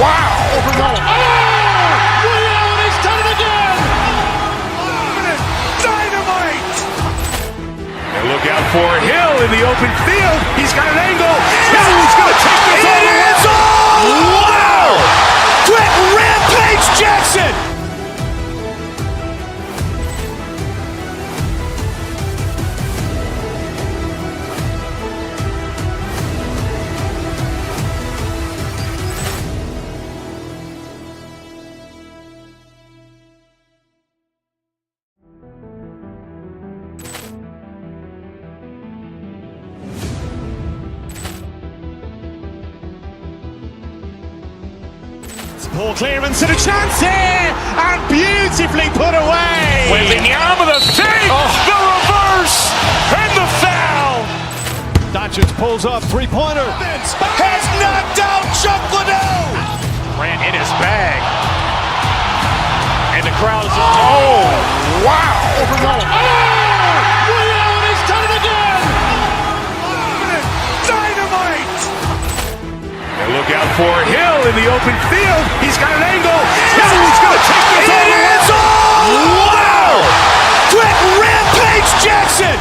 wow! Over the Rio, and he's done it again! Dynamite! And look out for Hill in the open field. He's got an angle. Hill's going to take this all the way. Wow! Quick Rampage Jackson! Poor clearance and a chance here, and beautifully put away. Waving the arm of the fake, the reverse, and the foul. Dodgers pulls up, three-pointer. Has knocked out Chuck Liddell. Ran in his bag. And the crowd is, wow. Over the Rio, and he's done it again. Dynamite. And look out for Hill in the open field. He's got an angle. Hill's going to take this all the way. Wow! Quick Rampage Jackson!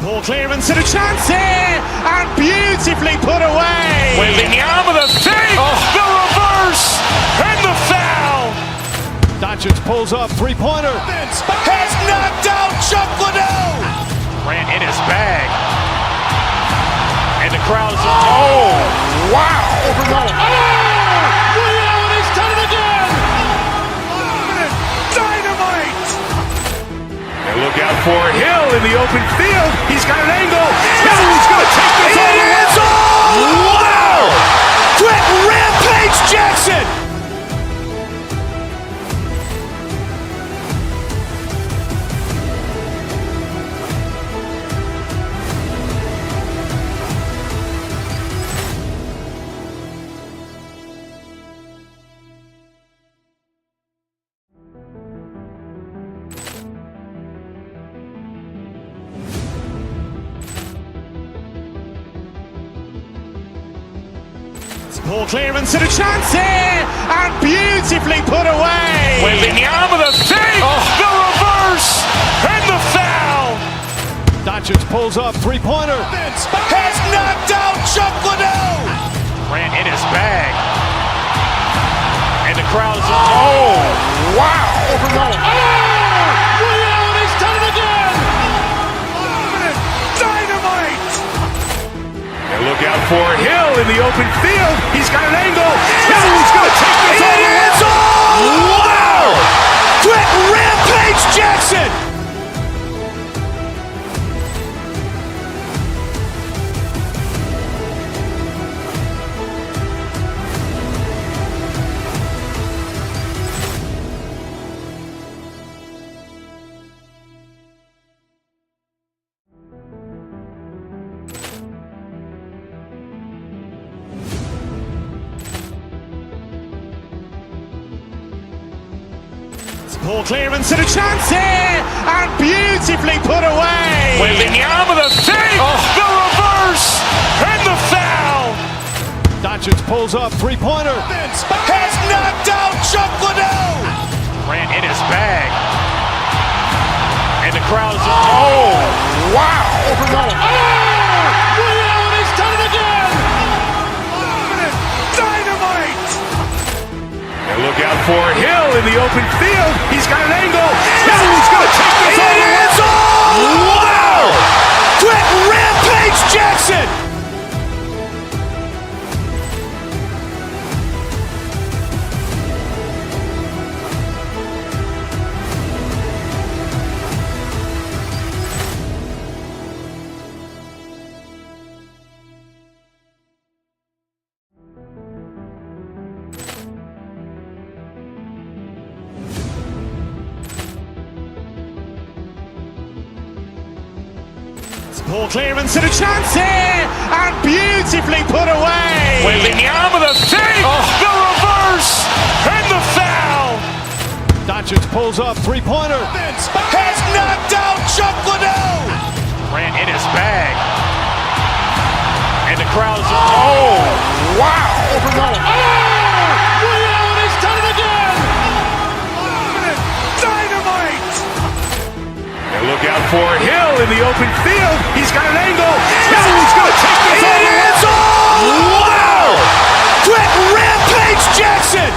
Poor clearance and a chance here, and beautifully put away. Waving the arm of the fake, the reverse, and the foul. Dodgers pulls up, three-pointer. Has knocked out Chuck Liddell. Ran in his bag. And the crowd is, wow. Over the Rio, and he's done it again. Dynamite. And look out for Hill in the open field. He's got an angle. Hill's going to take this all the way. Wow! Quick Rampage Jackson! Poor clearance and a chance here, and beautifully put away. Waving the arm of the fake, the reverse, and the foul. Dodgers pulls up, three-pointer. Has knocked out Chuck Liddell. Ran in his bag. And the crowd is, wow. Over the Rio, and he's done it again. Dynamite. And look out for Hill in the open field. He's got an angle. Hill's going to take this all the way. Wow! Quick Rampage Jackson! Poor clearance and a chance here, and beautifully put away. Waving the arm of the fake, the reverse, and the foul. Dodgers pulls up, three-pointer. Has knocked out Chuck Liddell. Ran in his bag. And the crowd is, wow. Over the Rio, and he's done it again. Dynamite. And look out for Hill in the open field. He's got an angle. Hill's going to take this all the way. Wow! Quick Rampage Jackson! Poor clearance and a chance here, and beautifully put away. Wembanyama with a save, the reverse, and the foul. Doncic pulls up, three-pointer. Has knocked out Chuck Liddell. Grant in his bag. And the crowd's, oh, wow. Ray Allen has done it again. Dynamite. And look out for Hill in the open field. He's got an angle. Hill's going to take this all the way. Wow. Quick Rampage Jackson.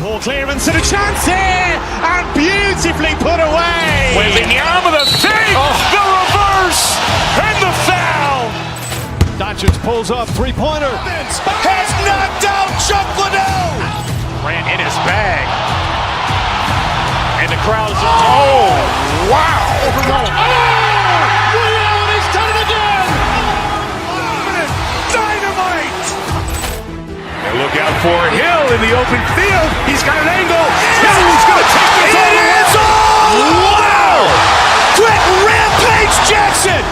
Poor clearance and a chance here, and beautifully put away. Wembanyama with a save, the reverse, and the foul. Doncic pulls up, three-pointer. Has knocked out Chuck Liddell. Grant in his bag. And the crowd's, oh, wow. Ray Allen has done it again. Dynamite. And look out for Hill in the open field. He's got an angle. Hill's going to take this all the way. Wow. Quick Rampage Jackson.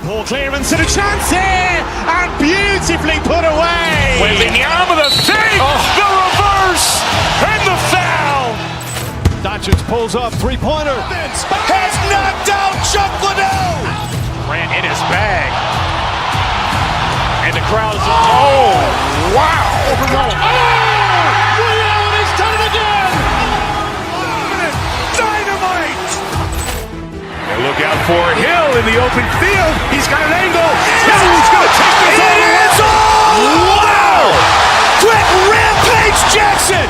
Poor clearance and a chance here, and beautifully put away. Wembanyama with a save, the reverse, and the foul. Doncic pulls up, three-pointer. Has knocked out Chuck Liddell. Grant in his bag. And the crowd's, oh, wow. Ray Allen has done it again. Dynamite. And look out for Hill in the open field. He's got an angle. Hill's going to take this all the way. Wow. Quick Rampage Jackson.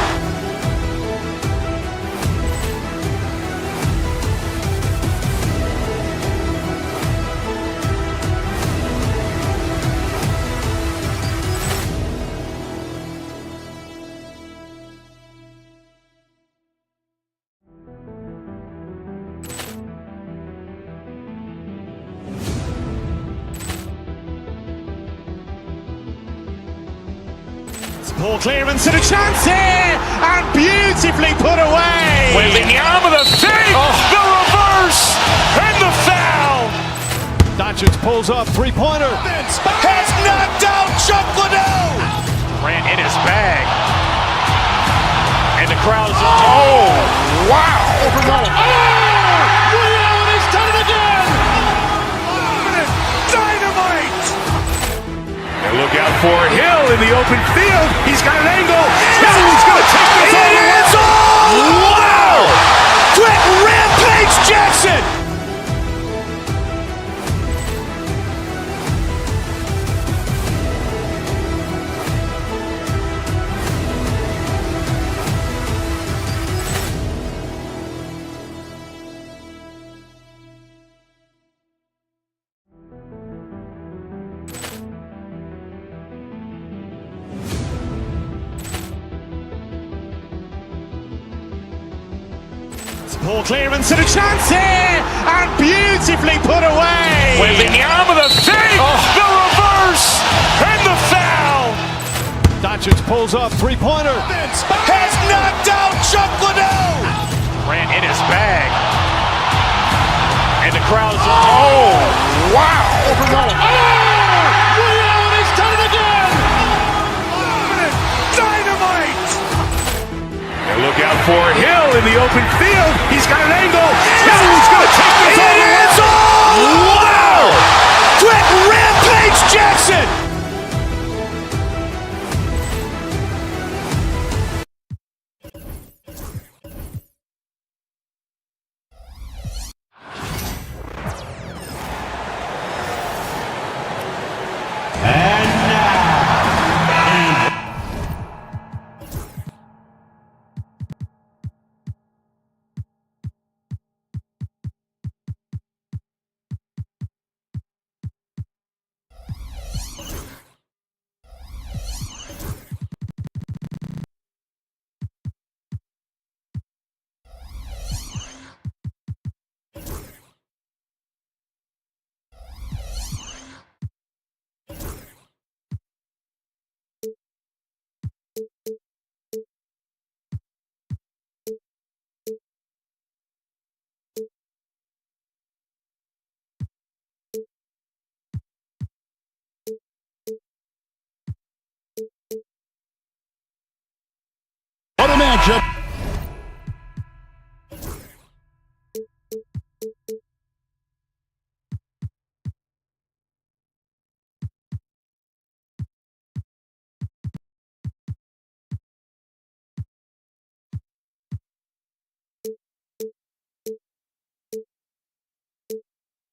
Poor clearance and a chance here, and beautifully put away. Wembanyama with a save, the reverse, and the foul. Doncic pulls up, three-pointer. Has knocked out Chuck Liddell. Grant in his bag. And the crowd's, oh, wow. Ray Allen has done it again. Dynamite. And look out for Hill in the open field. He's got an angle. Hill's going to take this all the way. Wow. Quick Rampage Jackson. Poor clearance and a chance here, and beautifully put away. Wembanyama with a save, the reverse, and the foul. Doncic pulls up, three-pointer. Has knocked out Chuck Liddell. Grant in his bag. And the crowd's, oh, wow. Ray Allen has done it again. Dynamite. And look out for Hill in the open field. He's got an angle. Hill's going to take this all the way. Wow. Quick Rampage Jackson.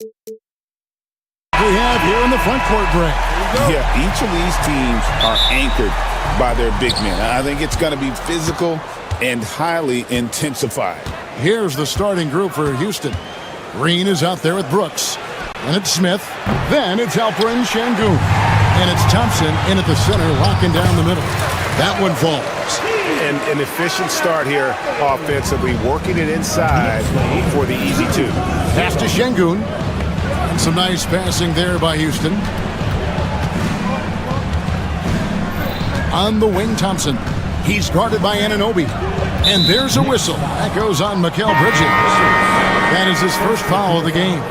We have here in the front court break. Yeah, each of these teams are anchored by their big men. I think it's going to be physical and highly intensified. Here's the starting group for Houston. Green is out there with Brooks. And it's Smith. Then it's Alperen Şengün. And it's Thompson in at the center, locking down the middle. That one falls. And an efficient start here offensively, working it inside for the easy two. Pass to Şengün. And some nice passing there by Houston. On the wing, Thompson. He's guarded by Anunoby. And there's a whistle. That goes on Mikal Bridges. That is his first foul of the game.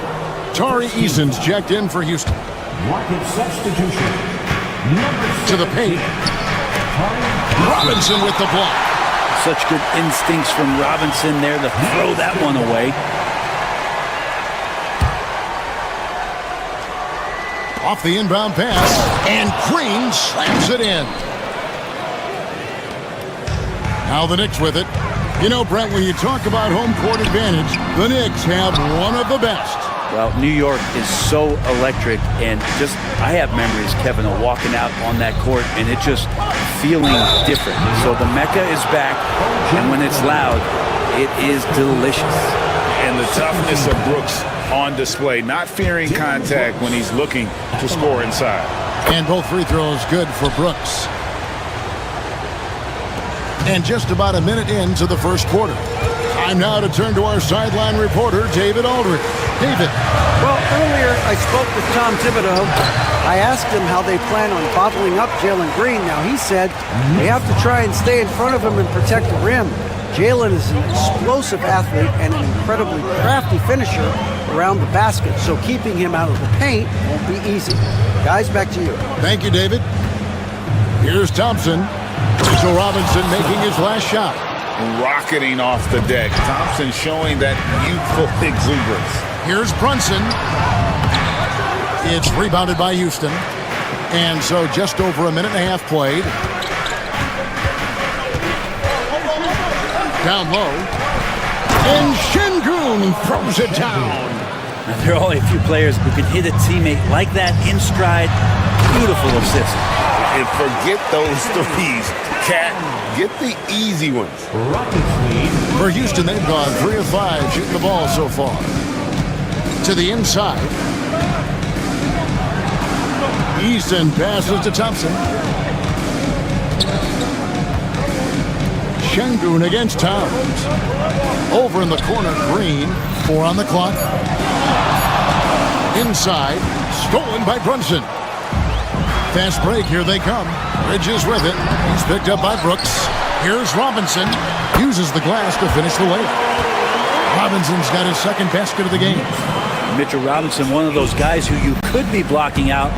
Tari Eason's checked in for Houston. Substitution. To the paint. Robinson with the block. Such good instincts from Robinson there to throw that one away. Off the inbound pass. And Green slams it in. Now the Knicks with it. You know, Brent, when you talk about home court advantage, the Knicks have one of the best. Well, New York is so electric, and just, I have memories, Kevin, of walking out on that court, and it just feeling different. So the Mecca is back, and when it's loud, it is delicious. And the toughness of Brooks on display, not fearing contact when he's looking to score inside. And both free throws good for Brooks. And just about a minute into the first quarter. Time now to turn to our sideline reporter, David Aldridge. David. Well, earlier I spoke with Tom Thibodeau. I asked him how they plan on bottling up Jalen Green. Now, he said they have to try and stay in front of him and protect the rim. Jalen is an explosive athlete and an incredibly crafty finisher around the basket, so keeping him out of the paint won't be easy. Guys, back to you. Thank you, David. Here's Thompson. Mitchell Robinson making his last shot. Rocketing off the deck. Thompson showing that youthful exuberance. Here's Brunson. It's rebounded by Houston. And so just over a minute and a half played. Down low. And Şengün throws it down. Now, there are only a few players who can hit a teammate like that in stride. Beautiful assist. And forget those threes. Cat, get the easy ones. For Houston, they've gone 3 of 5 shooting the ball so far. To the inside. Easton passes to Thompson. Şengün against Towns. Over in the corner, Green. 4 on the clock. Inside. Stolen by Brunson. Fast break, here they come. Bridges with it. He's picked up by Brooks. Here's Robinson. Uses the glass to finish the layup. Robinson's got his second basket of the game. Mitchell Robinson, one of those guys who you could be blocking out,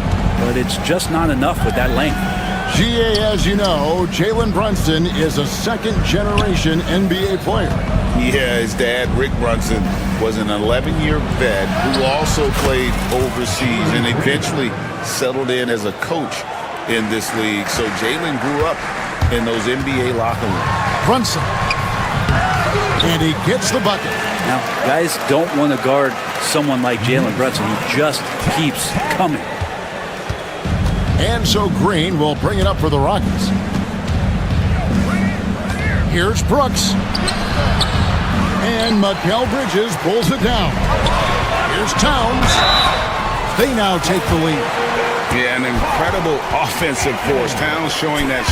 but it's just not enough with that length. GA, as you know, Jalen Brunson is a second-generation NBA player. Yeah, his dad, Rick Brunson, was an 11-year vet who also played overseas and eventually settled in as a coach in this league. So Jalen grew up in those NBA locker rooms. Brunson. And he gets the bucket. Now, guys don't want to guard someone like Jalen Brunson. He just keeps coming. And so Green will bring it up for the Rockets. Here's Brooks. And Mikal Bridges pulls it down. Here's Towns. They now take the lead. Yeah, an incredible offensive force. Towns showing that.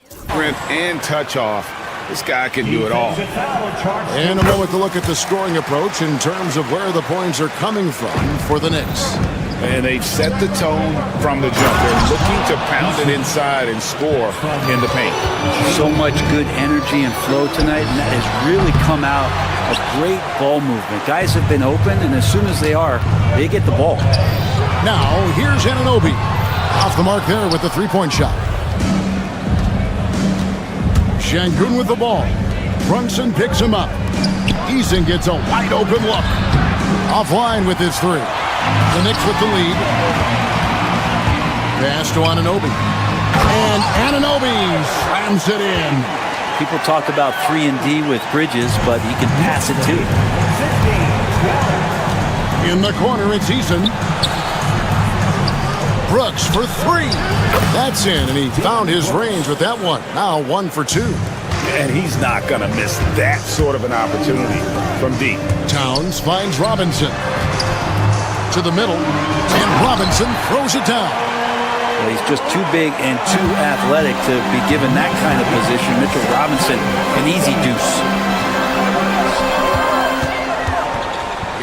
Sprint and touch off. This guy can do it all. And a moment to look at the scoring approach in terms of where the points are coming from for the Knicks. And they've set the tone from the jump. They're looking to pound it inside and score in the paint. So much good energy and flow tonight, and that has really come out of great ball movement. Guys have been open, and as soon as they are, they get the ball. Now, here's Anunoby. Off the mark there with the three-point shot. Şengün with the ball. Brunson picks him up. Eason gets a wide-open look. Offline with his three. The Knicks with the lead. Pass to Anunoby. And Anunoby slams it in. People talk about 3-and-D with Bridges, but he can pass it too. In the corner, it's Eason. Brooks for three. That's in, and he found his range with that one. Now 1 for 2. And he's not going to miss that sort of an opportunity from deep. Towns finds Robinson. To the middle, and Robinson throws it down. Well, he's just too big and too athletic to be given that kind of position. Mitchell Robinson, an easy deuce.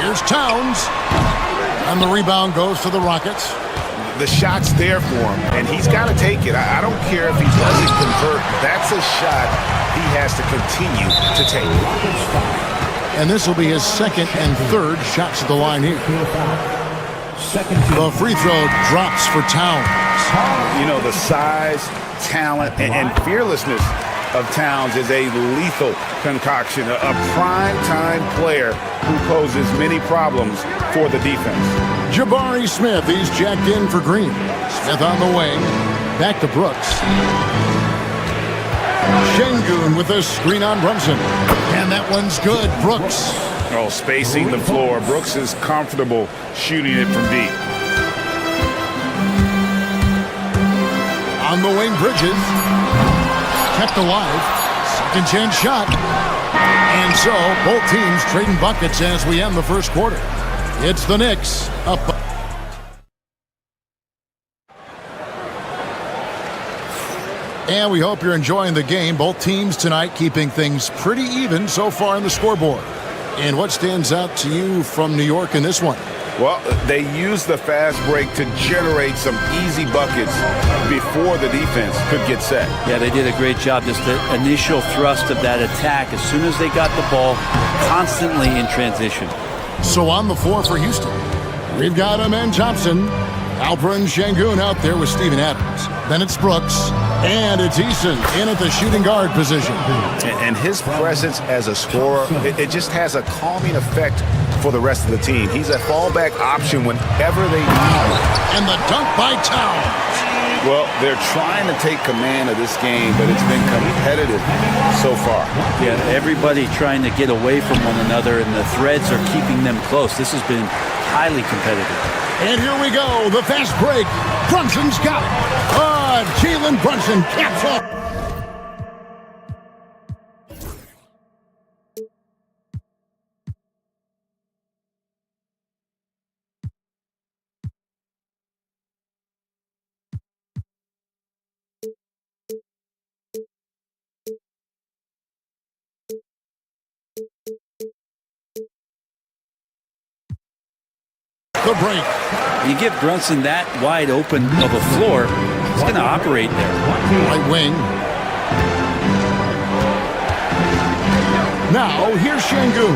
Here's Towns. And the rebound goes to the Rockets. The shot's there for him, and he's got to take it. I don't care if he doesn't convert. That's a shot he has to continue to take. And this will be his second and third shots at the line here. The free throw drops for Towns. You know, the size, talent, and fearlessness of Towns is a lethal concoction, a prime-time player who poses many problems for the defense. Jabari Smith, he's jacked in for Green. Smith on the wing, back to Brooks. Şengün with a screen on Brunson. And that one's good, Brooks. Oh, spacing the floor. Brooks is comfortable shooting it from deep. On the wing, Bridges. Kept alive. Second chance shot. And so, both teams trading buckets as we end the first quarter. It's the Knicks up. And we hope you're enjoying the game. Both teams tonight keeping things pretty even so far in the scoreboard. And what stands out to you from New York in this one? Well, they used the fast break to generate some easy buckets before the defense could get set. Yeah, they did a great job. Just the initial thrust of that attack, as soon as they got the ball, constantly in transition. So on the floor for Houston, we've got Amen Thompson, Alperen Şengün out there with Steven Adams. Then it's Brooks, and it's Eason in at the shooting guard position. And his presence as a scorer, it just has a calming effect for the rest of the team. He's a fallback option whenever they need him. And the dunk by Towns. Well, they're trying to take command of this game, but it's been competitive so far. Yeah, everybody trying to get away from one another, and the threads are keeping them close. This has been highly competitive. And here we go, the fast break. Brunson's got it. Jalen Brunson caps off. The break. You give Brunson that wide open of a floor, he's going to operate there. Right wing. Now, here's Şengün.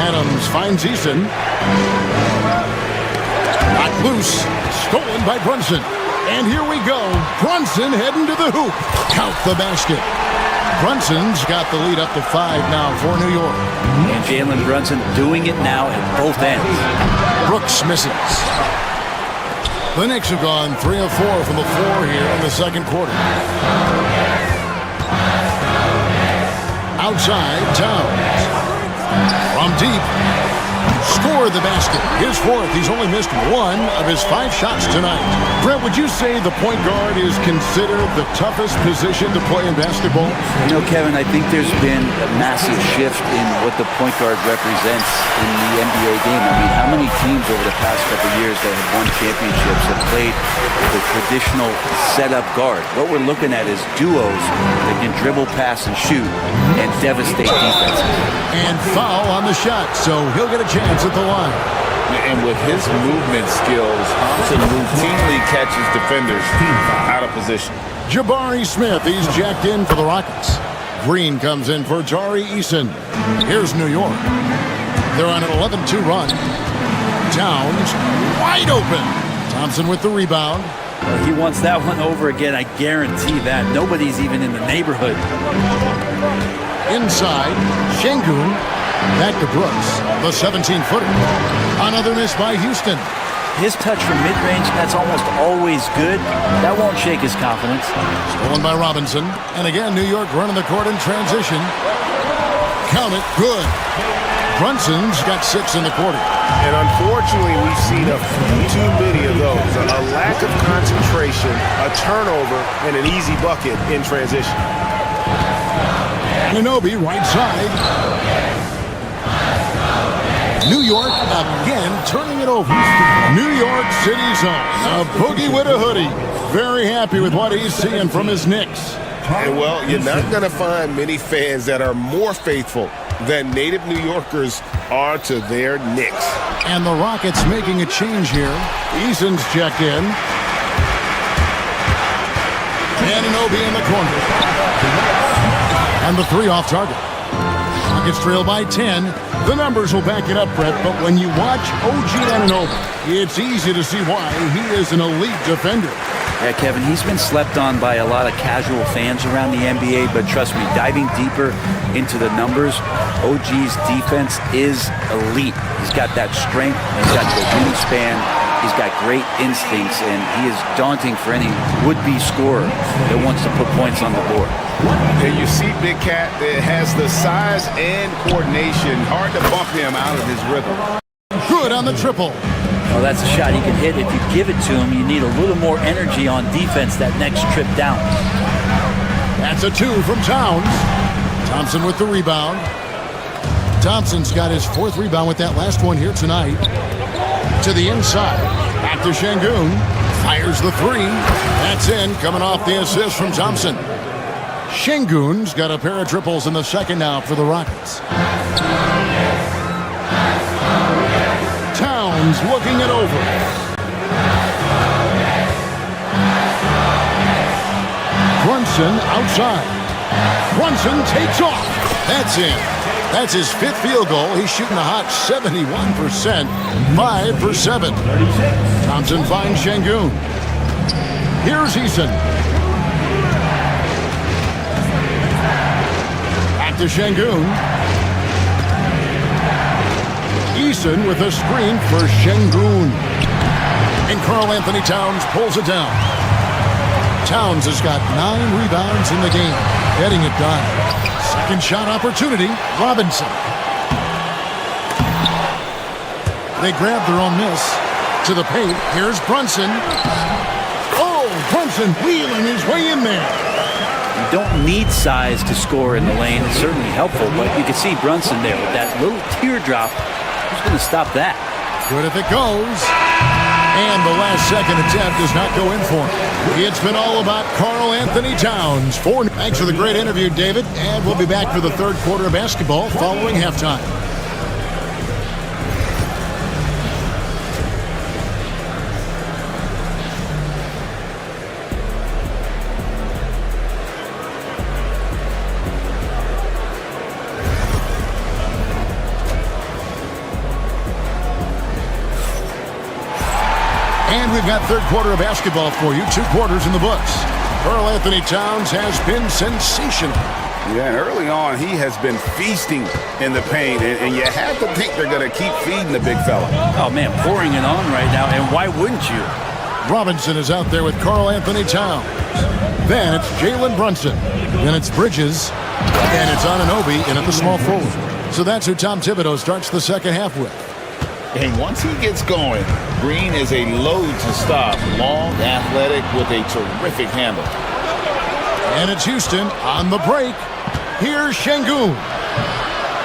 Adams finds Eason. Knocked loose. Stolen by Brunson. And here we go. Brunson heading to the hoop. Count the basket. Brunson's got the lead up to 5 now for New York. And Jalen Brunson doing it now at both ends. Brooks misses. The Knicks have gone 3 of 4 from the floor here in the second quarter. Outside, Towns. From deep. Scored the basket. His fourth. He's only missed 1 of his 5 shots tonight. Brett, would you say the point guard is considered the toughest position to play in basketball? You know, Kevin, I think there's been a massive shift in what the point guard represents in the NBA game. I mean, how many teams over the past couple of years that have won championships have played the traditional setup guard? What we're looking at is duos that can dribble, pass, and shoot and devastate defenses. And foul on the shot, so he'll get a chance at the line. And with his movement skills, Thompson routinely catches defenders out of position. Jabari Smith, he's jacked in for the Rockets. Green comes in for Tari Eason. Here's New York. They're on an 11-2 run. Towns wide open. Thompson with the rebound. Well, he wants that one over again, I guarantee that. Nobody's even in the neighborhood. Inside, Şengün. Back to Brooks, the 17-footer. Another miss by Houston. his touch from mid-range, that's almost always good. That won't shake his confidence. Stolen by Robinson. And again, New York running the court in transition. Count it. Good. Brunson's got 6 in the quarter. And unfortunately, we've seen a few too many of those. A lack of concentration, a turnover, and an easy bucket in transition. Anunoby, right side. New York again turning it over. New York City zone. A boogie with a hoodie. Very happy with what he's seeing from his Knicks. And well, you're not going to find many fans that are more faithful than native New Yorkers are to their Knicks. And the Rockets making a change here. Eason's checked in. Anunoby in the corner. And the 3 off target. Rockets trail by 10. The numbers will back it up, Brett, but when you watch OG Anunoby, it's easy to see why he is an elite defender. Yeah, Kevin, he's been slept on by a lot of casual fans around the NBA, but trust me, diving deeper into the numbers, OG's defense is elite. He's got that strength, he's got the wingspan, he's got great instincts, and he is daunting for any would-be scorer that wants to put points on the board. And you see Big Cat that has the size and coordination. Hard to bump him out of his rhythm. Good on the triple. Well, that's a shot he can hit. If you give it to him, you need a little more energy on defense that next trip down. That's a 2 from Towns. Thompson with the rebound. Thompson's got his 4th rebound with that last one here tonight. To the inside. Back to Şengün. Fires the 3. That's in. Coming off the assist from Thompson. Şengün's got a pair of triples in the second now for the Rockets. Towns looking it over. Brunson outside. Brunson takes off. That's in. That's his 5th field goal. He's shooting a hot 71%. 5 for 7. Thompson finds Şengün. Here's Eason. Back to Şengün. Eason with a screen for Şengün. And Karl-Anthony Towns pulls it down. Towns has got 9 rebounds in the game, getting it done. Second shot opportunity, Robinson. They grab their own miss. To the paint, here's Brunson. Oh, Brunson wheeling his way in there. You don't need size to score in the lane. It's certainly helpful, but you can see Brunson there with that little teardrop. Who's going to stop that? Good if it goes. And the last second attempt does not go in for him. It's been all about Karl-Anthony Towns. Thanks for the great interview, David. And we'll be back for the 3rd quarter of basketball following halftime. And we've got 3rd quarter of basketball for you. 2 quarters in the books. Karl-Anthony Towns has been sensational. Yeah, and early on, he has been feasting in the paint, and you have to think they're going to keep feeding the big fella. Oh, man, pouring it on right now, and why wouldn't you? Robinson is out there with Karl-Anthony Towns. Then it's Jalen Brunson. Then it's Bridges. And it's Anunoby in at the small forward. So that's who Tom Thibodeau starts the second half with. And once he gets going, Green is a load to stop. Long, athletic, with a terrific handle. And it's Houston on the break. Here's Şengün.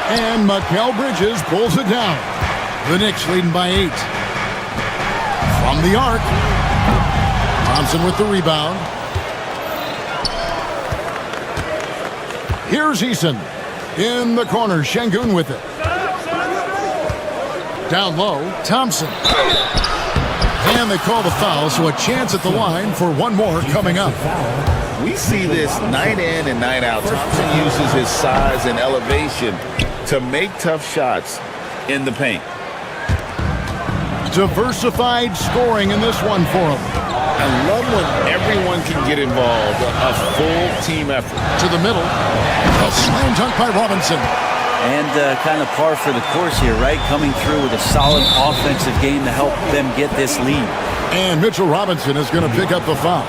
And Mikal Bridges pulls it down. The Knicks leading by 8. From the arc. Thompson with the rebound. Here's Eason. In the corner, Şengün with it. Down low, Thompson. And they call the foul, so a chance at the line for one more coming up. We see this night in and night out. Thompson uses his size and elevation to make tough shots in the paint. Diversified scoring in this one for him. I love when everyone can get involved, a full team effort. To the middle, a slam dunk by Robinson. And kind of par for the course here, right? Coming through with a solid offensive game to help them get this lead. And Mitchell Robinson is going to pick up the foul.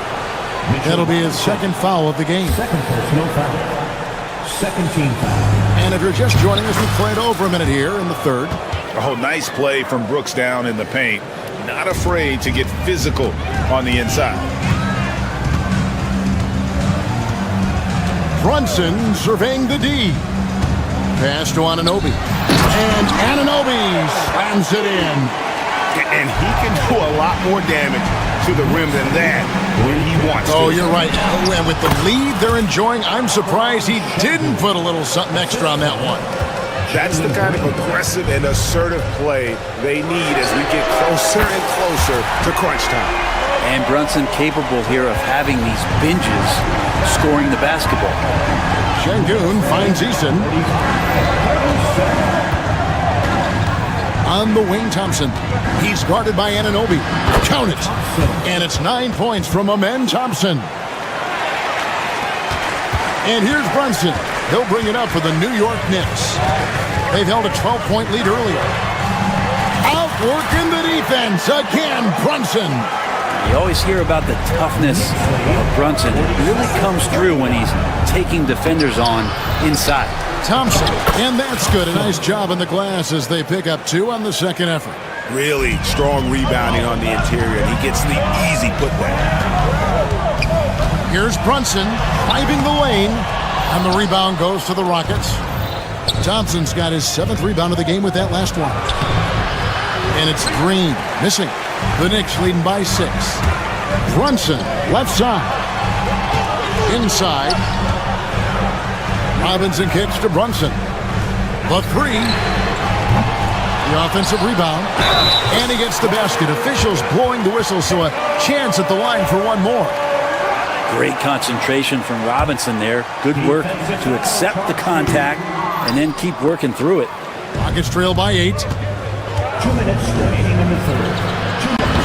That'll be his second foul of the game. Second personal foul. Second team foul. And if you're just joining us, we've played over a minute here in the third. Oh, nice play from Brooks down in the paint. Not afraid to get physical on the inside. Brunson surveying the D. Pass to Anunoby. And Anunoby slams it in. And he can do a lot more damage to the rim than that when he wants to. Oh, you're right. Oh, and with the lead they're enjoying, I'm surprised he didn't put a little something extra on that one. That's the kind of aggressive and assertive play they need as we get closer and closer to crunch time. And Brunson capable here of having these binges scoring the basketball. Şengün finds Eason. On the wing, Thompson. He's guarded by Anunoby. Count it. And it's 9 points from Amen Thompson. And here's Brunson. He'll bring it up for the New York Knicks. They've held a 12-point lead earlier. Outworking the defense. Again, Brunson. You always hear about the toughness of Brunson. It really comes through when he's taking defenders on inside. Thompson, and that's good. A nice job in the glass as they pick up 2 on the second effort. Really strong rebounding on the interior, and he gets the easy putback. Here's Brunson driving the lane, and the rebound goes to the Rockets. Thompson's got his 7th rebound of the game with that last one. And it's Green missing. The Knicks leading by 6. Brunson, left side. Inside. Robinson kicks to Brunson. The 3. The offensive rebound. And he gets the basket. Officials blowing the whistle, so a chance at the line for one more. Great concentration from Robinson there. Good work to accept the contact and then keep working through it. Rockets trail by 8. 2 minutes remaining in the third.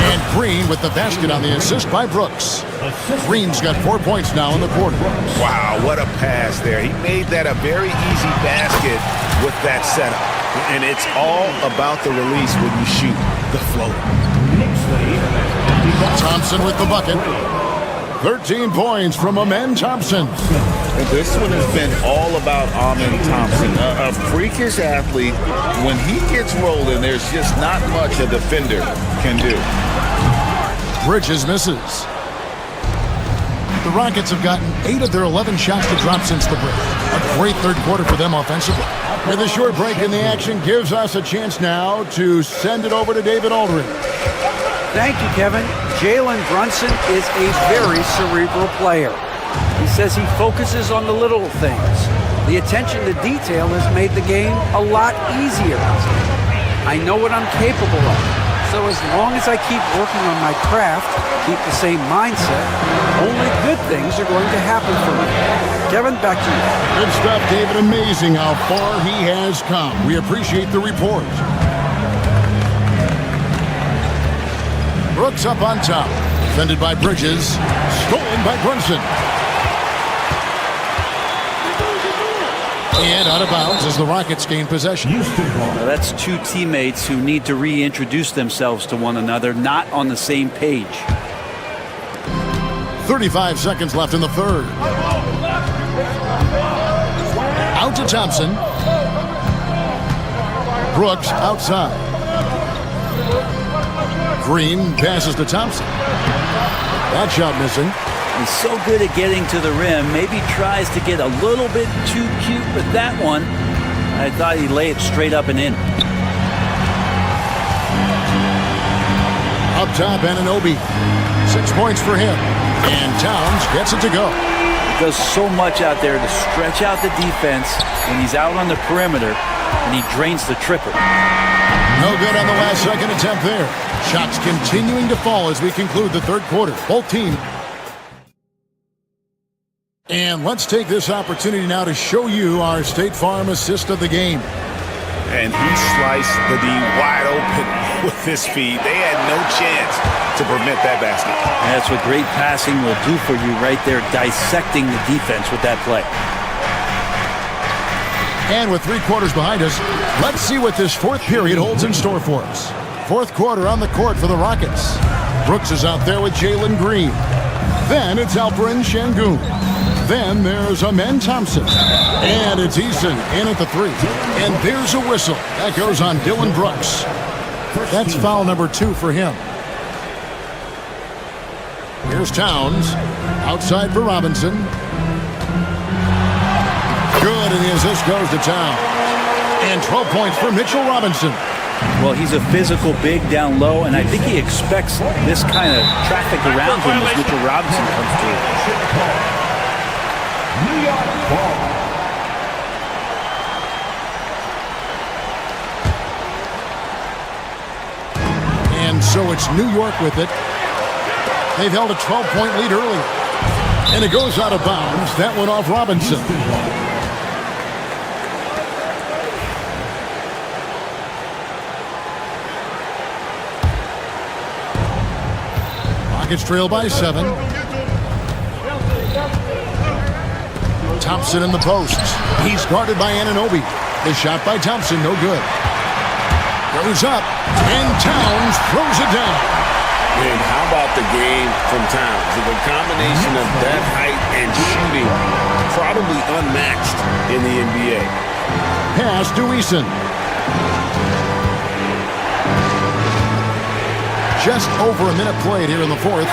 And Green with the basket on the assist by Brooks. Green's got 4 points now in the quarter. Wow, what a pass there. He made that a very easy basket with that setup. And it's all about the release when you shoot the floater. Thompson with the bucket. 13 points from Amen Thompson. And this one has been all about Amen Thompson. A freakish athlete. When he gets rolling, there's just not much a defender can do. Bridges misses. The Rockets have gotten 8 of their 11 shots to drop since the break. A great third quarter for them offensively. With a short break in the action gives us a chance now to send it over to David Aldridge. Thank you, Kevin. Jalen Brunson is a very cerebral player. He says he focuses on the little things. The attention to detail has made the game a lot easier. I know what I'm capable of. So as long as I keep working on my craft, keep the same mindset, only good things are going to happen for me. Kevin, back to you. Good stuff, David. Amazing how far he has come. We appreciate the report. Brooks up on top. Defended by Bridges. Stolen by Brunson. And out of bounds as the Rockets gain possession. Now that's 2 teammates who need to reintroduce themselves to one another, not on the same page. 35 seconds left in the third. Out to Thompson. Brooks outside. Green passes to Thompson. That shot missing. He's so good at getting to the rim. Maybe tries to get a little bit too cute, but that one, I thought he'd lay it straight up and in. Up top, Anunoby. 6 points for him. And Towns gets it to go. He does so much out there to stretch out the defense when he's out on the perimeter, and he drains the tripper. No good on the last second attempt there. Shots continuing to fall as we conclude the third quarter. Both teams. And let's take this opportunity now to show you our State Farm assist of the game. And he sliced the D wide open with his feet. They had no chance to prevent that basket. And that's what great passing will do for you right there, dissecting the defense with that play. And with 3 quarters behind us, let's see what this fourth period holds in store for us. Fourth quarter on the court for the Rockets. Brooks is out there with Jalen Green. Then it's Alperen Şengün. Then there's Amen Thompson. And it's Eason in at the 3. And there's a whistle. That goes on Dylan Brooks. That's foul number 2 for him. Here's Towns. Outside for Robinson. Good, and the assist goes to Towns. And 12 points for Mitchell Robinson. Well, he's a physical big down low, and I think he expects this kind of traffic around him as Mitchell Robinson comes through. New York ball. And so it's New York with it. They've held a 12-point lead earlier. And it goes out of bounds. That went off Robinson. Rockets trail by 7. Thompson in the post. He's guarded by Anunoby. The shot by Thompson, no good. Goes up, and Towns throws it down. And how about the game from Towns? The combination of that height and shooting, probably unmatched in the NBA. Pass to Eason. Just over a minute played here in the fourth.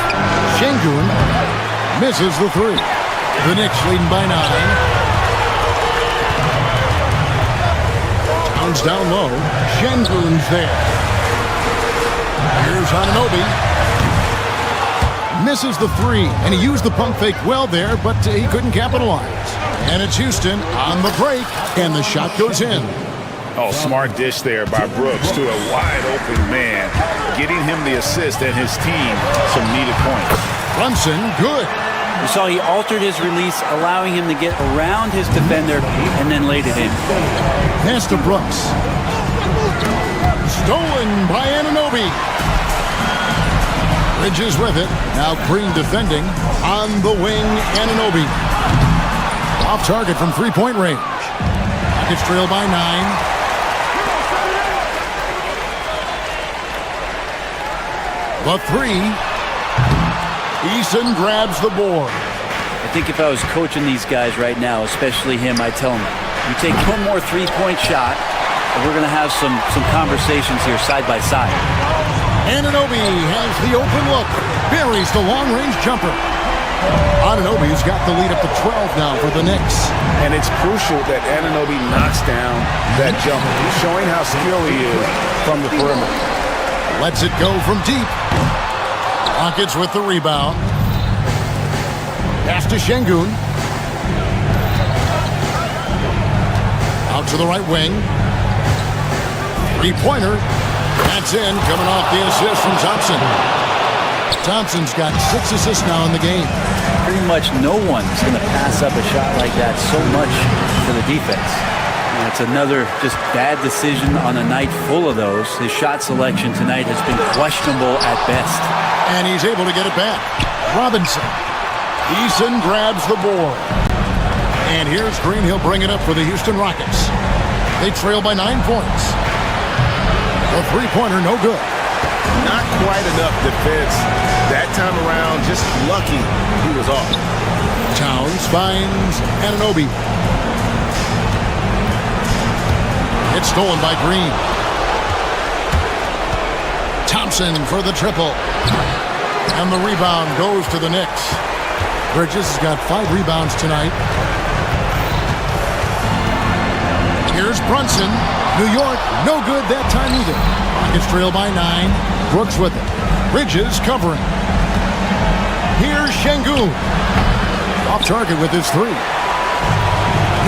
Şengün misses the 3. The Knicks leading by 9. Towns down low. Şengün's there. Here's Anunoby. Misses the 3, and he used the pump fake well there, but he couldn't capitalize. And it's Houston on the break, and the shot goes in. Oh, smart dish there by Brooks to a wide-open man, getting him the assist and his team some needed points. Brunson, good. You saw he altered his release, allowing him to get around his defender and then laid it in. Pass to Brooks. Stolen by Anunoby. Bridges with it. Now Green defending. On the wing, Anunoby. Off target from three-point range. Rockets trail by 9. The 3. Eason grabs the board. I think if I was coaching these guys right now, especially him, I'd tell him, you take one more three-point shot, and we're going to have some conversations here side by side. Anunoby has the open look. Buries the long-range jumper. Anunoby's got the lead up to 12 now for the Knicks. And it's crucial that Anunoby knocks down that jumper. He's showing how skilled he is from the perimeter. Lets it go from deep. Rockets with the rebound. Pass to Şengün. Out to the right wing. Three-pointer. That's in. Coming off the assist from Thompson. Thompson's got 6 assists now in the game. Pretty much no one's going to pass up a shot like that so much for the defense. And it's another just bad decision on a night full of those. His shot selection tonight has been questionable at best. And he's able to get it back. Robinson. Eason grabs the board. And here's Green. He'll bring it up for the Houston Rockets. They trail by 9 points. The three-pointer, no good. Not quite enough defense that time around. Just lucky he was off. Towns finds Anunoby. It's stolen by Green. Thompson for the triple. And the rebound goes to the Knicks. Bridges has got 5 rebounds tonight. Here's Brunson. New York, no good that time either. Rockets trail by 9. Brooks with it. Bridges covering. Here's Şengün. Off target with his 3.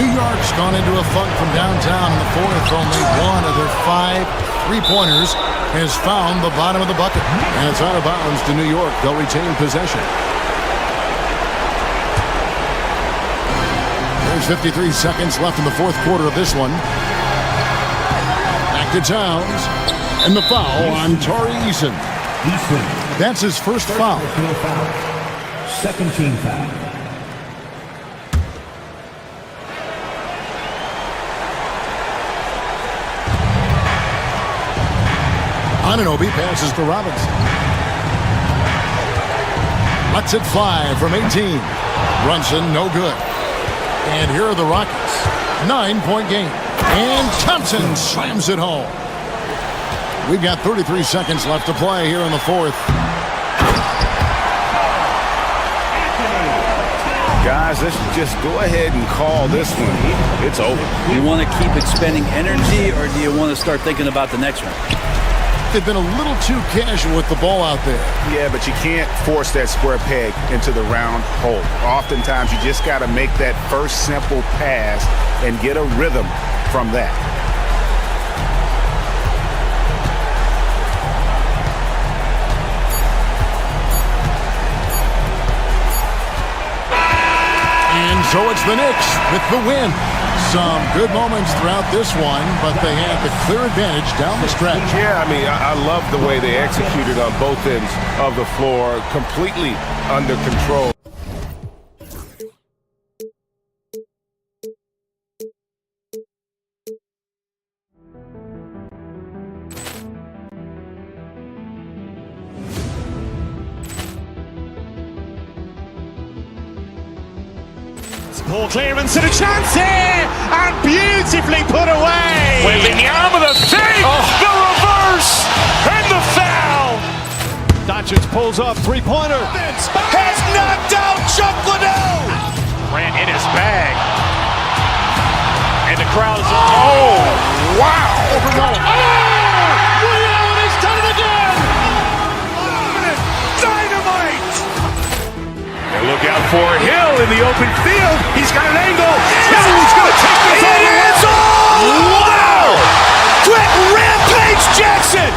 New York's gone into a funk from downtown in the fourth. Only one of their 5 three-pointers has found the bottom of the bucket. And it's out of bounds to New York. They'll retain possession. There's 53 seconds left in the fourth quarter of this one. Back to Towns. And the foul on Tari Eason. That's his first foul. Second team foul. Anunoby passes to Robinson. Lets it fly from 18. Brunson, no good. And here are the Rockets. 9-point game. And Thompson slams it home. We've got 33 seconds left to play here in the fourth. Guys, let's just go ahead and call this one. It's over. You want to keep expending energy, or do you want to start thinking about the next one? They've been a little too casual with the ball out there. Yeah, but you can't force that square peg into the round hole. Oftentimes, you just got to make that first simple pass and get a rhythm from that. And so it's the Knicks with the win. Some good moments throughout this one, but they had the clear advantage down the stretch. Yeah, I mean, I love the way they executed on both ends of the floor, completely under control. Ball clearance and a chance here, and beautifully put away. Wembanyama the fake, the reverse, and the foul. Doncic pulls up, three-pointer. Has knocked out Chuck Liddell. Grant in his bag. And the crowd is, oh, wow. Liddell, he's done it again. Dynamite. And look out for Hill in the open field. He's got an angle. Hill's going to take this all the way. Wow! Quick Rampage Jackson.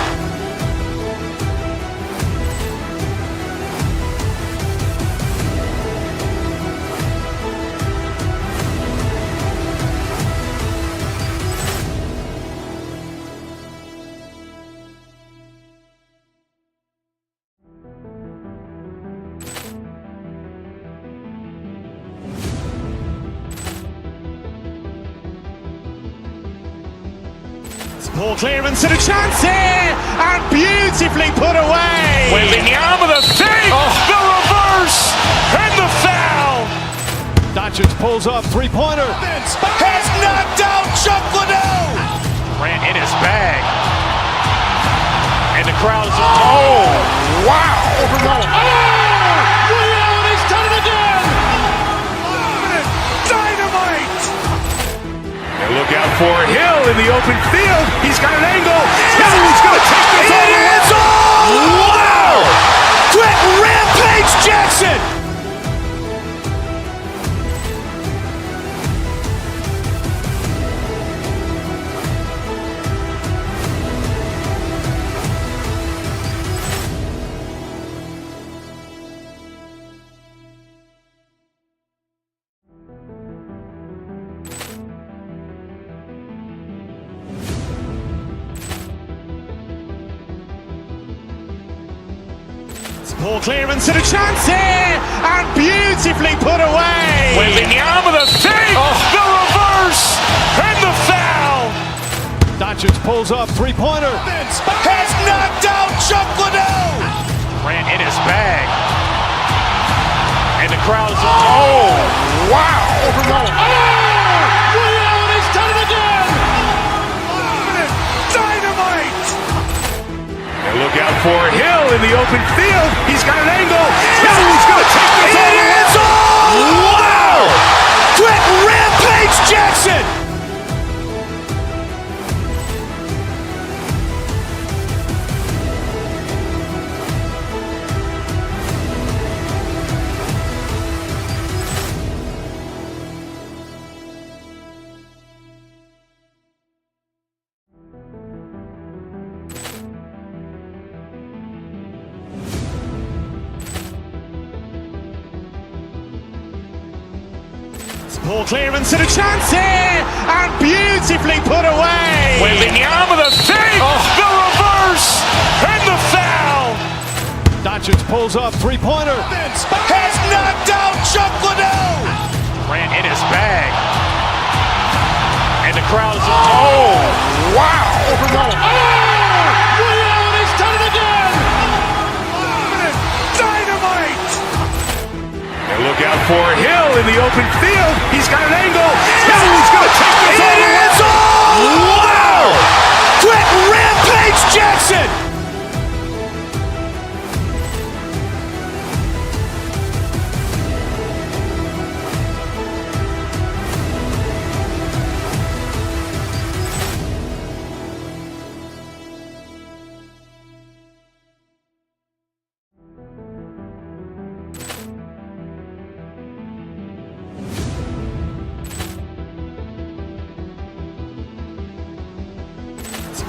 Ball clearance and a chance here, and beautifully put away. Wembanyama the fake, the reverse, and the foul. Doncic pulls up, three-pointer. Has knocked out Chuck Liddell. Grant in his bag. And the crowd is, oh, wow. Liddell, he's done it again. Dynamite. And look out for Hill in the open field. He's got an angle. Hill's going to take this all the way. Wow! Quick Rampage Jackson. Ball clearance and a chance here, and beautifully put away. Wembanyama the fake, the reverse, and the foul. Doncic pulls up, three-pointer. Has knocked out Chuck Liddell. Grant in his bag. And the crowd is, oh, wow. Liddell, he's done it again. Dynamite. And look out for Hill in the open field. He's got an angle. Hill's going to take this all the way. Wow! Quick Rampage Jackson. Ball clearance and a chance here, and beautifully put away. Wembanyama the fake, the reverse, and the foul. Doncic pulls up, three-pointer. Has knocked out Chuck Liddell. Grant in his bag. And the crowd is, oh, wow. Liddell, he's for Hill in the open field. He's got an angle. He's going to take this all the way. It is all! Wow! Quick Rampage Jackson!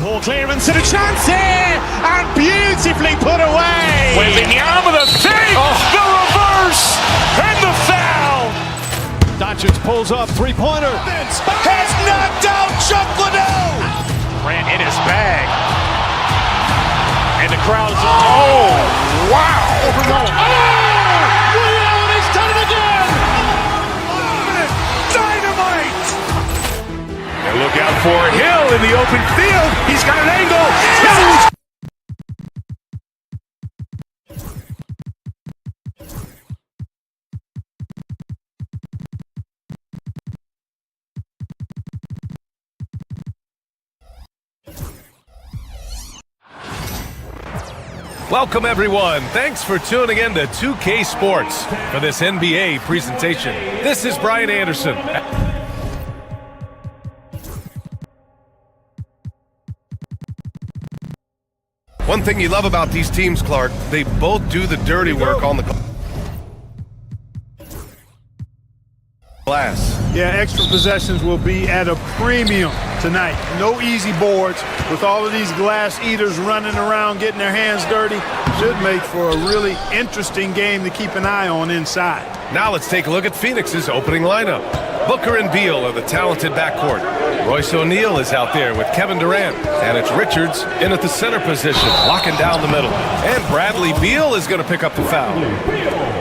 Poor clearance and a chance here, and beautifully put away. Wembanyama the fake, the reverse, and the foul. Doncic pulls up, three-pointer. Has knocked out Chuck Liddell. Grant in his bag. And the crowd is, oh, wow. Liddell, and he's done it again. Dynamite. And look out for Hill in the open field. He's got an angle. Hill. Welcome, everyone. Thanks for tuning in to 2K Sports for this NBA presentation. This is Brian Anderson. One thing you love about these teams, Clark, they both do the dirty work on the glass. Yeah, extra possessions will be at a premium tonight. No easy boards with all of these glass eaters running around, getting their hands dirty. Should make for a really interesting game to keep an eye on inside. Now let's take a look at Phoenix's opening lineup. Booker and Beal are the talented backcourt. Royce O'Neal is out there with Kevin Durant. And it's Richards in at the center position, locking down the middle. And Bradley Beal is going to pick up the foul.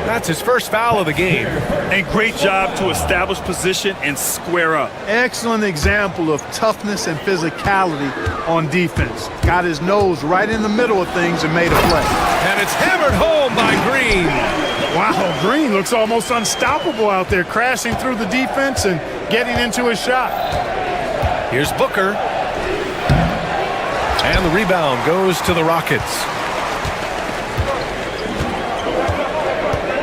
That's his first foul of the game. A great job to establish position and square up. Excellent example of toughness and physicality on defense. Got his nose right in the middle of things and made a play. And it's hammered home by Green. Wow, Green looks almost unstoppable out there, crashing through the defense and getting into his shot. Here's Booker. And the rebound goes to the Rockets.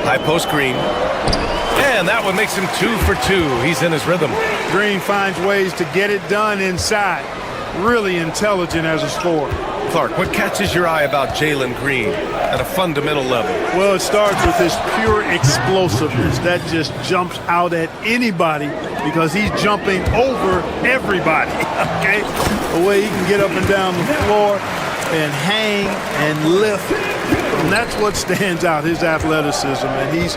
High post Green. And that one makes him 2 for 2. He's in his rhythm. Green finds ways to get it done inside. Really intelligent as a scorer. Clark, what catches your eye about Jalen Green at a fundamental level? Well, it starts with his pure explosiveness. That just jumps out at anybody because he's jumping over everybody, okay? The way he can get up and down the floor and hang and lift. And that's what stands out, his athleticism. And he's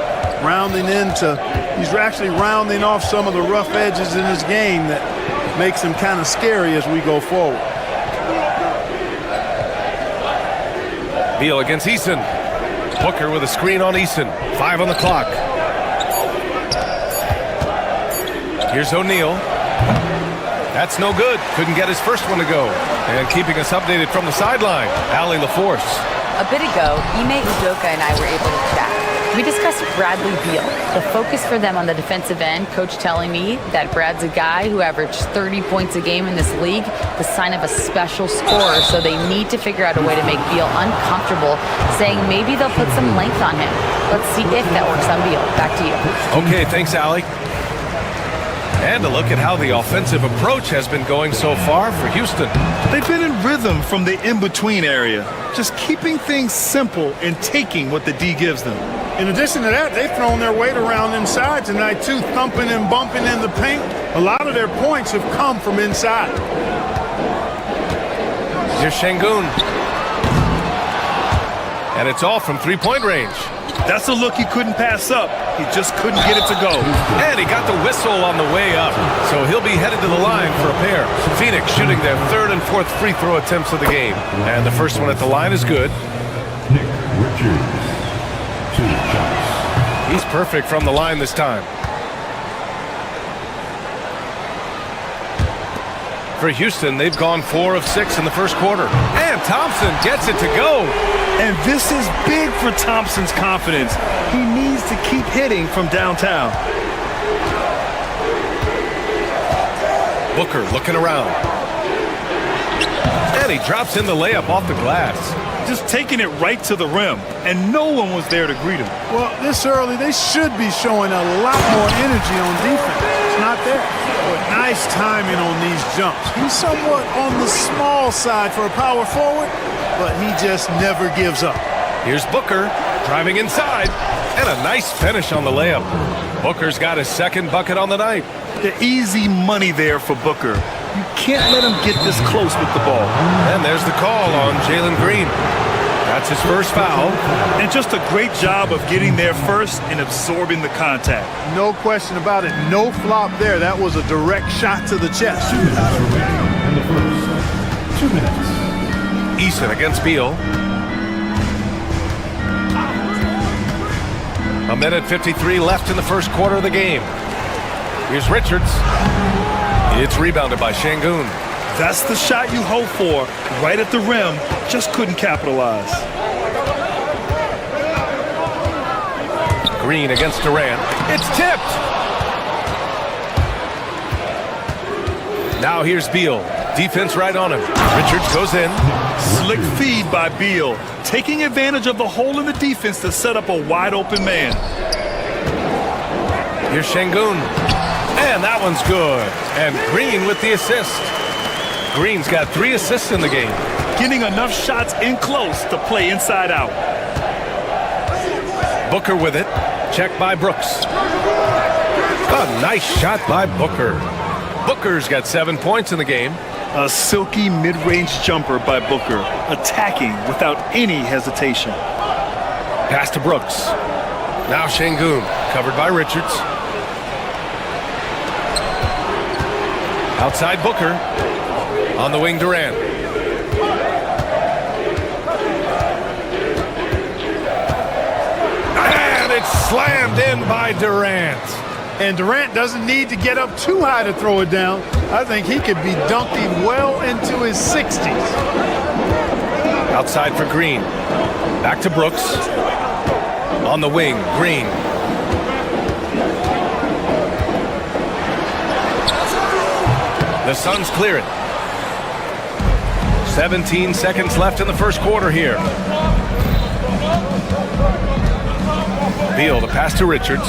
actually rounding off some of the rough edges in his game that makes him kind of scary as we go forward. Beal against Eason. Booker with a screen on Eason. 5 on the clock. Here's O'Neal. That's no good. Couldn't get his first one to go. And keeping us updated from the sideline, Allie LaForce. A bit ago, Ime Udoka and I were able to chat. We discussed Bradley Beal. The focus for them on the defensive end, coach telling me that Brad's a guy who averaged 30 points a game in this league, the sign of a special scorer, so they need to figure out a way to make Beal uncomfortable, saying maybe they'll put some length on him. Let's see if that works on Beal. Back to you. Okay, thanks, Allie. And a look at how the offensive approach has been going so far for Houston. They've been in rhythm from the in-between area, just keeping things simple and taking what the D gives them. In addition to that, they've thrown their weight around inside tonight, too, thumping and bumping in the paint. A lot of their points have come from inside. Here's Şengün. And it's all from three-point range. That's a look he couldn't pass up. He just couldn't get it to go. And he got the whistle on the way up. So he'll be headed to the line for a pair. Phoenix shooting their third and fourth free throw attempts of the game. And the first one at the line is good. Nick Richards, 2 shots. He's perfect from the line this time. For Houston, they've gone 4 of 6 in the first quarter. And Thompson gets it to go. And this is big for Thompson's confidence. He needs to keep hitting from downtown. Booker looking around. And he drops in the layup off the glass. Just taking it right to the rim, and no one was there to greet him. Well, this early, they should be showing a lot more energy on defense. It's not there. But nice timing on these jumps. He's somewhat on the small side for a power forward, but he just never gives up. Here's Booker driving inside, and a nice finish on the layup. Booker's got his second bucket on the night. The easy money there for Booker. You can't let him get this close with the ball. And there's the call on Jalen Green. That's his first foul. And just a great job of getting there first and absorbing the contact. No question about it. No flop there. That was a direct shot to the chest. 2 minutes remaining in the first. 2 minutes. Eason against Beal. A minute 53 left in the first quarter of the game. Here's Richards. It's rebounded by Şengün. That's the shot you hope for. Right at the rim. Just couldn't capitalize. Green against Durant. It's tipped. Now here's Beal. Defense right on him. Richards goes in. Slick feed by Beal. Taking advantage of the hole in the defense to set up a wide open man. Here's Şengün. And that one's good. And Green with the assist. Green's got 3 assists in the game. Getting enough shots in close to play inside out. Booker with it. Checked by Brooks. A nice shot by Booker. Booker's got 7 points in the game. A silky mid-range jumper by Booker. Attacking without any hesitation. Pass to Brooks. Now Şengün. Covered by Richards. Outside Booker. On the wing, Durant. And it's slammed in by Durant. And Durant doesn't need to get up too high to throw it down. I think he could be dunking well into his 60s. Outside for Green. Back to Brooks. On the wing, Green. The Suns clear it. 17 seconds left in the first quarter here. Beal, the pass to Richards.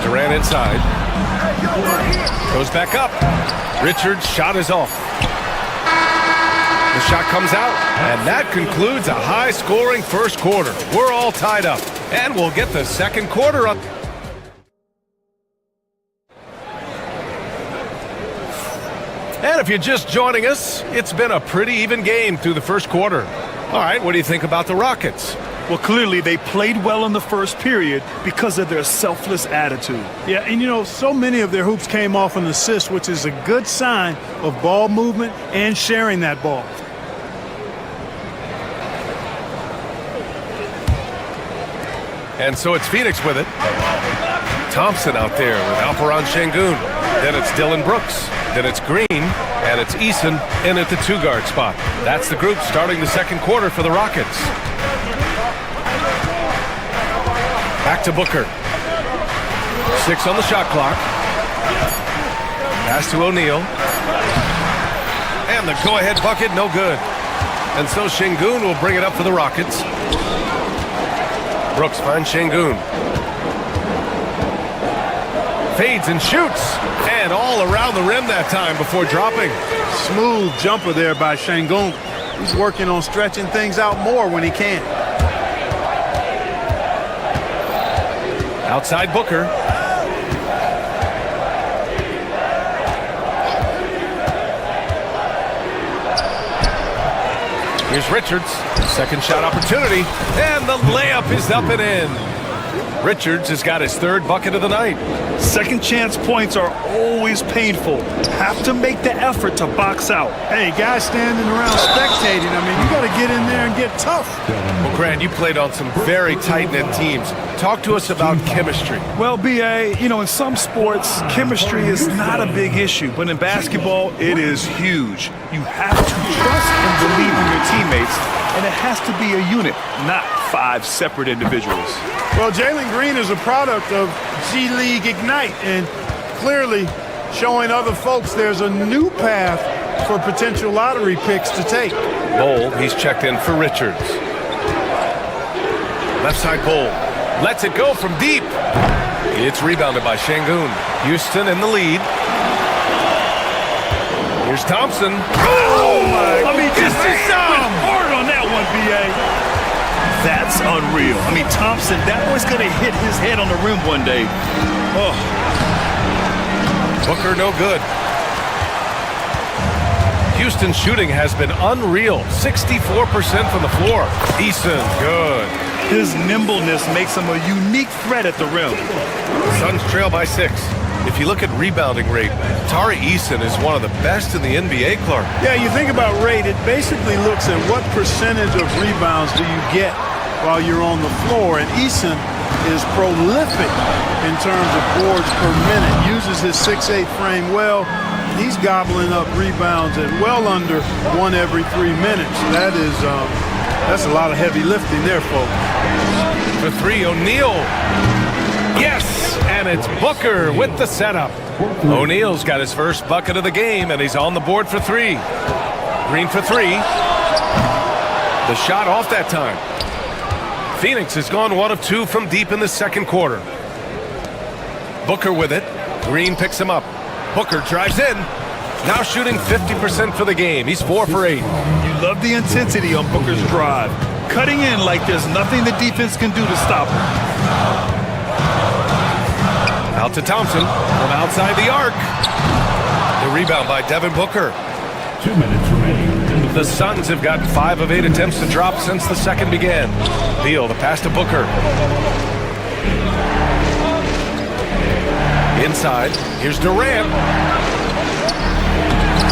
Durant inside. Goes back up. Richards' shot is off. The shot comes out, and that concludes a high-scoring first quarter. We're all tied up, and we'll get the second quarter up. And if you're just joining us, it's been a pretty even game through the first quarter. All right, what do you think about the Rockets? Well, clearly they played well in the first period because of their selfless attitude. Yeah, and you know, so many of their hoops came off an assist, which is a good sign of ball movement and sharing that ball. And so it's Phoenix with it. Thompson out there with Alperen Şengün. Then it's Dylan Brooks. Then it's Green. And it's Eason in at the 2-guard spot. That's the group starting the second quarter for the Rockets. Back to Booker. 6 on the shot clock. Pass to O'Neal. And the go-ahead bucket, no good. And so Şengün will bring it up for the Rockets. Brooks finds Şengün. Fades and shoots. And all around the rim that time before dropping. Smooth jumper there by Şengün. He's working on stretching things out more when he can. Outside Booker. Here's Richards. Second shot opportunity. And the layup is up and in. Richards has got his third bucket of the night. Second chance points are always painful. Have to make the effort to box out. Hey, guys standing around spectating, I mean, you got to get in there and get tough. Well, Grant, you played on some very tight-knit teams. Talk to us about chemistry. Well, B.A., you know, in some sports, chemistry is not a big issue, but in basketball, it is huge. You have to trust and believe in your teammates, and it has to be a unit, not 5 separate individuals. Well, Jalen Green is a product of G League Ignite, and clearly showing other folks there's a new path for potential lottery picks to take. Bowl, he's checked in for Richards. Left side Bowl. Lets it go from deep. It's rebounded by Şengün. Houston in the lead. Here's Thompson. Oh, my. I mean, this is hard on that one, B.A. That's unreal. I mean, Thompson, that boy's going to hit his head on the rim one day. Oh. Booker, no good. Houston's shooting has been unreal. 64% from the floor. Eason, good. His nimbleness makes him a unique threat at the rim. Suns trail by 6. If you look at rebounding rate, Tari Eason is one of the best in the NBA, Clark. Yeah, you think about rate, it basically looks at what percentage of rebounds do you get while you're on the floor, and Eason is prolific in terms of boards per minute, uses his 6'8" frame well. He's gobbling up rebounds at well under 1 every 3 minutes. That's a lot of heavy lifting there, folks. For 3, O'Neal. Yes, and it's Booker with the setup. O'Neal's got his first bucket of the game, and he's on the board for 3. Green for 3. The shot off that time. Phoenix has gone 1 of 2 from deep in the second quarter. Booker with it. Green picks him up. Booker drives in. Now shooting 50% for the game. He's 4 for 8. You love the intensity on Booker's drive. Cutting in like there's nothing the defense can do to stop him. Out to Thompson from outside the arc. The rebound by Devin Booker. 2 minutes remaining. The Suns have gotten 5 of 8 attempts to drop since the second began. Beal, the pass to Booker. Inside, here's Durant.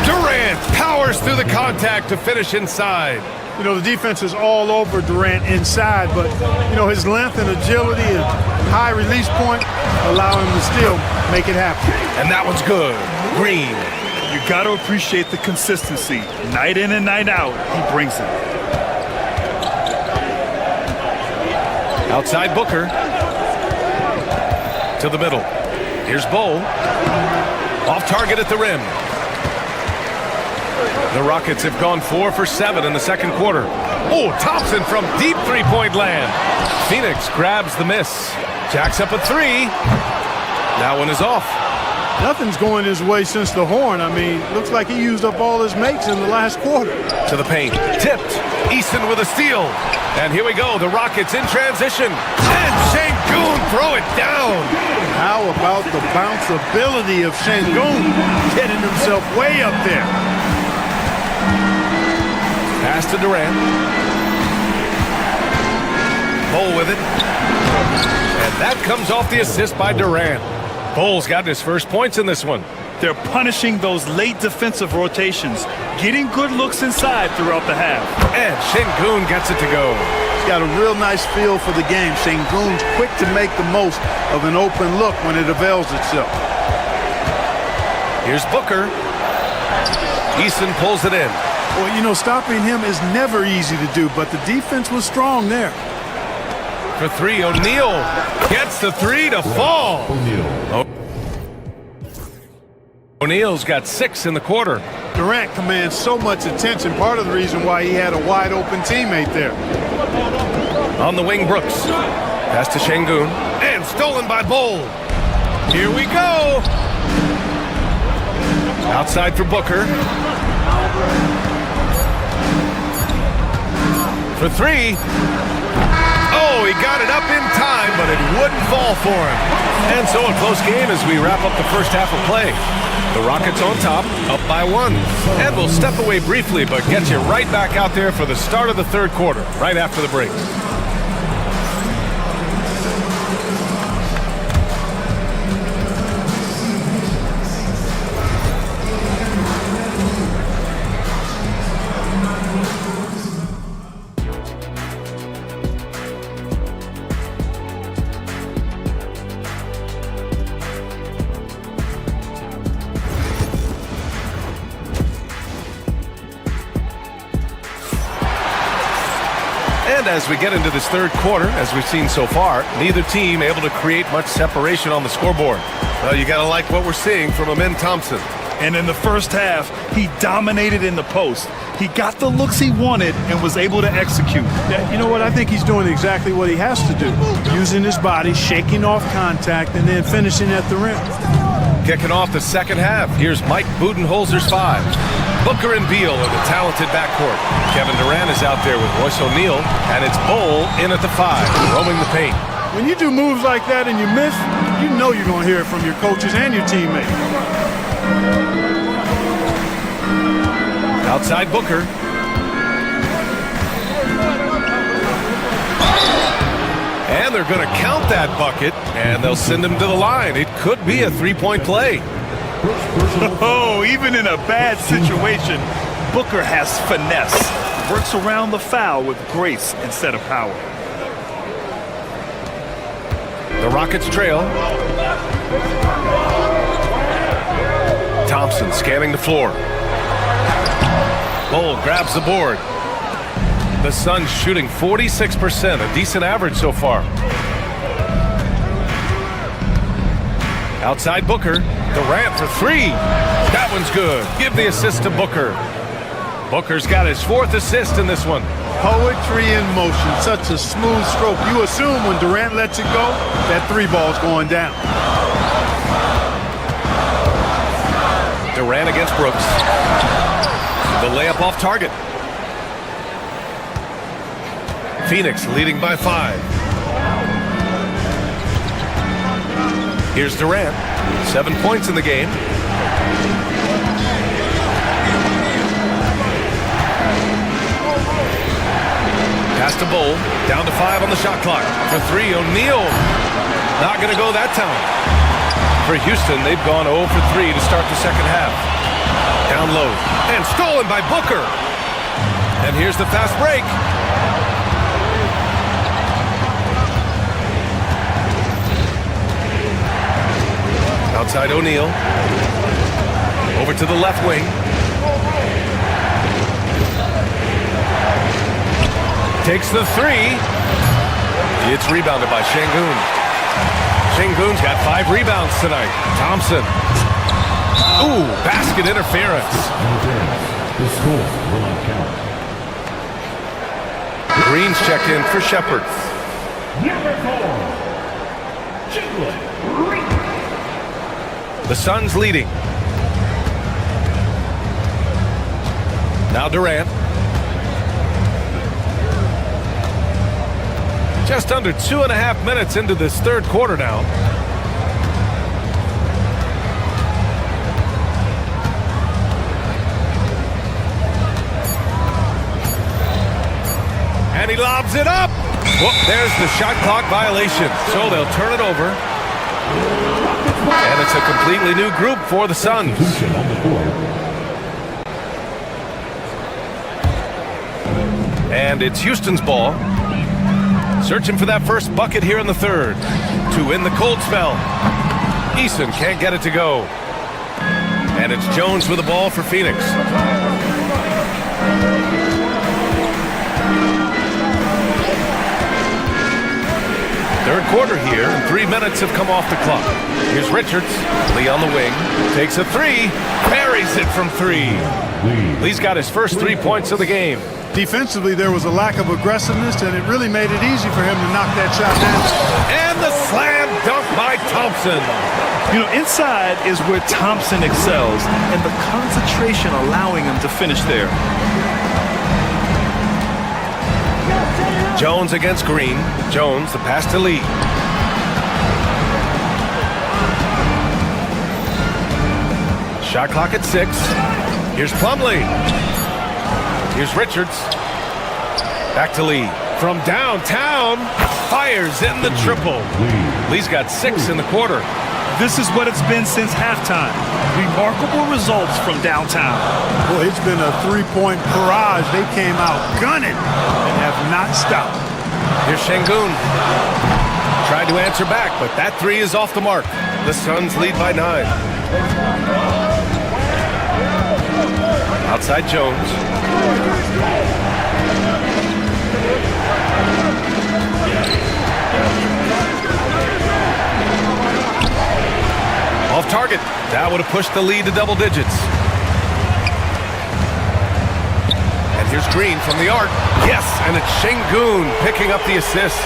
Durant powers through the contact to finish inside. You know, the defense is all over Durant inside, but, you know, his length and agility and high release point allow him to still make it happen. And that one's good. Green. You got to appreciate the consistency. Night in and night out, he brings it. Outside Booker. To the middle. Here's Bowl. Off target at the rim. The Rockets have gone 4 for 7 in the second quarter. Oh, Thompson from deep three-point land. Phoenix grabs the miss. Jacks up a 3. That one is off. Nothing's going his way since the horn. I mean, looks like he used up all his makes in the last quarter. To the paint. Tipped. Eason with a steal. And here we go. The Rockets in transition. And Şengün throw it down. How about the bounce ability of Şengün getting himself way up there? Pass to Durant. Bowl with it. And that comes off the assist by Durant. Bowl's got his first points in this one. They're punishing those late defensive rotations, getting good looks inside throughout the half. And Şengün gets it to go. He's got a real nice feel for the game. Şengün's quick to make the most of an open look when it avails itself. Here's Booker. Eason pulls it in. Well, you know, stopping him is never easy to do, but the defense was strong there. For 3, O'Neal gets the 3 to fall. O'Neal's got 6 in the quarter. Durant commands so much attention, part of the reason why he had a wide open teammate there. On the wing, Brooks. Pass to Şengün. And stolen by Bowl. Here we go. Outside for Booker. For 3. Oh, he got it up in time, but it wouldn't fall for him. And so a close game as we wrap up the first half of play. The Rockets on top, up by 1. And we'll step away briefly, but get you right back out there for the start of the third quarter, right after the break. And as we get into this third quarter, as we've seen so far, neither team able to create much separation on the scoreboard. Well, you got to like what we're seeing from Amin Thompson. And in the first half, he dominated in the post. He got the looks he wanted and was able to execute. You know what? I think he's doing exactly what he has to do. Using his body, shaking off contact, and then finishing at the rim. Kicking off the second half, here's Mike Budenholzer's 5. Booker and Beal in the talented backcourt. Kevin Durant is out there with Royce O'Neal, and it's Bol in at the 5, roaming the paint. When you do moves like that and you miss, you know you're going to hear it from your coaches and your teammates. Outside Booker. And they're going to count that bucket, and they'll send him to the line. It could be a three-point play. Oh, even in a bad situation, Booker has finesse. Works around the foul with grace instead of power. The Rockets trail. Thompson scanning the floor. Bol grabs the board. The Suns shooting 46%, a decent average so far. Outside Booker. Durant for 3. That one's good. Give the assist to Booker. Booker's got his 4th assist in this one. Poetry in motion. Such a smooth stroke. You assume when Durant lets it go, that 3 ball's going down. Durant against Brooks. The layup off target. Phoenix leading by 5. Here's Durant. 7 points in the game. Pass to Bol. Down to 5 on the shot clock. For 3, O'Neal. Not going to go that time. For Houston, they've gone 0 for 3 to start the second half. Down low. And stolen by Booker. And here's the fast break. Outside O'Neal. Over to the left wing. Takes the 3. It's rebounded by Şengün. Şengün's got 5 rebounds tonight. Thompson. Ooh, basket interference. The score will not count. Green's checked in for Shepherd. Number 4, Jalen Green. The Suns leading. Now Durant. Just under 2.5 minutes into this third quarter now. And he lobs it up. Whoop, there's the shot clock violation. So they'll turn it over. And it's a completely new group for the Suns. And it's Houston's ball. Searching for that first bucket here in the third. To win the cold spell. Eason can't get it to go. And it's Jones with the ball for Phoenix. Third quarter here, and 3 minutes have come off the clock. Here's Richards. Lee on the wing. Takes a 3. Buries it from 3. Lee's got his first 3 points of the game. Defensively, there was a lack of aggressiveness, and it really made it easy for him to knock that shot down. And the slam dunk by Thompson. You know, inside is where Thompson excels, and the concentration allowing him to finish there. Jones against Green. Jones, the pass to Lee. Shot clock at 6. Here's Plumlee. Here's Richards. Back to Lee. From downtown, fires in the triple. Lee's got 6 in the quarter. This is what it's been since halftime. Remarkable results from downtown. Boy, it's been a 3-point barrage. They came out gunning and have not stopped. Here's Şengün. Tried to answer back, but that 3 is off the mark. The Suns lead by 9. Outside Jones. That would have pushed the lead to double digits. And here's Green from the arc. Yes, and it's Şengün picking up the assist.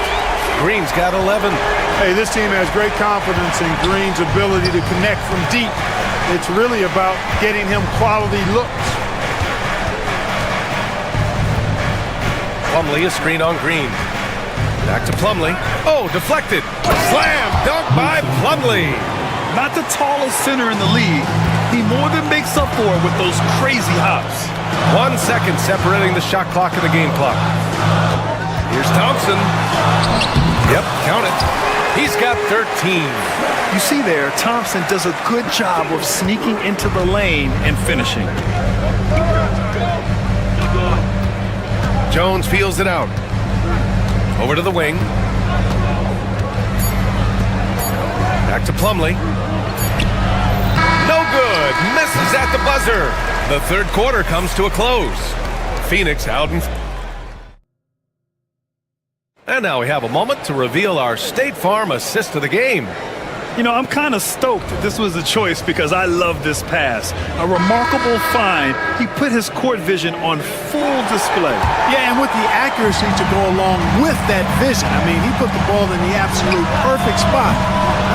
Green's got 11. Hey, this team has great confidence in Green's ability to connect from deep. It's really about getting him quality looks. Plumlee, a screen on Green. Back to Plumlee. Oh, deflected. Slam dunk by Plumlee. Not the tallest center in the league. He more than makes up for it with those crazy hops. 1 second separating the shot clock and the game clock. Here's Thompson. Yep, count it. He's got 13. You see there, Thompson does a good job of sneaking into the lane and finishing. Jones feels it out. Over to the wing. Back to Plumlee. No good. Misses at the buzzer. The third quarter comes to a close. Phoenix out in... And now we have a moment to reveal our State Farm assist of the game. You know, I'm kind of stoked that this was a choice because I love this pass. A remarkable find. He put his court vision on full display. Yeah, and with the accuracy to go along with that vision. I mean, he put the ball in the absolute perfect spot.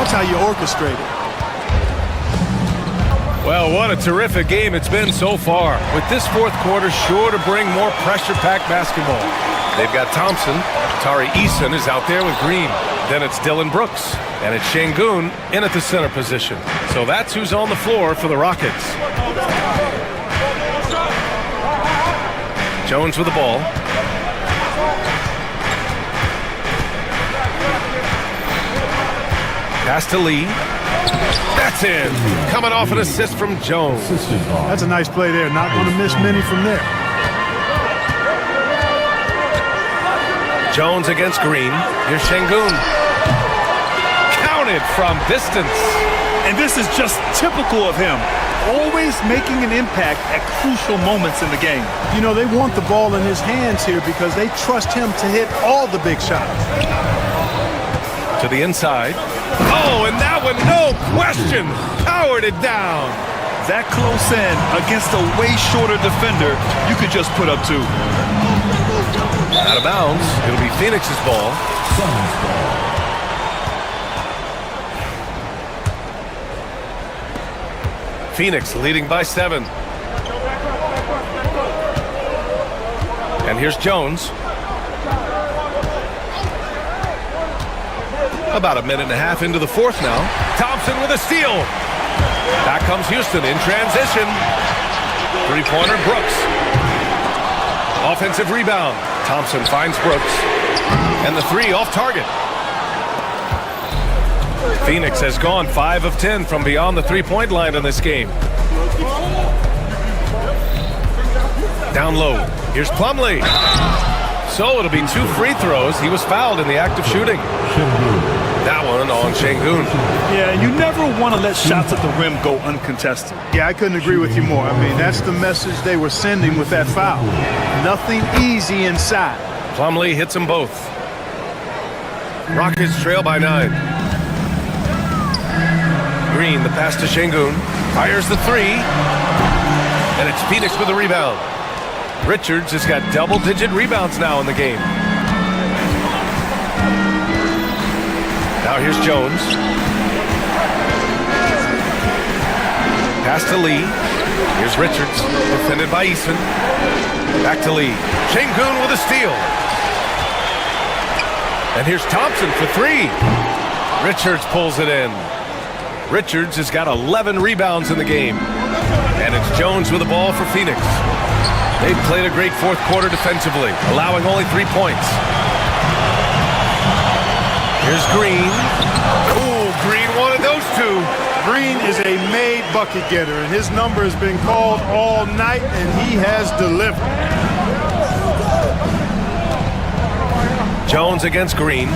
That's how you orchestrate it. Well, what a terrific game it's been so far. With this fourth quarter sure to bring more pressure-packed basketball. They've got Thompson. Tari Eason is out there with Green. Then it's Dylan Brooks. And it's Şengün in at the center position. So that's who's on the floor for the Rockets. Jones with the ball. Pass to Lee. That's in. Coming off an assist from Jones. That's a nice play there. Not going to miss many from there. Jones against Green. Here's Şengün. Counted from distance. And this is just typical of him. Always making an impact at crucial moments in the game. You know, they want the ball in his hands here because they trust him to hit all the big shots. To the inside. Oh, and that one, no question, powered it down. That close in against a way shorter defender, you could just put up two. Out of bounds. It'll be Phoenix's ball. Phoenix leading by 7. And here's Jones. About a minute and a half into the fourth now. Thompson with a steal. Back comes Houston in transition. Three-pointer, Brooks. Offensive rebound. Thompson finds Brooks. And the three off target. Phoenix has gone 5 of 10 from beyond the three-point line in this game. Down low. Here's Plumlee. So it'll be 2 free throws. He was fouled in the act of shooting. That one on Şengün. Yeah, you never want to let shots at the rim go uncontested. Yeah, I couldn't agree with you more. I mean, that's the message they were sending with that foul. Nothing easy inside. Plumlee hits them both. Rockets trail by 9. Green, the pass to Şengün. Fires the three. And it's Phoenix with the rebound. Richards has got double-digit rebounds now in the game. Now here's Jones. Pass to Lee. Here's Richards, defended by Eason. Back to Lee. Şengün with a steal. And here's Thompson for 3. Richards pulls it in. Richards has got 11 rebounds in the game. And it's Jones with the ball for Phoenix. They've played a great fourth quarter defensively, allowing only 3 points. Here's Green. Ooh, Green wanted those 2. Green is a made bucket getter, and his number has been called all night, and he has delivered. Jones against Green.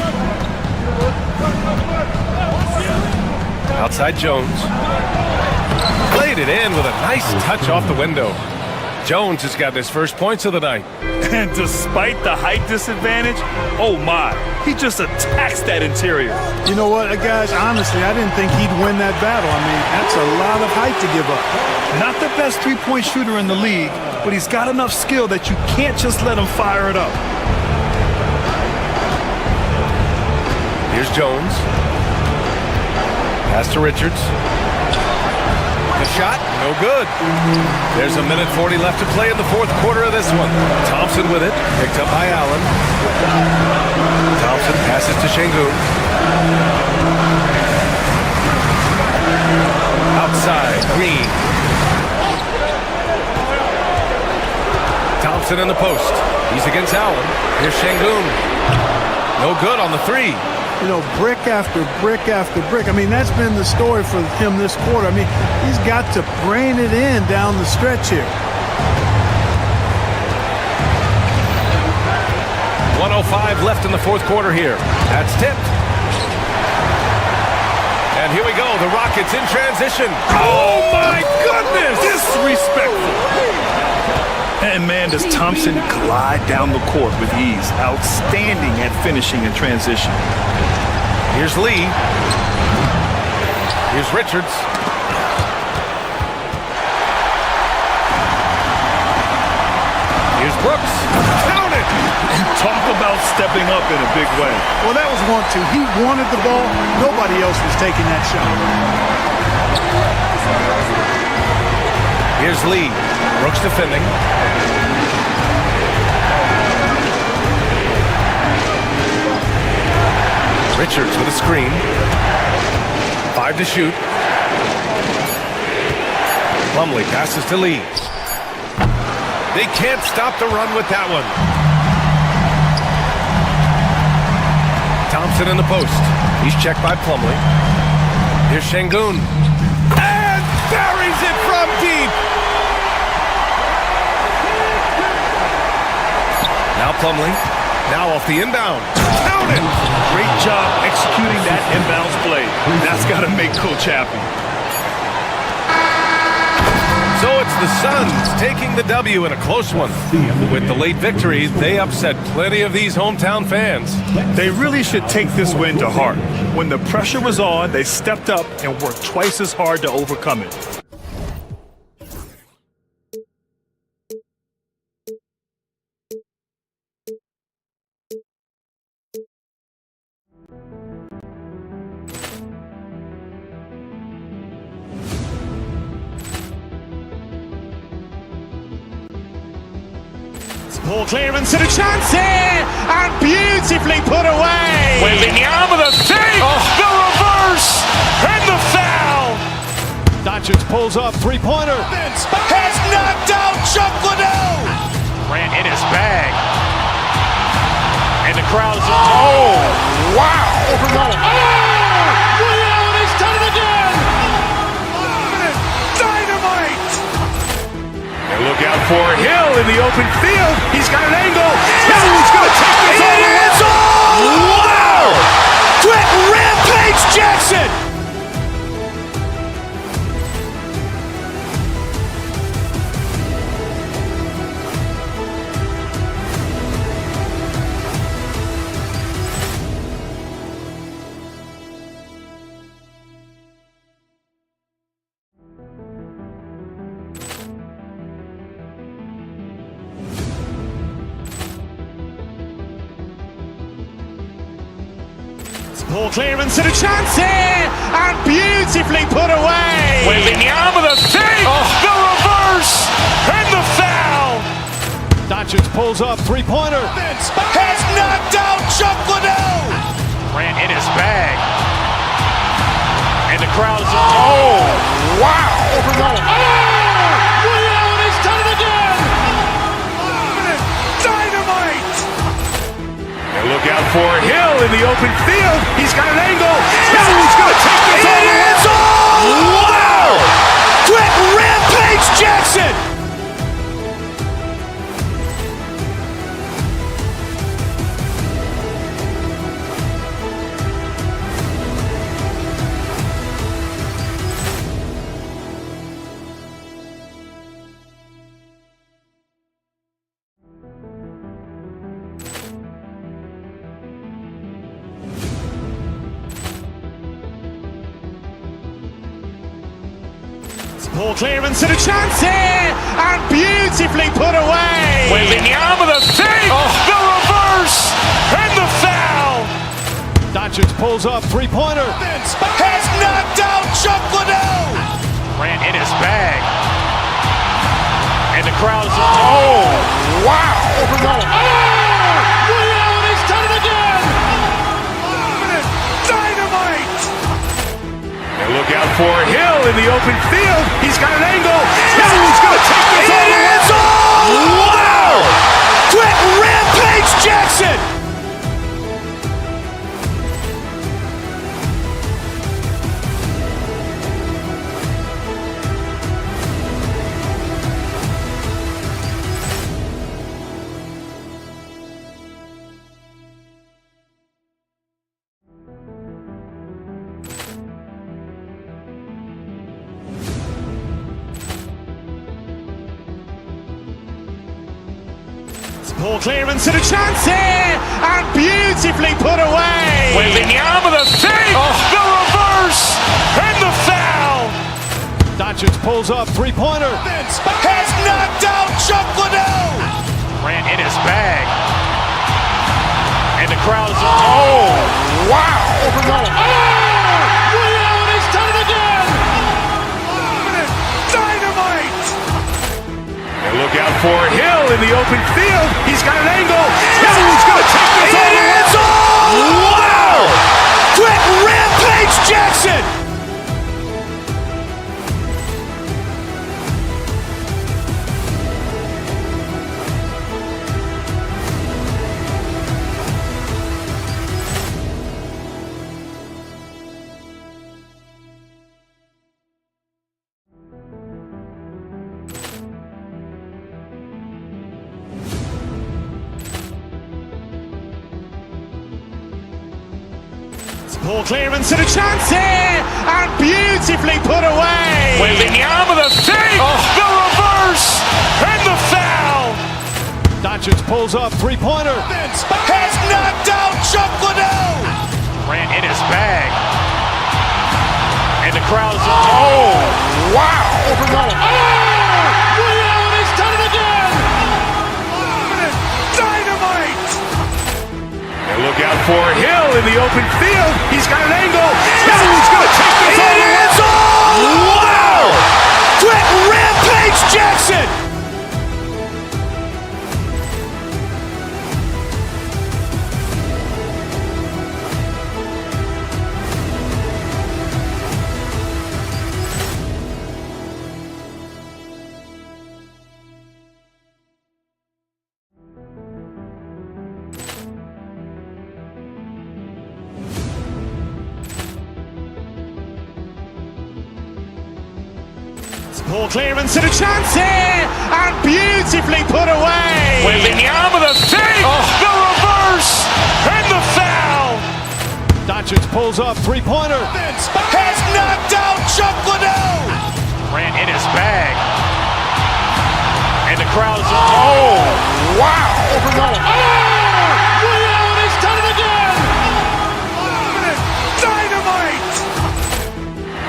Outside Jones. Played it in with a nice touch off the window. Jones has got his first points of the night. And despite the height disadvantage, oh my, he just attacks that interior. You know what, guys? Honestly, I didn't think he'd win that battle. I mean, that's a lot of height to give up. Not the best three-point shooter in the league, but he's got enough skill that you can't just let him fire it up. Here's Jones. Pass to Richards. The shot, no good. There's 1:40 left to play in the fourth quarter of this one. Thompson with it, picked up by Allen. Thompson passes to Şengün. Outside, Green. Thompson in the post. He's against Allen. Here's Şengün. No good on the three. You know, brick after brick after brick. I mean, that's been the story for him this quarter. I mean, he's got to brain it in down the stretch here. 1:05 left in the fourth quarter here. That's tipped. And here we go. The Rockets in transition. Oh my goodness! Disrespectful. And man, does Thompson glide down the court with ease. Outstanding at finishing in transition. Here's Lee. Here's Richards. Here's Brooks. Count it! And talk about stepping up in a big way. Well, that was 1-2. He wanted the ball. Nobody else was taking that shot. Here's Lee. Brooks defending. Richards with a screen. 5 to shoot. Plumlee passes to Lee. They can't stop the run with that one. Thompson in the post. He's checked by Plumlee. Here's Şengün. And buries it from deep. Now Plumlee. Now off the inbound. Count it! Great job executing that inbounds play. That's got to make Coach happy. So it's the Suns taking the W in a close one. With the late victory, they upset plenty of these hometown fans. They really should take this win to heart. When the pressure was on, they stepped up and worked twice as hard to overcome it. Ball clearance and a chance here, and beautifully put away. Wembanyama with a save, the reverse, and the foul. Doncic pulls up, three-pointer. Has knocked out Chuck Liddell. Grant in his bag. And the crowd is, oh, wow. Ray Allen has done it again. Dynamite. And look out for Hill in the open field. He's got an angle. He's going to take this all the way. It's all. Wow. Quick Rampage Jackson. Ball clearance and a chance here, and beautifully put away. Wembanyama with a save, the reverse, and the foul. Doncic pulls up, three-pointer. Has knocked out Chuck Liddell. Grant in his bag. And the crowd is, oh, wow. Ray Allen has done it again. Dynamite. And look out for Hill in the open field. He's got an angle. He's going to take this all the way. It's all. Wow. Quick Rampage Jackson. Ball clearance and a chance here, and beautifully put away. Wembanyama with a fake, the reverse, and the foul. Doncic pulls up, three-pointer. Has knocked out Chuck Liddell. Grant in his bag. And the crowd is... Oh, wow. He's done it again. Dynamite. And look out for Hill in the open field. He's got an angle. He's going to take this all the way. Wow. Quick Rampage Jackson. Ball clearance and a chance here, and beautifully put away. Wembanyama with a fake, the reverse, and the foul. Doncic pulls up, three-pointer. Has knocked out Chuck Liddell. Grant in his bag. And the crowd is... Oh, wow. He's done it again. Dynamite. And look out for Hill in the open field. He's got an angle. He's going to take this all the way. Wow. Quick Rampage Jackson. Ball clearance and a chance here, and beautifully put away. Wembanyama with a fake, the reverse, and the foul. Doncic pulls up, three-pointer. Has knocked out Chuck Liddell. Grant in his bag. And the crowd is... Oh, wow. He's done it again. Dynamite. And look out for Hill in the open field. He's got an angle. He's going to take this all the way. Wow. Quick Rampage Jackson. Ball clearance and a chance here, and beautifully put away. Wembanyama with a fake, the reverse, and the foul. Doncic pulls up, three-pointer. Has knocked out Chuck Liddell. Grant in his bag. And the crowd is... Oh, wow. He's done it again. Dynamite.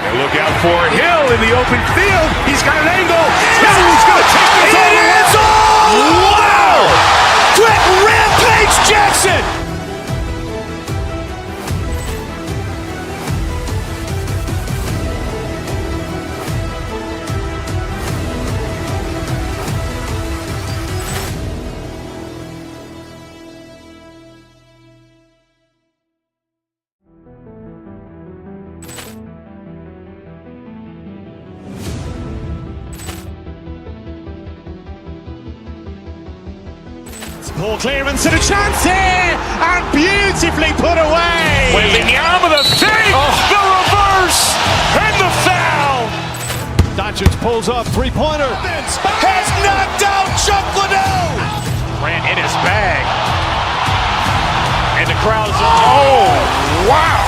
And look out for Hill in the open field. He's got an angle. He's going to take this all the way. Wow. Quick Rampage Jackson. Ball clearance and a chance here, and beautifully put away. Wembanyama with a fake, the reverse, and the foul. Doncic pulls up, three-pointer. Has knocked out Chuck Liddell. Grant in his bag. And the crowd is... Oh, wow.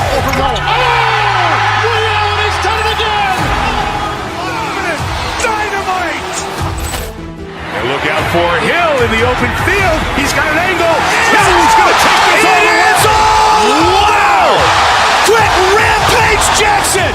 He's done it again. Dynamite. And look out for Hill in the open field. He's got an angle. He's going to take this all the way. Wow. Quick Rampage Jackson.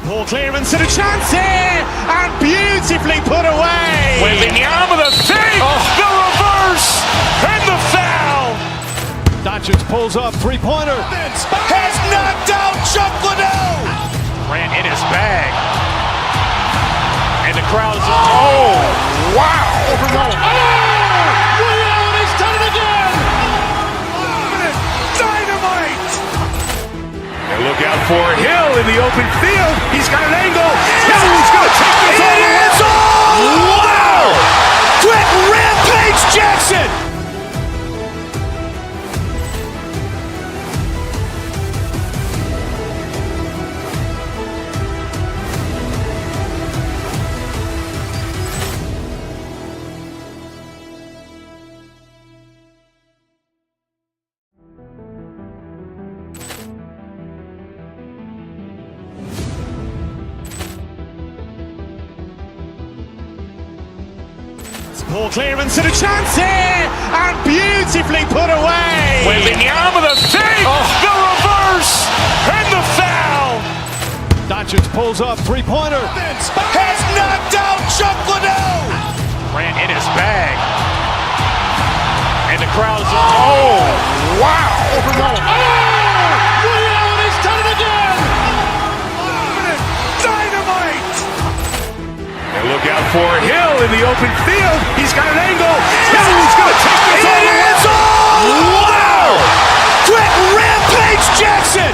Poor clearance and a chance here, and beautifully put away. Wembanyama with a save, the reverse, and the foul. Doncic pulls up, three-pointer. Has knocked out Chuck Liddell. Grant in his bag. And the crowd is, oh, wow. Liddell, he's done it again. Dynamite. And look out for Hill in the open field. He's got an angle. Hill's going to take this all the way. Wow! Quick Rampage Jackson. Poor clearance and a chance here, and beautifully put away. Wembanyama with a save, the reverse, and the foul. Doncic pulls up, three-pointer. Has knocked out Chuck Liddell. Grant in his bag. And the crowd is, oh, wow. Liddell, he's done it again. Dynamite. And look out for Hill in the open field. He's got an angle. Hill's going to take this all the way. Wow! Quick Rampage Jackson.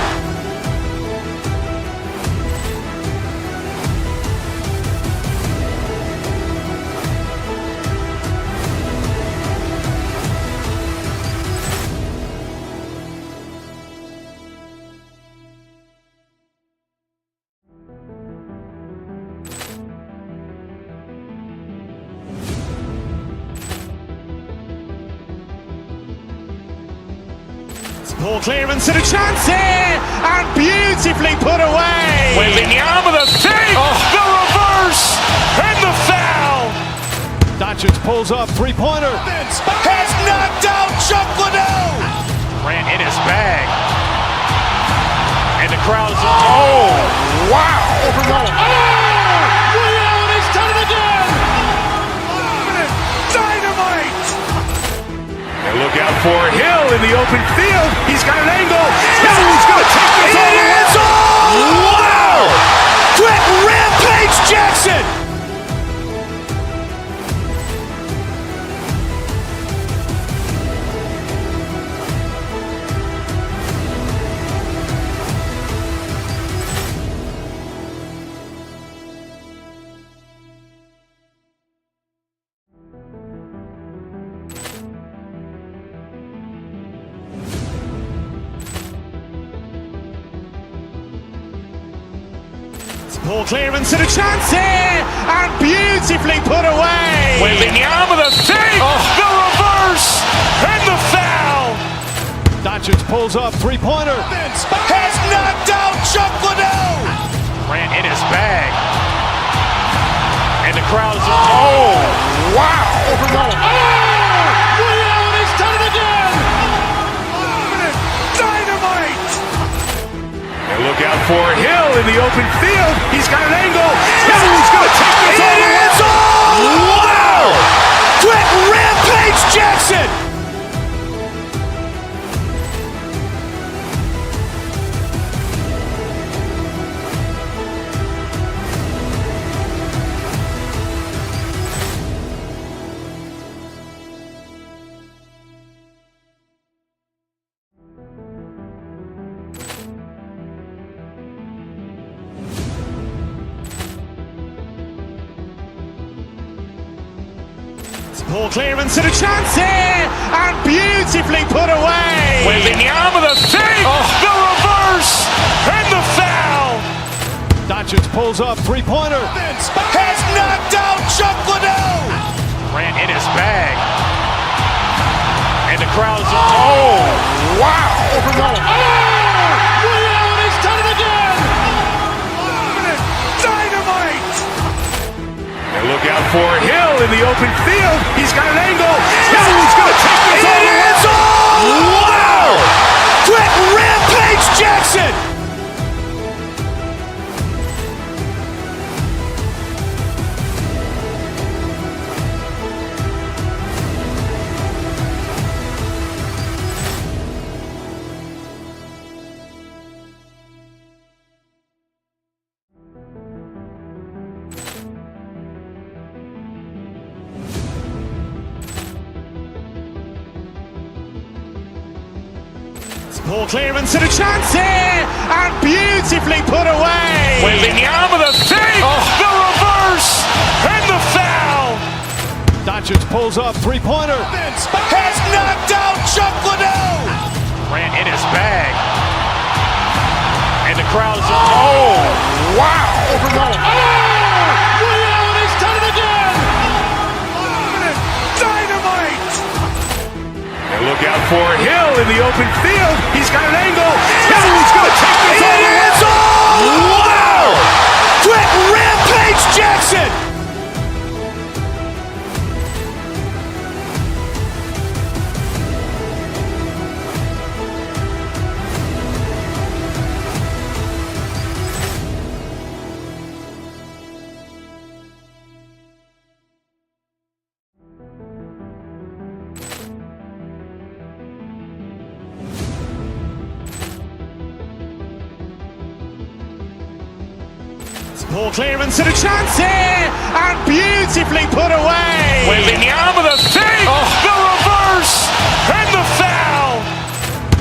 Poor clearance and a chance here, and beautifully put away. Wembanyama with a save, the reverse, and the foul. Doncic pulls up, three-pointer. Has knocked out Chuck Liddell. Grant in his bag. And the crowd is, oh, wow. Liddell, he's done it again. Dynamite. And look out for Hill in the open field. He's got an angle. Hill's going to take this all the way. Wow! Quick Rampage Jackson. Poor clearance and a chance here, and beautifully put away. Wembanyama with a save, the reverse, and the foul. Doncic pulls up, three-pointer. Has knocked out Chuck Liddell. Grant in his bag. And the crowd is, oh, wow. Liddell, he's done it again. Dynamite. And look out for Hill in the open field. He's got an angle. Hill's going to take this all the way. Wow! Quick Rampage Jackson. Poor clearance and a chance here, and beautifully put away. Wembanyama with a save, the reverse, and the foul. Doncic pulls up, three-pointer. Has knocked out Chuck Liddell. Grant in his bag. And the crowd is, oh, wow. Liddell, he's done it again. Dynamite. And look out for Hill in the open field. He's got an angle. Hill's going to take this all the way. Wow! Quick Rampage Jackson. Ball clearance and a chance here, and beautifully put away. Wembanyama with a fake, the reverse, and the foul. Doncic pulls up, three-pointer. Has knocked out Chuck Liddell. Grant in his bag. And the crowd is, oh, wow. Ray Allen has done it again. Dynamite. And look out for Hill in the open field. He's got an angle. He's going to take this all the way. Wow! Quick Rampage Jackson. Ball clearance and a chance here, and beautifully put away. Wembanyama with a fake, the reverse, and the foul.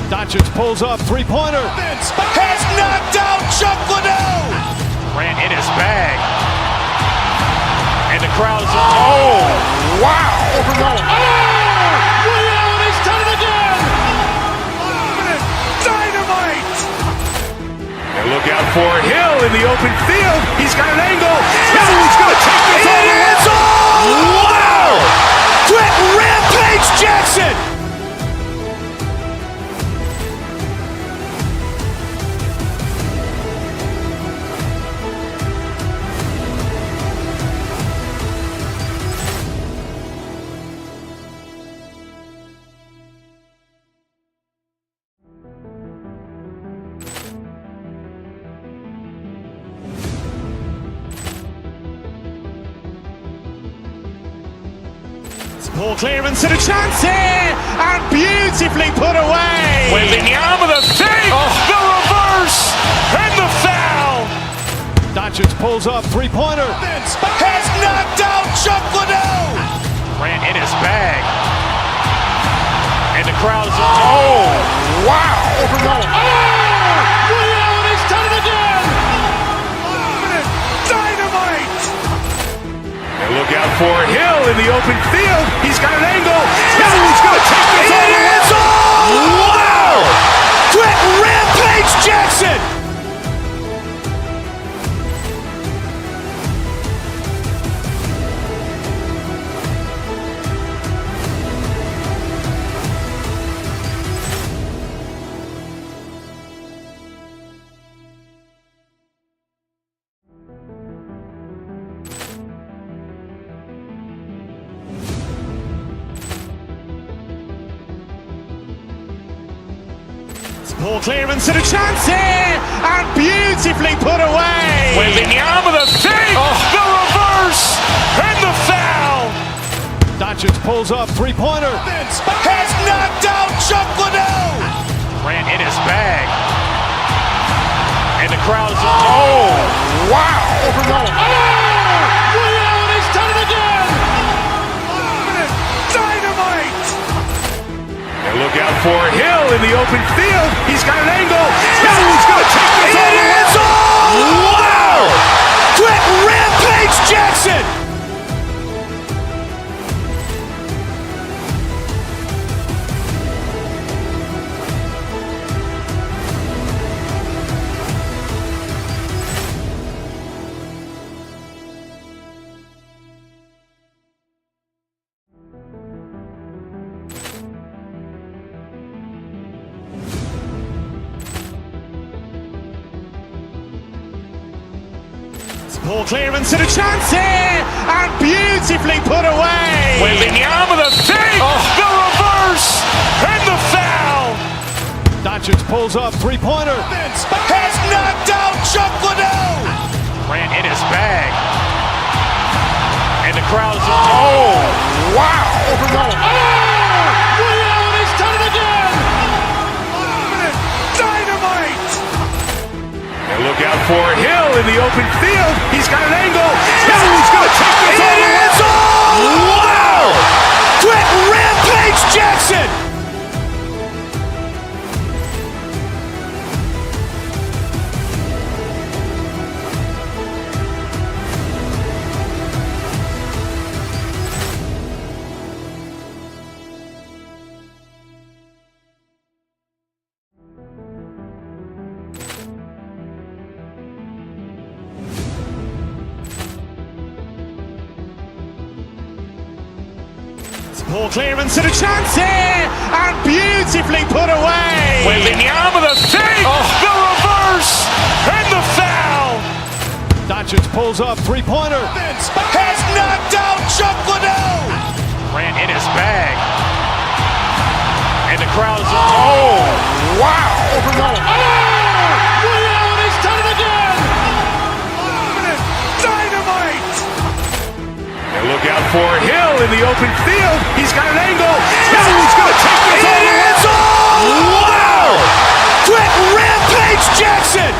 Doncic pulls up, three-pointer. Has knocked out Chuck Liddell. Grant in his bag. And the crowd is, oh, wow. Ray Allen has done it again. Dynamite. And look out for Hill in the open field. He's got an angle. He's going to take this all the way. Wow! Quick Rampage Jackson. Ball clearance and a chance here, and beautifully put away. Wembanyama with a fake, the reverse, and the foul. Doncic pulls up, three-pointer. Has knocked out Chuck Liddell. Grant in his bag. And the crowd is, oh, wow. Ray Allen has done it again. Dynamite. And look out for Hill in the open field. He's got an angle. He's going to take this all the way. Wow! Quick Rampage Jackson. Ball clearance and a chance here, and beautifully put away. Wembanyama with a fake, the reverse, and the foul. Doncic pulls up, three-pointer. Has knocked out Chuck Liddell. Grant in his bag. And the crowd is, oh, wow. Ray Allen has done it again. Dynamite. And look out for Hill in the open field. He's got an angle. He's going to take this all the way. Wow! Quick Rampage Jackson. Ball clearance and a chance here, and beautifully put away. Wembanyama with a fake, the reverse, and the foul. Doncic pulls up, three-pointer. Has knocked out Chuck Liddell. Grant in his bag. And the crowd is, oh, wow. Ray Allen has done it again. Dynamite. And look out for Hill in the open field. He's got an angle. He's going to take this all the way. Wow! Quick Rampage Jackson. Poor clearance and a chance here, and beautifully put away. Wembanyama the save, the reverse, and the foul. Doncic pulls up, three-pointer. Has knocked out Chuck Liddell. Grant in his bag. And the crowd's wow. Leon has done it again. Dynamite. And look out for Hill in the open field. He's got an angle. Hill's going to take this all the way. Wow! Quick Rampage Jackson.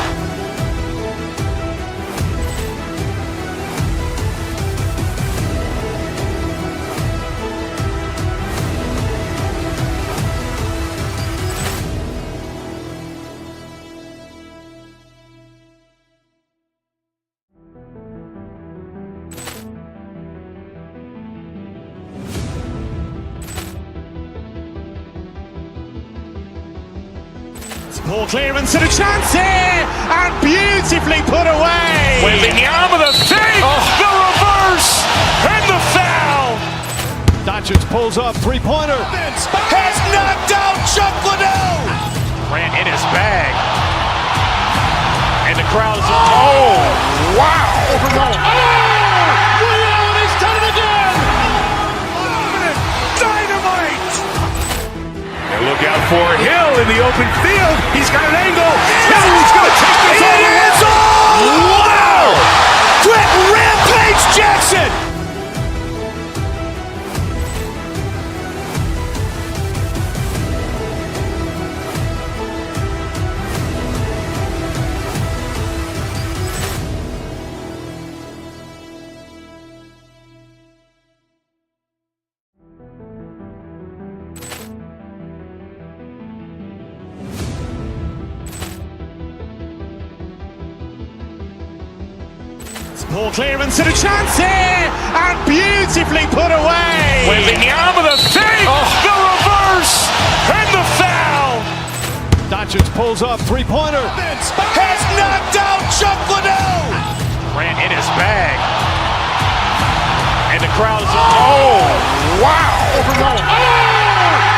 Poor clearance and a chance here, and beautifully put away. Wembanyama the save, the reverse, and the foul. Doncic pulls up, three-pointer. Has knocked out Chuck Liddell. Grant in his bag. And the crowd's wow. Leon has done it again. Dynamite. And look out for Hill in the open field. He's got an angle. Hill's going to take this all the way. Wow! Quick Rampage Jackson. Poor clearance and a chance here, and beautifully put away. Wembanyama the save, the reverse, and the foul. Doncic pulls up, three-pointer. Has knocked out Chuck Liddell. Grant in his bag. And the crowd's wow.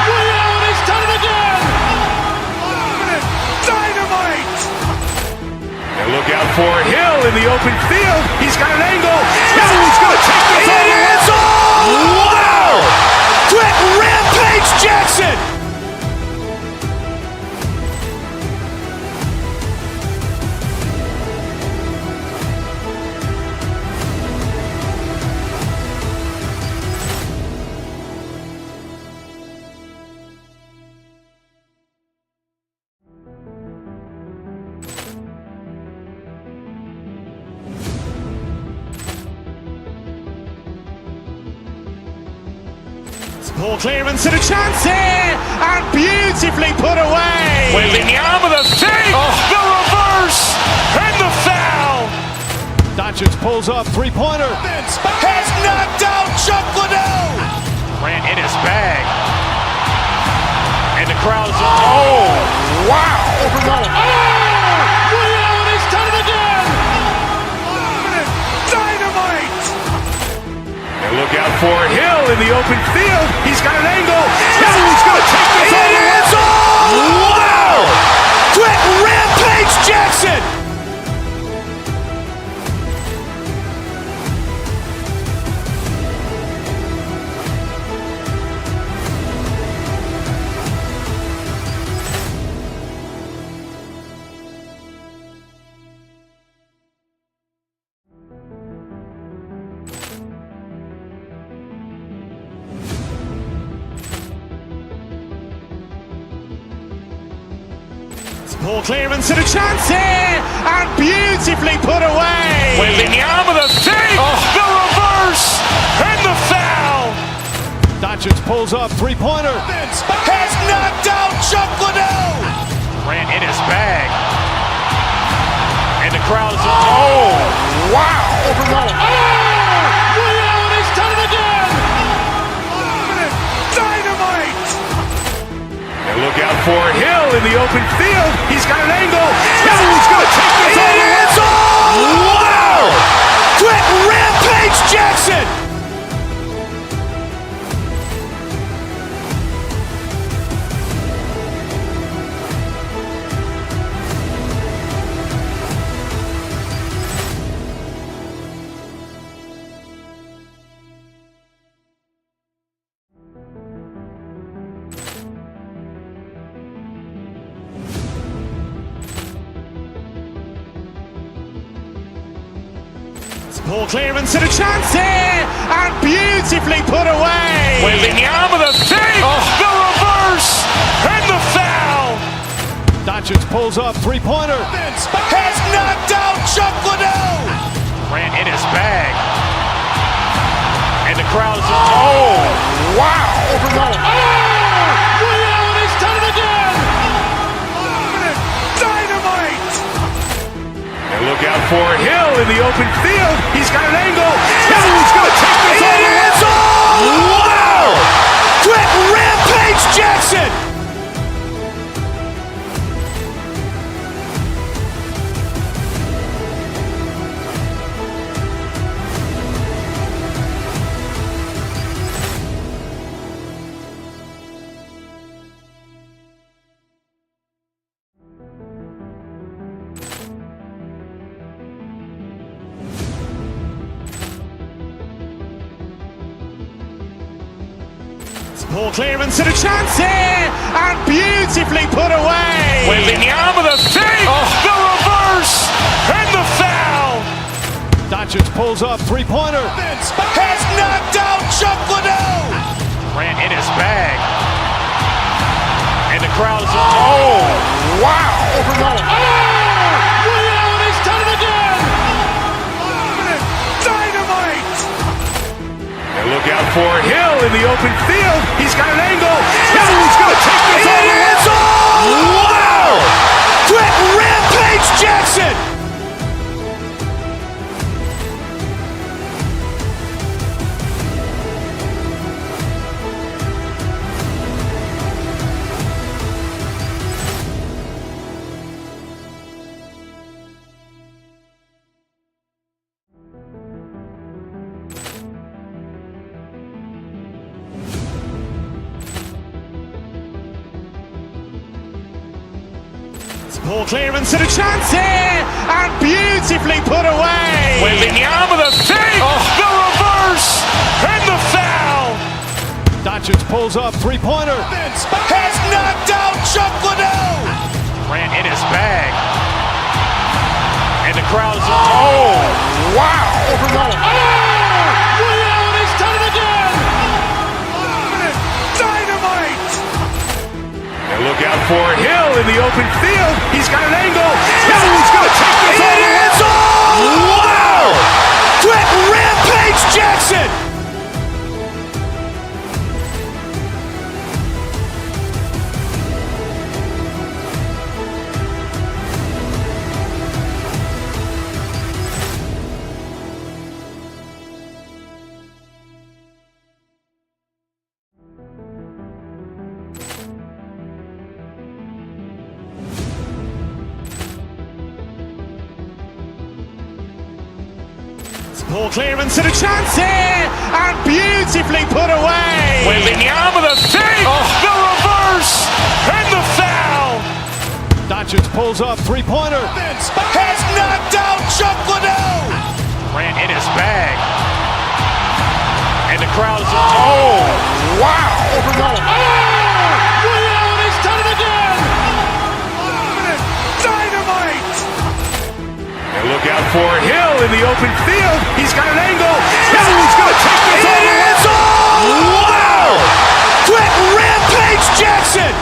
Leon has done it again. Dynamite. And look out for Hill in the open field. He's got an angle. Hill's going to take this all the way. Wow! Quick Rampage Jackson. Poor clearance and a chance here, and beautifully put away. Wembanyama the save, the reverse, and the foul. Doncic pulls up, three-pointer. Has knocked out Chuck Liddell. Grant in his bag. And the crowd's wow. Leon has done it again. Dynamite. And look out for Hill in the open field. He's got an angle. Hill's going to take this all the way. Wow! Quick Rampage Jackson. Poor clearance and a chance here, and beautifully put away. Wembanyama the save, the reverse, and the foul. Doncic pulls up, three-pointer. Has knocked out Chuck Liddell. Grant in his bag. And the crowd's wow. Leon has done it again. Dynamite. And look out for Hill in the open field. He's got an angle. Hill's going to take this all the way. Wow! Quick Rampage Jackson. Ball clearance and a chance here, and beautifully put away. Wembanyama the fake, the reverse, and the foul. Doncic pulls up, three-pointer. Has knocked out Chuck Liddell. Grant in his bag. And the crowd is, oh, wow. He's done it again. Dynamite. And look out for Hill in the open field. He's got an angle. He's going to take this all the way. Wow! Quick Rampage Jackson. Ball clearance and a chance here, and beautifully put away. Wembanyama the fake, the reverse, and the foul. Doncic pulls up, three-pointer. Has knocked out Chuck Liddell. Grant in his bag. And the crowd is, oh, wow. He's done it again. Dynamite. And look out for Hill in the open field. He's got an angle. He's going to take this all the way. Wow! Quick Rampage Jackson. Ball clearance and a chance here, and beautifully put away. Wembanyama the fake, the reverse, and the foul. Doncic pulls up, three-pointer. Has knocked out Chuck Liddell. Grant in his bag. And the crowd is, oh, wow. He's done it again. Dynamite. And look out for Hill in the open field. He's got an angle. He's going to take this all the way. Wow! Quick Rampage Jackson. Ball clearance and a chance here, and beautifully put away. Wembanyama the fake, the reverse, and the foul. Doncic pulls up, three-pointer. Has knocked out Chuck Liddell. Grant in his bag. And the crowd is, oh, wow. He's done it again. Dynamite. And look out for Hill in the open field. He's got an angle. He's going to take this all the way. Wow! Quick Rampage Jackson.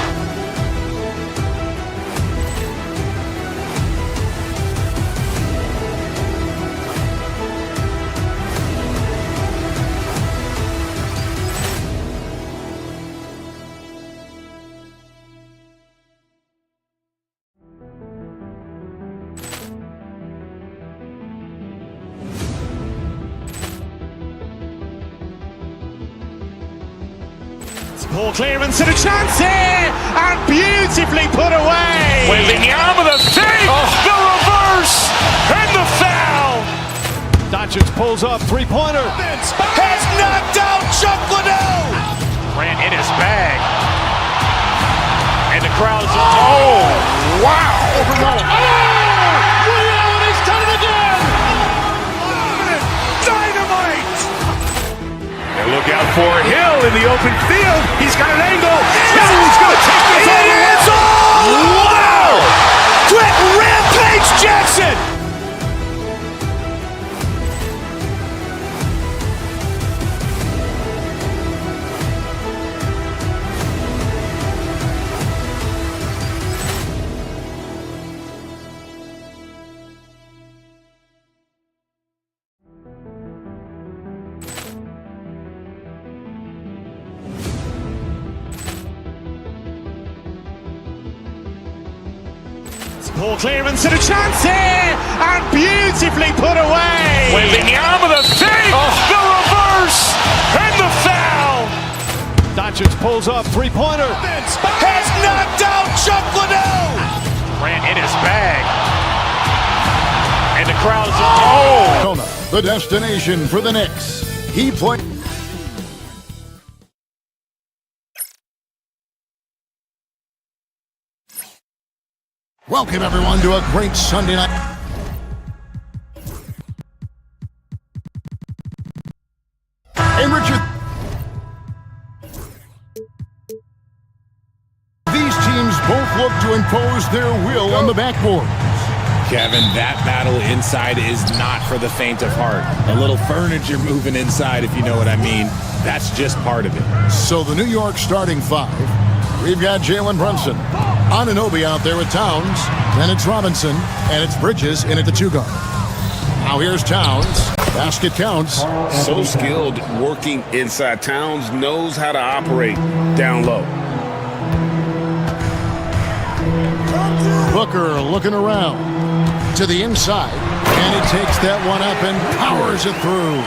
Ball clearance and a chance here, and beautifully put away. Wembanyama the fake, the reverse, and the foul. Doncic pulls up, three-pointer. Has knocked out Chuck Liddell. Grant in his bag. And the crowd is, oh, wow. He's done it again. Dynamite. And look out for Hill in the open field. He's got an angle. He's going to take this all the way. Wow! Quick Rampage Jackson. Poor clearance and a chance here, and beautifully put away. Wembanyama the fake, the reverse, and the foul. Doncic pulls up, three-pointer. Has knocked out Chuck Liddell. Ran in his bag. And the crowd is Kona, the destination for the Knicks. He played. Welcome everyone to a great Sunday night. And Richard, these teams both look to impose their will on the backboard. Kevin, that battle inside is not for the faint of heart. A little furniture moving inside, if you know what I mean. That's just part of it. So the New York starting five. We've got Jalen Brunson, Anunoby out there with Towns, then it's Robinson, and it's Bridges in at the two guard. Now here's Towns. Basket counts. So skilled working inside. Towns knows how to operate down low. Booker looking around to the inside, and he takes that one up and powers it through.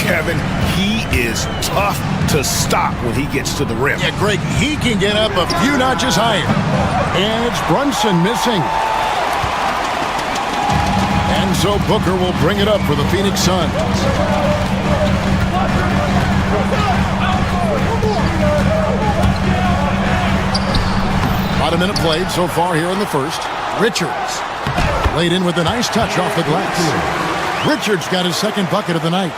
Kevin, he is tough to stop when he gets to the rim. Yeah, Greg, he can get up a few notches higher. And it's Brunson missing. And so Booker will bring it up for the Phoenix Suns. About a minute played so far here in the first. Richards laid in with a nice touch off the glass. Richards got his second bucket of the night.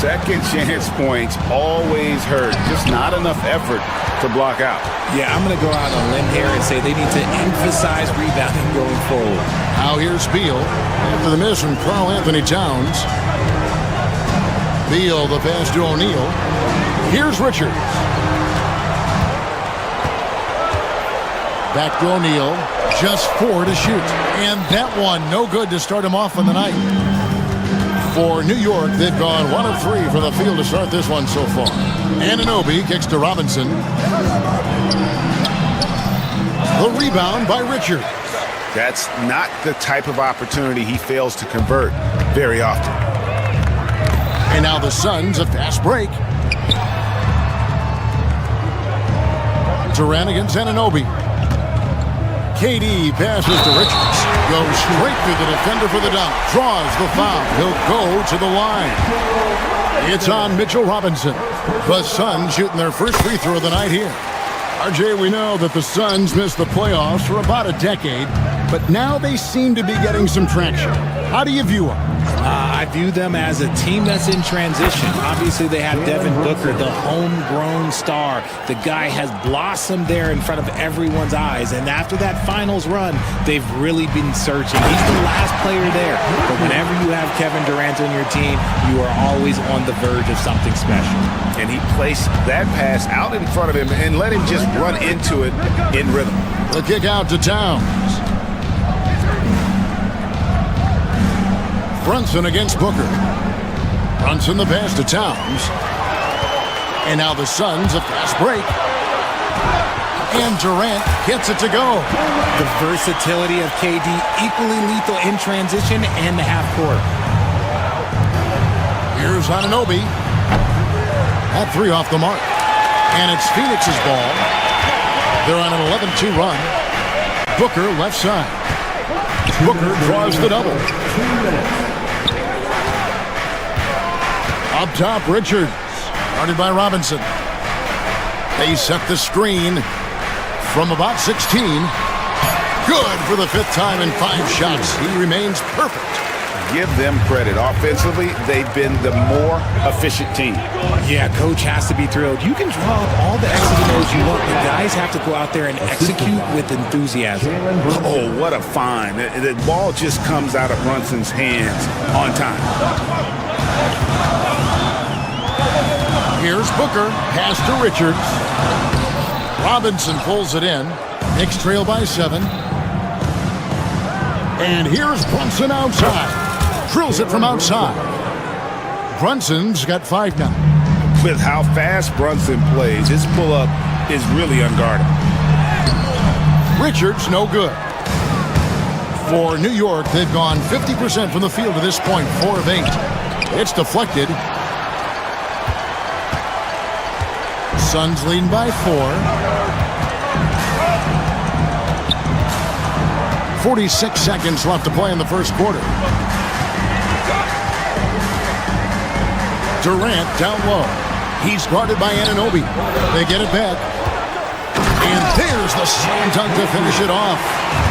Second chance points always hurt. Just not enough effort to block out. Yeah, I'm going to go out on a limb here and say they need to emphasize rebounding going forward. Now here's Beal after the miss from Karl Anthony Towns. Beal the pass to O'Neal. Here's Richards. Back to O'Neal. Just 4 to shoot. And that one no good to start him off on the night. For New York, they've gone 1 of 3 from the field to start this one so far. Anunoby kicks to Robinson. The rebound by Richards. That's not the type of opportunity he fails to convert very often. And now the Suns, a fast break. Durant against Anunoby. KD passes to Richards. Goes straight through the defender for the dunk. Draws the foul. He'll go to the line. It's on Mitchell Robinson. The Suns shooting their first free throw of the night here. RJ, we know that the Suns missed the playoffs for about a decade, but now they seem to be getting some traction. How do you view them? I view them as a team that's in transition. Obviously, they have Devin Booker, the homegrown star. The guy has blossomed there in front of everyone's eyes. And after that finals run, they've really been searching. He's the last player there. But whenever you have Kevin Durant on your team, you are always on the verge of something special. And he placed that pass out in front of him and let him just run into it in rhythm. The kick out to Towns. Brunson against Booker. Brunson the pass to Towns. And now the Suns a fast break. And Durant gets it to go. The versatility of KD, equally lethal in transition and the half court. Here's Anunoby. That 3 off the mark. And it's Phoenix's ball. They're on an 11-2 run. Booker left side. Booker draws the double. Up top, Richards. Guarded by Robinson. They set the screen from about 16. Good for the 5th time in 5 shots. He remains perfect. Give them credit. Offensively, they've been the more efficient team. Yeah, coach has to be thrilled. You can draw up all the X's and O's you want, but guys have to go out there and execute with enthusiasm. Oh, what a find. The ball just comes out of Brunson's hands on time. Here's Booker. Pass to Richards. Robinson pulls it in. Knicks trail by 7. And here's Brunson outside. Drills it from outside. Brunson's got 5 now. With how fast Brunson plays, his pull-up is really unguardable. Richards no good. For New York, they've gone 50% from the field to this point, 4 of 8. It's deflected. Suns leading by 4. 46 seconds left to play in the first quarter. Durant down low. He's guarded by Anunoby. They get it back. And there's the slam dunk to finish it off.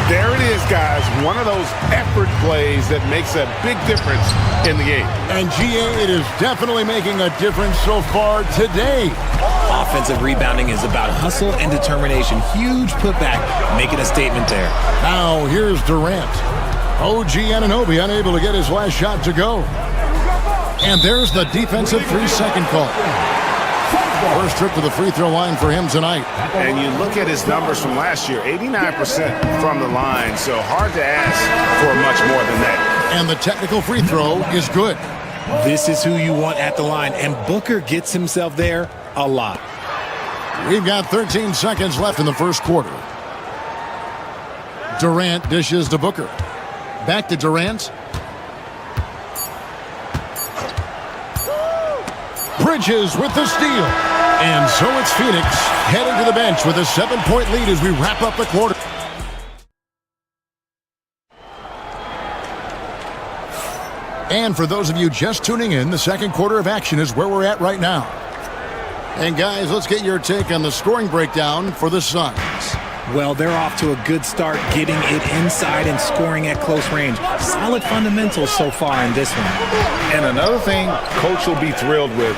There it is, guys. One of those effort plays that makes a big difference in the game. And GA, it is definitely making a difference so far today. Offensive rebounding is about hustle and determination. Huge putback, making a statement there. Now here's Durant. OG Anunoby unable to get his last shot to go. And there's the defensive 3-second call. First trip to the free throw line for him tonight. And you look at his numbers from last year, 89% from the line, so hard to ask for much more than that. And the technical free throw is good. This is who you want at the line, and Booker gets himself there a lot. We've got 13 seconds left in the first quarter. Durant dishes to Booker. Back to Durant. Bridges with the steal. And so it's Phoenix heading to the bench with a 7-point lead as we wrap up the quarter. And for those of you just tuning in, the second quarter of action is where we're at right now. And guys, let's get your take on the scoring breakdown for the Suns. Well, they're off to a good start, getting it inside and scoring at close range. Solid fundamentals so far in this one. And another thing Coach will be thrilled with,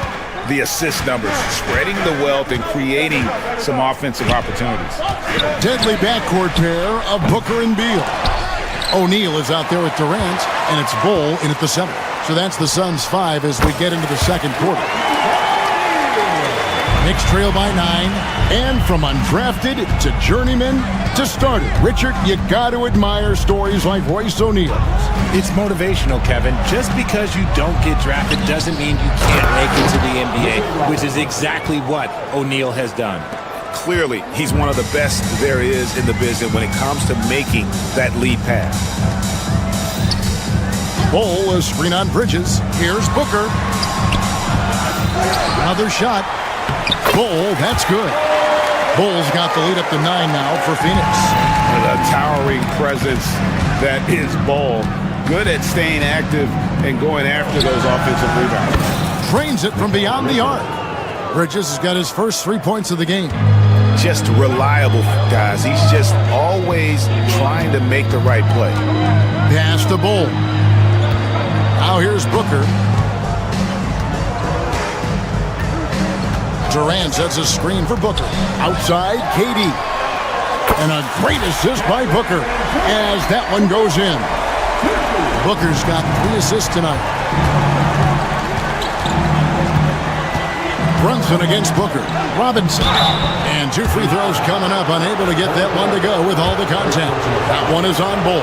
the assist numbers, spreading the wealth and creating some offensive opportunities. Deadly backcourt pair of Booker and Beal. O'Neal is out there with Durant, and it's Bol in at the center. So that's the Suns 5 as we get into the second quarter. Knicks trail by 9, and from undrafted to journeyman to starter. Richard, you got to admire stories like Royce O'Neal. It's motivational, Kevin. Just because you don't get drafted doesn't mean you can't make it to the NBA, which is exactly what O'Neal has done. Clearly, he's one of the best there is in the business when it comes to making that lead pass. Bol is screen on Bridges. Here's Booker. Another shot. Bol, that's good. Bol's got the lead up to 9 now for Phoenix. The towering presence that is Bol. Good at staying active and going after those offensive rebounds. Drains it from beyond the arc. Bridges has got his first 3 points of the game. Just reliable, guys. He's just always trying to make the right play. Pass to Bol. Now here's Booker. Durant sets a screen for Booker. Outside, KD. And a great assist by Booker as that one goes in. Booker's got 3 assists tonight. Brunson against Booker. Robinson. And 2 free throws coming up. Unable to get that one to go with all the contact. That one is on Bol.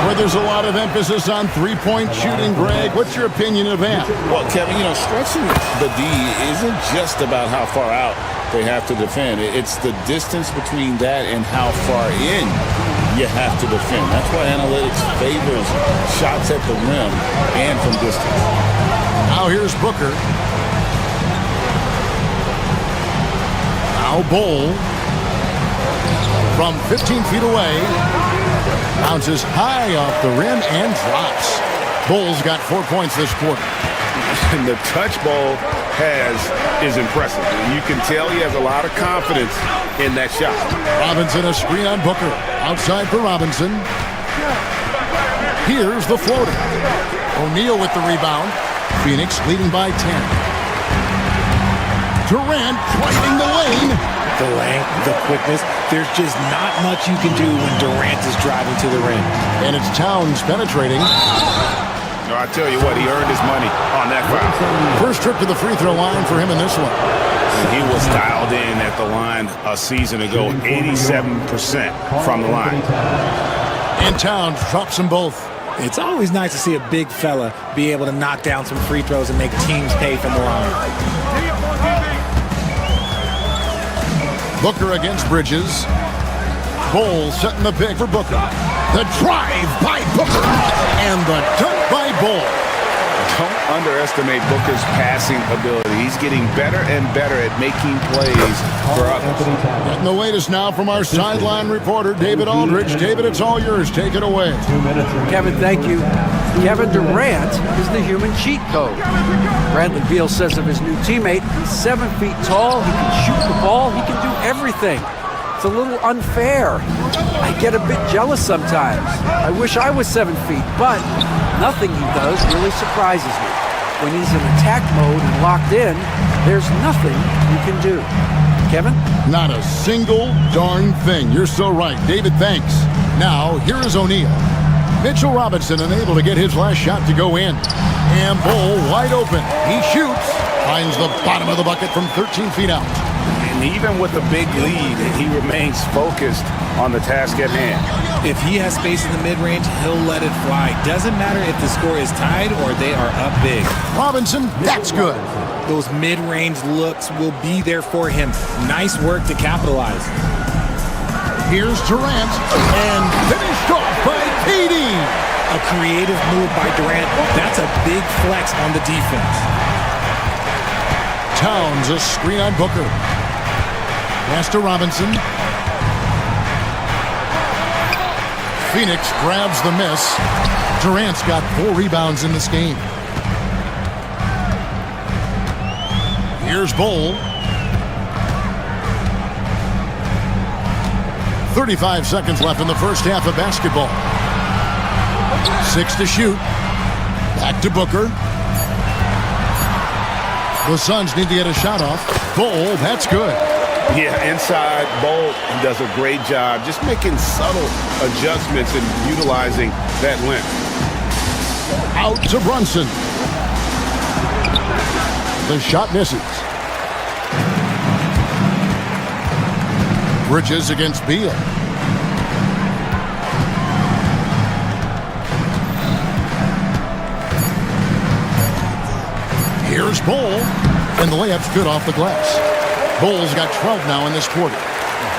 Where there's a lot of emphasis on 3-point shooting, Greg. What's your opinion of that? Well, Kevin, stretching the D isn't just about how far out they have to defend. It's the distance between that and how far in you have to defend. That's why analytics favors shots at the rim and from distance. Now here's Booker. Now Bol from 15 feet away. Bounces high off the rim and drops. Bol's got 4 points this quarter. And the touch Bol has is impressive. You can tell he has a lot of confidence in that shot. Robinson a screen on Booker. Outside for Robinson. Here's the floater. O'Neal with the rebound. Phoenix leading by 10. Durant driving the lane. The length, the quickness, there's just not much you can do when Durant is driving to the rim. And it's Towns penetrating. I tell you what, he earned his money on that foul. First trip to the free throw line for him in this one. He was dialed in at the line a season ago, 87% from the line. And Towns drops them both. It's always nice to see a big fella be able to knock down some free throws and make teams pay from the line. Booker against Bridges. Bol setting the pick for Booker. The drive by Booker. And the dunk by Bull. Don't underestimate Booker's passing ability. He's getting better and better at making plays for others. Getting the latest now from our sideline reporter, David Aldridge. David, it's all yours. Take it away. Kevin, thank you. Kevin Durant is the human cheat code. Bradley Beal says of his new teammate, he's 7 feet tall, he can shoot the ball, he can do everything. It's a little unfair. I get a bit jealous sometimes. I wish I was 7 feet, but nothing he does really surprises me. When he's in attack mode and locked in, there's nothing you can do. Kevin? Not a single darn thing. You're so right. David, thanks. Now, here is O'Neal. Mitchell Robinson unable to get his last shot to go in. And Bull wide open. He shoots. Finds the bottom of the bucket from 13 feet out. And even with a big lead, he remains focused on the task at hand. If he has space in the mid-range, he'll let it fly. Doesn't matter if the score is tied or they are up big. Robinson, that's good. Those mid-range looks will be there for him. Nice work to capitalize. Here's Durant, and finished off by KD. A creative move by Durant. That's a big flex on the defense. Towns, a screen on Booker. Pass to Robinson. Phoenix grabs the miss. Durant's got 4 rebounds in this game. Here's Bull. 35 seconds left in the first half of basketball. 6 to shoot. Back to Booker. The Suns need to get a shot off. Bull, that's good. Yeah, inside, Bull does a great job just making subtle adjustments and utilizing that length. Out to Brunson. The shot misses. Bridges against Beal. Here's Bull, and the layup's good off the glass. Bull's got 12 now in this quarter.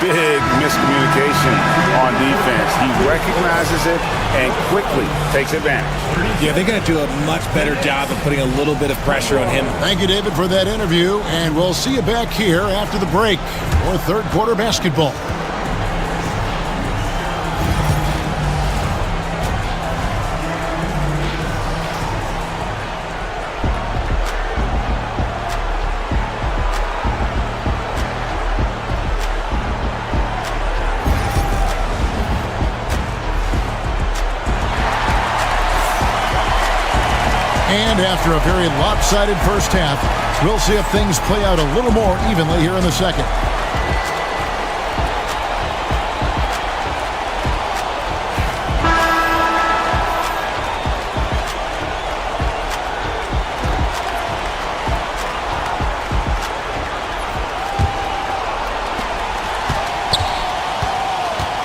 Big miscommunication on defense. He recognizes it and quickly takes advantage. Yeah, they're going to do a much better job of putting a little bit of pressure on him. Thank you, David, for that interview, and we'll see you back here after the break for third quarter basketball. And after a very lopsided first half, we'll see if things play out a little more evenly here in the second.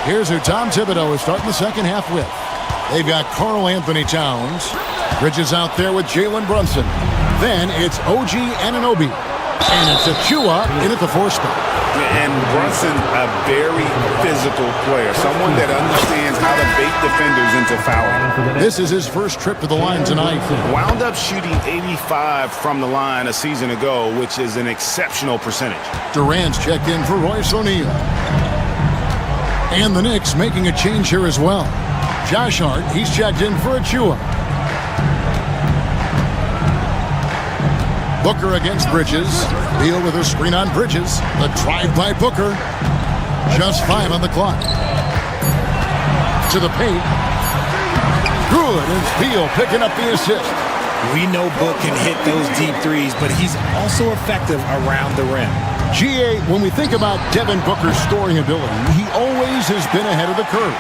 Here's who Tom Thibodeau is starting the second half with. They've got Karl Anthony Towns. Bridges out there with Jalen Brunson. Then it's OG Anunoby. And it's Achua in at the 4 spot. And Brunson, a very physical player. Someone that understands how to bait defenders into fouling. This is his first trip to the line tonight. Wound up shooting 85 from the line a season ago, which is an exceptional percentage. Durant's checked in for Royce O'Neal. And the Knicks making a change here as well. Josh Hart, he's checked in for Achua. Booker against Bridges. Beal with a screen on Bridges. The drive by Booker. Just 5 on the clock. To the paint. Good, and Beal picking up the assist. We know Book can hit those deep threes, but he's also effective around the rim. GA, when we think about Devin Booker's scoring ability, he always has been ahead of the curve.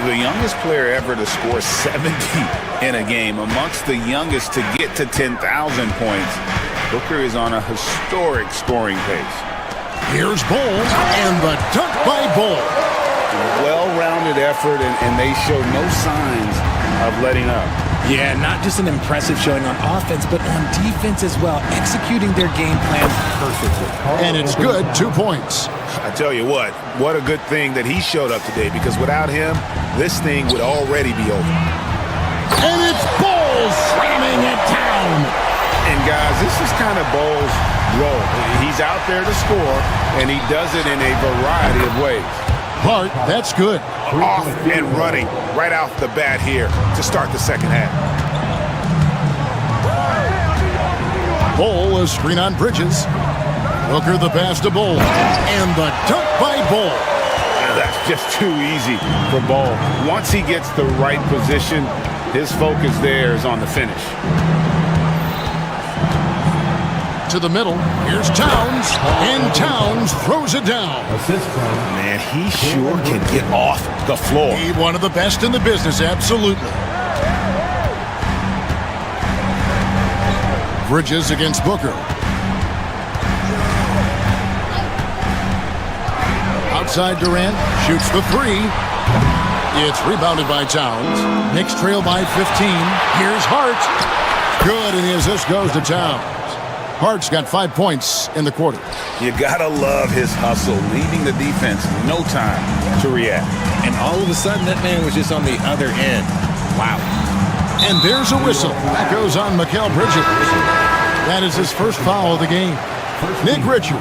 The youngest player ever to score 70 in a game, amongst the youngest to get to 10,000 points. Booker is on a historic scoring pace. Here's Bull, and the dunk by Bull. Well-rounded effort, and they show no signs of letting up. Yeah, not just an impressive showing on offense, but on defense as well, executing their game plan perfectly. And it's good, 2 points. I tell you what a good thing that he showed up today, because without him, this thing would already be over. And it's Bowles slamming it down. And guys, this is kind of Bowles' role. He's out there to score, and he does it in a variety of ways. Hart, that's good. Off and running right off the bat here to start the second half. Bowl, a screen on Bridges. Booker the pass to Bowl. And the dunk by Bowl. That's just too easy for Bowl. Once he gets the right position, his focus there is on the finish. To the middle. Here's Towns. And Towns throws it down. Man, he sure can get off the floor. He's one of the best in the business, absolutely. Bridges against Booker. Outside Durant. Shoots the three. It's rebounded by Towns. Knicks trail by 15. Here's Hart. Good, and the assist goes to Towns. Hart's got 5 points in the quarter. You gotta love his hustle, leaving the defense no time to react. And all of a sudden, that man was just on the other end. Wow. And there's a whistle. That goes on Mikal Bridges. That is his first foul of the game. Nick Richards,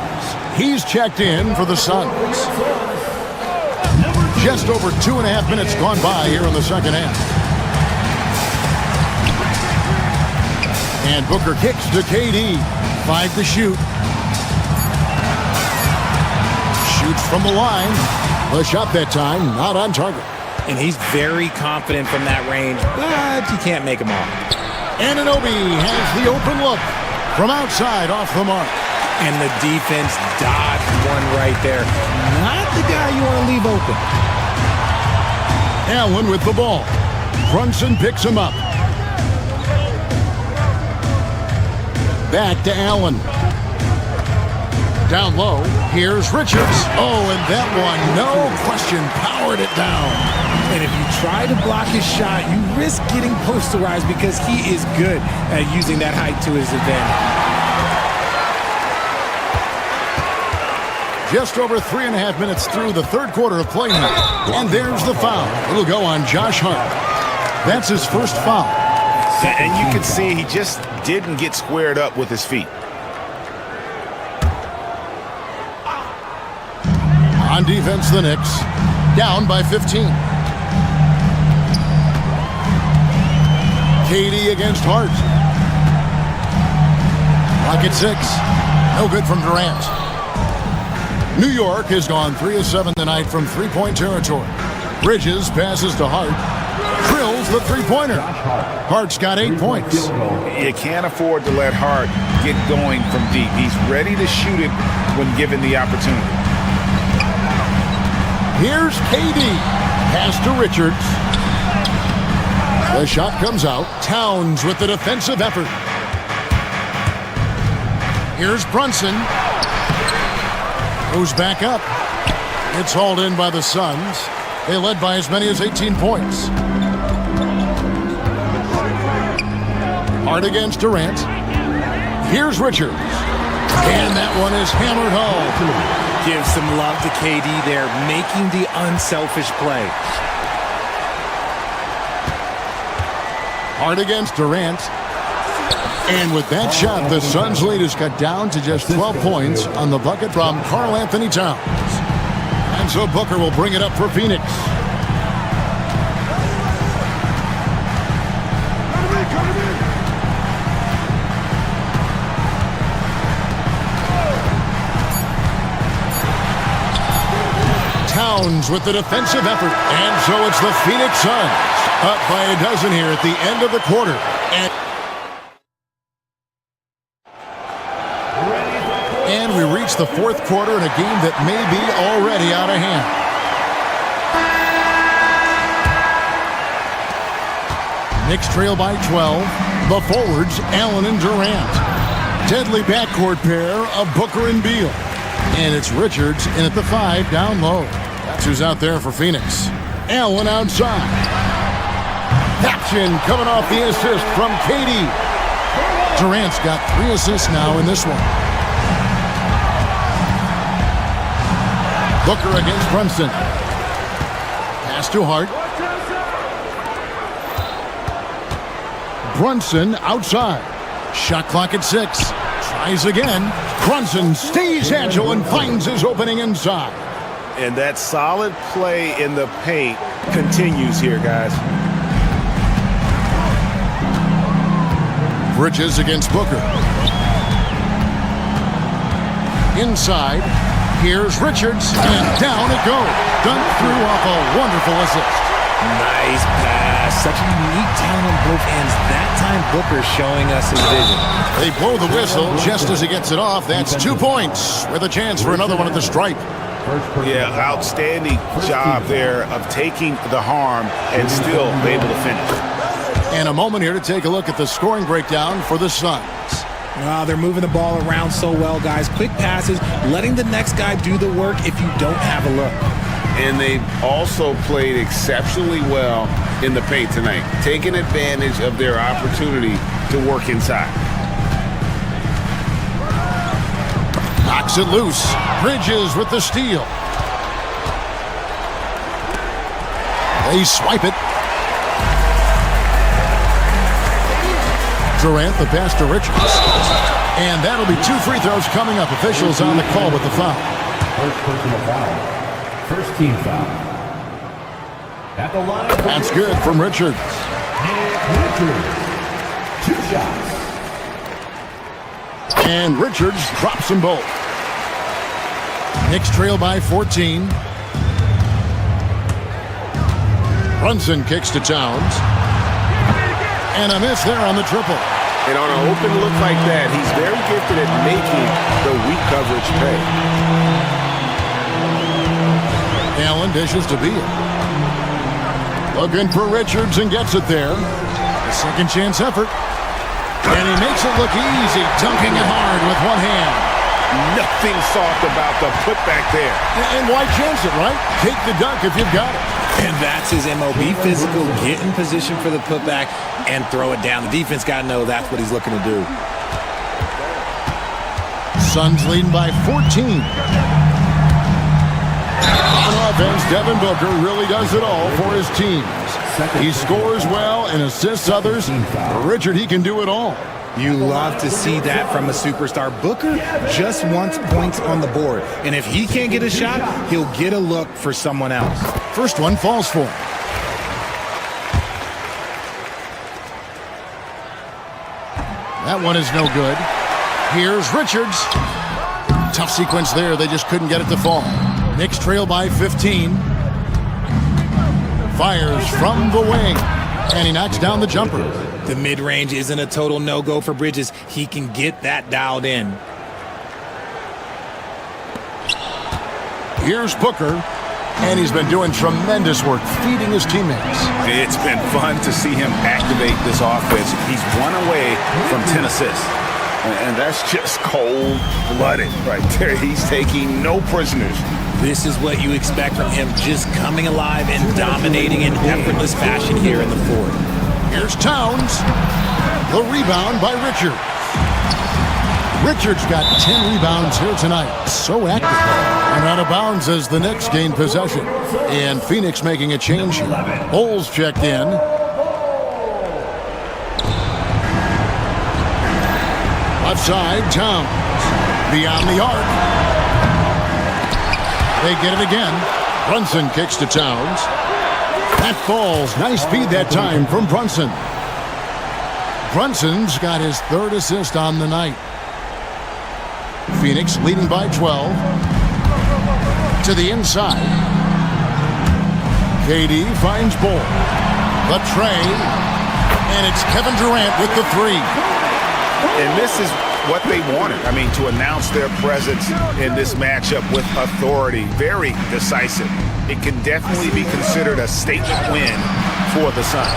he's checked in for the Suns. Just over 2.5 minutes gone by here in the second half. And Booker kicks to KD. 5 to shoot. Shoots from the line. A shot that time, not on target. And he's very confident from that range, but you can't make him all. Anunoby has the open look from outside off the mark. And the defense dodged one right there. Not the guy you want to leave open. Allen with the ball. Brunson picks him up. Back to Allen. Down low, here's Richards. Oh, and that one, no question, powered it down. And if you try to block his shot, you risk getting posterized because he is good at using that height to his advantage. Just over 3.5 minutes through the third quarter of play now. And there's the foul. It'll go on Josh Hart. That's his first foul. And you can see he just didn't get squared up with his feet. On defense, the Knicks down by 15. KD against Hart. Clock at 6. No good from Durant. New York has gone 3 of 7 tonight from three-point territory. Bridges passes to Hart. Drills the three-pointer. Hart's got 8 points. You can't afford to let Hart get going from deep. He's ready to shoot it when given the opportunity. Here's KD. Pass to Richards. The shot comes out. Towns with the defensive effort. Here's Brunson. Goes back up. It's hauled in by the Suns. They led by as many as 18 points. Hart against Durant. Here's Richards. And that one is hammered home. Give some love to KD there, making the unselfish play. Hart against Durant. And with that shot, the Suns' lead is cut down to just 12 points on the bucket from Karl Anthony Towns. And so Booker will bring it up for Phoenix. Towns with the defensive effort. And so it's the Phoenix Suns up by a dozen here at the end of the quarter. And we reach the fourth quarter in a game that may be already out of hand. Knicks trail by 12. The forwards, Allen and Durant. Deadly backcourt pair of Booker and Beal. And it's Richards in at the 5 down low. That's who's out there for Phoenix. Allen outside. Action coming off the assist from KD. Durant's got 3 assists now in this one. Booker against Brunson. Pass to Hart. Brunson outside. Shot clock at 6. Tries again. Brunson stays agile and finds his opening inside. And that solid play in the paint continues here, guys. Bridges against Booker. Inside. Here's Richards, and down it goes. Dunked through off a wonderful assist. Nice pass. Such a unique talent on both ends. That time, Booker showing us his vision. They blow the whistle just as he gets it off. That's 2 points with a chance for another one at the stripe. Yeah, outstanding job there of taking the harm and still able to finish. And a moment here to take a look at the scoring breakdown for the Suns. They're moving the ball around so well, guys. Quick passes, letting the next guy do the work if you don't have a look. And they've also played exceptionally well in the paint tonight, taking advantage of their opportunity to work inside. Knocks it loose. Bridges with the steal. They swipe it. Durant, the pass to Richards. And that'll be 2 free throws coming up. Officials on the call with the foul. First personal foul. First team foul. At the line. That's good from Richards. Richards. 2 shots. And Richards drops them both. Knicks trail by 14. Brunson kicks to Towns. And a miss there on the triple. And on an open look like that, he's very gifted at making the weak coverage pay. Allen dishes to Beal. Looking for Richards and gets it there. A second chance effort. And he makes it look easy, dunking it hard with one hand. Nothing soft about the putback there. And why chance it, right? Take the dunk if you've got it. And that's his MO. Be physical, get in position for the putback, and throw it down. The defense got to know that's what he's looking to do. Suns leading by 14. On offense, Devin Booker really does it all for his teams. He scores well and assists others. Richard, he can do it all. You love to see that from a superstar. Booker just wants points on the board. And if he can't get a shot, he'll get a look for someone else. First one falls for him. That one is no good. Here's Richards. Tough sequence there. They just couldn't get it to fall. Knicks trail by 15. Fires from the wing. And he knocks down the jumper. The mid-range isn't a total no-go for Bridges. He can get that dialed in. Here's Booker. And he's been doing tremendous work feeding his teammates. It's been fun to see him activate this offense. He's 1 away from 10 assists. And that's just cold-blooded right there. He's taking no prisoners. This is what you expect from him, just coming alive and dominating in effortless fashion here in the fourth. Here's Towns. The rebound by Richards. Richards got 10 rebounds here tonight. So active. And out of bounds as the Knicks gain possession. And Phoenix making a change here. Bulls checked in. Left side, Towns. Beyond the arc. They get it again. Brunson kicks to Towns. That falls. Nice speed that time from Brunson. Brunson's got his 3rd assist on the night. Phoenix leading by 12. To the inside. KD finds Bull. The tray. And it's Kevin Durant with the 3. And this is what they wanted. I mean, to announce their presence in this matchup with authority. Very decisive. It can definitely be considered a statement win for the Suns.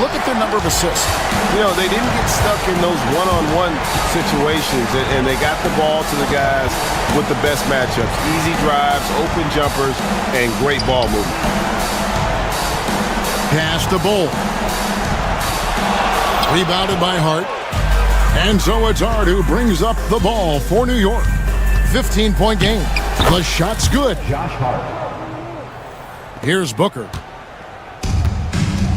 Look at their number of assists. You know, they didn't get stuck in those one-on-one situations, and they got the ball to the guys with the best matchups. Easy drives, open jumpers, and great ball movement. Pass to Bull. Rebounded by Hart. And so it's Hart who brings up the ball for New York. 15-point game. The shot's good. Josh Hart. Here's Booker.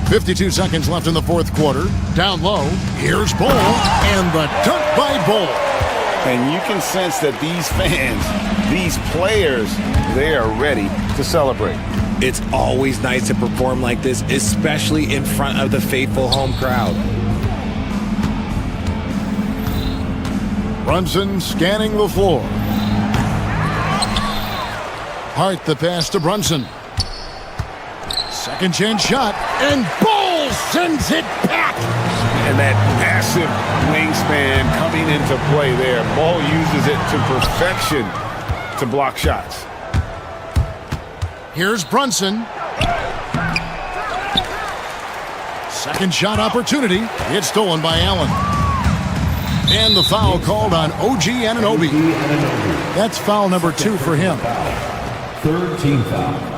52 seconds left in the fourth quarter. Down low. Here's Bull. And the dunk by Bull. And you can sense that these fans, these players, they are ready to celebrate. It's always nice to perform like this, especially in front of the faithful home crowd. Brunson scanning the floor. Hart the pass to Brunson. Second chance shot, and Bull sends it back. And that massive wingspan coming into play there. Bull uses it to perfection to block shots. Here's Brunson. Second shot opportunity. It's stolen by Allen. And the foul called on OG Anunoby. That's foul number 2 for him. Third team foul.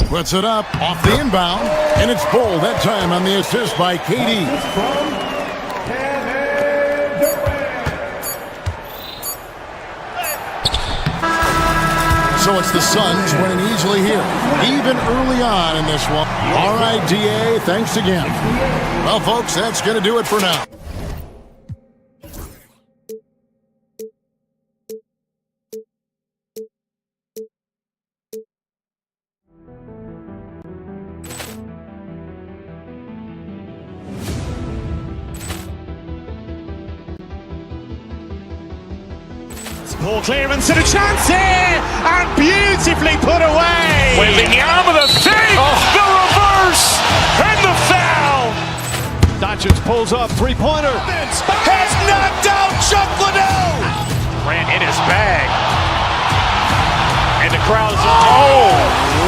Puts it up off the inbound, and it's Bull that time on the assist by KD. So it's the Suns winning easily here, even early on in this one. All right, DA, thanks again. Well, folks, that's going to do it for now. Ball clearance and a chance here, and beautifully put away. Wembanyama the save, the reverse, and the foul. Doncic pulls up, three-pointer. Has knocked out Chuck Liddell. Grant in his bag. And the crowd is, oh,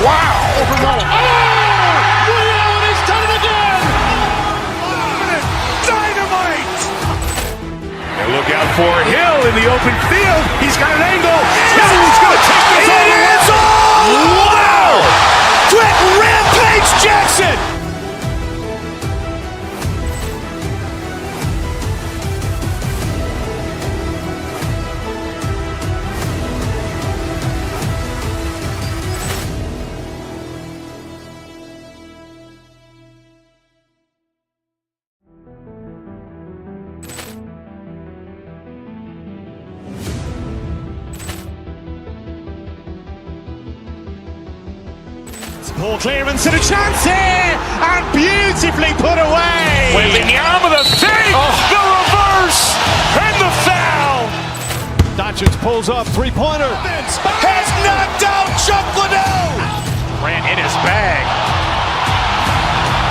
wow. Ray Allen has done it again. Dynamite. And look out for Hill in the open field. He's got an angle. He's going to take this all the way. It's all. Wow. Quick Rampage Jackson. Ball clearance and a chance here, and beautifully put away. Wembanyama the save, the reverse, and the foul. Doncic pulls up, three-pointer. Has knocked out Chuck Liddell. Grant in his bag.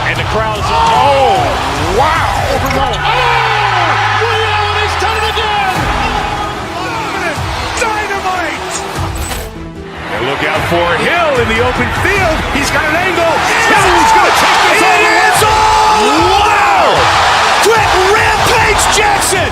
And the crowd is, oh, wow. Ray Allen has done it again. Dynamite. And look out for Hill in the open field. He's got an angle. He's going to take this all the way. It's all. Wow. Quick Rampage Jackson.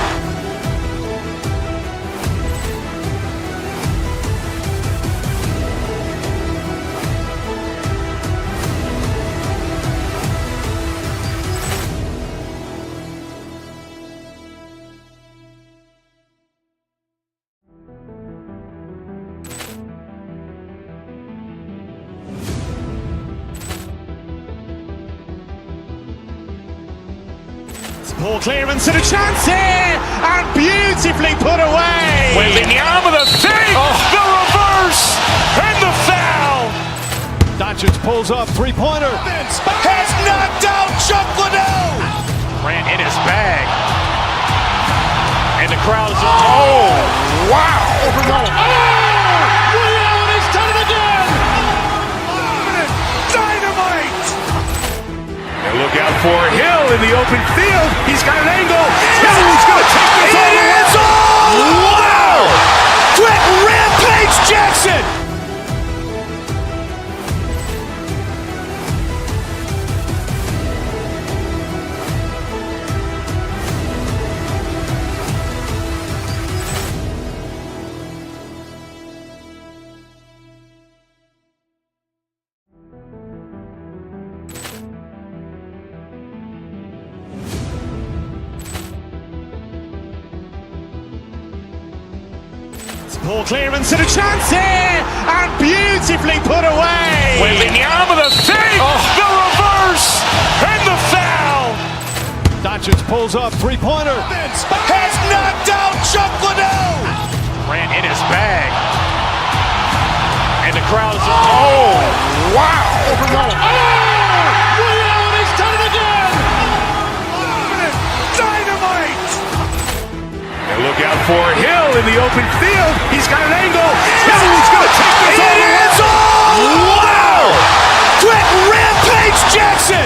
Ball clearance and a chance here, and beautifully put away. Wembanyama the save, the reverse, and the foul. Doncic pulls up, three-pointer. Has knocked out Chuck Liddell. Grant in his bag. And the crowd is, oh, wow. Ray Allen has done it again. Dynamite. And look out for Hill in the open field. He's got an angle. He's going to take this all the way. It's all. Wow. Quick Rampage Jackson. Poor clearance and a chance here, and beautifully put away. Wembanyama the fake, the reverse, and the foul. Doncic pulls up, three-pointer. Has knocked out Chuck Liddell. Grant in his bag. And the crowd is, wow. He's done it again. Dynamite. And look out for Hill in the open field. He's got an angle. Hill is going to take this all the way. Wow! Quick Rampage Jackson.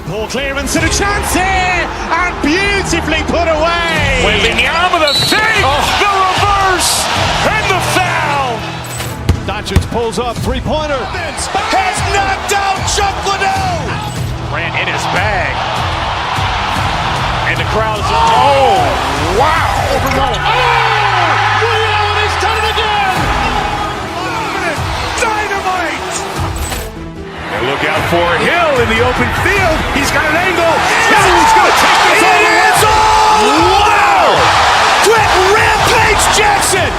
Poor clearance and a chance here, and beautifully put away. Wembanyama the fake, the reverse, and the foul. Doncic pulls up, three-pointer. Has knocked out Chuck Liddell. Grant in his bag. And the crowd is, wow. He's done it again. Dynamite. And look out for Hill in the open field. He's got an angle. Hill is going to take this all the way. Wow! Quick Rampage Jackson.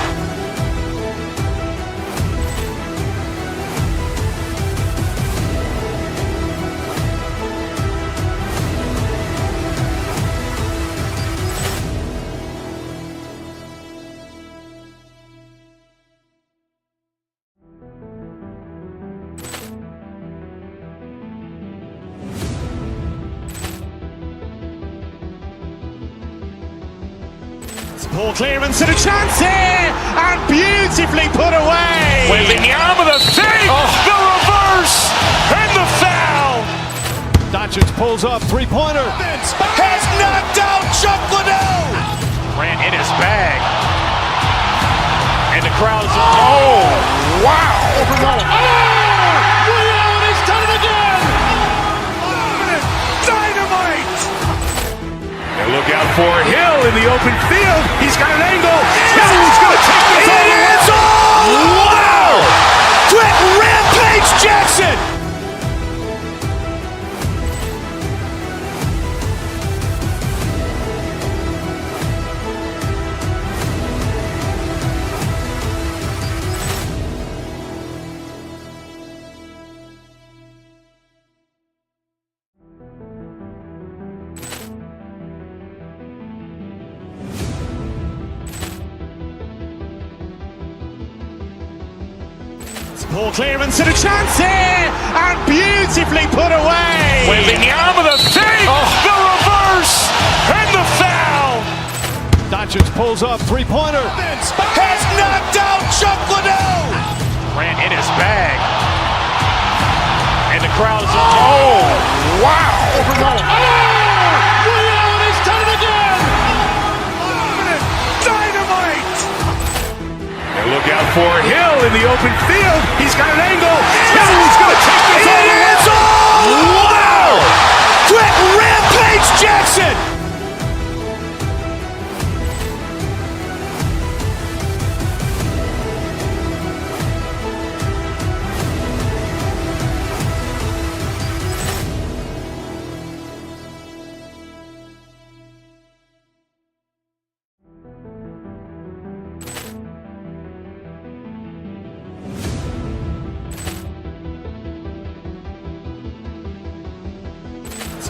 Poor clearance and a chance here, and beautifully put away. Wembanyama the fake, the reverse, and the foul. Doncic pulls up, three-pointer. Has knocked out Chuck Liddell. Grant in his bag. And the crowd is, wow. He's done it again. Dynamite. And look out for Hill in the open field. He's got an angle. Hill is going to take this all the way. Wow! Quick Rampage Jackson. Poor clearance and a chance here, and beautifully put away. Wembanyama the fake, the reverse, and the foul. Doncic pulls up, three-pointer. Has knocked out Chuck Liddell. Grant in his bag. And the crowd is, wow. He's done it again. Dynamite. And look out for Hill in the open field. He's got an angle. Hill is going to take this all the way. Wow! Quick Rampage Jackson.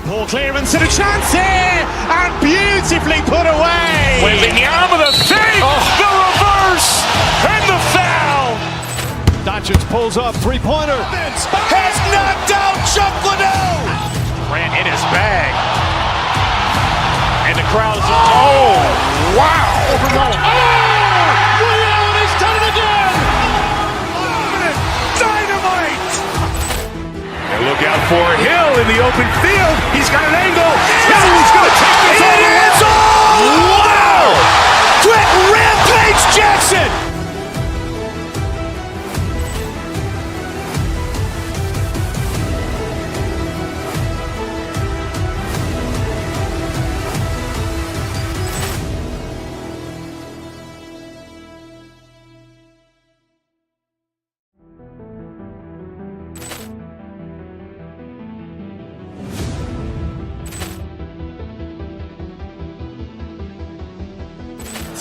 Poor clearance and a chance here, and beautifully put away. Wembanyama the fake, the reverse, and the foul. Doncic pulls up, three-pointer. Has knocked out Chuck Liddell. Grant in his bag. And the crowd is, wow. He's done it again. Dynamite. And look out for Hill in the open field. He's got an angle. Hill is going to take this all the way. Wow! Quick Rampage Jackson.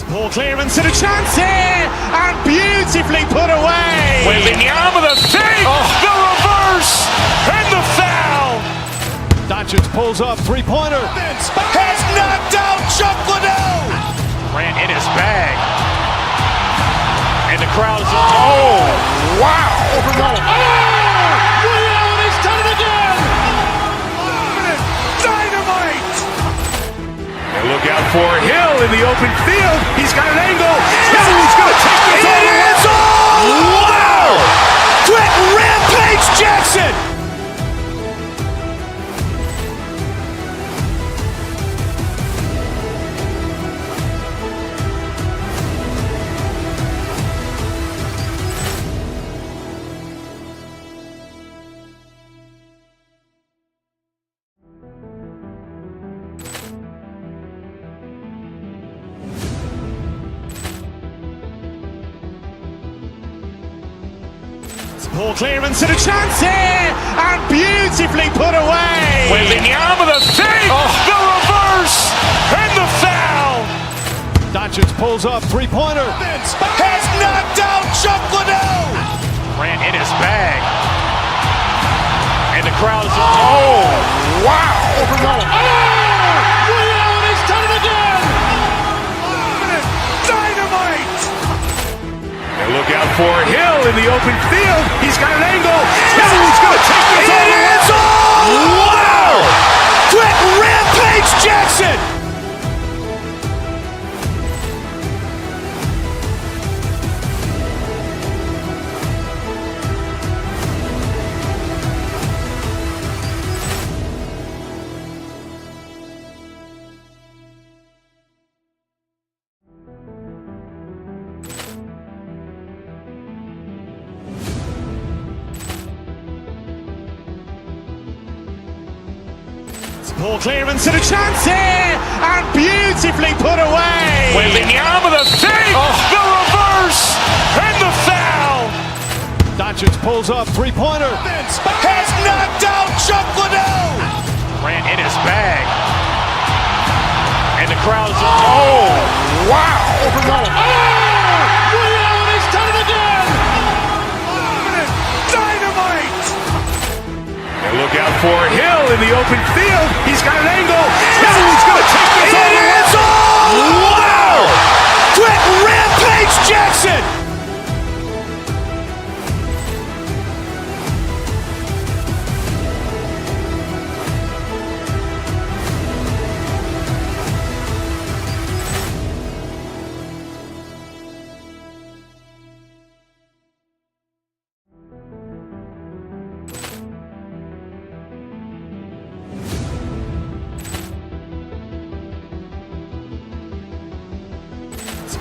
Ball clearance and a chance here, and beautifully put away. Wembanyama with a save, the reverse, and the foul. Doncic pulls up, three-pointer. Has knocked out Chuck Liddell. Grant in his bag. And the crowd is, oh, wow. Allen has done it again. Dynamite. And look out for Hill in the open field. He's got an angle. He's going to take this all the way. Wow. Quick Rampage Jackson. Ball clearance and a chance here, and beautifully put away. Wembanyama with a save, the reverse, and the foul. Doncic pulls up, three-pointer. Has knocked out Chuck Liddell. Grant in his bag. And the crowd is, oh, wow. Allen has done it again. Dynamite. And look out for Hill in the open field. He's got an angle. He's going to take this all the way. Wow. Quick Rampage Jackson. Ball clearance and a chance here, and beautifully put away. Wembanyama with a save, the reverse, and the foul. Doncic pulls up, three-pointer. Has knocked out Chuck Liddell. Grant in his bag. And the crowd is, oh, wow. Allen has done it again. Dynamite. And look out for Hill in the open field. He's got an angle. He's going to take this all the way. Wow. Quick Rampage Jackson.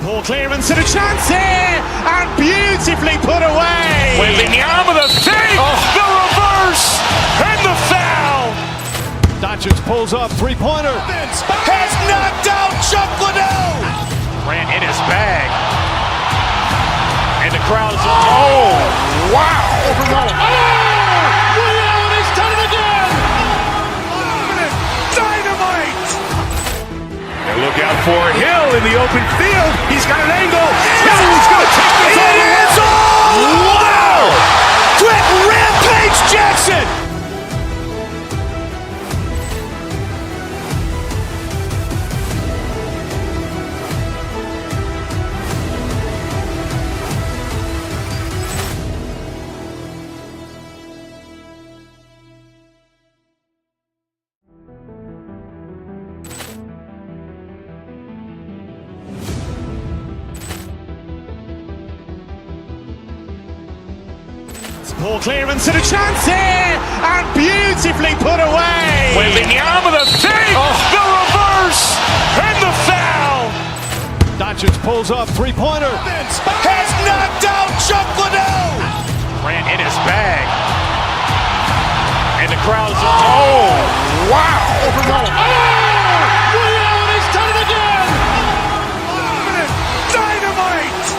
Ball clearance and a chance here, and beautifully put away. Wembanyama with a save, the reverse, and the foul. Doncic pulls up, three-pointer. Has knocked out Chuck Liddell. Grant in his bag. And the crowd is, oh, wow. Allen has done it again. Dynamite. And look out for Hill in the open field. He's got an angle. He's going to take this all the way. Wow. Quick Rampage Jackson. Ball clearance and a chance here, and beautifully put away. Wembanyama with a save, the reverse, and the foul. Doncic pulls up, three-pointer. Has knocked out Chuck Liddell. Grant in his bag. And the crowd is, oh, wow. Allen has done it again. Dynamite.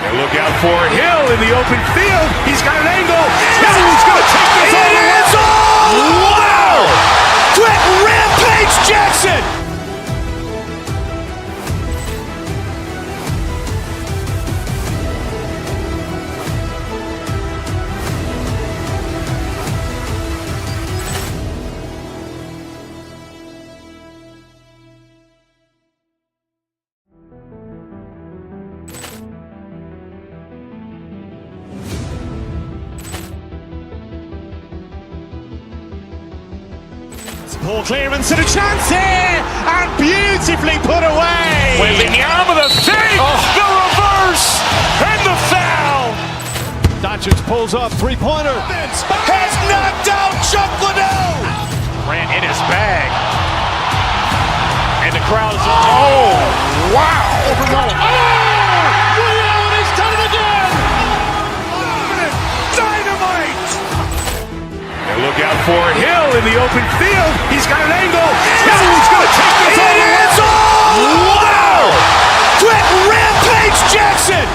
And look out for Hill in the open field. He's got an angle. He's going to take this all the way. Wow. Quick Rampage Jackson. Poor clearance and a chance here, and beautifully put away. Wembanyama the save, the reverse, and the foul. Doncic pulls up, three-pointer. Has knocked out Chuck Liddell. Grant in his bag. And the crowd is, wow. He's done it again. Dynamite. And look out for Hill in the open field. He's got an angle. He's going to take this all the way. Wow! Quick Rampage Jackson.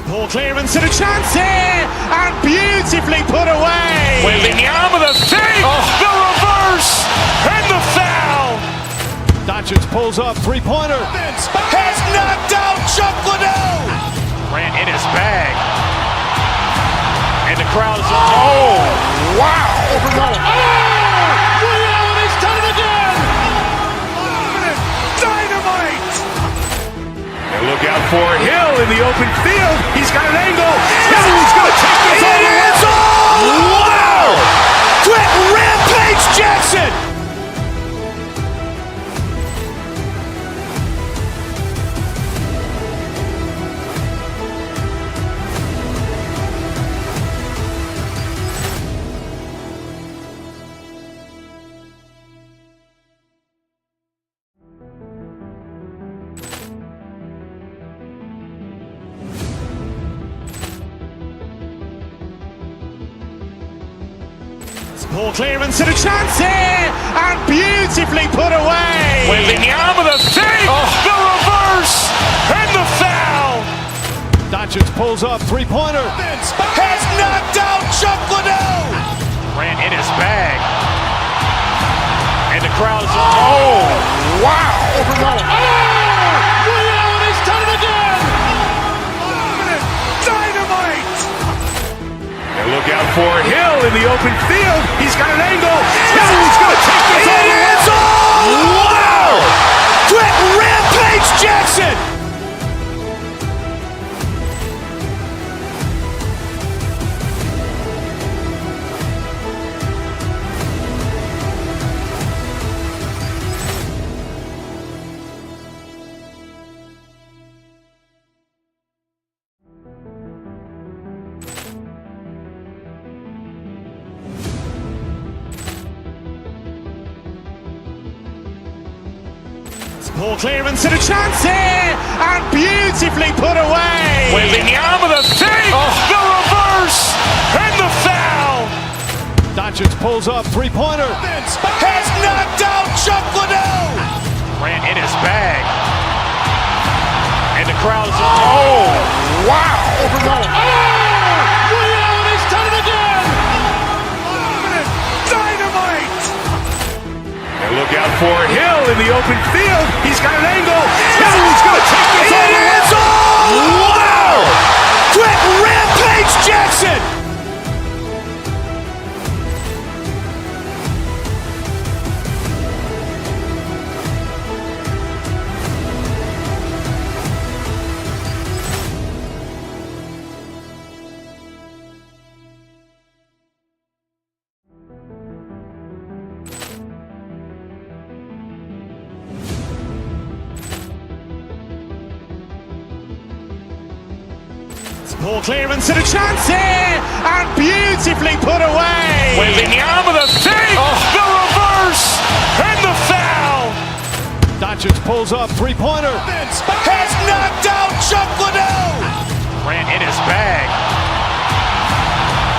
Poor clearance and a chance here, and beautifully put away. Wembanyama the save, the reverse, and the foul. Doncic pulls up, three-pointer. Has knocked out Chuck Liddell. Grant in his bag. And the crowd is, wow. He's done it again. Dynamite. And look out for Hill in the open field. He's got an angle. He's going to take this all the way. Wow! Quick Rampage Jackson. Poor clearance and a chance here, and beautifully put away. Wembanyama the save, the reverse, and the foul. Doncic pulls up, three-pointer. Has knocked out Chuck Liddell. Grant in his bag. And the crowd is, wow. He's done it again. Dynamite. And look out for Hill in the open field. He's got an angle. He's going to take this all the way. Wow! Quick Rampage Jackson. Poor clearance and a chance here, and beautifully put away. Wembanyama the save, the reverse, and the foul. Doncic pulls up, three-pointer. Has knocked out Chuck Liddell. Grant in his bag. And the crowd is, wow. He's done it again. Dynamite. And look out for Hill in the open field. He's got an angle. He's going to take this all the way. Wow! Quick Rampage Jackson. Poor clearance and a chance here, and beautifully put away. Wembanyama the save, the reverse, and the foul. Doncic pulls up, three-pointer. Has knocked out Chuck Liddell. Grant in his bag.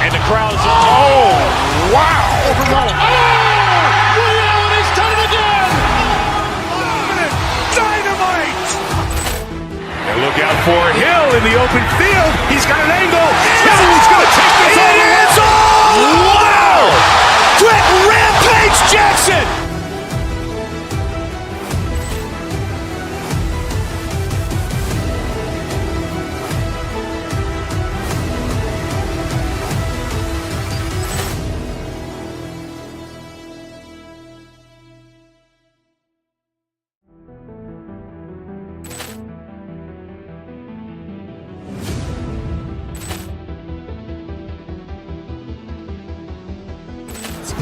And the crowd is, wow. He's done it again. Dynamite. And look out for Hill in the open field. He's got an angle. He's going to take this all the way. Wow! Quick Rampage Jackson.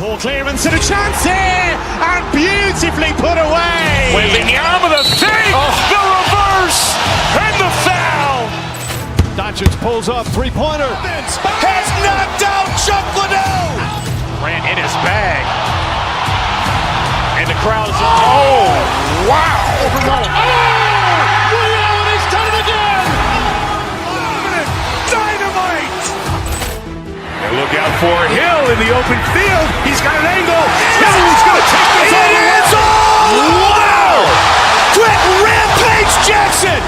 Ball clearance and a chance here, and beautifully put away. Waving the arm of the thing, the reverse, and the foul. Doncic pulls up, three-pointer. Has knocked out Chuck Liddell. Grant in his bag. And the crowd is, oh, wow. Ray Allen has done it again. Dynamite. And look out for Hill in the open field. He's got an angle. Hill's going to take this all the way. Wow. Quick Rampage Jackson.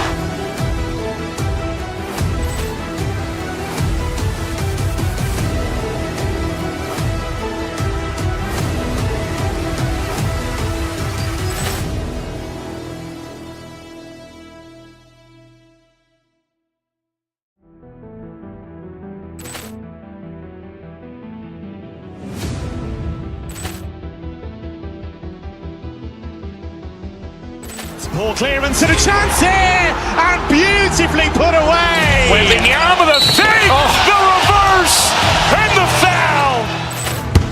Ball clearance and a chance here, and beautifully put away. Waving the arm of the thing, the reverse, and the foul.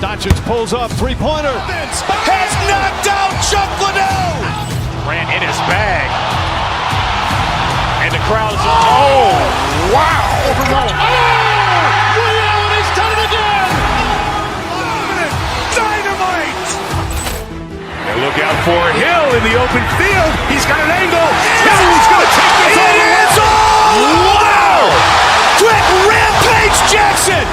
Doncic pulls up, three-pointer. Has knocked out Chuck Liddell. Grant in his bag. And the crowd is, oh, wow. Ray Allen has done it again. Dynamite. And look out for Hill in the open field. He's got an angle. Hill's going to take this all the way. Wow. Quick Rampage Jackson.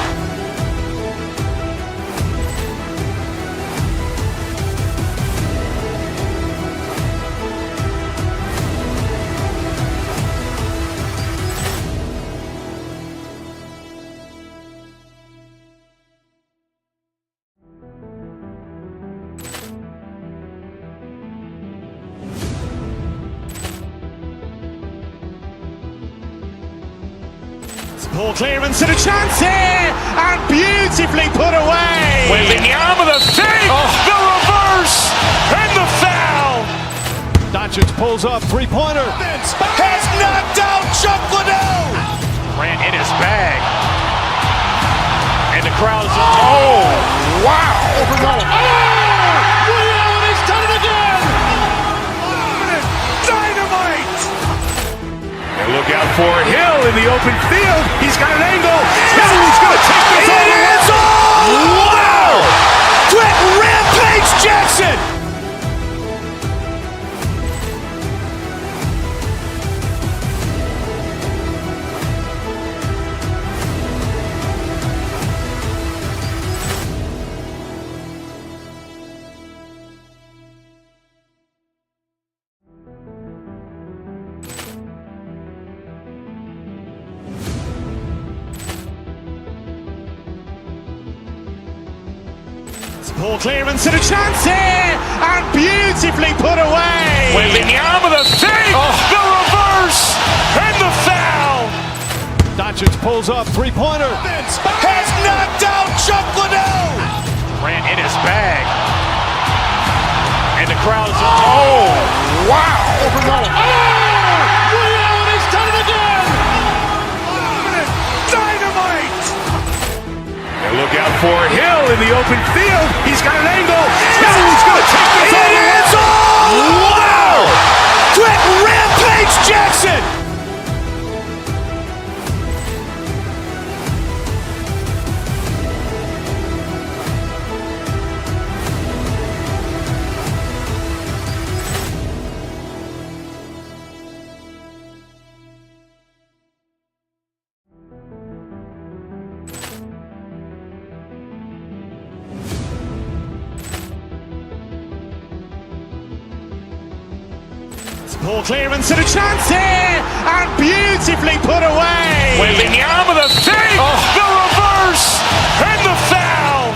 Ball clearance and a chance here, and beautifully put away. Waving the arm of the thing, the reverse, and the foul. Doncic pulls up, three-pointer. Has knocked out Chuck Liddell. Grant in his bag. And the crowd is, oh, wow. Ray Allen has done it again. Dynamite. And look out for Hill in the open field. He's got an angle. Hill's going to take this all the way. Wow. Quick Rampage Jackson. Ball clearance and a chance here, and beautifully put away. Waving the arm of the thing, the reverse, and the foul. Doncic pulls up, three-pointer. Has knocked out Chuck Liddell. Grant in his bag. And the crowd is, oh, wow. Ray Allen has done it again. Dynamite. And look out for Hill in the open field. He's got an angle. Hill's going to take this all the way. Wow. Quick Rampage Jackson. Ball clearance and a chance here, and beautifully put away. Waving the arm of the thing, the reverse, and the foul.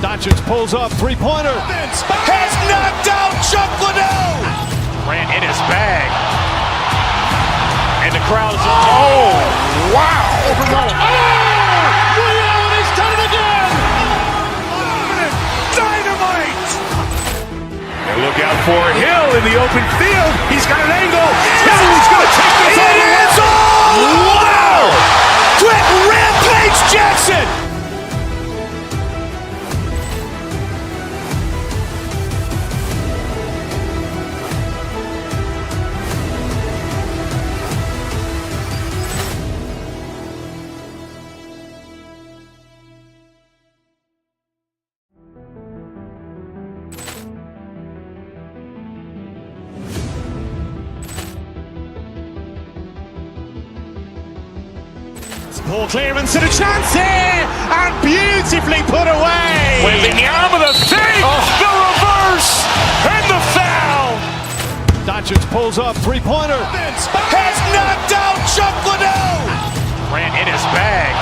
Doncic pulls up, three-pointer. Has knocked out Chuck Liddell. Grant in his bag. And the crowd is, oh, wow. Ray Allen has done it again. Dynamite. And look out for Hill in the open field. He's got an angle. Hill's going to take this all the way. Wow. Quick Rampage Jackson. Poor clearance and a chance here, and beautifully put away. Waving the arm of the thing, the reverse, and the foul. Doncic pulls up, three-pointer. Has knocked out Chuck Liddell. Grant in his bag.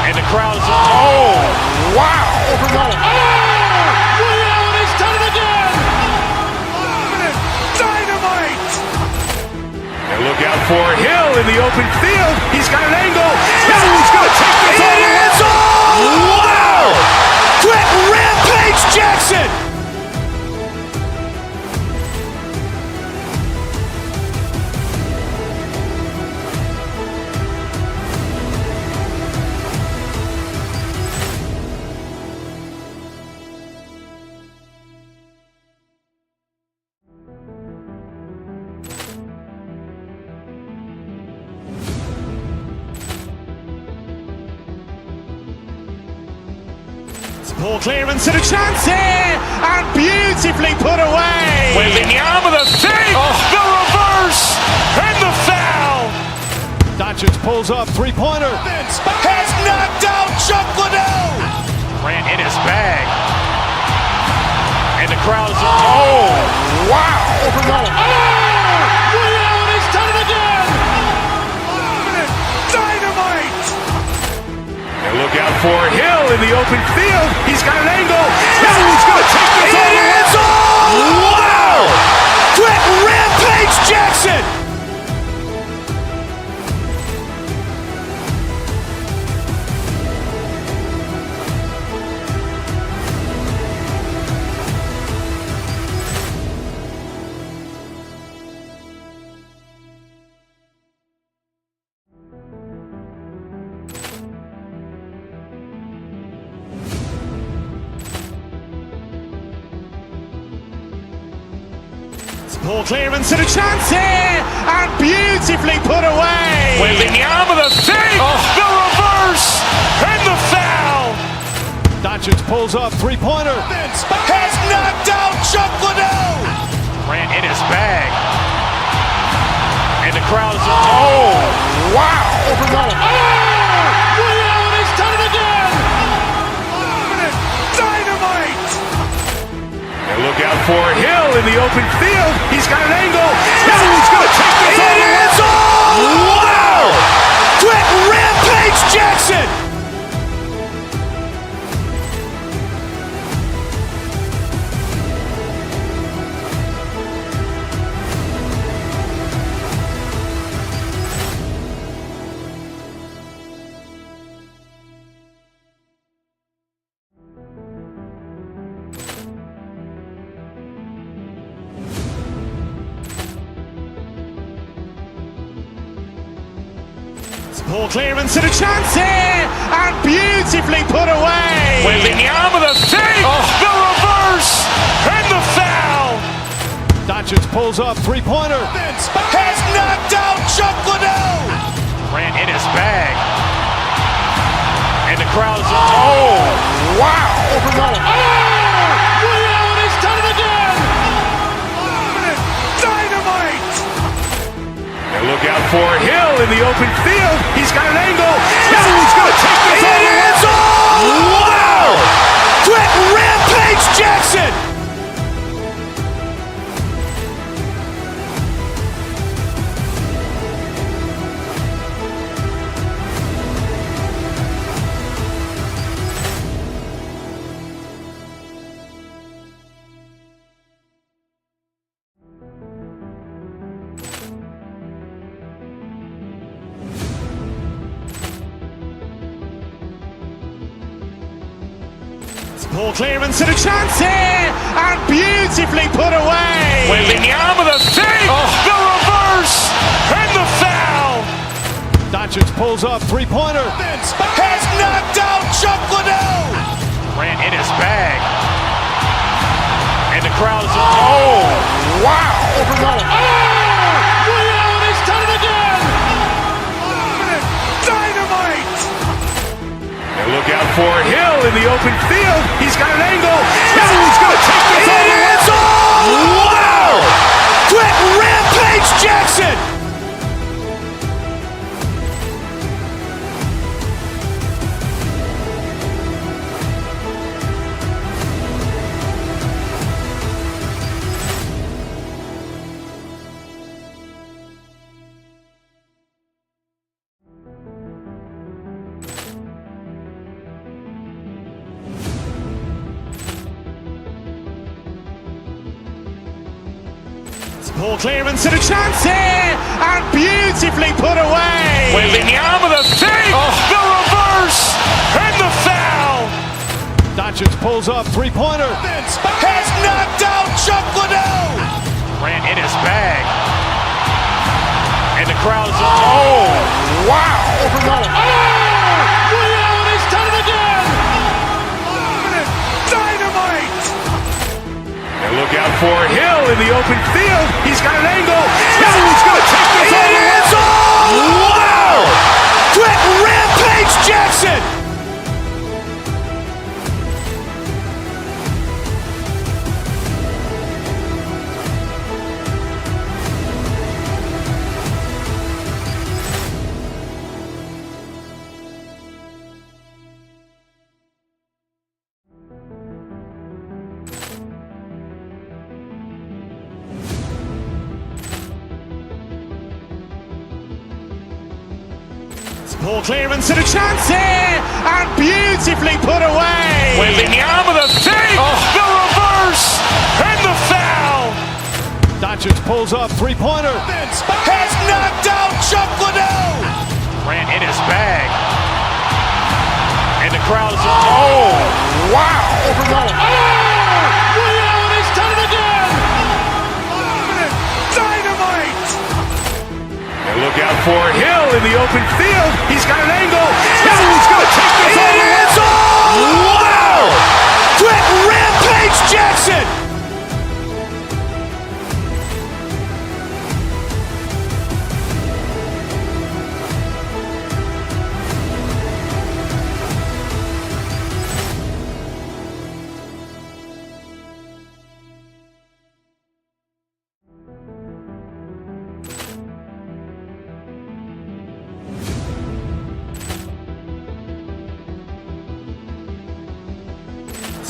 And the crowd's, oh, wow. Williams has done it again. Dynamite. And look out for Hill in the open field. He's got an angle. Hill's going to take this all the way. Wow! Quick Rampage Jackson. Poor clearance and a chance here, and beautifully put away. Waving the arm of the thing, the reverse, and the foul. Doncic pulls up, three-pointer. Has knocked out Chuck Liddell. Grant in his bag. And the crowd's, oh, wow. Williams has done it again. Dynamite. And look out for Hill in the open field. He's got an angle. Hill's going to take this all the way. Wow! Quick Rampage Jackson. Poor clearance and a chance here, and beautifully put away. Waving the arm of the thing, the reverse, and the foul. Doncic pulls up, three-pointer. Has knocked out Chuck Liddell. Grant in his bag. And the crowd's, oh, wow. Williams has done it again. Dynamite. And look out for Hill in the open field. He's got an angle. Hill's going to take this all the way. Wow! Quick Rampage Jackson. Poor clearance and a chance here, and beautifully put away. Waving the arm of the thing, the reverse, and the foul. Doncic pulls up, three-pointer. Has knocked out Chuck Liddell. Grant in his bag. And the crowd's, oh, wow. Williams has done it again. Dynamite. And look out for Hill in the open field. He's got an angle. Hill's going to take this all the way. Wow! Quick Rampage Jackson. Poor clearance and a chance here, and beautifully put away. Waving the arm of the thing, the reverse, and the foul. Doncic pulls up, three-pointer. Has knocked out Chuck Liddell. Grant in his bag. And the crowd's, oh, wow. Williams has done it again. Dynamite. And look out for Hill in the open field. He's got an angle. Hill's going to take this all the way. Wow! Quick Rampage Jackson. Ball clearance and a chance here, and beautifully put away. Wembanyama the save, the reverse, and the foul. Doncic pulls up, three-pointer. Has knocked out Chuck Liddell. Grant in his bag. And the crowd is, oh, wow. He's done it again. Dynamite. And look out for Hill in the open field. He's got an angle. He's going to take this all the way. Wow. Quick Rampage Jackson. Ball clearance and a chance here, and beautifully put away. Wembanyama the save, the reverse, and the foul. Doncic pulls up, three-pointer. Has knocked out Chuck Liddell. Grant in his bag. And the crowd is, oh, wow. He's done it again. Dynamite. And look out for Hill in the open field. He's got an angle. He's going to take this all the way. Wow. Quick Rampage Jackson.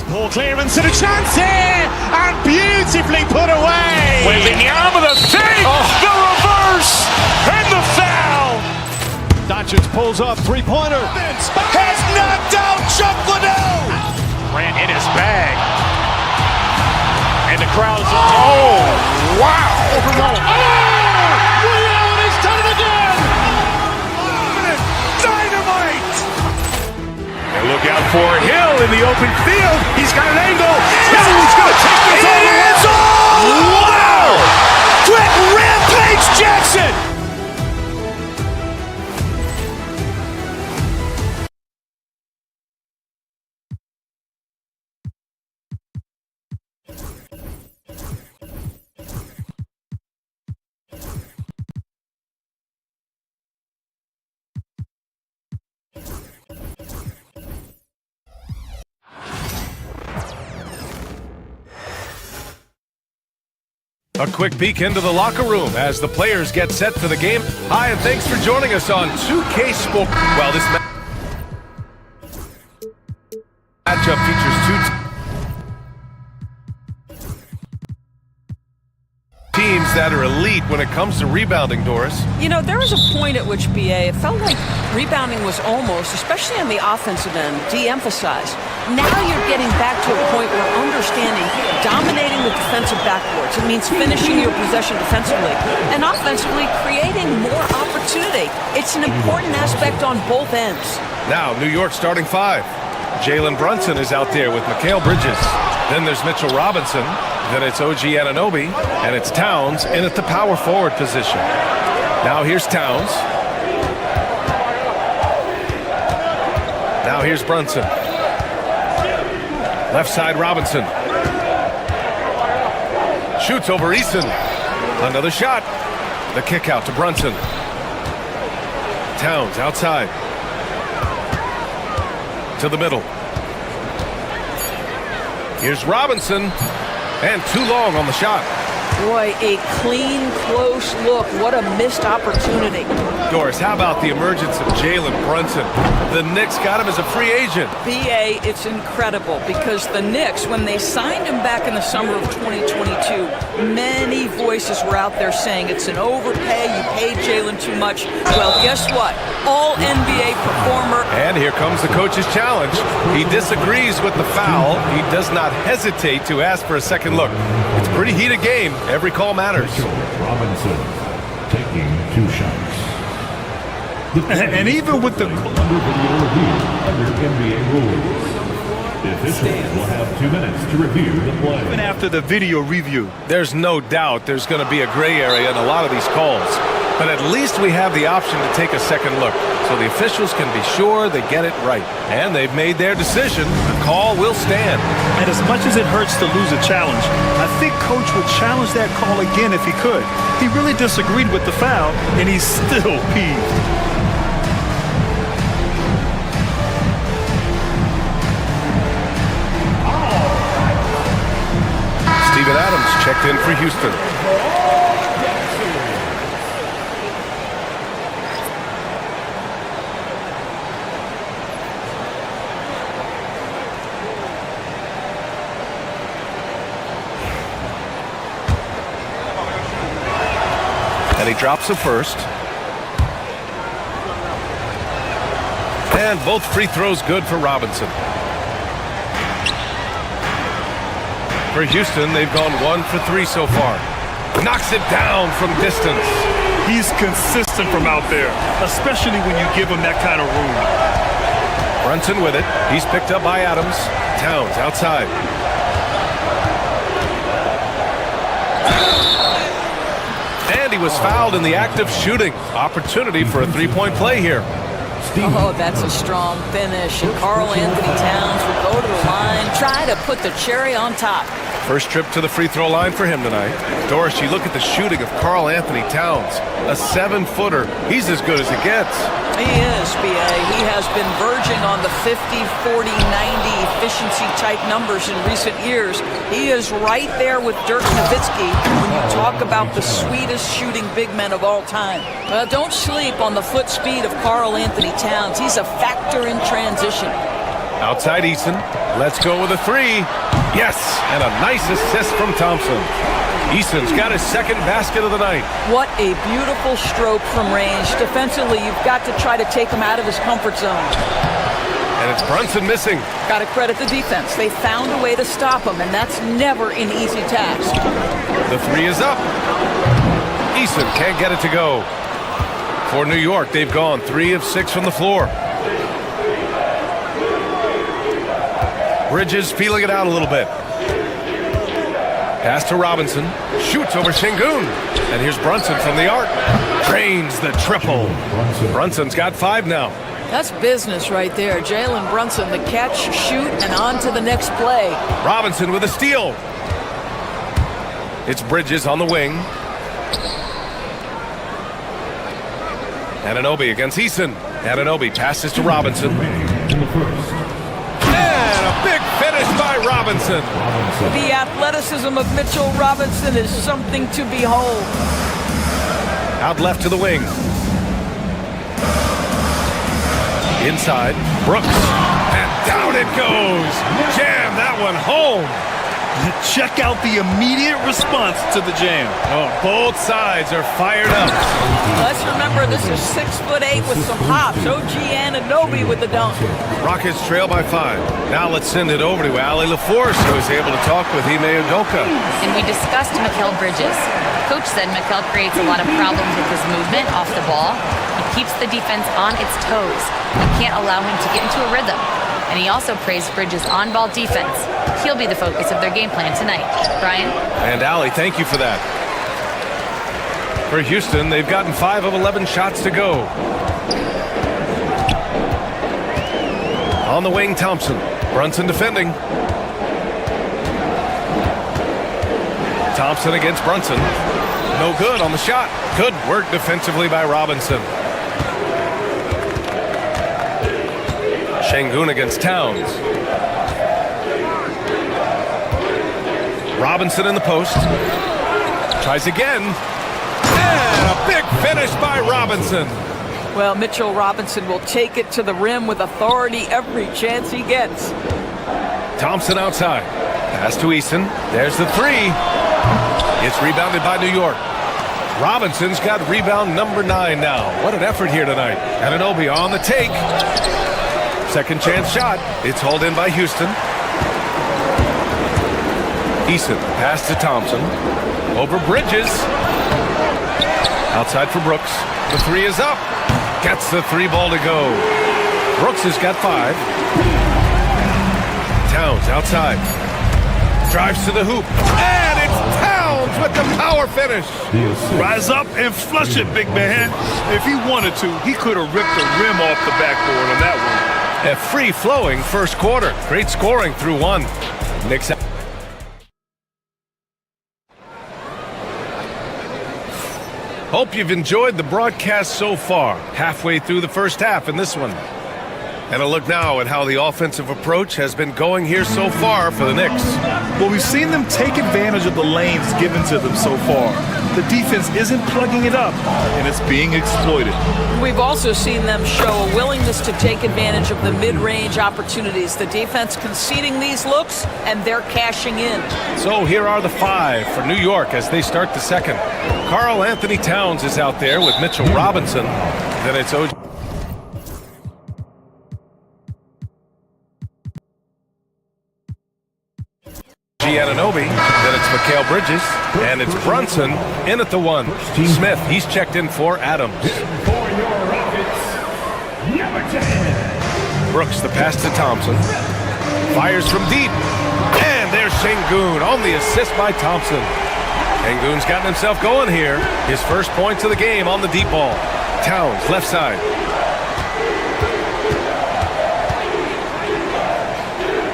Ball clearance and a chance here, and beautifully put away. Wembanyama the save, the reverse, and the foul. Doncic pulls up, three-pointer. Has knocked out Chuck Liddell. Grant in his bag. And the crowd is, oh, wow. He's done it again. Dynamite. And look out for Hill in the open field. He's got an angle. He's going to take this all the way. Wow. Quick Rampage Jackson. A quick peek into the locker room as the players get set for the game. Hi, and thanks for joining us on 2K Sport. Well, this matchup features two teams that are elite when it comes to rebounding, Doris. You know, there was a point at which, BA, it felt like rebounding was almost, especially on the offensive end, de-emphasized. Now you're getting back to a point where understanding dominating the defensive backboards. It means finishing your possession defensively and offensively creating more opportunity. It's an important aspect on both ends. Now, New York starting five. Jalen Brunson is out there with Mikal Bridges. Then there's Mitchell Robinson. Then it's OG Anunoby. And it's Towns in at the power forward position. Now here's Towns. Now here's Brunson. Left side Robinson. Shoots over Eason. Another shot. The kick out to Brunson. Towns outside. To the middle. Here's Robinson. And too long on the shot. Boy, a clean, close look. What a missed opportunity. Doris, how about the emergence of Jalen Brunson? The Knicks got him as a free agent. BA, it's incredible because the Knicks, when they signed him back in the summer of 2022, many voices were out there saying it's an overpay, you paid Jalen too much. Well, guess what? All NBA performer. And here comes the coach's challenge. He disagrees with the foul. He does not hesitate to ask for a second look. It's a pretty heated game, Every call matters. Robinson taking 2 shots. And even with the under video review under NBA rules, the officials will have 2 minutes to review the play. even after the video review, There's no doubt there's going to be a gray area in a lot of these calls. But at least we have the option to take a second look, so the officials can be sure they get it right. And they've made their decision. The call will stand. and as much as it hurts to lose a challenge, I think Coach would challenge that call again if he could. He really disagreed with the foul, and he's still peeved. Steven Adams checked in for Houston. And he drops a first. And both free throws good for Robinson. For Houston, they've gone 1 for 3 so far. Knocks it down from distance. He's consistent from out there, especially when you give him that kind of room. Brunson with it. He's picked up by Adams. Towns outside. And he was fouled in the act of shooting. Opportunity for a three-point play here. Oh, that's a strong finish. And Karl Anthony Towns will go to the line, try to put the cherry on top. First trip to the free throw line for him tonight. Doris, you look at the shooting of Karl Anthony Towns. A 7-footer. He's as good as it gets. He is, B.A. He has been verging on the 50, 40, 90 efficiency type numbers in recent years. He is right there with Dirk Nowitzki when you talk about the sweetest shooting big men of all time. Well, don't sleep on the foot speed of Karl Anthony Towns. He's a factor in transition. Outside Eason. Let's go with a 3. Yes, and a nice assist from Thompson. Eason's got his second basket of the night. What a beautiful stroke from range. Defensively, you've got to try to take him out of his comfort zone. And it's Brunson missing. Got to credit the defense. They found a way to stop him, and that's never an easy task. The 3 is up. Eason can't get it to go. For New York, they've gone 3 of 6 from the floor. Bridges feeling it out a little bit. Pass to Robinson. Shoots over Şengün. And here's Brunson from the arc. Drains the triple. Brunson's got 5 now. That's business right there. Jalen Brunson, the catch, shoot, and on to the next play. Robinson with a steal. It's Bridges on the wing. Anunoby against Eason. Anunoby passes to Robinson. And a big finish by Robinson. The athleticism of Mitchell Robinson is something to behold. Out left to the wing. Inside, Brooks. And down it goes. Jam that one home. Check out the immediate response to the jam. Oh, both sides are fired up. Let's remember this is 6'8" with some hops. OG Anunoby with the dunk. Rockets trail by 5. Now let's send it over to Ali LaForce, who is able to talk with Ime Udoka. And we discussed Mikal Bridges. Coach said Mikal creates a lot of problems with his movement off the ball. He keeps the defense on its toes. We can't allow him to get into a rhythm. And he also praised Bridges' on-ball defense. He'll be the focus of their game plan tonight. Brian? And Ali, thank you for that. For Houston, they've gotten 5 of 11 shots to go. On the wing, Thompson. Brunson defending. Thompson against Brunson. No good on the shot. Good work defensively by Robinson. Şengün against Towns. Robinson in the post. Tries again. And a big finish by Robinson. Well, Mitchell Robinson will take it to the rim with authority every chance he gets. Thompson outside. Pass to Eason. There's the 3. It's rebounded by New York. Robinson's got rebound number 9 now. What an effort here tonight. Anunoby on the take. Second chance shot. It's hauled in by Houston. Eason pass to Thompson. Over Bridges. Outside for Brooks. The three is up. Gets the three ball to go. Brooks has got 5. Towns outside. Drives to the hoop. And it's Towns with the power finish. Rise up and flush it, big man. If he wanted to, he could have ripped the rim off the backboard on that one. A free-flowing first quarter. Great scoring through 1. Knicks. Hope you've enjoyed the broadcast so far. Halfway through the first half in this one. And a look now at how the offensive approach has been going here so far for the Knicks. Well, we've seen them take advantage of the lanes given to them so far. The defense isn't plugging it up, and it's being exploited. We've also seen them show a willingness to take advantage of the mid-range opportunities. The defense conceding these looks, and they're cashing in. So here are the 5 for New York as they start the second. Karl Anthony Towns is out there with Mitchell Robinson. Then it's OG. Giannonobi, then it's Mikal Bridges, and it's Brunson in at the 1. Smith, he's checked in for Adams. Brooks, the pass to Thompson. Fires from deep, and there's Şengün on the assist by Thompson. Şengün's gotten himself going here. His first points of the game on the deep ball. Towns, left side.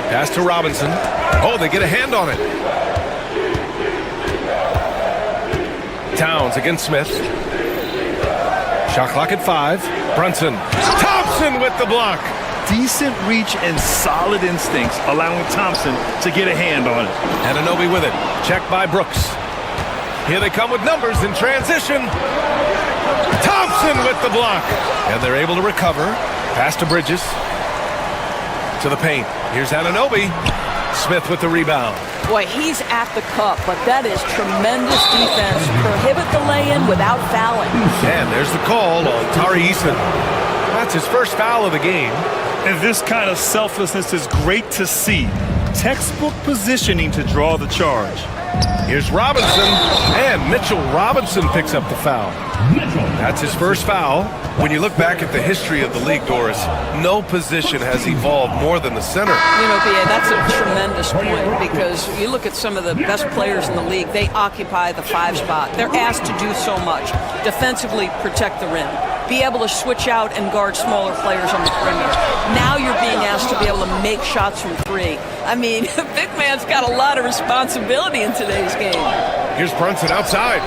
Pass to Robinson. Oh, they get a hand on it. Towns against Smith. Shot clock at 5. Brunson. Thompson with the block. Decent reach and solid instincts, allowing Thompson to get a hand on it. Anunoby with it. Checked by Brooks. Here they come with numbers in transition. Thompson with the block. And they're able to recover. Pass to Bridges. To the paint. Here's Anunoby. Smith with the rebound. Boy, he's at the cup, but that is tremendous defense. Prohibit the lay-in without fouling. And there's the call on Tari Eason. That's his first foul of the game. And this kind of selflessness is great to see. Textbook positioning to draw the charge. Here's Robinson, and Mitchell Robinson picks up the foul. That's his first foul. When you look back at the history of the league, Doris, no position has evolved more than the center. You know, B.A., that's a tremendous point because you look at some of the best players in the league, they occupy the 5 spot. They're asked to do so much. Defensively, protect the rim. Be able to switch out and guard smaller players on the perimeter. Now you're being asked to be able to make shots from 3. I mean, big man's got a lot of responsibility in today's game. Here's Brunson outside.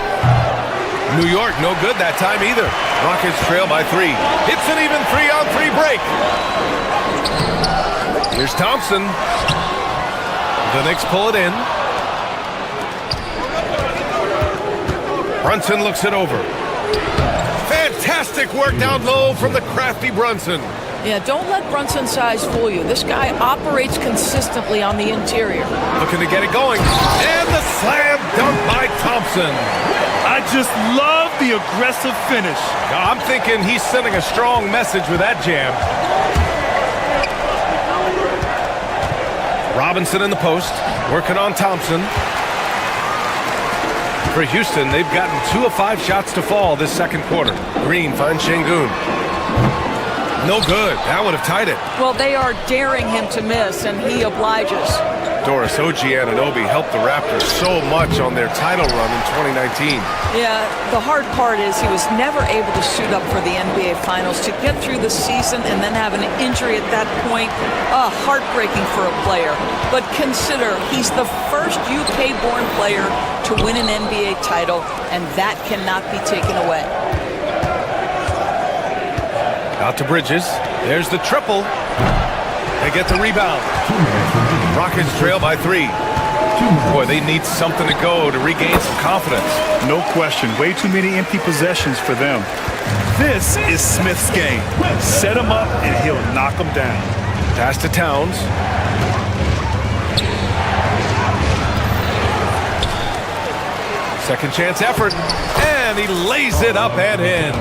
New York, no good that time either. Rockets trail by 3. It's an even 3-on-3 break. Here's Thompson. The Knicks pull it in. Brunson looks it over. Fantastic work down low from the crafty Brunson. Yeah, don't let Brunson's size fool you. This guy operates consistently on the interior. Looking to get it going. And the slam dunk by Thompson. I just love the aggressive finish. Now, I'm thinking he's sending a strong message with that jam. Robinson in the post, working on Thompson. For Houston, they've gotten 2 of 5 shots to fall this second quarter. Green finds Şengün. No good. That would have tied it. Well, they are daring him to miss, and he obliges. Doris, OG Anunoby helped the Raptors so much on their title run in 2019. Yeah, the hard part is he was never able to suit up for the NBA Finals. To get through the season and then have an injury at that point, heartbreaking for a player. But consider, he's the first UK-born player to win an NBA title, and that cannot be taken away. Out to Bridges. There's the triple. They get the rebound. Rockets trail by 3. Boy, they need something to go to regain some confidence. No question. Way too many empty possessions for them. This is Smith's game. Set him up, and he'll knock him down. Pass to Towns. Second chance effort. And he lays it up and in.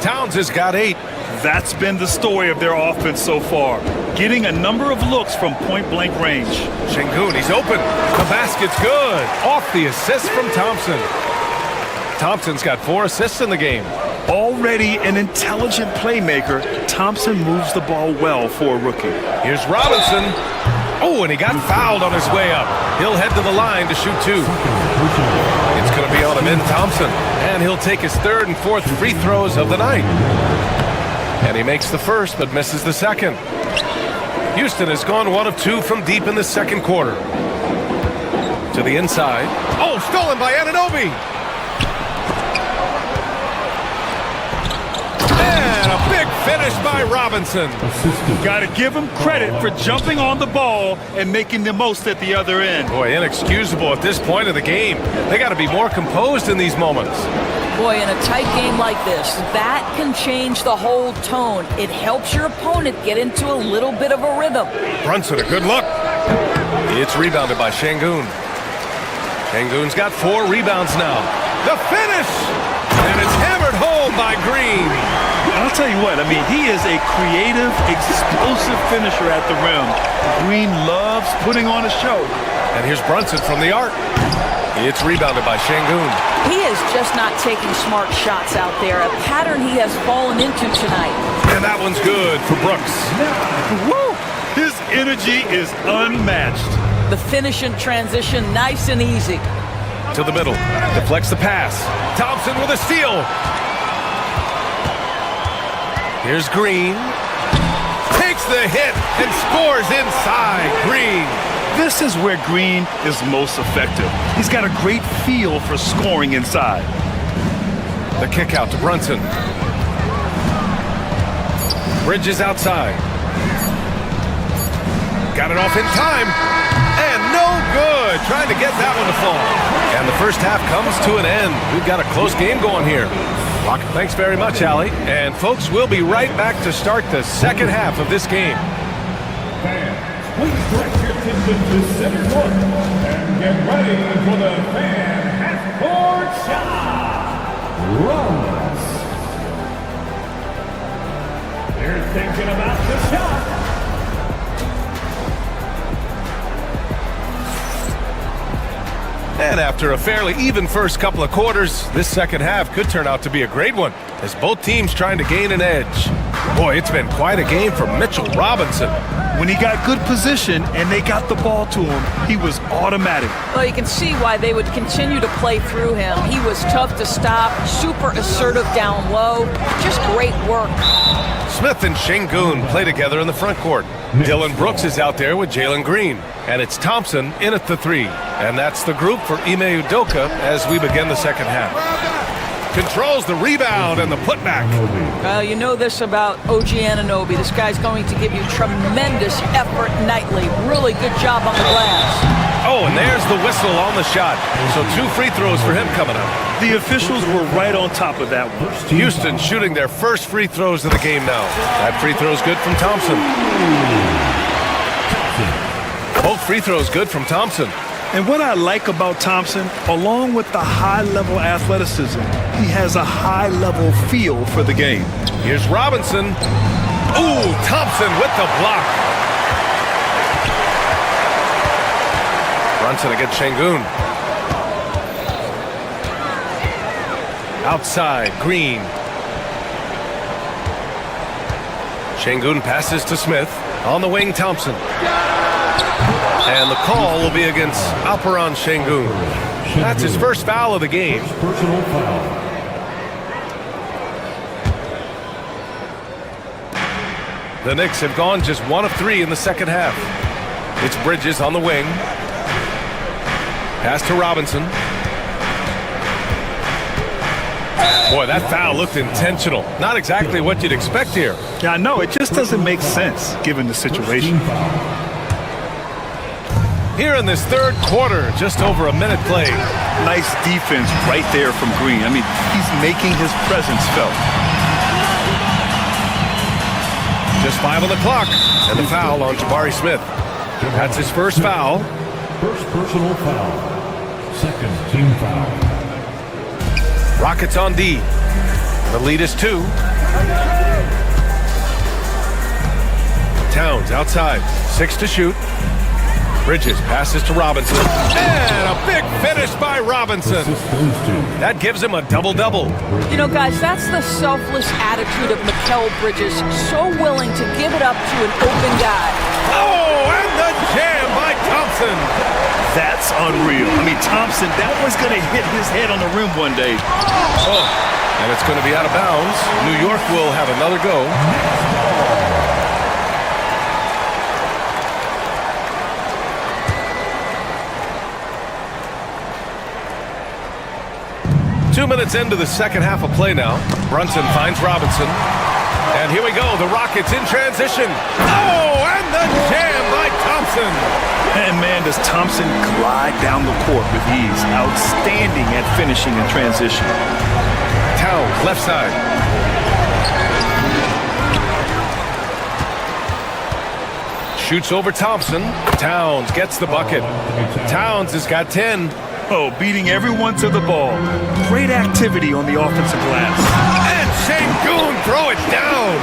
Towns has got 8. That's been the story of their offense so far. getting a number of looks from point-blank range. Şengün, he's open. The basket's good. Off the assist from Thompson. Thompson's got 4 assists in the game. Already an intelligent playmaker, Thompson moves the ball well for a rookie. Here's Robinson. Oh, and he got fouled on his way up. He'll head to the line to shoot 2. It's going to be on him in Thompson. And he'll take his 3rd and 4th free throws of the night. And he makes the first, but misses the second. Houston has gone 1 of 2 from deep in the second quarter. To the inside. Oh, stolen by Anunoby. And a big finish by Robinson. Got to give him credit for jumping on the ball and making the most at the other end. Boy, inexcusable at this point of the game. They got to be more composed in these moments. Boy, in a tight game like this, that can change the whole tone. It helps your opponent get into a little bit of a rhythm. Brunson, a good look. It's rebounded by Şengün. Şengün's got 4 rebounds now. The finish! And it's hammered home by Green. I'll tell you what, I mean, he is a creative, explosive finisher at the rim. Green loves putting on a show. And here's Brunson from the arc. It's rebounded by Şengün. He is just not taking smart shots out there, a pattern he has fallen into tonight. And that one's good for Brooks. Woo! His energy is unmatched. The finish in transition, nice and easy. To the middle, deflects the pass. Thompson with a steal. Here's Green. Takes the hit and scores inside. Green. This is where Green is most effective. He's got a great feel for scoring inside. The kick out to Brunson. Bridges outside. Got it off in time. And no good. Trying to get that one to fall. And the first half comes to an end. We've got a close game going here. Thanks very much, Allie. And folks, we'll be right back to start the second half of this game. Please direct your attention to center court and get ready for the fan half-court shot. Runs. They're thinking about the shot. And after a fairly even first couple of quarters, this second half could turn out to be a great one, as both teams trying to gain an edge. Boy, it's been quite a game for Mitchell Robinson. When he got good position and they got the ball to him, he was automatic. Well, you can see why they would continue to play through him. He was tough to stop, super assertive down low, just great work. Smith and Şengün play together in the front court. Dylan Brooks is out there with Jalen Green. And it's Thompson in at the 3. And that's the group for Ime Udoka as we begin the second half. Controls the rebound and the putback. Well, you know this about OG Anunoby. This guy's going to give you tremendous effort nightly. Really good job on the glass. Oh, and there's the whistle on the shot. So 2 free throws for him coming up. The officials were right on top of that one. Houston shooting their first free throws of the game now. That free throw's good from Thompson. Both free throws good from Thompson. And what I like about Thompson, along with the high-level athleticism, he has a high-level feel for the game. Here's Robinson. Ooh, Thompson with the block. Brunson against Şengün. Outside, Green. Şengün passes to Smith. On the wing, Thompson. And the call will be against Alperen Şengün. That's his first foul of the game. Personal foul. The Knicks have gone just 1 of 3 in the second half. It's Bridges on the wing. Pass to Robinson. Boy, that foul looked intentional. Not exactly what you'd expect here. Yeah, I know. It just doesn't make sense given the situation. Here in this third quarter, just over a minute played. Nice defense right there from Green. I mean, he's making his presence felt. Just 5 on the clock. And the foul on Jabari Smith. That's his first foul. First personal foul. Second team foul. Rockets on D. The lead is 2. Towns outside. 6 to shoot. Bridges passes to Robinson. And a big finish by Robinson. That gives him a double-double. You know, guys, that's the selfless attitude of Mikal Bridges. So willing to give it up to an open guy. Oh, and the jam by Thompson. That's unreal. I mean, Thompson, that was going to hit his head on the rim one day. Oh, and it's going to be out of bounds. New York will have another go. Two minutes into the second half of play now. Brunson finds Robinson. And here we go. The Rockets in transition. Oh, and the jam by Thompson. And man, does Thompson glide down the court with ease. Outstanding at finishing in transition. Towns, left side. Shoots over Thompson. Towns gets the bucket. Towns has got 10. Oh, beating everyone to the ball. Great activity on the offensive glass. And Sengun throw it down.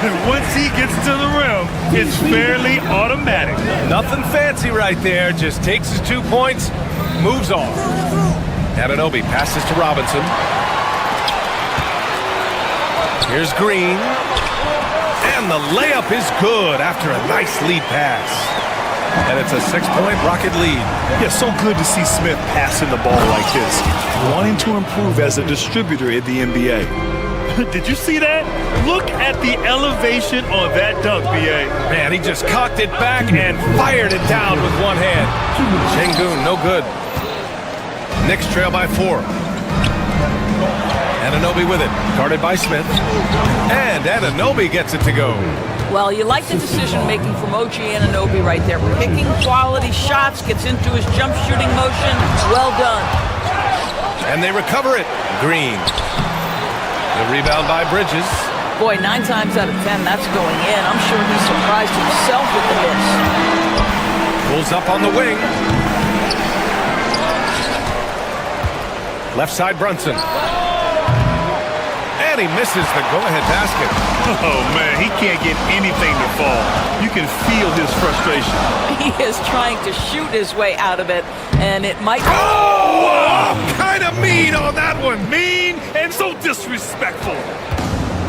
And once he gets to the rim, it's fairly automatic. Nothing fancy right there. Just takes his 2 points, moves on. Anunoby passes to Robinson. Here's Green. And the layup is good after a nice lead pass. And it's a 6-point Rocket lead. Yeah, so good to see Smith passing the ball like this. Wanting to improve as a distributor in the NBA. Did you see that? Look at the elevation on that dunk, B.A. Man, he just cocked it back and fired it down with one hand. Sengun, no good. Knicks trail by 4. Anunoby with it, guarded by Smith. And Anunoby gets it to go. Well, you like the decision-making from OG Anunoby right there. Picking quality shots, gets into his jump shooting motion. Well done. And they recover it. Green. The rebound by Bridges. Boy, 9 times out of 10, that's going in. I'm sure he's surprised himself with the miss. Pulls up on the wing. Left side Brunson. And he misses the go-ahead basket. Oh, man, he can't get anything to fall. You can feel his frustration. He is trying to shoot his way out of it, and it might... Oh! Kind of mean on that one. Mean and so disrespectful.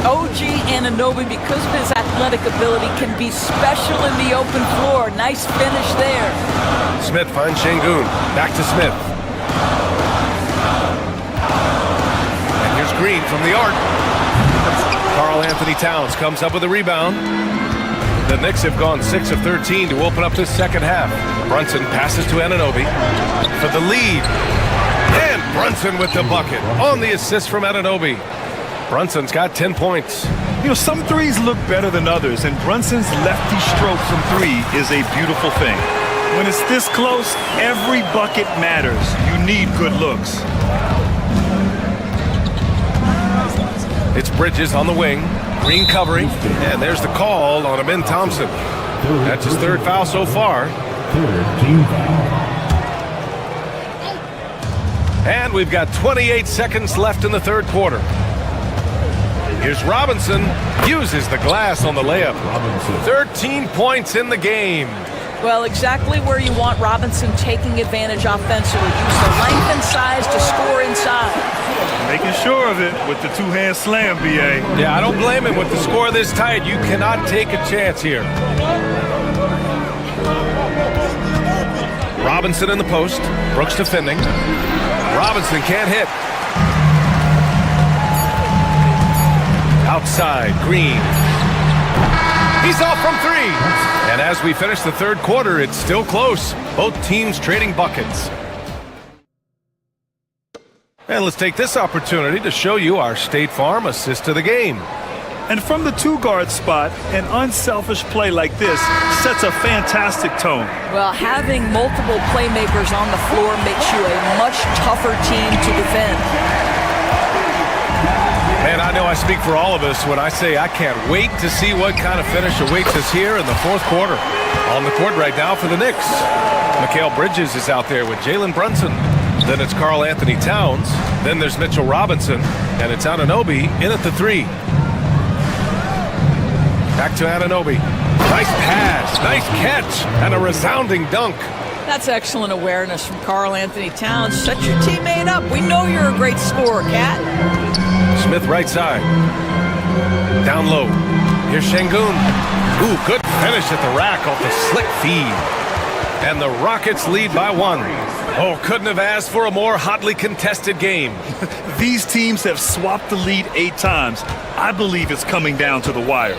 OG Anunoby, because of his athletic ability, can be special in the open floor. Nice finish there. Smith finds Sengun. Back to Smith. And here's Green from the arc. Karl Anthony Towns comes up with a rebound. The Knicks have gone 6 of 13 to open up this second half. Brunson passes to Anunoby for the lead. And Brunson with the bucket on the assist from Anunoby. Brunson's got 10 points. You know, some threes look better than others, and Brunson's lefty stroke from 3 is a beautiful thing. When it's this close, every bucket matters. You need good looks. It's Bridges on the wing. Green covering. And there's the call on Amin Thompson. That's his 3rd foul so far. And we've got 28 seconds left in the 3rd quarter. Here's Robinson. Uses the glass on the layup. 13 points in the game. Well, exactly where you want Robinson taking advantage offensively. Use the length and size to score inside. Making sure of it with the 2-hand slam, B.A. Yeah, I don't blame him. With the score this tight, you cannot take a chance here. Robinson in the post. Brooks defending. Robinson can't hit. Outside, Green. He's off from 3. And as we finish the 3rd quarter, it's still close. Both teams trading buckets. And let's take this opportunity to show you our State Farm assist to the game. And from the 2-guard spot, an unselfish play like this sets a fantastic tone. Well, having multiple playmakers on the floor makes you a much tougher team to defend. Man, I know I speak for all of us when I say I can't wait to see what kind of finish awaits us here in the 4th quarter. On the court right now for the Knicks. Mikal Bridges is out there with Jalen Brunson. Then it's Karl Anthony Towns. Then there's Mitchell Robinson. And it's Anunoby in at the 3. Back to Anunoby. Nice pass, nice catch, and a resounding dunk. That's excellent awareness from Karl Anthony Towns. Set your teammate up. We know you're a great scorer, Cat. Smith right side. Down low. Here's Şengün. Ooh, good finish at the rack off the slick feed. And the Rockets lead by 1. Oh, couldn't have asked for a more hotly contested game. These teams have swapped the lead 8 times. I believe it's coming down to the wire.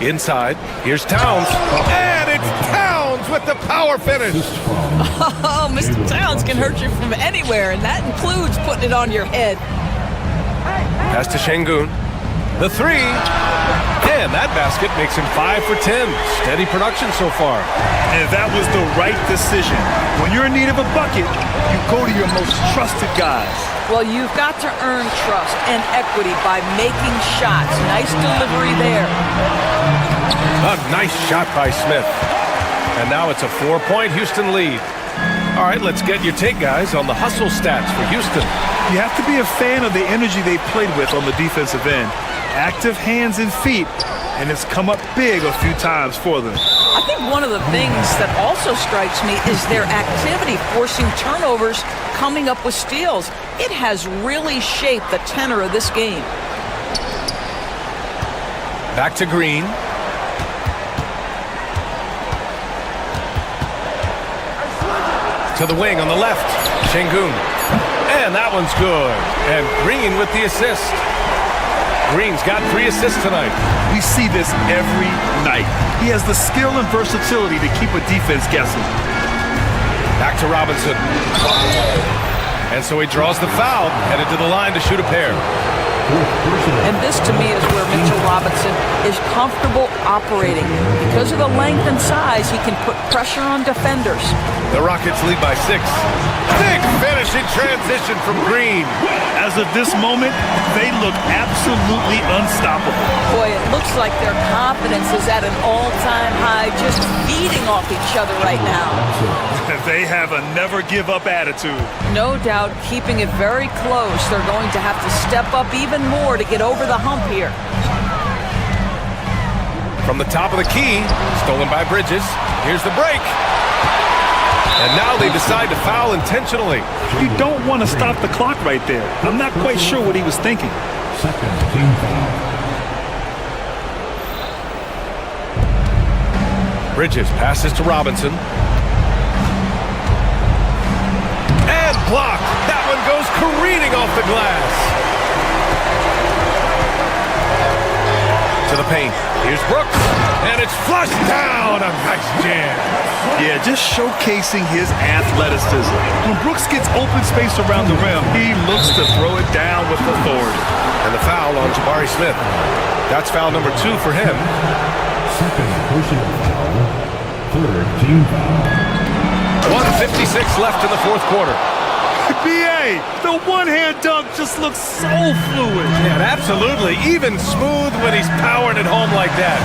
Inside, here's Towns. And it's Towns with the power finish. Oh, Mr. Towns can hurt you from anywhere, and that includes putting it on your head. Pass to Şengün. The 3. And that basket makes him 5 for 10. Steady production so far. And that was the right decision. When you're in need of a bucket, you go to your most trusted guys. Well, you've got to earn trust and equity by making shots. Nice delivery there. A nice shot by Smith. And now it's a 4-point Houston lead. All right, let's get your take, guys, on the hustle stats for Houston. You have to be a fan of the energy they played with on the defensive end. Active hands and feet, and it's come up big a few times for them. I think one of the things that also strikes me is their activity, forcing turnovers, coming up with steals. It has really shaped the tenor of this game. Back to Green. To the wing on the left, Şengün. And that one's good. And Green with the assist. Green's got 3 assists tonight. We see this every night. He has the skill and versatility to keep a defense guessing. Back to Robinson. And so he draws the foul, headed to the line to shoot a pair. And this, to me, is where Mitchell Robinson is comfortable operating. Because of the length and size, he can put pressure on defenders. The Rockets lead by 6. Big finish in transition from Green. As of this moment, they look absolutely unstoppable. Boy, it looks like their confidence is at an all-time high, just feeding off each other right now. They have a never-give-up attitude. No doubt, keeping it very close. They're going to have to step up even more to get over the hump here. From the top of the key, stolen by Bridges. Here's the break. And now they decide to foul intentionally. You don't want to stop the clock right there. I'm not quite sure what he was thinking. Second team foul. Bridges passes to Robinson. And blocked. That one goes careening off the glass. To the paint. Here's Brooks. And it's flushed down. A nice jam. Yeah, just showcasing his athleticism. When Brooks gets open space around the rim, he looks to throw it down with authority. And the foul on Jabari Smith. That's foul number 2 for him. Second personal foul. Third team foul. 1:56 left in the 4th quarter. B.A., the one-hand dunk just looks so fluid. Yeah, absolutely. Even smooth when he's powering it home like that.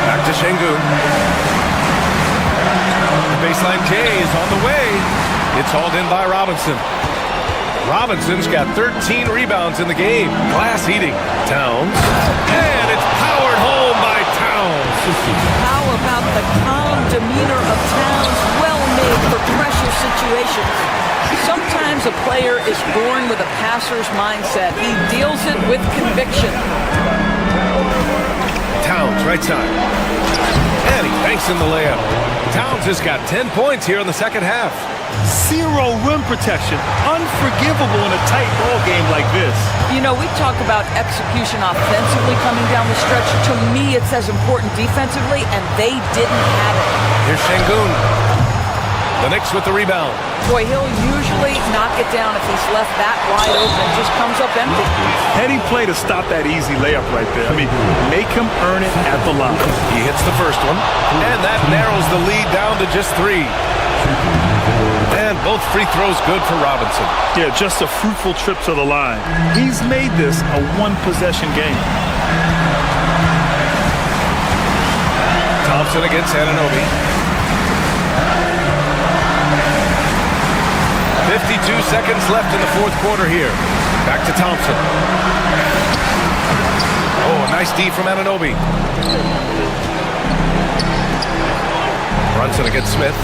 Back to Şengün. The baseline J is on the way. It's hauled in by Robinson. Robinson's got 13 rebounds in the game. Glass eating. Towns. And it's powered home by Towns. How about the calm demeanor of Towns? Well made for pressure situations. Sometimes a player is born with a passer's mindset. He deals it with conviction. Towns, right side. And he banks in the layup. Towns has got 10 points here in the second half. Zero rim protection. Unforgivable in a tight ball game like this. You know, we talk about execution offensively coming down the stretch. To me, it's as important defensively, and they didn't have it. Here's Şengün. The Knicks with the rebound. Boy, he'll usually knock it down if he's left that wide open. Just comes up empty. Heady play to stop that easy layup right there. I mean, make him earn it at the line. He hits the first one, and that narrows the lead down to just 3. And both free throws good for Robinson. Yeah, just a fruitful trip to the line. He's made this a one-possession game. Thompson against Anunoby. 52 seconds left in the 4th quarter here. Back to Thompson. Oh, a nice D from Anunoby. Brunson against Smith.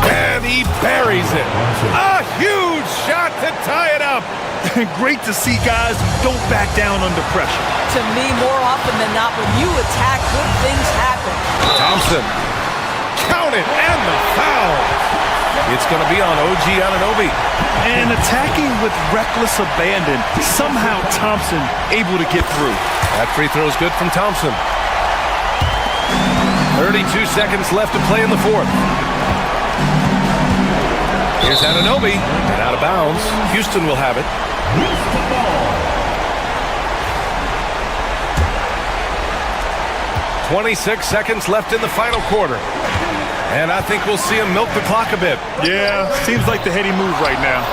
And he buries it. A huge shot to tie it up. Great to see guys who don't back down under pressure. To me, more often than not, when you attack, good things happen. Thompson. Count it, and the foul. It's going to be on OG Anunoby. And attacking with reckless abandon, somehow Thompson able to get through. That free throw is good from Thompson. 32 seconds left to play in the fourth. Here's Anunoby, and out of bounds. Houston will have it. 26 seconds left in the final quarter. And I think we'll see him milk the clock a bit. Yeah, seems like the heady move right now.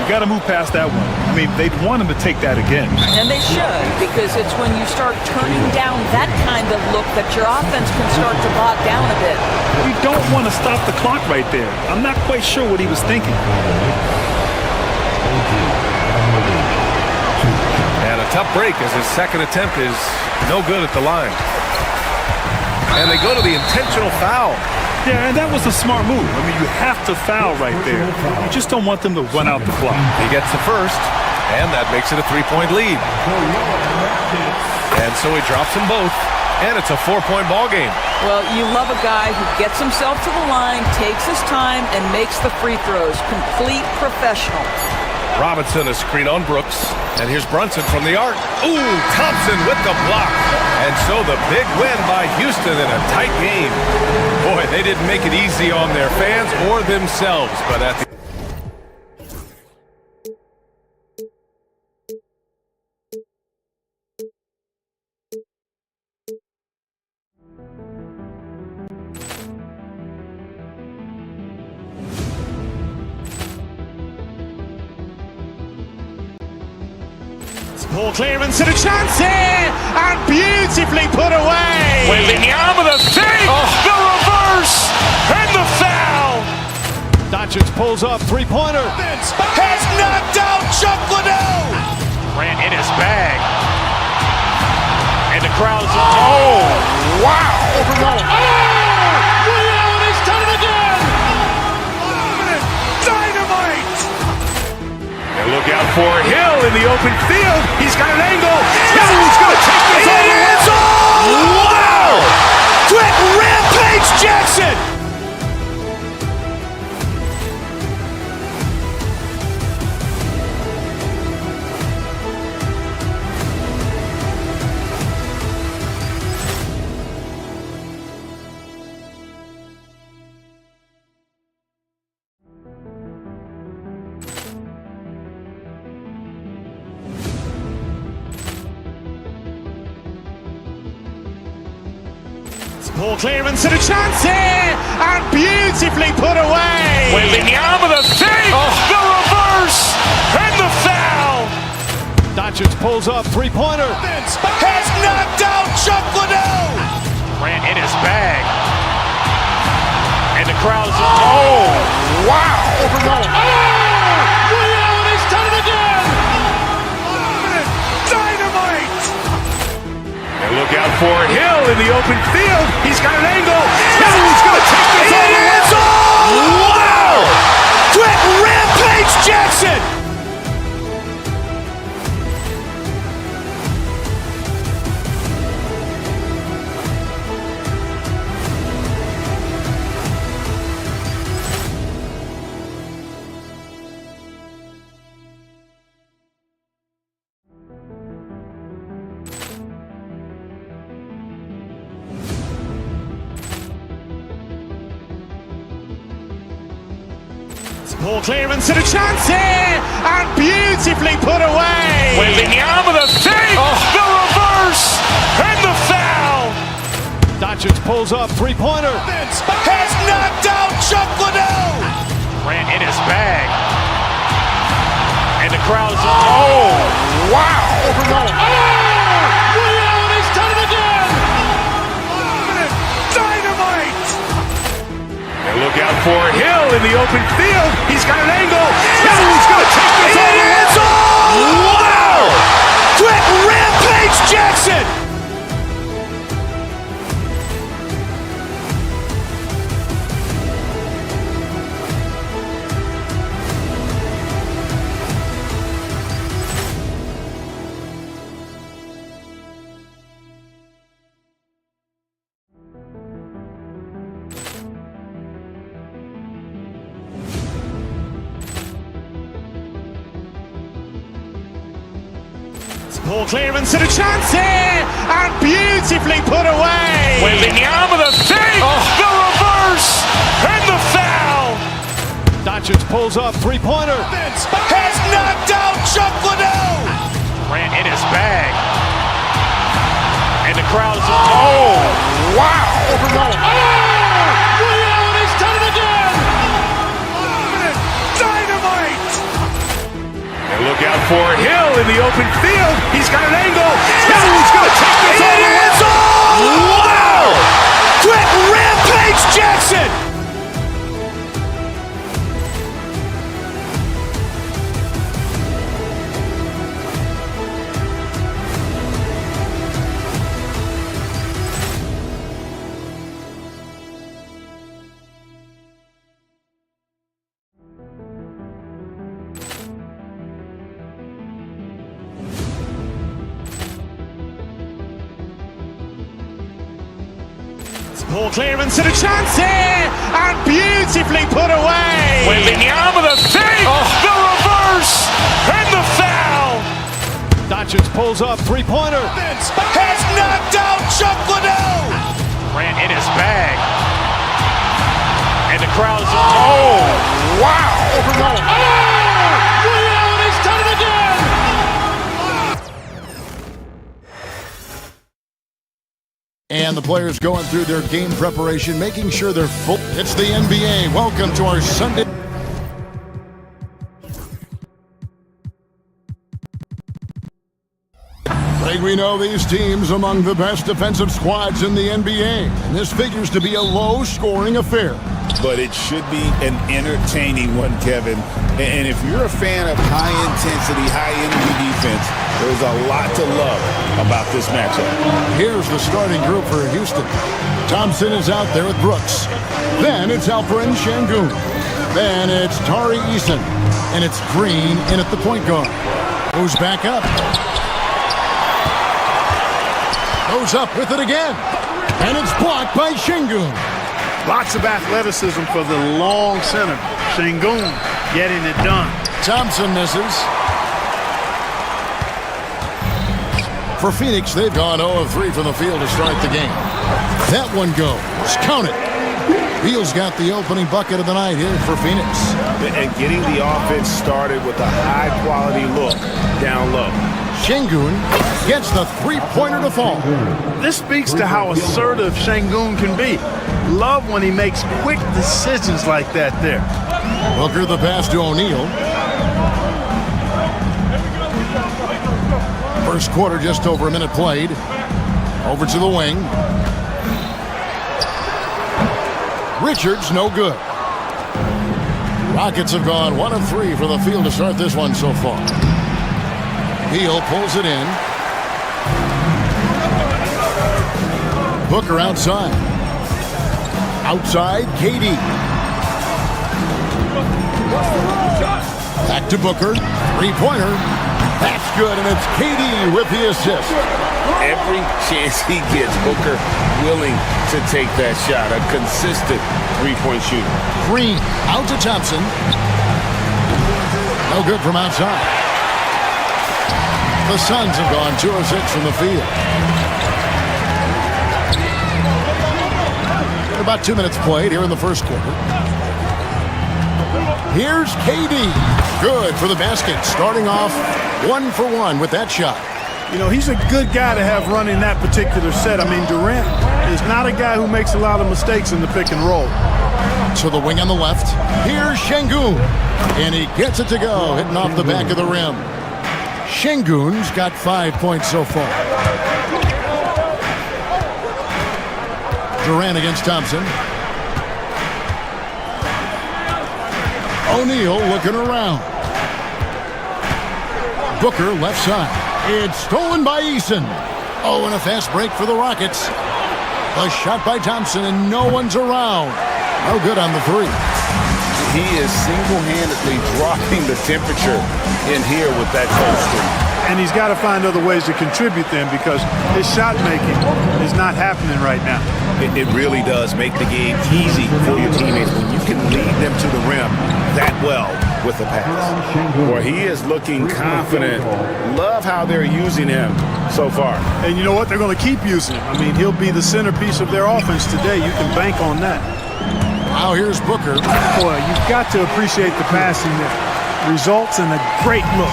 You got to move past that one. I mean, they'd want him to take that again. And they should, because it's when you start turning down that kind of look that your offense can start to bog down a bit. You don't want to stop the clock right there. I'm not quite sure what he was thinking. And a tough break as his second attempt is no good at the line. And they go to the intentional foul. Yeah, and that was a smart move. I mean, you have to foul right there. You just don't want them to run out the clock. He gets the first, and that makes it a 3-point lead. And so he drops them both, and it's a 4-point ball game. Well, you love a guy who gets himself to the line, takes his time, and makes the free throws. Complete professional. Robinson a screen on Brooks, and here's Brunson from the arc. Ooh, Thompson with the block. And so the big win by Houston in a tight game. Boy, they didn't make it easy on their fans or themselves, but at the Poor clearance and a chance here, and beautifully put away. Wembanyama the fake, the reverse, and the foul. Doncic pulls up, three-pointer. Has knocked out Chuck Liddell. Ran in his bag. And the crowd's oh, wow. Liddell, he's done it again. Dynamite. And look out for Hill in the open field. He's got an angle. He's going to take this all the way. Wow! Quick Rampage Jackson. Poor clearance and a chance here, and beautifully put away. Wembanyama the fake, the reverse, and the foul. Doncic pulls up, three-pointer. Has knocked out Chuck Liddell. Ran in his bag. And the crowd's oh, wow. Liddell, he's done it again. Dynamite. And look out for Hill in the open field. He's got an angle. He's going to take this all the way. Wow! Quick Rampage Jackson. Poor clearance and a chance here, and beautifully put away. Wembanyama the fake, the reverse, and the foul. Doncic pulls up, three-pointer. Has knocked out Chuck Liddell. Ran in his bag. And the crowd's oh, wow. Liddell, he's done it again. Dynamite. And look out for Hill in the open field. He's got an angle. He's going to take this all the way. Wow! Quick Rampage Jackson! Poor clearance and a chance here, and beautifully put away. With the arm of the fake, the reverse, and the foul. Doncic pulls up, three-pointer. Has knocked out Chuck Liddell. Grant in his bag. And the crowd is, oh, wow. Ray Allen has done it again! Dynamite. And look out for Hill in the open field. He's got an angle. He's going to take this all the way. It is all! Wow! Quick Rampage Jackson! Poor clearance and a chance here, and beautifully put away. With the arm of the fake, the reverse, and the foul. Doncic pulls up, three-pointer. Has knocked out Chuck Liddell. Grant in his bag. And the crowd is, oh, wow. Ray Allen has done it again! And the players going through their game preparation, making sure they're full. It's the NBA. Welcome to our Sunday. I think we know these teams among the best defensive squads in the NBA. And this figures to be a low-scoring affair. But it should be an entertaining one, Kevin. And if you're a fan of high-intensity, high-energy defense, there's a lot to love about this matchup. Here's the starting group for Houston. Thompson is out there with Brooks. Then it's Alperen Şengün. Then it's Tari Eason. And it's Green in at the point guard. Goes back up. Goes up with it again. And it's blocked by Şengün. Lots of athleticism for the long center. Şengün getting it done. Thompson misses. For Phoenix, they've gone 0 of 3 from the field to start the game. That one goes. Count it. Beal's got the opening bucket of the night here for Phoenix. And getting the offense started with a high-quality look down low. Şengün gets the three-pointer to fall. This speaks to how assertive Şengün can be. Love when he makes quick decisions like that there. Booker the pass to O'Neal. First quarter, just over a minute played. Over to the wing. Richards, no good. Rockets have gone 1 of 3 from the field to start this one so far. Beal pulls it in. Booker outside. Outside, KD. Back to Booker. Three-pointer. That's good, and it's KD with the assist. Every chance he gets, Booker willing to take that shot. A consistent three-point shooter. Green out to Thompson. No good from outside. The Suns have gone 2 of 6 from the field. About 2 minutes played here in the first quarter. Here's KD. Good for the basket. Starting off 1 for 1 with that shot. You know, he's a good guy to have running that particular set. I mean, Durant is not a guy who makes a lot of mistakes in the pick and roll. To the wing on the left. Here's Şengün. And he gets it to go, hitting off the back of the rim. Şengün's got 5 points so far. Durant against Thompson. O'Neal looking around. Booker left side. It's stolen by Eason. Oh, and a fast break for the Rockets. A shot by Thompson, and no one's around. No good on the three. He is single-handedly dropping the temperature in here with that cold streak. And he's got to find other ways to contribute then, because his shot making is not happening right now. It really does make the game easy for your teammates when you can lead them to the rim that well with the pass. Boy, he is looking confident. Love how they're using him so far. And you know what? They're going to keep using him. I mean, he'll be the centerpiece of their offense today. You can bank on that. Now here's Booker. Boy, you've got to appreciate the passing that results in a great look.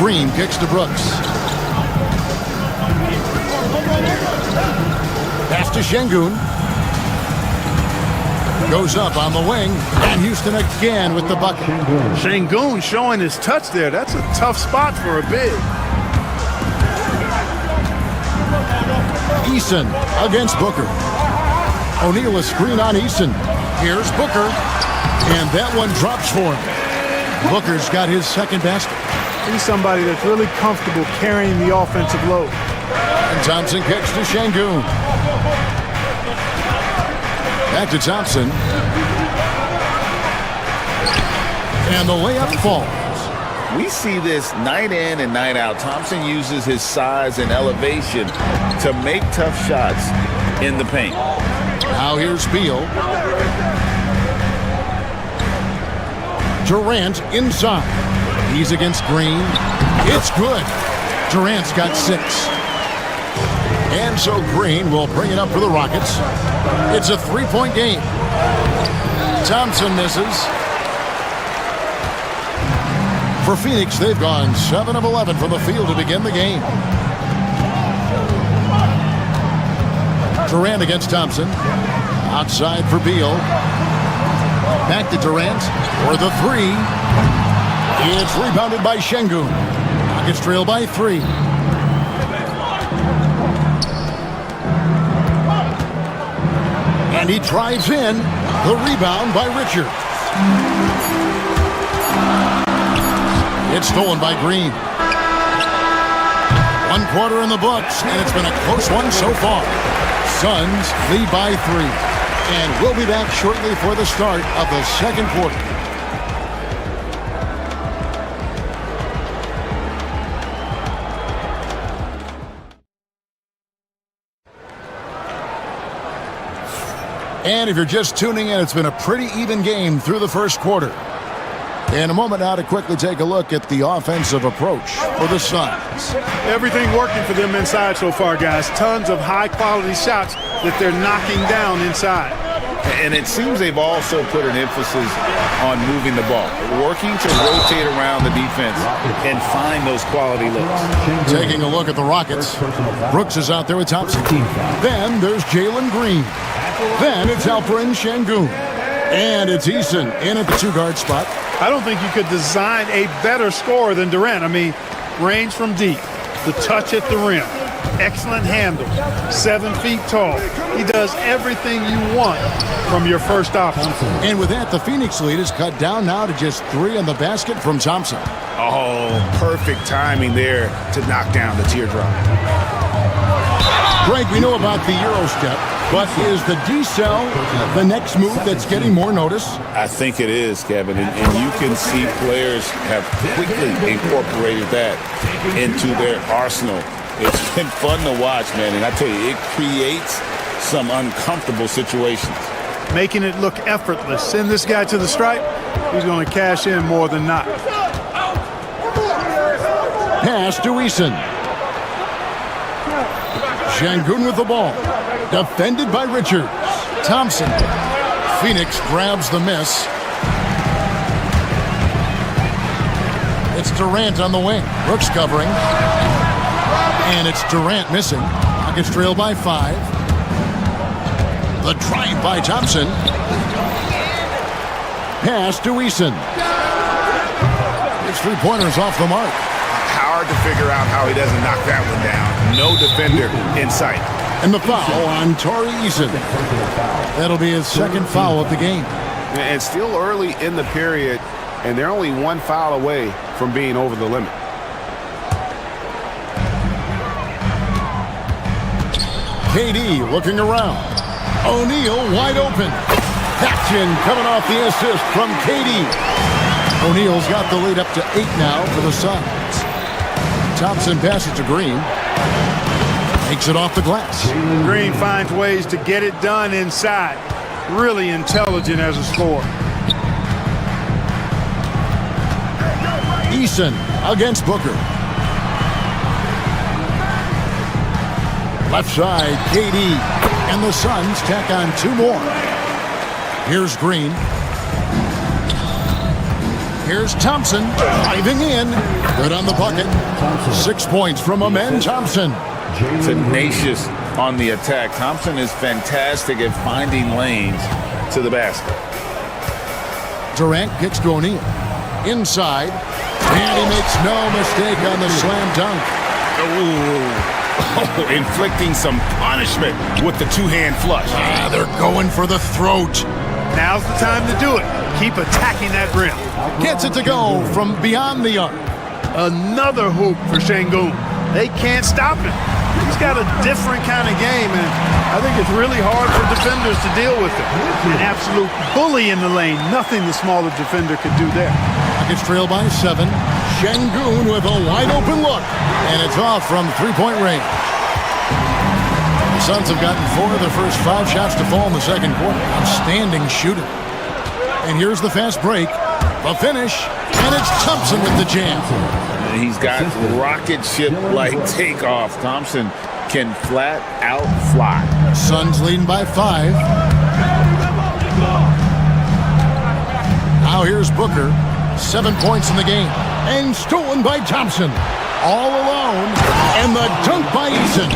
Green kicks to Brooks. Pass to Şengün. Goes up on the wing, and Houston again with the bucket. Şengün showing his touch there. That's a tough spot for a big. Eason against Booker. O'Neal a screen on Eason. Here's Booker, and that one drops for him. Booker's got his second basket. He's somebody that's really comfortable carrying the offensive load. And Thompson kicks to Şengün. Back to Thompson. And the layup falls. We see this night in and night out. Thompson uses his size and elevation to make tough shots in the paint. Now here's Beal. Durant inside. He's against Green. It's good. Durant's got 6. And so Green will bring it up for the Rockets. It's a 3-point game. Thompson misses. For Phoenix, they've gone 7 of 11 from the field to begin the game. Durant against Thompson. Outside for Beal. Back to Durant for the 3. It's rebounded by Şengün. Rockets trail by 3. And he drives in. The rebound by Richards. It's stolen by Green. 1 quarter in the books, and it's been a close one so far. Suns lead by 3. And we'll be back shortly for the start of the second quarter. And if you're just tuning in, it's been a pretty even game through the first quarter. In a moment now to quickly take a look at the offensive approach for the Suns. Everything working for them inside so far, guys. Tons of high-quality shots that they're knocking down inside. And it seems they've also put an emphasis on moving the ball, working to rotate around the defense and find those quality looks. Taking a look at the Rockets. Brooks is out there with Thompson. Then there's Jalen Green. Then it's Alperen Şengün. And it's Eason in at the 2-guard spot. I don't think you could design a better scorer than Durant. I mean, range from deep, the touch at the rim, excellent handle, 7 feet tall. He does everything you want from your first option. And with that, the Phoenix lead is cut down now to just 3 on the basket from Thompson. Oh, perfect timing there to knock down the teardrop. Greg, we know about the Euro step, but is the decel the next move that's getting more notice? I think it is, Kevin, and you can see players have quickly incorporated that into their arsenal. It's been fun to watch, man, and I tell you, it creates some uncomfortable situations. Making it look effortless. Send this guy to the stripe, he's going to cash in more than not. Pass to Eason. Şengün with the ball. Defended by Richards. Thompson. Phoenix grabs the miss. It's Durant on the wing. Brooks covering. And it's Durant missing. Rockets trail by 5. The drive by Thompson. Pass to Eason. His 3-pointers off the mark. Hard to figure out how he doesn't knock that one down. No defender in sight. And the foul on Tari Eason. That'll be his second foul of the game. And still early in the period, and they're only 1 foul away from being over the limit. KD looking around. O'Neal wide open. Action coming off the assist from KD. O'Neal's got the lead up to 8 now for the Suns. Thompson passes to Green. Takes it off the glass. Green finds ways to get it done inside. Really intelligent as a scorer. Eason against Booker. Left side, KD. And the Suns tack on 2 more. Here's Green. Here's Thompson driving in. Good on the bucket. 6 points from Amen Thompson. Tenacious on the attack. Thompson is fantastic at finding lanes to the basket. Durant kicks to O'Neal. Inside. And he makes no mistake on the slam dunk. Oh, inflicting some punishment with the two-hand flush. They're going for the throat. Now's the time to do it. Keep attacking that rim. Gets it to go from beyond the arc. Another hoop for Şengün. They can't stop him. He's got a different kind of game, and I think it's really hard for defenders to deal with him. An absolute bully in the lane. Nothing the smaller defender could do there. Rockets trail by 7. Şengün with a wide open look, and it's off from 3-point range. The Suns have gotten 4 of their first 5 shots to fall in the second quarter. Outstanding shooting. And here's the fast break. The finish, and it's Thompson with the jam. He's got rocket ship-like takeoff. Thompson can flat out fly. Suns leading by 5. Now here's Booker. 7 points in the game. And stolen by Thompson. All alone. And the dunk by Eason.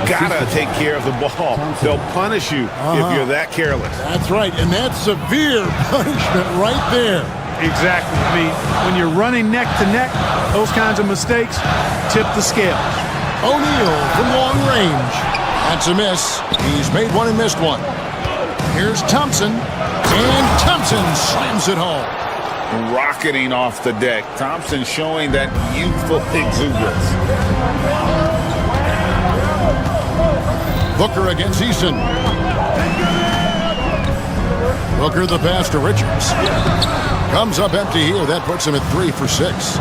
Gotta take care of the ball. They'll punish you if you're that careless. That's right, and that's severe punishment right there. Exactly. I mean, when you're running neck to neck, those kinds of mistakes tip the scale. O'Neal from long range. That's a miss. He's made one and missed one. Here's Thompson, and Thompson slams it home. Rocketing off the deck. Thompson showing that youthful exuberance. Booker against Eason. Booker the pass to Richards. Comes up empty here. That puts him at 3 for 6.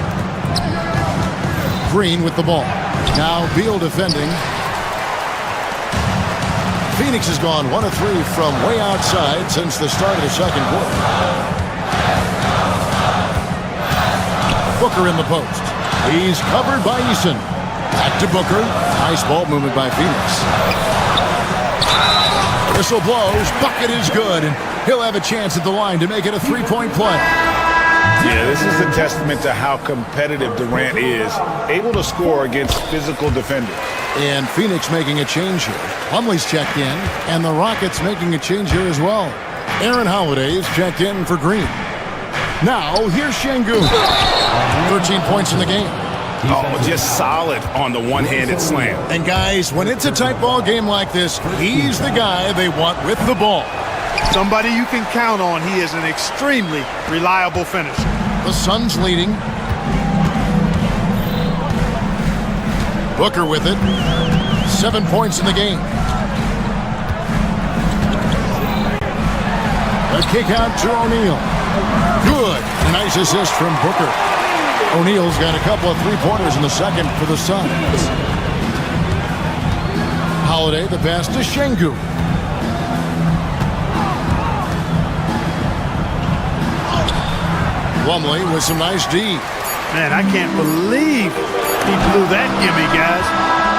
Green with the ball. Now Beal defending. Phoenix has gone 1 of 3 from way outside since the start of the second quarter. Booker in the post. He's covered by Eason. Back to Booker. Nice ball movement by Phoenix. Whistle blows. Bucket is good, and he'll have a chance at the line to make it a 3-point play. Yeah, this is a testament to how competitive Durant is, able to score against physical defenders. And Phoenix making a change here. Plumlee's checked in, and the Rockets making a change here as well. Aaron Holiday's checked in for Green. Now, here's Şengün. 13 points in the game. Oh, just solid on the one-handed slam. And guys, when it's a tight ball game like this, he's the guy they want with the ball. Somebody you can count on. He is an extremely reliable finisher. The Suns leading. Booker with it. 7 points in the game. A kick out to O'Neal. Good. Nice assist from Booker. O'Neal's got a couple of 3-pointers in the second for the Suns. Holiday, the pass to Şengün. Plumlee with some nice D. Man, I can't believe he blew that gimme, guys.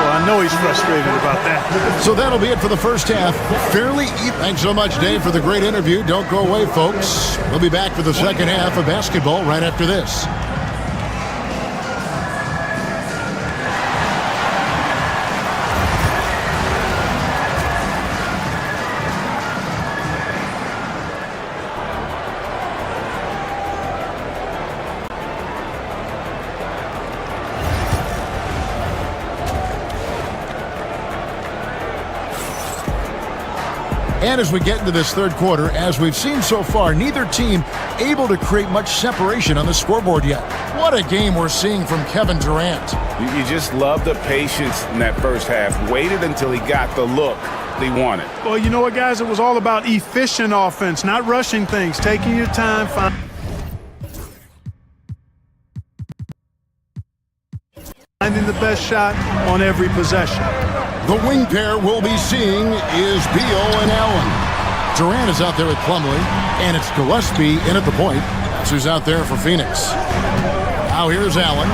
Well, I know he's frustrated about that. So that'll be it for the first half. Fairly even. Thanks so much, Dave, for the great interview. Don't go away, folks. We'll be back for the second half of basketball right after this. And as we get into this third quarter, as we've seen so far, neither team able to create much separation on the scoreboard yet. What a game we're seeing from Kevin Durant. You just love the patience in that first half. Waited until he got the look they wanted. Well, you know what, guys? It was all about efficient offense, not rushing things, taking your time, finding the best shot on every possession. The wing pair we'll be seeing is Beal and Allen. Durant is out there with Plumlee, and it's Gillespie in at the point. That's who's out there for Phoenix. Now here's Allen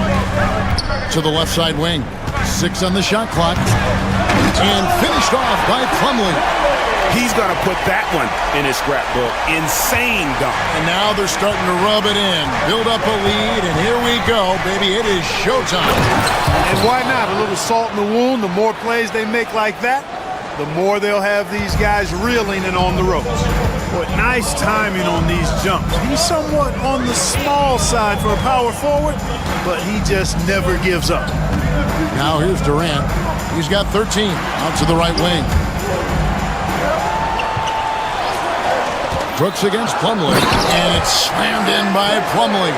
to the left side wing. 6 on the shot clock. And finished off by Plumlee. He's going to put that one in his scrapbook. Insane dunk. And now they're starting to rub it in. Build up a lead, and here we go, baby. It is showtime. And why not? A little salt in the wound. The more plays they make like that, the more they'll have these guys reeling and on the ropes. But nice timing on these jumps. He's somewhat on the small side for a power forward, but he just never gives up. Now here's Durant. He's got 13 out to the right wing. Brooks against Plumlee, and it's slammed in by Plumlee.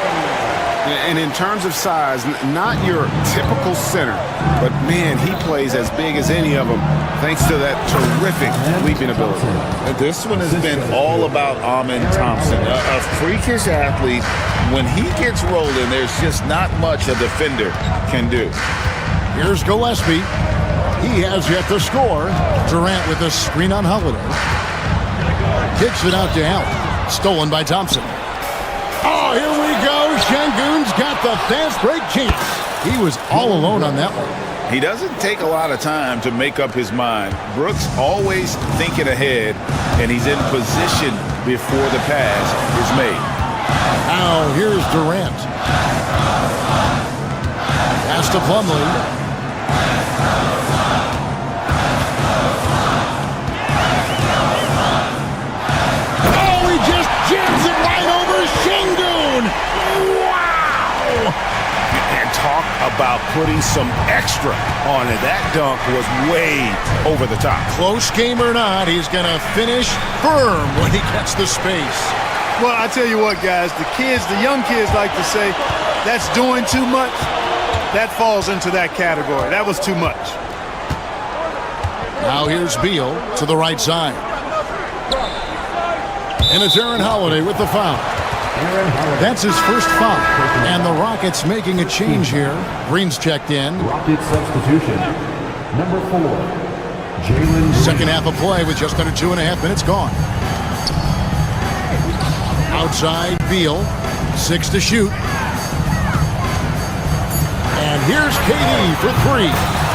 And in terms of size, not your typical center, but man, he plays as big as any of them thanks to that terrific leaping ability. This one has been all about Amen Thompson, a freakish athlete. When he gets rolling, there's just not much a defender can do. Here's Gillespie. He has yet to score. Durant with a screen on Holiday. Kicks it out to Allen. Stolen by Thompson. Oh, here we go. Şengün's got the fast break chance. He was all alone on that one. He doesn't take a lot of time to make up his mind. Brooks always thinking ahead, and he's in position before the pass is made. Now here's Durant. Pass to Plumlee. Talk about putting some extra on it. That dunk was way over the top. Close game or not, he's going to finish firm when he gets the space. Well, I tell you what, guys, the young kids like to say, that's doing too much. That falls into that category. That was too much. Now here's Beal to the right side. And it's Aaron Holiday with the foul. That's his first foul. And the Rockets making a change here. Green's checked in. Rocket substitution. Number 4, Jalen. Second half of play with just under 2.5 minutes gone. Outside, Beal. 6 to shoot. And here's KD for 3.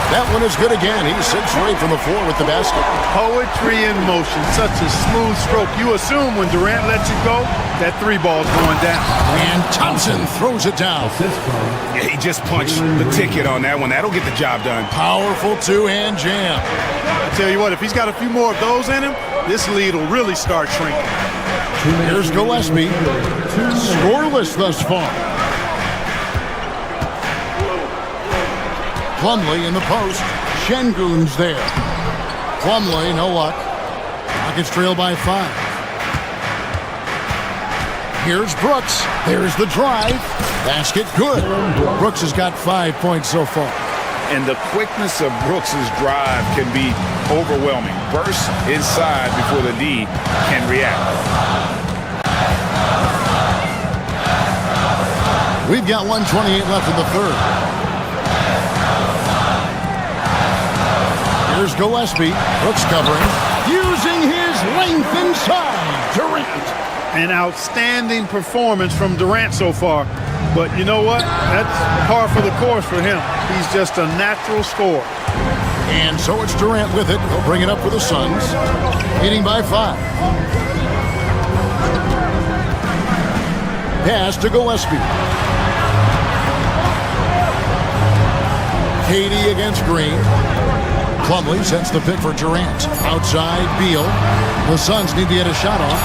That one is good again. He's 6 straight from the floor with the basket. Poetry in motion. Such a smooth stroke. You assume when Durant lets you go, that 3 ball's going down. And Thompson throws it down. Yeah, he just punched the ticket on that one. That'll get the job done. Powerful two-hand jam. I tell you what, if he's got a few more of those in him, this lead will really start shrinking. Here's Gillespie. Scoreless thus far. Plumlee in the post. Şengün's there. Plumlee, no luck. Rockets trail by 5. Here's Brooks. There's the drive. Basket good. Brooks has got 5 points so far. And the quickness of Brooks's drive can be overwhelming. Burst inside before the D can react. We've got 1:28 left in the third. Here's Gillespie. Brooks covering. Using his length inside. Durant. An outstanding performance from Durant so far. But you know what? That's par for the course for him. He's just a natural scorer. And so it's Durant with it. He'll bring it up for the Suns. Leading by 5. Pass to Gillespie. KD against Green. Plumlee sets the pick for Durant. Outside, Beal. The Suns need to get a shot off.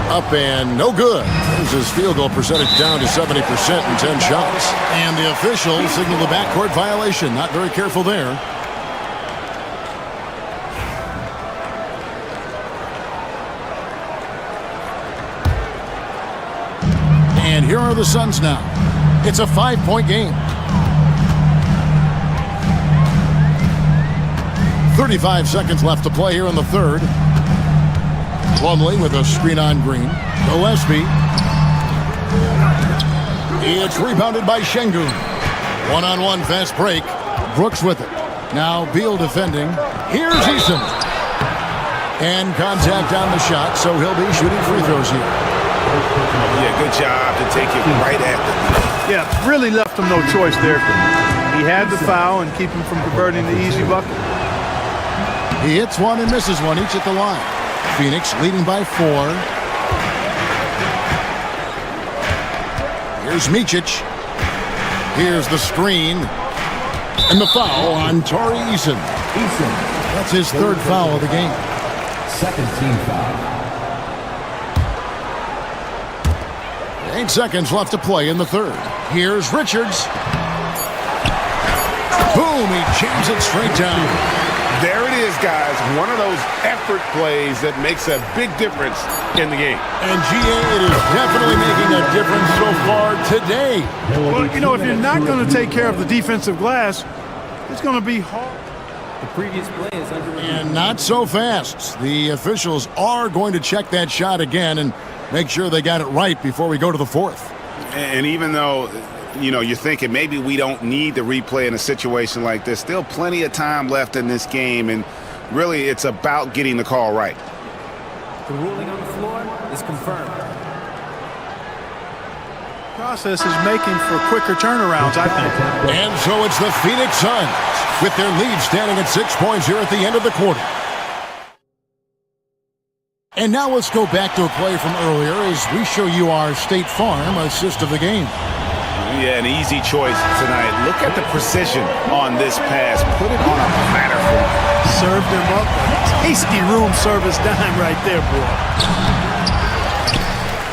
Up and no good. There's his field goal percentage down to 70% in 10 shots. And the officials signal the backcourt violation. Not very careful there. And here are the Suns now. It's a 5-point game. 35 seconds left to play here in the third. Plumlee with a screen on Green. Gillespie. It's rebounded by Şengün. One-on-one fast break. Brooks with it. Now Beal defending. Here's Eason. And contact on the shot, so he'll be shooting free throws here. Yeah, good job to take it right at the... Yeah, really left him no choice there. He had to foul and keep him from converting the easy bucket. He hits one and misses one, each at the line. Phoenix leading by 4. Here's Micic. Here's the screen. And the foul on Tari Eason. That's his third foul of the game. Second team foul. 8 seconds left to play in the third. Here's Richards. Boom, he jams it straight down. There it is, guys. One of those effort plays that makes a big difference in the game. And GA, it is definitely making a difference so far today. Well, you know, if you're not going to take care of the defensive glass, it's going to be hard. The previous play is under review. And not so fast. The officials are going to check that shot again and make sure they got it right before we go to the fourth. And even though, you know, you're thinking maybe we don't need the replay in a situation like this, still plenty of time left in this game, and really it's about getting the call right. The ruling on the floor is confirmed. Process is making for quicker turnarounds, I think. And so it's the Phoenix Suns with their lead standing at 6 points here at the end of the quarter. And now let's go back to a play from earlier as we show you our State Farm assist of the game. Yeah, an easy choice tonight. Look at the precision on this pass. Put it on a platter for him. Served him up. Tasty room service dime right there, boy.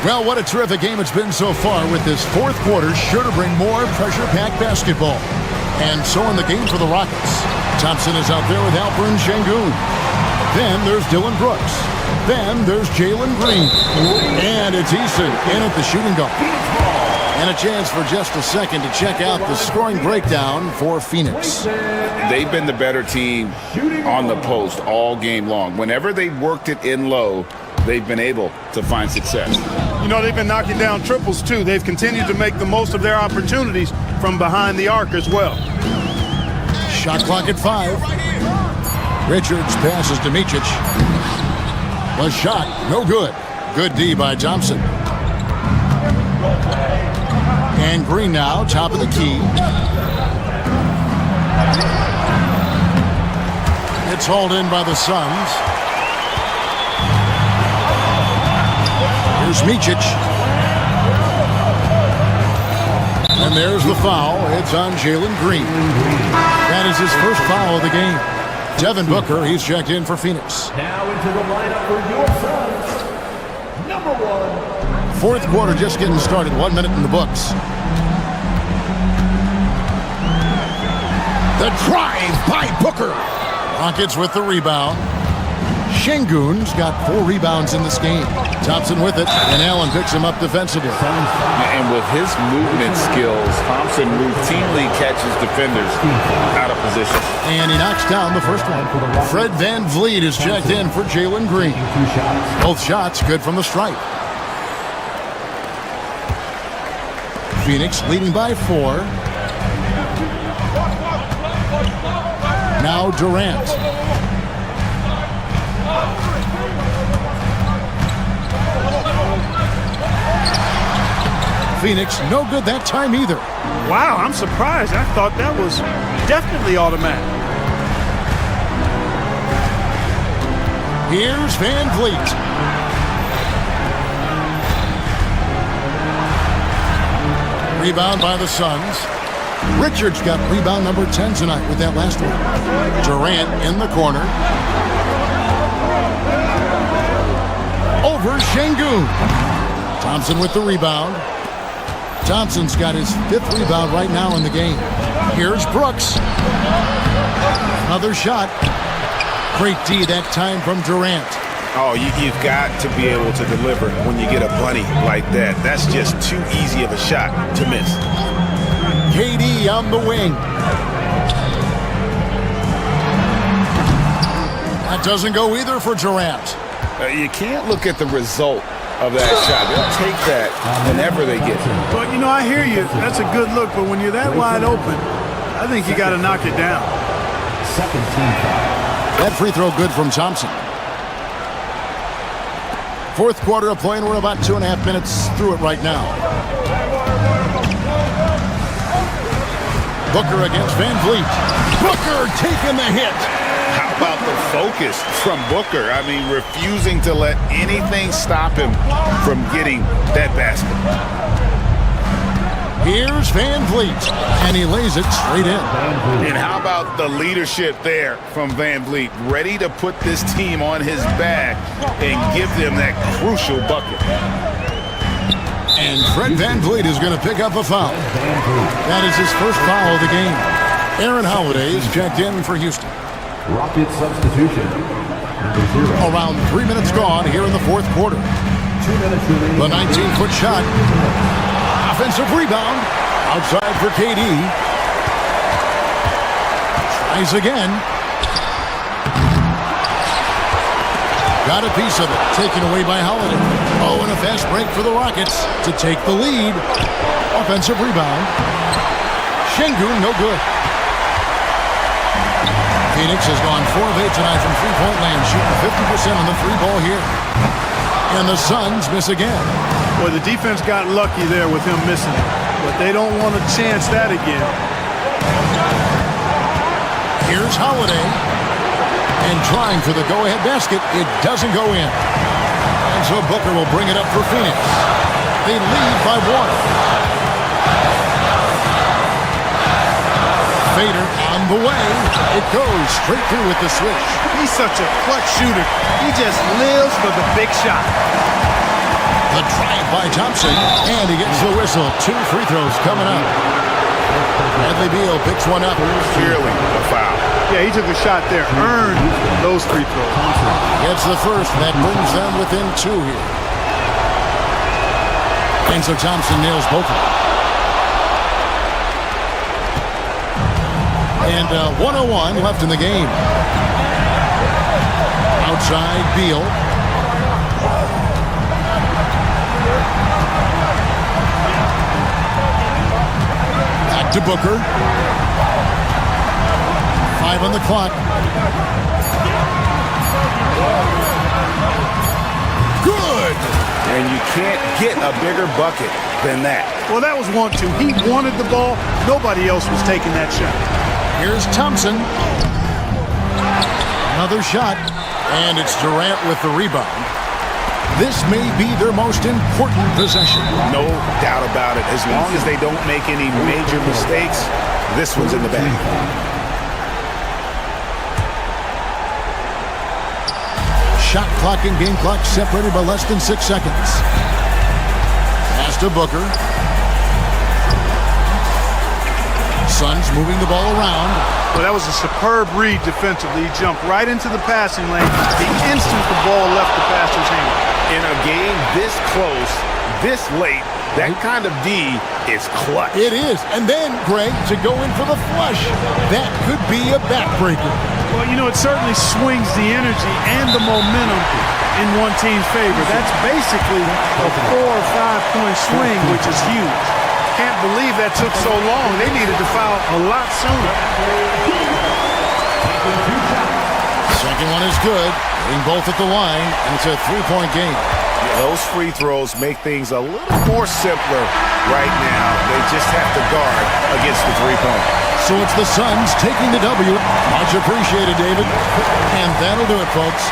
Well, what a terrific game it's been so far, with this fourth quarter sure to bring more pressure-packed basketball. And so in the game for the Rockets, Thompson is out there with Alperen Şengün. Then there's Dylan Brooks. Then there's Jalen Green. And it's Eason in at the shooting guard. And a chance for just a second to check out the scoring breakdown for Phoenix. They've been the better team on the post all game long. Whenever they worked it in low, they've been able to find success. You know, they've been knocking down triples, too. They've continued to make the most of their opportunities from behind the arc as well. Shot clock at 5. Richards passes to Micic. A shot, no good. Good D by Thompson. And Green now, top of the key. It's hauled in by the Suns. Here's Micic. And there's the foul. It's on Jalen Green. That is his first foul of the game. Devin Booker, he's checked in for Phoenix. Now into the lineup for your Suns. Number 1. Fourth quarter just getting started. 1 minute in the books. The drive by Booker. Rockets with the rebound. Şengün's got 4 rebounds in this game. Thompson with it, and Allen picks him up defensively. And with his movement skills, Thompson routinely catches defenders out of position. And he knocks down the first one. Fred VanVleet is checked in for Jalen Green. Both shots good from the stripe. Phoenix leading by 4. Now Durant. Phoenix no good that time either. Wow, I'm surprised. I thought that was definitely automatic. Here's VanVleet. Rebound by the Suns. Richards got rebound number 10 tonight with that last one. Durant in the corner. Over Şengün. Thompson with the rebound. Thompson's got his 5th rebound right now in the game. Here's Brooks. Another shot. Great D that time from Durant. Oh, you've got to be able to deliver when you get a bunny like that. That's just too easy of a shot to miss. KD on the wing. That doesn't go either for Durant. You can't look at the result of that shot. They'll take that whenever they get it. But, you know, I hear you. That's a good look. But when you're that wide open, I think you got to knock it down. Second team foul. That free throw good from Thompson. Fourth quarter of play, and we're about 2.5 minutes through it right now. Booker against Van Vliet. Booker taking the hit. How about the focus from Booker? I mean, refusing to let anything stop him from getting that basket. Here's Van Vliet, and he lays it straight in. And how about the leadership there from Van Vliet? Ready to put this team on his back and give them that crucial bucket. And Fred Van Vliet is going to pick up a foul. That is his first foul of the game. Aaron Holiday is checked in for Houston. Rocket substitution. Around 3 minutes gone here in the fourth quarter. 2 minutes remaining. The 19-foot shot. Offensive rebound. Outside for KD. Tries again. Got a piece of it. Taken away by Holiday. Oh, and a fast break for the Rockets to take the lead. Offensive rebound. Şengün, no good. Phoenix has gone 4 of 8 tonight from three-point land, shooting 50% on the three ball here. And the Suns miss again. Well, the defense got lucky there with him missing it, but they don't want to chance that again. Here's Holiday. And trying for the go-ahead basket. It doesn't go in. And so Booker will bring it up for Phoenix. They lead by 1. Fader on the way. It goes straight through with the switch. He's such a clutch shooter. He just lives for the big shot. The drive by Thompson, and he gets the whistle. 2 free throws coming up. Bradley Beal picks one up. Clearly a foul. Yeah, he took a shot there. Earned those free throws. Gets the first, and that brings them within 2 here. And so Thompson nails both of them. And 1:01 left in the game. Outside, Beal. Back to Booker. 5 on the clock. Good! And you can't get a bigger bucket than that. Well, that was 1-2. He wanted the ball. Nobody else was taking that shot. Here's Thompson. Another shot, and it's Durant with the rebound. This may be their most important possession. No doubt about it. As long as they don't make any major mistakes, this one's in the bag. Shot clock and game clock separated by less than 6 seconds. Pass to Booker. Suns moving the ball around. Well, that was a superb read defensively. He jumped right into the passing lane the instant the ball left the passer's hand. In a game this close, this late, that kind of D is clutch. It is. And then, Greg, to go in for the flush. That could be a backbreaker. Well, you know, it certainly swings the energy and the momentum in one team's favor. That's basically a 4 or 5 point swing, which is huge. Can't believe that took so long. They needed to foul a lot sooner. Second one is good. Hitting both at the line, and it's a 3-point game. Yeah, those free throws make things a little more simpler right now. They just have to guard against the three-point. So it's the Suns taking the W. Much appreciated, David. And that'll do it, folks.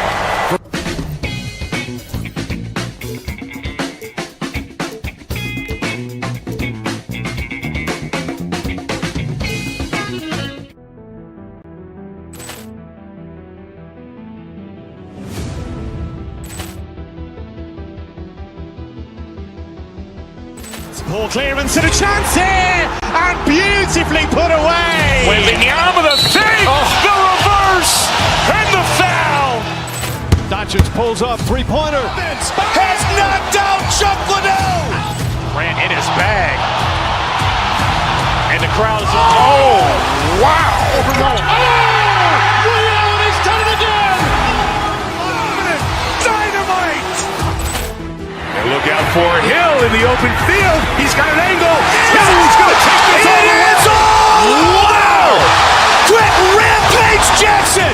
Ball clearance and a chance here, and beautifully put away. Wembanyama the save, the reverse, and the foul. Doncic pulls up, three-pointer. Has knocked out Chuck Liddell. Grant in his bag. And the crowd is... Oh, wow. Ray Allen has done it again. Dynamite. And look out for Hill in the open field. He's got an angle. Now he's going to take this all the way. Wow! Grant Rampage Jackson.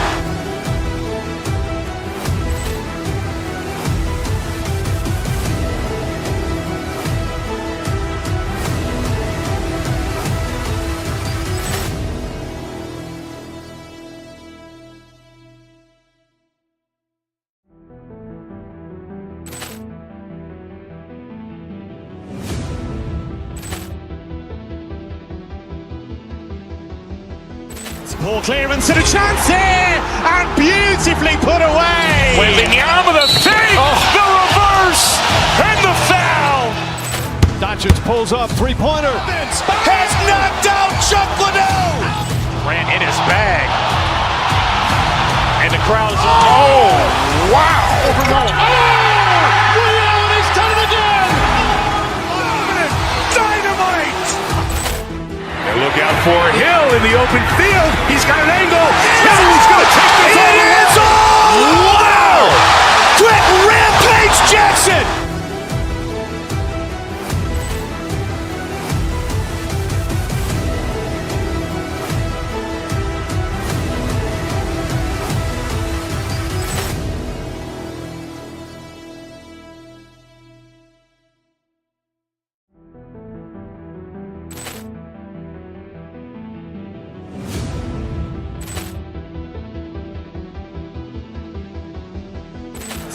Poor clearance and a chance here, and beautifully put away. Wembanyama the fake, the reverse, and the foul. Doncic pulls up, three-pointer. Has knocked out Chuck Liddell. Grant in his bag. And the crowd is... Oh, wow. Ray Allen has done it again. Dynamite. And look out for Hill in the open field. He's got an angle. Now he's going to take this all the way. Wow! Grant Rampage Jackson.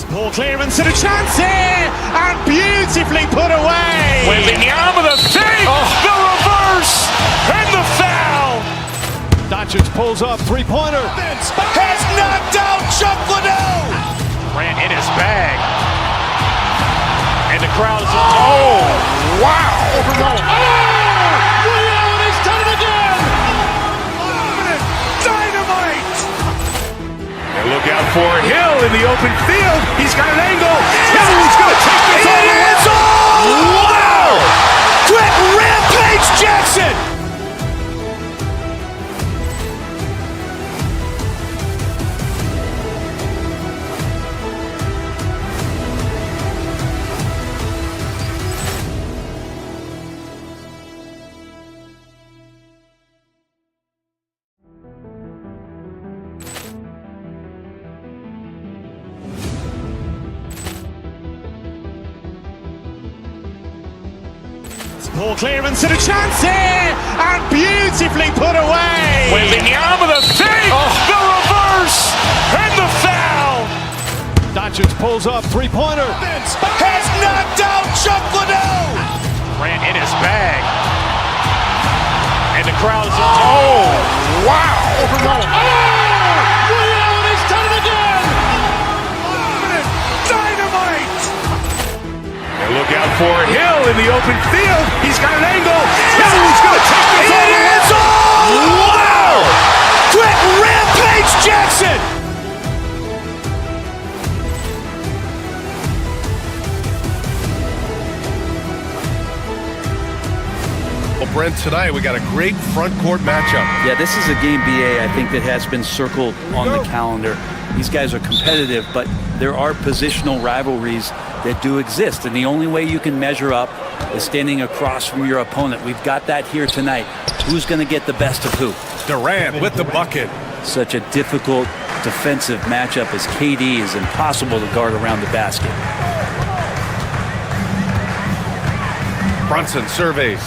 Poor clearance and a chance here, and beautifully put away. Wembanyama the fake, the reverse, and the foul. Doncic pulls up, three-pointer. Has knocked out Chuck Liddell. Grant in his bag. And the crowd is... Oh, wow. Ray Allen has done it again. Dynamite. And look out for Hill in the open field. He's got an angle. Now he's going to take this all the way. Wow! Grant Rampage Jackson. Poor clearance and a chance here, and beautifully put away. Wembanyama the fake, the reverse, and the foul. Doncic pulls up, three-pointer. Has knocked out Chuck Liddell. Grant in his bag. And the crowd is... Oh, wow. Ray Allen has done it again. Dynamite. And look out for Hill in the open field. He's got an angle. Now he's going to take this all the way. Wow! Grant Rampage Jackson. Well, Brent, tonight we got a great front court matchup. Yeah, this is a game, BA, I think that has been circled on the calendar. These guys are competitive, but there are positional rivalries that do exist, and the only way you can measure up is standing across from your opponent. We've got that here tonight. Who's going to get the best of who? Durant with the bucket. Such a difficult defensive matchup as KD is impossible to guard around the basket. Brunson surveys.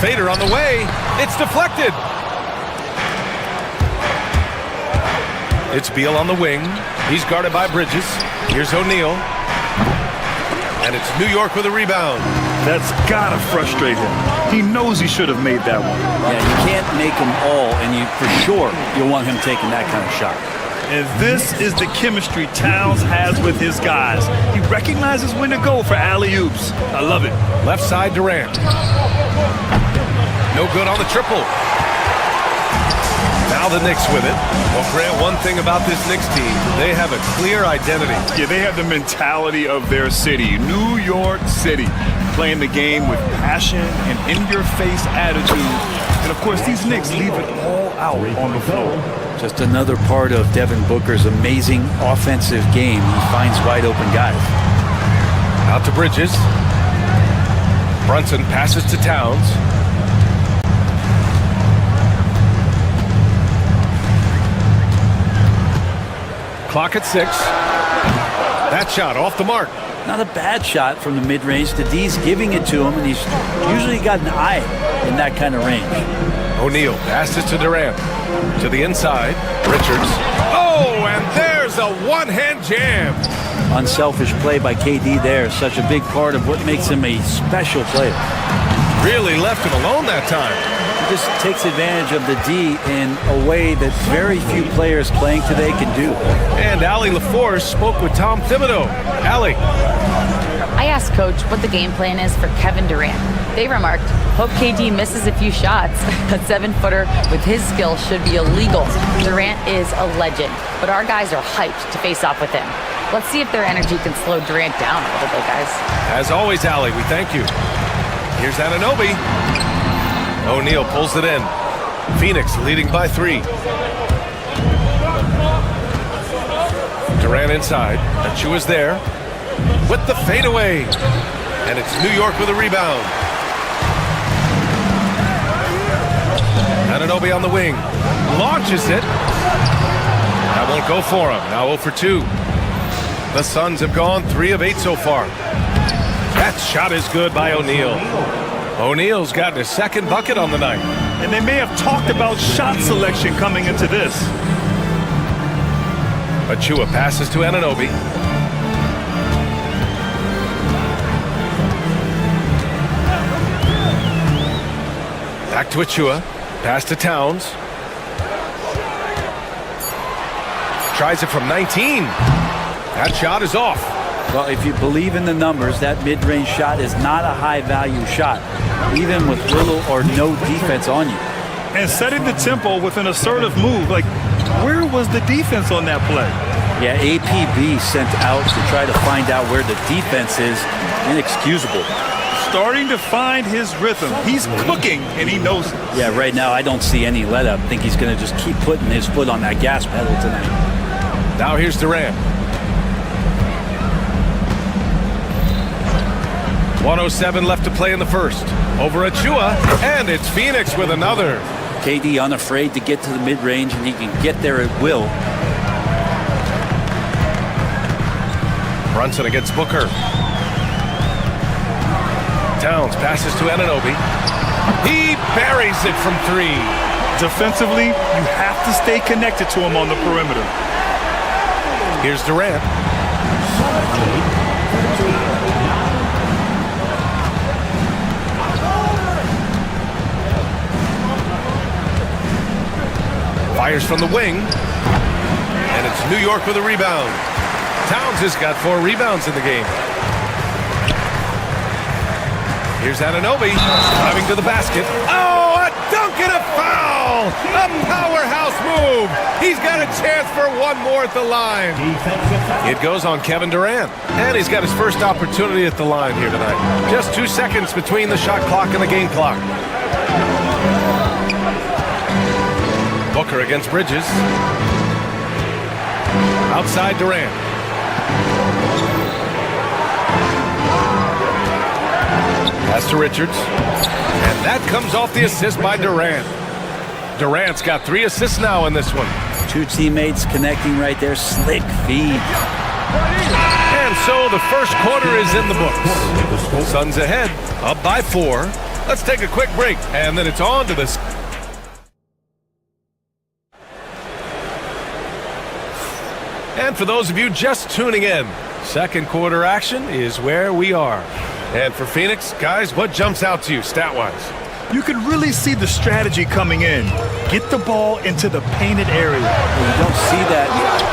Fader on the way. It's deflected. It's Beal on the wing. He's guarded by Bridges. Here's O'Neal. And it's New York with a rebound. That's got to frustrate him. He knows he should have made that one. Yeah, you can't make them all, and you for sure you'll want him taking that kind of shot. And this is the chemistry Towns has with his guys. He recognizes when to go for alley-oops. I love it. Left side Durant. No good on the triple. Now the Knicks with it. Well, Grant, one thing about this Knicks team, they have a clear identity. Yeah, they have the mentality of their city, New York City, playing the game with passion and in-your-face attitude. And, of course, these Knicks leave it all out on the floor. Just another part of Devin Booker's amazing offensive game. He finds wide-open guys. Out to Bridges. Brunson passes to Towns. Clock at 6. That shot off the mark. Not a bad shot from the mid-range. The D's giving it to him, and he's usually got an eye in that kind of range. O'Neal passes to Durant. To the inside. Richards. Oh, and there's a one-hand jam. Unselfish play by KD there. Such a big part of what makes him a special player. Really left him alone that time. He just takes advantage of the D in a way that very few players playing today can do. And Allie LaForce spoke with Tom Thibodeau. Allie. I asked Coach what the game plan is for Kevin Durant. They remarked, hope KD misses a few shots. A 7-footer with his skill should be illegal. Durant is a legend, but our guys are hyped to face off with him. Let's see if their energy can slow Durant down a little bit, guys. As always, Allie, we thank you. Here's Anunoby. O'Neal pulls it in. Phoenix leading by 3. Durant inside. Achua's there with the fadeaway. And it's New York with a rebound. Anunoby on the wing. Launches it. That won't go for him. Now 0 for 2. The Suns have gone 3 of 8 so far. That shot is good by O'Neal. O'Neal's gotten his second bucket on the night. And they may have talked about shot selection coming into this. Achua passes to Anunoby. Back to Achua. Pass to Towns. Tries it from 19. That shot is off. Well, if you believe in the numbers, that mid-range shot is not a high-value shot, even with little or no defense on you. And setting the tempo with an assertive move. Like, where was the defense on that play? Yeah, APB sent out to try to find out where the defense is. Inexcusable. Starting to find his rhythm. He's cooking, and he knows it. Yeah, right now I don't see any let-up. I think he's going to just keep putting his foot on that gas pedal tonight. Now here's Durant. 1:07 left to play in the first. Over Achua, and it's Phoenix with another. KD unafraid to get to the mid-range, and he can get there at will. Brunson against Booker. Towns passes to Anunoby. He buries it from 3. Defensively, you have to stay connected to him on the perimeter. Here's Durant. Fires from the wing. And it's New York with a rebound. Towns has got 4 rebounds in the game. Here's Anunoby driving to the basket. Oh, a dunk and a foul! A powerhouse move! He's got a chance for one more at the line. It goes on Kevin Durant. And he's got his first opportunity at the line here tonight. Just 2 seconds between the shot clock and the game clock. Booker against Bridges. Outside Durant. Pass to Richards. And that comes off the assist by Durant. Durant's got 3 assists now in this one. 2 teammates connecting right there. Slick feed. And so the first quarter is in the books. Suns ahead, up by 4. Let's take a quick break, and then it's on to the... And for those of you just tuning in, second quarter action is where we are. And for Phoenix, guys, what jumps out to you stat-wise? You can really see the strategy coming in. Get the ball into the painted area. You don't see that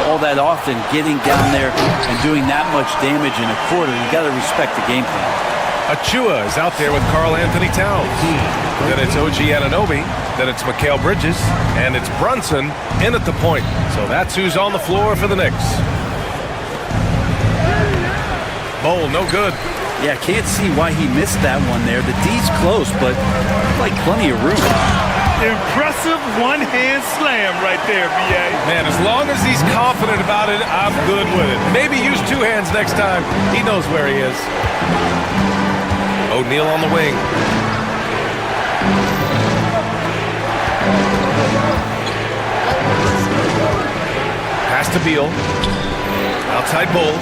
all that often, getting down there and doing that much damage in a quarter. You got to respect the game plan. Achua is out there with Karl Anthony Towns. Then it's OG Anunoby. Then it's Mikal Bridges, and it's Brunson in at the point. So that's who's on the floor for the Knicks. Bowl, no good. Yeah, can't see why he missed that one there. The D's close, but like plenty of room. Impressive one-hand slam right there, B.A. Man, as long as he's confident about it, I'm good with it. Maybe use two hands next time. He knows where he is. O'Neal on the wing. Pass to Beal. Outside Bull.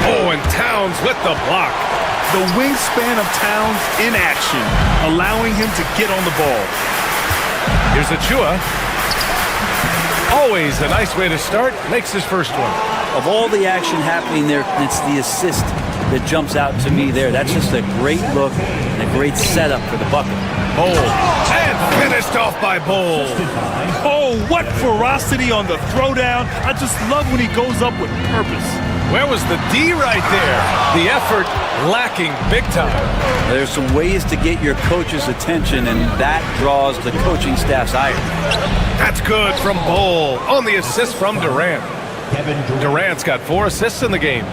Oh, and Towns with the block. The wingspan of Towns in action, allowing him to get on the ball. Here's Achua. Always a nice way to start. Makes his first one. Of all the action happening there, it's the assist that jumps out to me there. That's just a great look and a great setup for the bucket. Bowl. And finished off by Bowl. Oh, what ferocity on the throwdown. I just love when he goes up with purpose. Where was the D right there? The effort lacking big time. There's some ways to get your coach's attention, and that draws the coaching staff's ire. That's good from Bowl on the assist from Durant. Durant's got 4 assists in the game.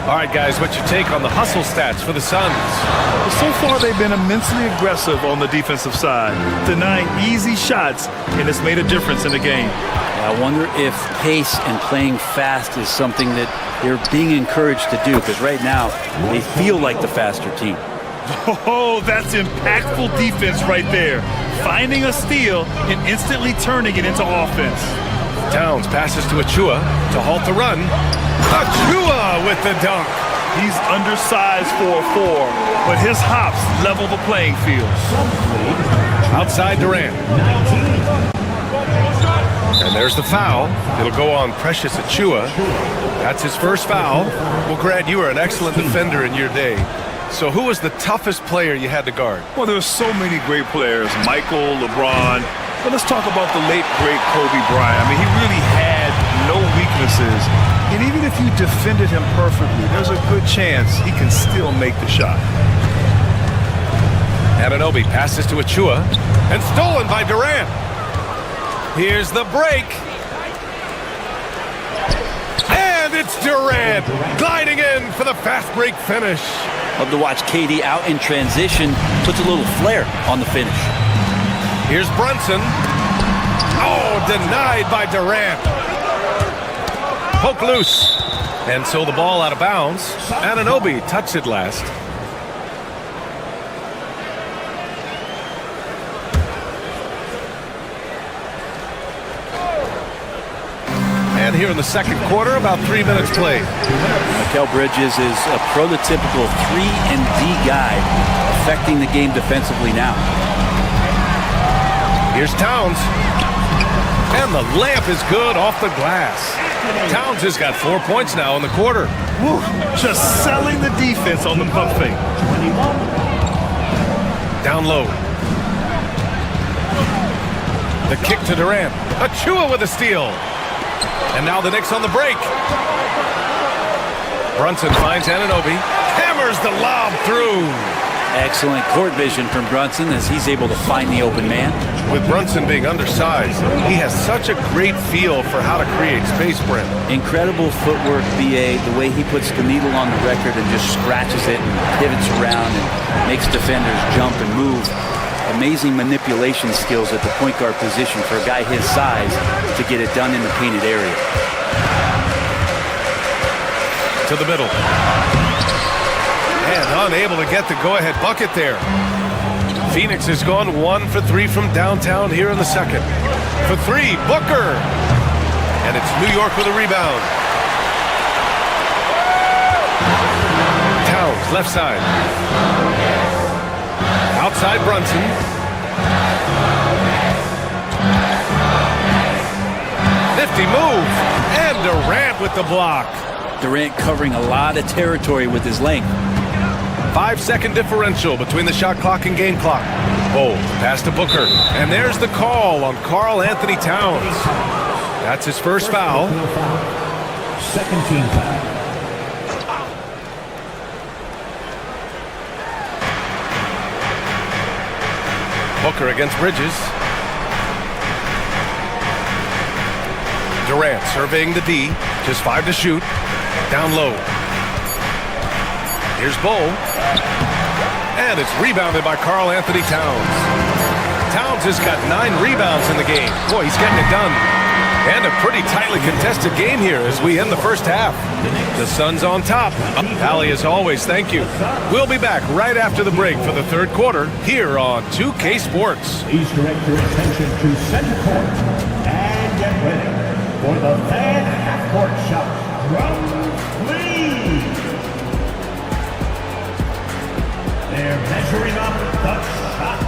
All right, guys, what's your take on the hustle stats for the Suns? Well, so far, they've been immensely aggressive on the defensive side, denying easy shots, and it's made a difference in the game. I wonder if pace and playing fast is something that they're being encouraged to do, because right now they feel like the faster team. Oh, that's impactful defense right there. Finding a steal and instantly turning it into offense. Towns passes to Achua to halt the run. Achua with the dunk. He's undersized for a 4, but his hops level the playing field. Outside Durant. And there's the foul. It'll go on Precious Achua. That's his first foul. Well, Grant, you were an excellent defender in your day. So who was the toughest player you had to guard? Well, there's so many great players. Michael, LeBron. But let's talk about the late, great Kobe Bryant. I mean, he really had no weaknesses. And even if you defended him perfectly, there's a good chance he can still make the shot. Anunoby passes to Achua and stolen by Durant. Here's the break. And it's Durant gliding in for the fast break finish. Love to watch KD out in transition. Puts a little flair on the finish. Here's Brunson. Oh, denied by Durant. Poke loose. And so the ball out of bounds. Anunoby touched it last. And here in the second quarter, about 3 minutes played. Mikal Bridges is a prototypical 3-and-D guy, affecting the game defensively now. Here's Towns. And the layup is good off the glass. Towns has got 4 points now in the quarter. Woo, just selling the defense on the pump fake. Down low. The kick to Durant. Achua with a steal. And now the Knicks on the break. Brunson finds Anunoby. Hammers the lob through. Excellent court vision from Brunson as he's able to find the open man. With Brunson being undersized, he has such a great feel for how to create space for him. Incredible footwork, B.A., the way he puts the needle on the record and just scratches it and pivots around and makes defenders jump and move. Amazing manipulation skills at the point guard position for a guy his size to get it done in the painted area. To the middle. And unable to get the go-ahead bucket there. Phoenix has gone 1 for 3 from downtown here in the second. For 3, Booker. And it's New York with a rebound. Towns, left side. Outside Brunson. Nifty move. And Durant with the block. Durant covering a lot of territory with his length. 5-second differential between the shot clock and game clock. Bold pass to Booker. And there's the call on Karl Anthony Towns. That's his first foul. Second team foul. Booker against Bridges. Durant surveying the D. Just 5 to shoot. Down low. Here's Bull. And it's rebounded by Karl Anthony Towns. Towns has got 9 rebounds in the game. Boy, he's getting it done. And a pretty tightly contested game here as we end the first half. The Suns on top. Allie, as always, thank you. We'll be back right after the break for the third quarter here on 2K Sports. Please direct your attention to center court and get ready for the fan half-court shot. Drum, please. They're measuring up the shot.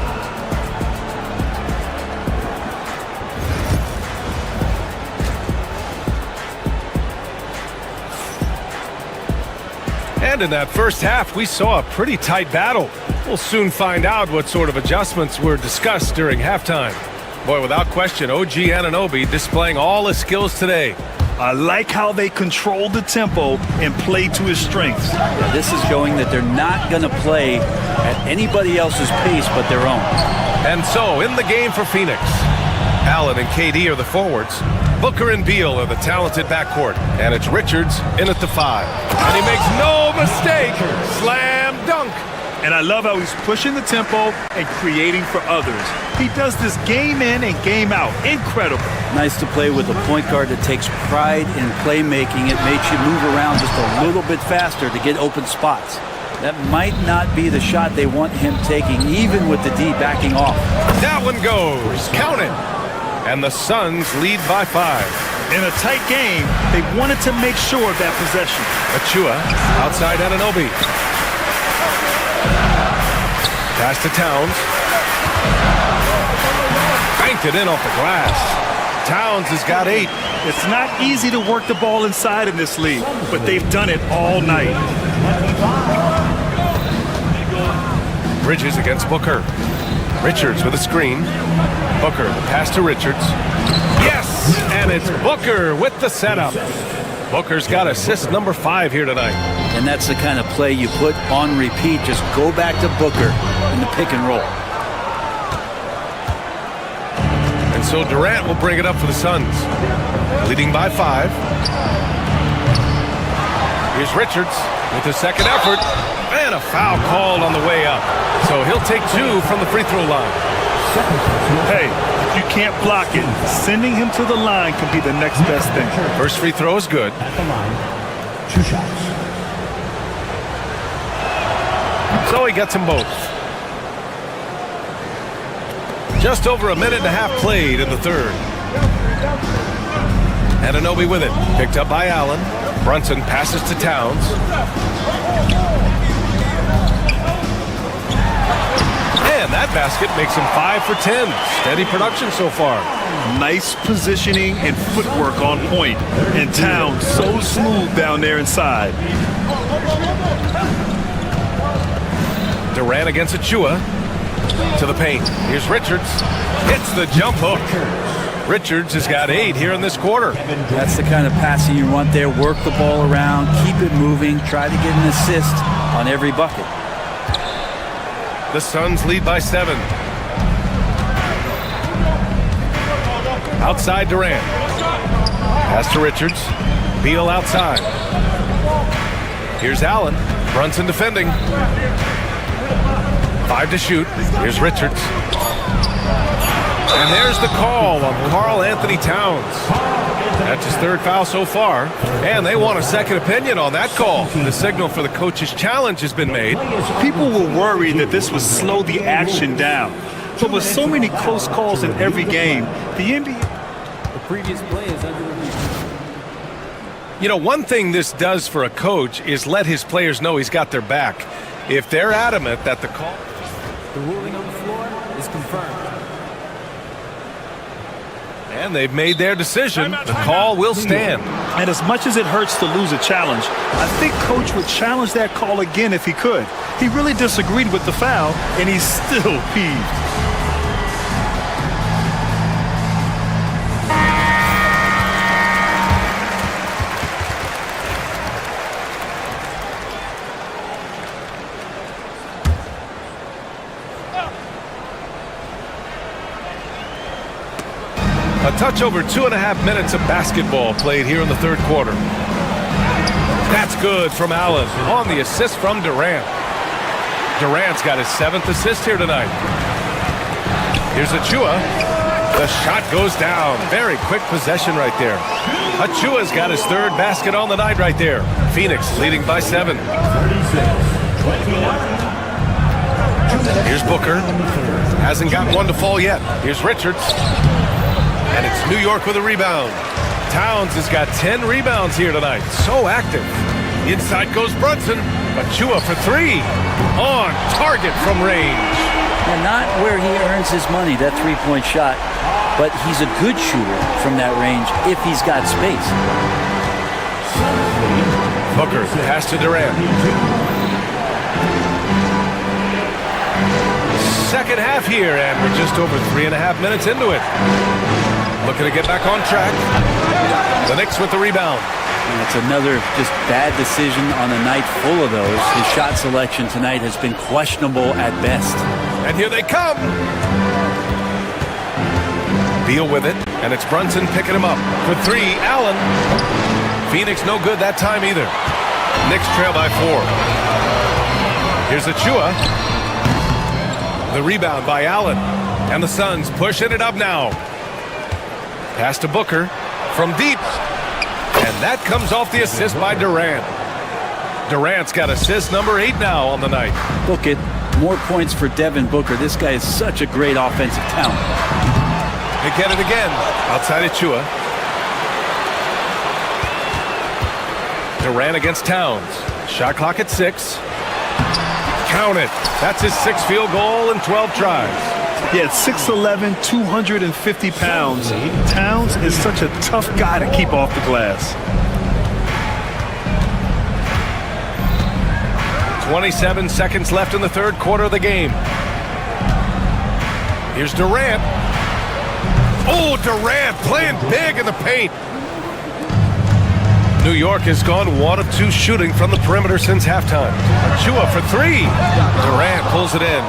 And in that first half, we saw a pretty tight battle. We'll soon find out what sort of adjustments were discussed during halftime. Boy, without question, OG Anunoby displaying all his skills today. I like how they control the tempo and play to his strengths. Yeah, this is showing that they're not going to play at anybody else's pace but their own. And so, in the game for Phoenix, Allen and KD are the forwards. Booker and Beal are the talented backcourt. And it's Richards in at the 5. And he makes no mistake. Slam dunk. And I love how he's pushing the tempo and creating for others. He does this game in and game out. Incredible. Nice to play with a point guard that takes pride in playmaking. It makes you move around just a little bit faster to get open spots. That might not be the shot they want him taking, even with the D backing off. That one goes. Count it. And the Suns lead by 5. In a tight game, they wanted to make sure of that possession. Achua outside Anunoby. Pass to Towns. Banked it in off the glass. Towns has got 8. It's not easy to work the ball inside in this league, but they've done it all night. Bridges against Booker. Richards with a screen. Booker, the pass to Richards. Yes! And it's Booker with the setup. Booker's got assist number 5 here tonight. And that's the kind of play you put on repeat. Just go back to Booker in the pick and roll. And so Durant will bring it up for the Suns. Leading by 5. Here's Richards with his second effort. And a foul called on the way up. So he'll take 2 from the free throw line. Hey, if you can't block it, sending him to the line can be the next best thing. First free throw is good. At the line, 2 shots. So he gets them both. Just over a minute and a half played in the third. Anunoby with it. Picked up by Allen. Brunson passes to Towns. And that basket makes him 5 for 10. Steady production so far. Nice positioning and footwork on point. And Towns so smooth down there inside. Durant against Achua. To the paint. Here's Richards. Hits the jump hook. Richards has got 8 here in this quarter. That's the kind of passing you want there. Work the ball around. Keep it moving. Try to get an assist on every bucket. The Suns lead by 7. Outside Durant. Pass to Richards. Beal outside. Here's Allen. Brunson defending. 5 to shoot. Here's Richards. And there's the call on Karl Anthony Towns. That's his 3rd foul so far. And they want a second opinion on that call. The signal for the coach's challenge has been made. People were worried that this would slow the action down. But with so many close calls in every game, the NBA... The previous play is under review. You know, one thing this does for a coach is let his players know he's got their back. If they're adamant that the call... The ruling on the floor is confirmed. And they've made their decision. The call will stand. And as much as it hurts to lose a challenge, I think Coach would challenge that call again if he could. He really disagreed with the foul, and he's still peeved. touch over 2.5 minutes of basketball played here in the third quarter. That's good from Allen on the assist from Durant. Durant's got his 7th assist here tonight. Here's Achua. The shot goes down. Very quick possession right there. Achua's got his 3rd basket on the night right there. Phoenix leading by 7. Here's Booker. Hasn't got one to fall yet. Here's Richards. And it's New York with a rebound. Towns has got 10 rebounds here tonight. So active. Inside goes Brunson. Achua for 3. On target from range. Now, not where he earns his money, that three-point shot, but he's a good shooter from that range if he's got space. Booker pass to Durant. Second half here, and we're just over 3.5 minutes into it. Looking to get back on track. The Knicks with the rebound. And it's another just bad decision on a night full of those. His shot selection tonight has been questionable at best. And here they come. Beal with it, and it's Brunson picking him up. For 3, Allen. Phoenix no good that time either. Knicks trail by 4. Here's Achua. The rebound by Allen. And the Suns pushing it up now. Pass to Booker from deep. And that comes off the assist by Durant. Durant's got assist number 8 now on the night. Look at more points for Devin Booker. This guy is such a great offensive talent. They get it again. Outside Achua. Durant against Towns. Shot clock at 6. Count it. That's his 6th field goal in 12 tries. Yeah, 6'11", 250 pounds. Towns is such a tough guy to keep off the glass. 27 seconds left in the third quarter of the game. Here's Durant. Oh, Durant playing big in the paint. New York has gone 1 of 2 shooting from the perimeter since halftime. Achua for 3. Durant pulls it in.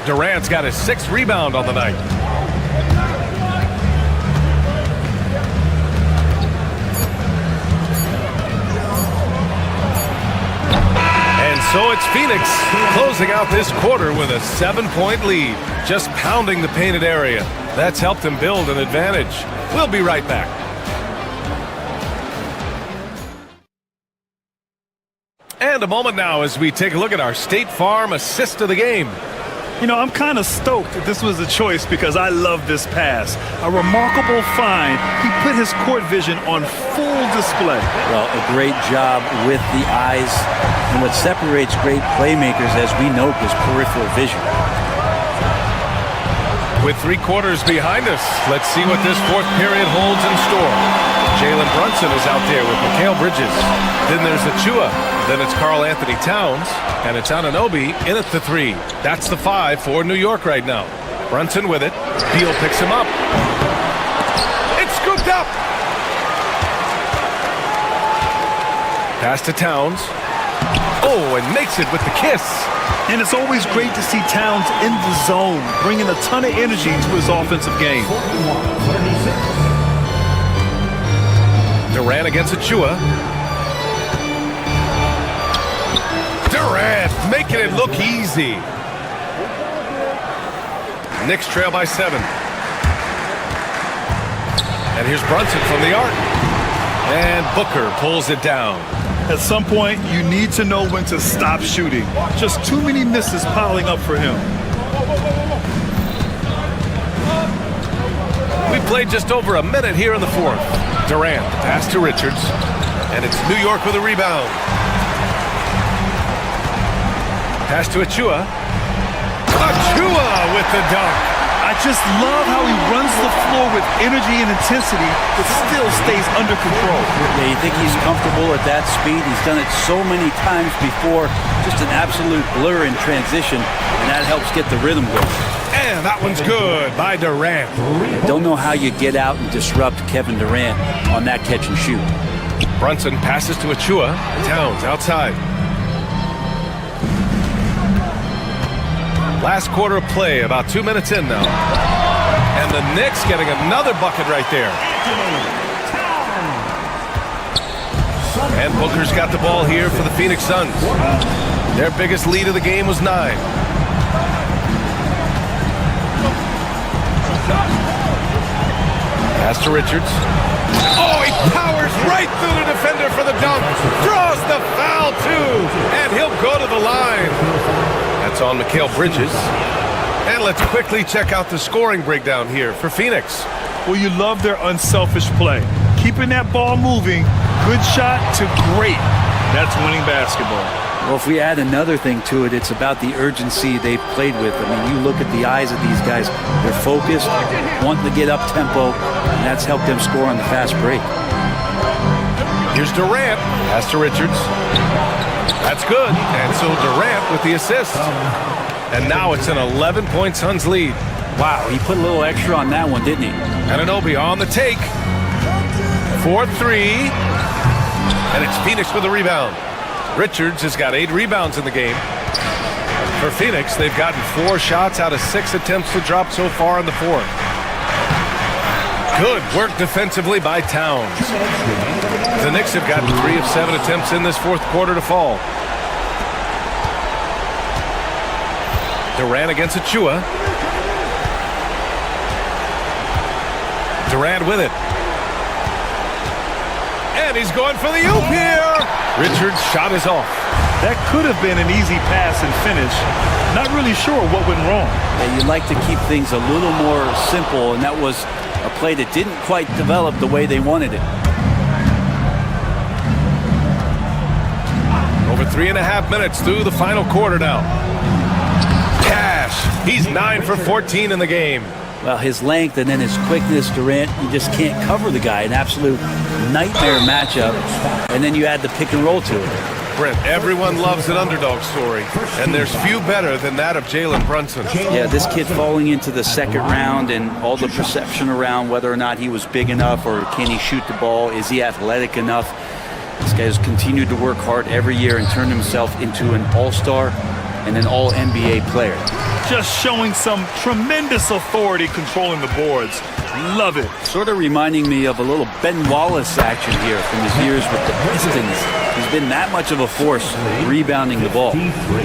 Durant's got his 6th rebound on the night. And so it's Phoenix closing out this quarter with a 7-point lead, just pounding the painted area. That's helped them build an advantage. We'll be right back. And a moment now as we take a look at our State Farm assist of the game. You know, I'm kind of stoked that this was a choice because I love this pass. A remarkable find. He put his court vision on full display. Well, a great job with the eyes. And what separates great playmakers, as we know, is peripheral vision. With 3 quarters behind us, let's see what this 4th period holds in store. Jalen Brunson is out there with Mikal Bridges. Then there's Achua. Then it's Karl Anthony Towns. And it's Anunoby in at the 3. That's the 5 for New York right now. Brunson with it. Beal picks him up. It's scooped up. Pass to Towns. Oh, and makes it with the kiss. And it's always great to see Towns in the zone, bringing a ton of energy to his offensive game. Durant against Achua. Durant making it look easy. Knicks trail by 7. And here's Brunson from the arc. And Booker pulls it down. At some point, you need to know when to stop shooting. Just too many misses piling up for him. We played just over a minute here in the 4th. Durant, pass to Richards. And it's New York with a rebound. Pass to Achua. Achua with the dunk. I just love how he runs the floor with energy and intensity, but still stays under control. Yeah, you think he's comfortable at that speed? He's done it so many times before. Just an absolute blur in transition, and that helps get the rhythm going. And that one's good by Durant. I don't know how you get out and disrupt Kevin Durant on that catch and shoot. Brunson passes to Achua. Towns outside. Last quarter of play, about 2 minutes in now. And the Knicks getting another bucket right there. And Booker's got the ball here for the Phoenix Suns. Their biggest lead of the game was 9. Pass to Richards. Oh, he powers right through the defender for the dunk. Draws the foul, too. And he'll go to the line. That's on Mikal Bridges. And let's quickly check out the scoring breakdown here for Phoenix. Well, you love their unselfish play. Keeping that ball moving, good shot to great. That's winning basketball. Well, if we add another thing to it, it's about the urgency they've played with. I mean, you look at the eyes of these guys. They're focused, wanting to get up tempo, and that's helped them score on the fast break. Here's Durant. Pass to Richards. That's good. And so Durant with the assist. And now it's an 11-point Suns lead. Wow, he put a little extra on that one, didn't he? Anunoby on the take. 4-3. And it's Phoenix with a rebound. Richards has got 8 rebounds in the game. For Phoenix, they've gotten 4 shots out of 6 attempts to drop so far in the fourth. Good work defensively by Towns. The Knicks have gotten 3 of 7 attempts in this fourth quarter to fall. Durant against Achua. Durant with it. And he's going for the oop here. Richards' shot is off. That could have been an easy pass and finish. Not really sure what went wrong. Yeah, you'd like to keep things a little more simple, and that was a play that didn't quite develop the way they wanted it. Over 3.5 minutes through the final quarter now. Cash. He's 9 for 14 in the game. Well, his length and then his quickness, Durant, you just can't cover the guy. An absolute nightmare matchup. And then you add the pick and roll to it. Brent, everyone loves an underdog story, and there's few better than that of Jalen Brunson. Yeah, this kid falling into the second round and all the perception around whether or not he was big enough or can he shoot the ball, is he athletic enough. This guy has continued to work hard every year and turned himself into an all-star and an all-NBA player. Just showing some tremendous authority controlling the boards. Love it. Sort of reminding me of a little Ben Wallace action here from his years with the Pistons. He's been that much of a force rebounding the ball.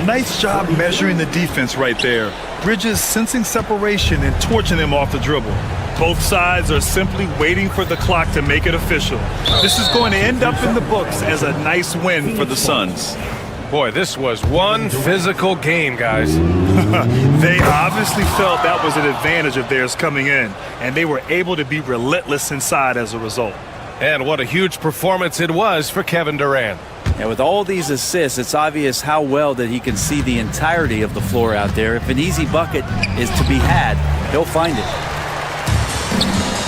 Nice job measuring the defense right there. Bridges sensing separation and torching him off the dribble. Both sides are simply waiting for the clock to make it official. This is going to end up in the books as a nice win for the Suns. Boy, this was one physical game, guys. They obviously felt that was an advantage of theirs coming in, and they were able to be relentless inside as a result. And what a huge performance it was for Kevin Durant. And with all these assists, it's obvious how well that he can see the entirety of the floor out there. If an easy bucket is to be had, he'll find it.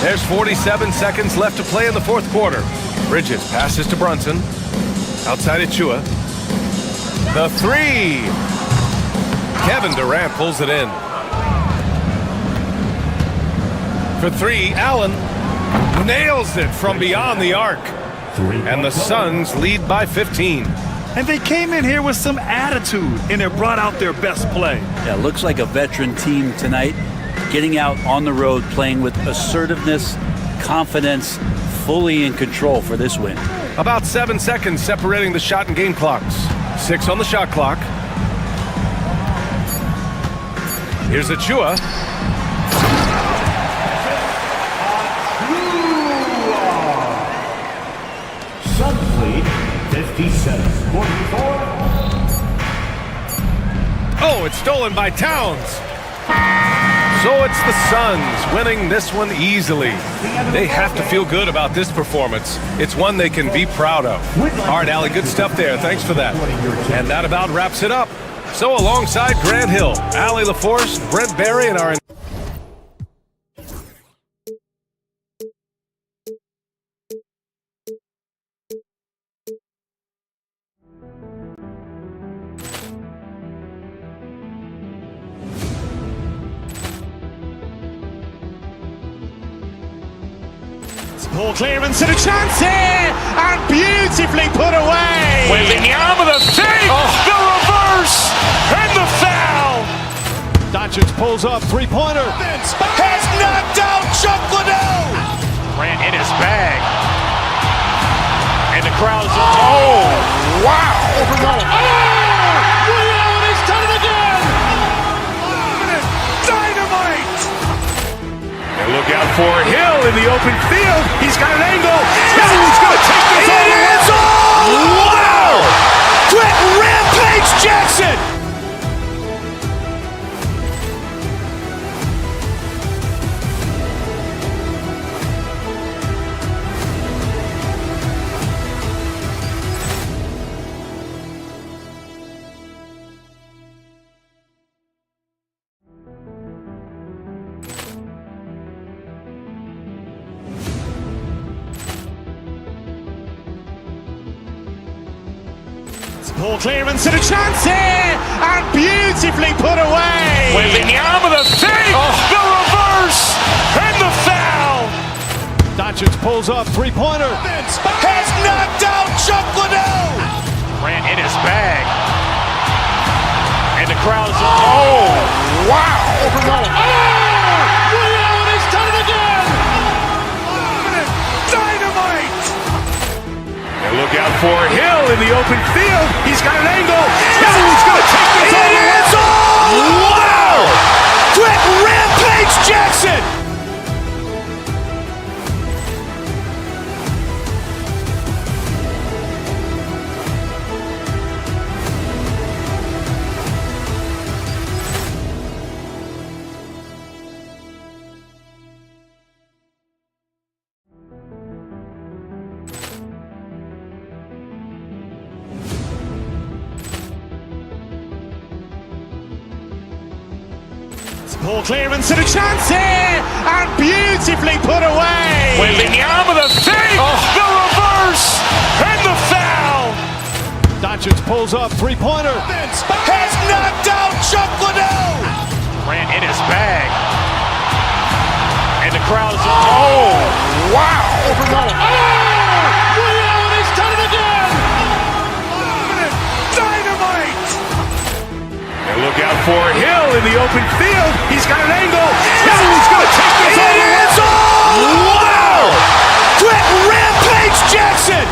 There's 47 seconds left to play in the fourth quarter. Bridges passes to Brunson. Outside Achua. The three. Kevin Durant pulls it in. For three, Allen nails it from beyond the arc. And the Suns lead by 15. And they came in here with some attitude, and it brought out their best play. Yeah, looks like a veteran team tonight, getting out on the road, playing with assertiveness, confidence, fully in control for this win. About 7 seconds separating the shot and game clocks. 6 on the shot clock. Here's Achua. Suns lead 57-44. Oh, it's stolen by Towns. So it's the Suns winning this one easily. They have to feel good about this performance. It's one they can be proud of. All right, Allie, good stuff there. Thanks for that. And that about wraps it up. So alongside Grant Hill, Allie LaForce, Brent Barry, and our Ball clearance and a chance here, and beautifully put away. With the arm of the fake, the reverse, and the foul. Doncic pulls up, three-pointer. Has knocked out Chuck Liddell. Grant in his bag. And the crowd is... Oh, wow. Overrun. Oh, Ray Allen has done it again. Dynamite. And look out for Hill in the open field. He's got an angle. Hill's going to take this all the way. Wow! Quick Rampage Jackson. Poor clearance and a chance here, and beautifully put away. Wembanyama the fake, the reverse, and the foul. Doncic pulls up, three-pointer. Has knocked out Chuck Liddell. Grant in his bag. And the crowd is... Oh, wow. Overrun. Oh, Ray Allen has done it again. Dynamite. And look out for Hill in the open field. He's got an angle. Hill's going to take this all the way. Wow! Quick Rampage Jackson. Poor clearance and a chance here, and beautifully put away. Wembanyama the fake, the reverse, and the foul. Doncic pulls up, three-pointer. Has knocked out Chuck Liddell. Grant in his bag. And the crowd is... Oh, wow. Overrun. Oh, Ray Allen has done it again. Dynamite. And look out for Hill in the open field. He's got an angle. Hill's going to take this all the way. Wow! Quick Rampage Jackson.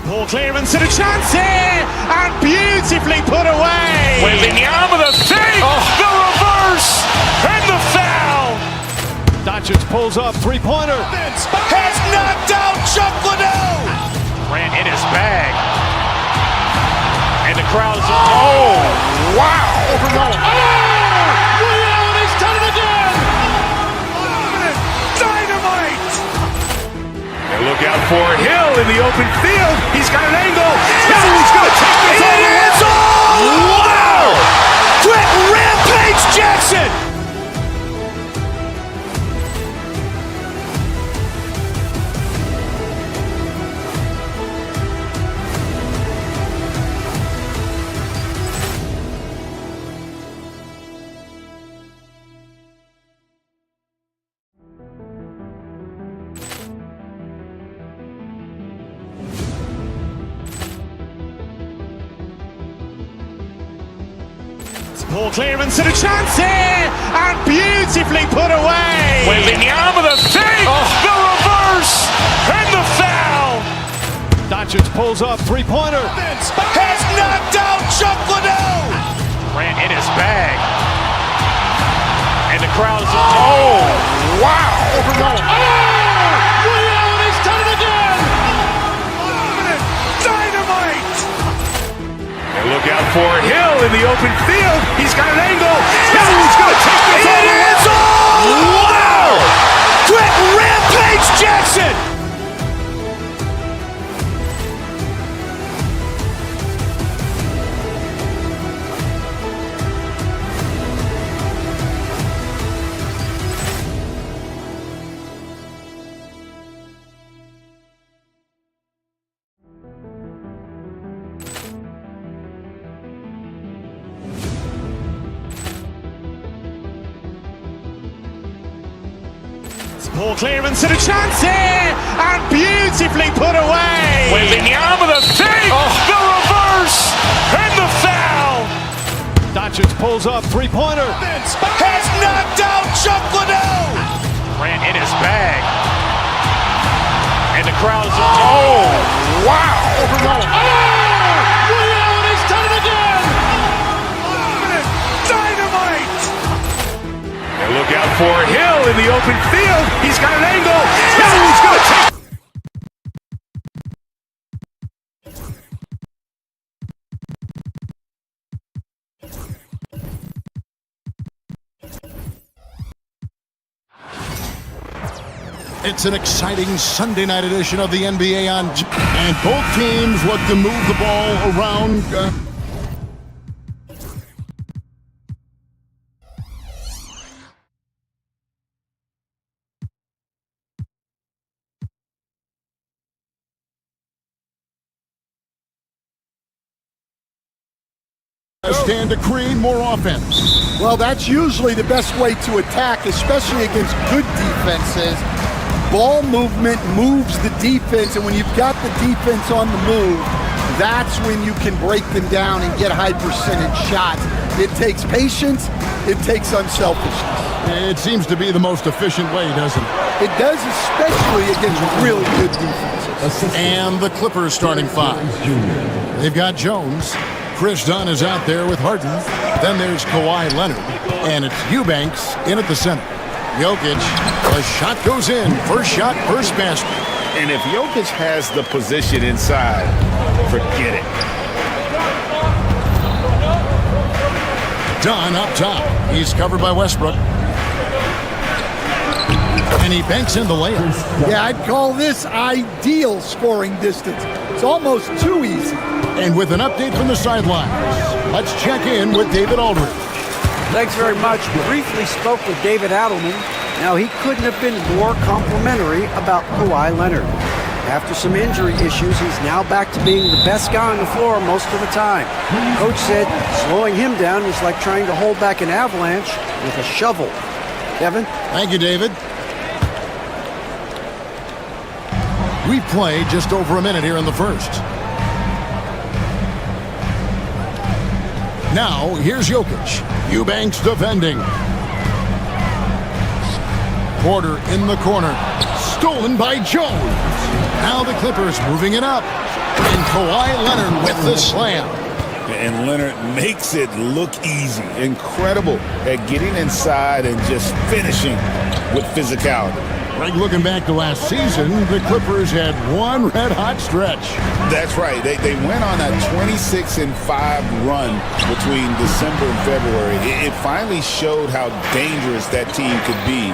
Poor clearance and a chance here, and beautifully put away. Wembanyama the fake, the reverse, and the foul. Doncic pulls up, three-pointer. Has knocked out Chuck Liddell. Grant in his bag. And the crowd is... Oh, wow. Overrun. Oh, Ray Allen has done it again. Dynamite. And look out for Hill in the open field. He's got an angle. Hill's going to take this all the way. Wow! Quick Rampage Jackson. Poor clearance and a chance here, and beautifully put away. Wembanyama the fake, the reverse, and the foul. Doncic pulls up, three-pointer. Has knocked out Chuck Liddell. Grant in his bag. And the crowd is... Oh, wow. Overrun. Oh, Ray Allen has done it again. Dynamite. And look out for Hill in the open field. He's got an angle. Hill's going to take this all the way. Wow! Quick Rampage Jackson. Poor clearance and a chance here, and beautifully put away. With the arm of the feet, the reverse, and the foul. Doncic pulls up, three-pointer. Has knocked out Chuck Liddell. Grant in his bag. And the crowd is... Oh, wow. Leon has done it again. Dynamite. And look out for Hill in the open field. He's got an angle. Hill's going to take. It's an exciting Sunday night edition of the NBA on, and both teams look to move the ball around. Stand to create more offense. Well, that's usually the best way to attack, especially against good defenses. Ball movement moves the defense, and when you've got the defense on the move, that's when you can break them down and get high percentage shots. It takes patience, it takes unselfishness. It seems to be the most efficient way, doesn't it? It does, especially against really good defenses. And the Clippers starting five. They've got Jones. Chris Dunn is out there with Harden. Then there's Kawhi Leonard. And it's Eubanks in at the center. Jokic, the shot goes in. First shot, first basket. And if Jokic has the position inside, forget it. Dunn up top. He's covered by Westbrook. And he banks in the layup. Yeah, I'd call this ideal scoring distance. It's almost too easy. And with an update from the sidelines, let's check in with David Aldridge. Thanks very much. Briefly spoke with David Adelman. Now, he couldn't have been more complimentary about Kawhi Leonard. After some injury issues, he's now back to being the best guy on the floor most of the time. Coach said slowing him down is like trying to hold back an avalanche with a shovel. Kevin? Thank you, David. We played just over a minute here in the first. Now, here's Jokic. Eubanks defending. Porter in the corner. Stolen by Jones. Now the Clippers moving it up. And Kawhi Leonard with the slam. And Leonard makes it look easy. Incredible at getting inside and just finishing with physicality. Greg, looking back to last season, the Clippers had one red-hot stretch. That's right. They went on a 26-5 run between December and February. It finally showed how dangerous that team could be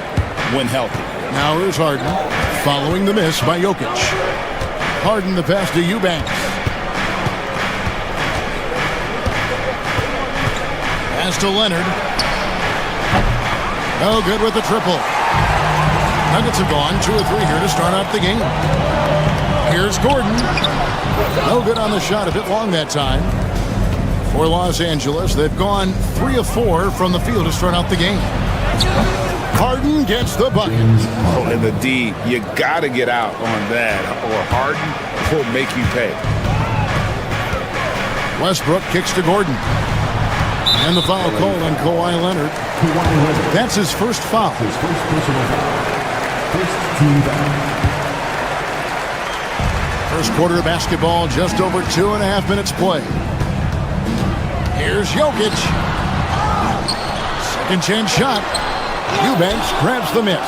when healthy. Now here's Harden, following the miss by Jokic. Harden the pass to Eubanks. Pass to Leonard. No good with the triple. Nuggets have gone 2 or 3 here to start out the game. Here's Gordon. No good on the shot, a bit long that time. For Los Angeles, they've gone 3 of 4 from the field to start out the game. Harden gets the bucket. Oh, and the D, you got to get out on that, or Harden will make you pay. Westbrook kicks to Gordon. And the foul call on Kawhi Leonard. That's his first foul. His first personal foul. First team foul. First quarter of basketball, just over 2.5 minutes play. Here's Jokic. Second chance shot. Eubanks grabs the miss.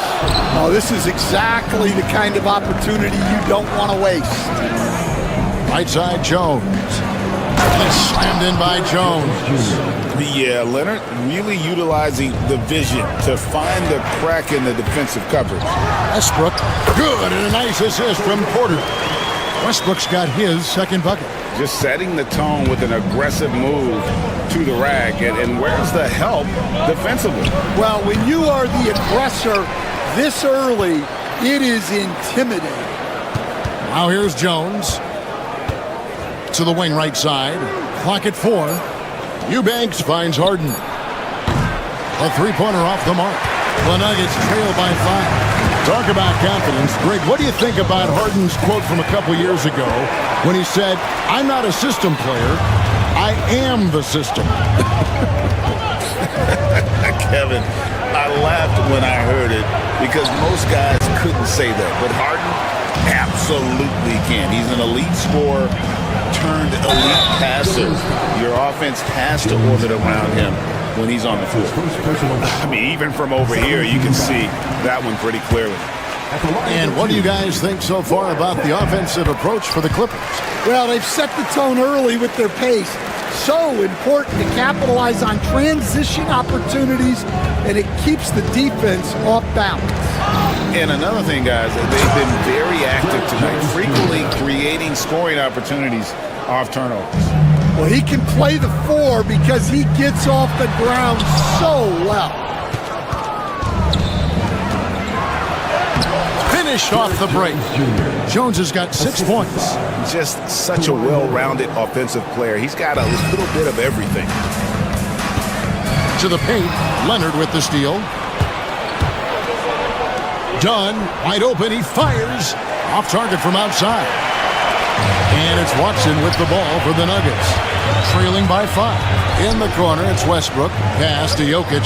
Oh, this is exactly the kind of opportunity you don't want to waste. Right side, Jones. And slammed in by Jones. Yeah, Leonard really utilizing the vision to find the crack in the defensive coverage. Westbrook, good, and a nice assist from Porter. Westbrook's got his second bucket. Just setting the tone with an aggressive move to the rack. And where's the help defensively? Well, when you are the aggressor this early, it is intimidating. Now here's Jones. To the wing right side. Clock at 4. Eubanks finds Harden. A three-pointer off the mark. The Nuggets trail by 5. Talk about confidence. Greg, what do you think about Harden's quote from a couple years ago when he said, "I'm not a system player, I am the system"? Kevin, I laughed when I heard it because most guys couldn't say that. But Harden absolutely can. He's an elite scorer turned elite passer. Your offense has to orbit around him when he's on the floor. I mean, even from over here, you can see that one pretty clearly. And what do you guys think so far about the offensive approach for the Clippers? Well, they've set the tone early with their pace. So important to capitalize on transition opportunities, and it keeps the defense off balance. And another thing, guys, they've been very active tonight, frequently creating scoring opportunities off turnovers. Well, he can play the 4 because he gets off the ground so well. Finished off the break. Jones has got 6 points. Just such a well-rounded offensive player. He's got a little bit of everything. To the paint, Leonard with the steal. Dunn, wide open, he fires. Off target from outside. And it's Watson with the ball for the Nuggets. Trailing by 5. In the corner, it's Westbrook. Pass to Jokic.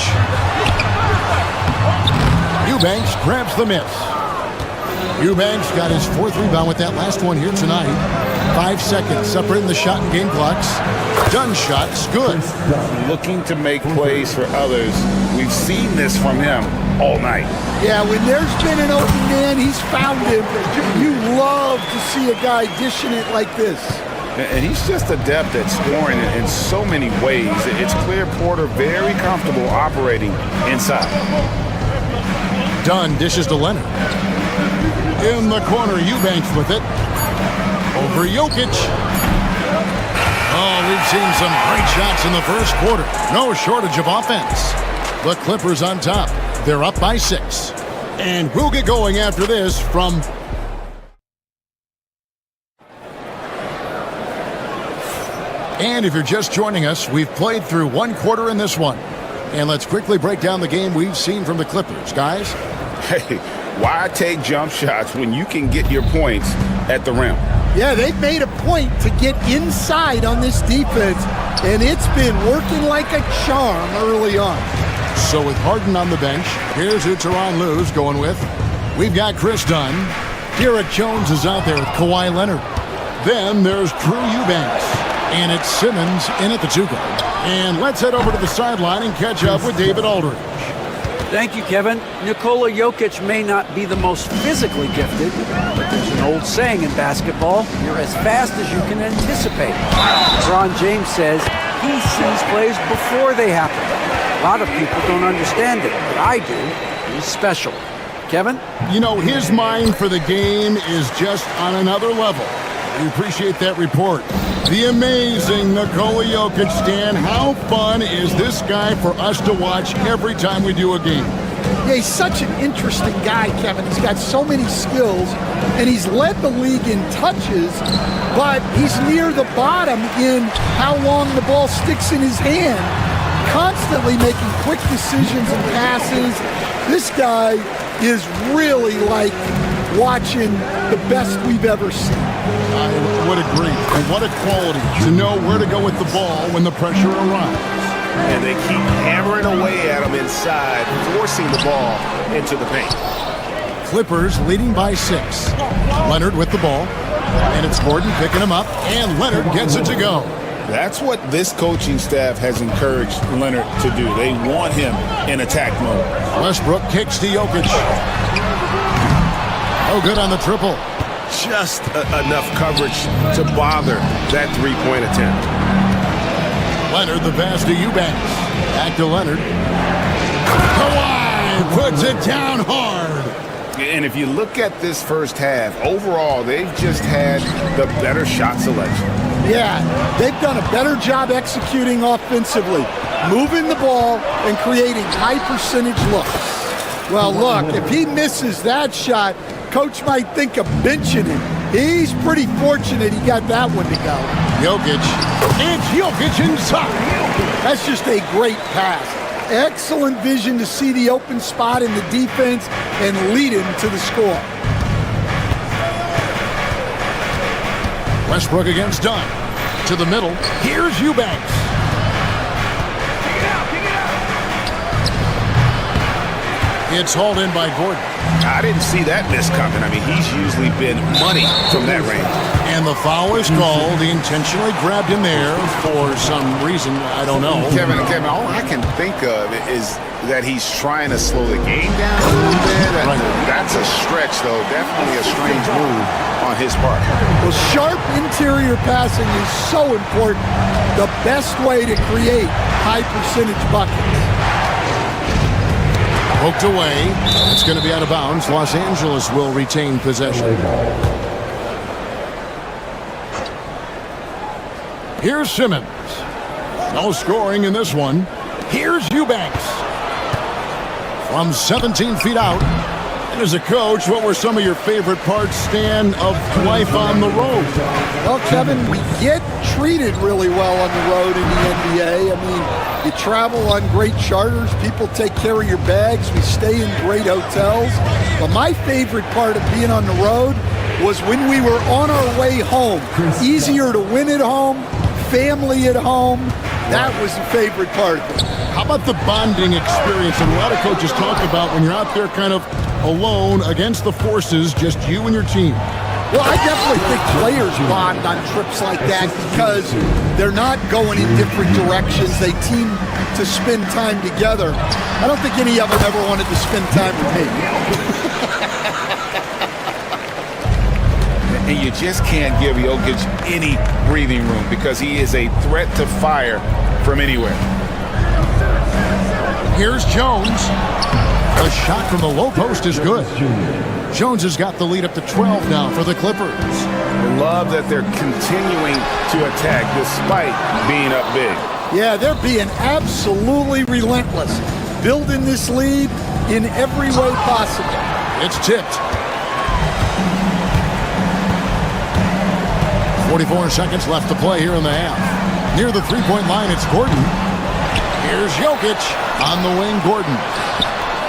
Eubanks grabs the miss. Eubanks got his 4th rebound with that last one here tonight. 5 seconds separating the shot and game clocks. Dunn shot's good. Looking to make plays for others. We've seen this from him all night. Yeah, when there's been an open man, he's found him. You love to see a guy dishing it like this. And he's just adept at scoring in so many ways. It's clear Porter very comfortable operating inside. Dunn dishes to Leonard. In the corner, Eubanks with it. Over Jokic. Oh, we've seen some great shots in the first quarter. No shortage of offense. The Clippers on top. They're up by 6. And we'll get going after this from... And if you're just joining us, we've played through 1 quarter in this one. And let's quickly break down the game we've seen from the Clippers. Guys? Hey, why take jump shots when you can get your points at the rim? Yeah, they've made a point to get inside on this defense, and it's been working like a charm early on. So with Harden on the bench, here's who Tyronn Lue's going with. We've got Chris Dunn. Derek Jones is out there with Kawhi Leonard. Then there's Drew Eubanks. And it's Simmons in at the 2-guard. And let's head over to the sideline and catch up with David Aldridge. Thank you, Kevin. Nikola Jokic may not be the most physically gifted, but there's an old saying in basketball, you're as fast as you can anticipate. LeBron James says he sees plays before they happen. A lot of people don't understand it, but I do. He's special. Kevin? You know, his mind for the game is just on another level. We appreciate that report. The amazing Nikola Jokic, Stan. How fun is this guy for us to watch every time we do a game? Yeah, he's such an interesting guy, Kevin. He's got so many skills, and he's led the league in touches, but he's near the bottom in how long the ball sticks in his hand, constantly making quick decisions and passes. This guy is really like watching the best we've ever seen. I would agree. And what a quality to know where to go with the ball when the pressure arrives. And they keep hammering away at him inside, forcing the ball into the paint. Clippers leading by 6. Leonard with the ball. And it's Gordon picking him up. And Leonard gets it to go. That's what this coaching staff has encouraged Leonard to do. They want him in attack mode. Westbrook kicks to Jokic. Oh, good on the triple. Just enough coverage to bother that three-point attempt. Leonard, the pass to Eubanks. Back to Leonard. Kawhi puts it down hard. And if you look at this first half, overall, they've just had the better shot selection. Yeah, they've done a better job executing offensively, moving the ball and creating high-percentage looks. Well, look, if he misses that shot, Coach might think of benching him. He's pretty fortunate he got that one to go. Jokic. It's Jokic inside. That's just a great pass. Excellent vision to see the open spot in the defense and lead him to the score. Westbrook against Dunn. To the middle. Here's Eubanks. It's hauled in by Gordon. I didn't see that miss coming. I mean, he's usually been money from that range. And the foul is called. He intentionally grabbed him there for some reason. I don't know. Kevin, all I can think of is that he's trying to slow the game down a little bit. That's a stretch, though. Definitely a strange move on his part. Well, sharp interior passing is so important. The best way to create high percentage buckets. Poked away. It's going to be out of bounds. Los Angeles will retain possession. Here's Simmons. No scoring in this one. Here's Eubanks. From 17 feet out. And as a coach, what were some of your favorite parts, Stan, of life on the road? Well, Kevin, we get treated really well on the road in the NBA. I mean, you travel on great charters. People take care of your bags. We stay in great hotels. But my favorite part of being on the road was when we were on our way home. Easier to win at home, family at home. That was the favorite part of it. How about the bonding experience that a lot of coaches talk about when you're out there kind of alone against the forces, just you and your team? Well, I definitely think players bond on trips like that because they're not going in different directions. They team to spend time together. I don't think any of them ever wanted to spend time with me. And you just can't give Jokic any breathing room because he is a threat to fire from anywhere. Here's Jones. The shot from the low post is good. Jones has got the lead up to 12 now for the Clippers. Love that they're continuing to attack despite being up big. Yeah, they're being absolutely relentless, building this lead in every way possible. It's tipped. 44 seconds left to play here in the half. Near the three-point line, it's Gordon. Here's Jokic on the wing. Gordon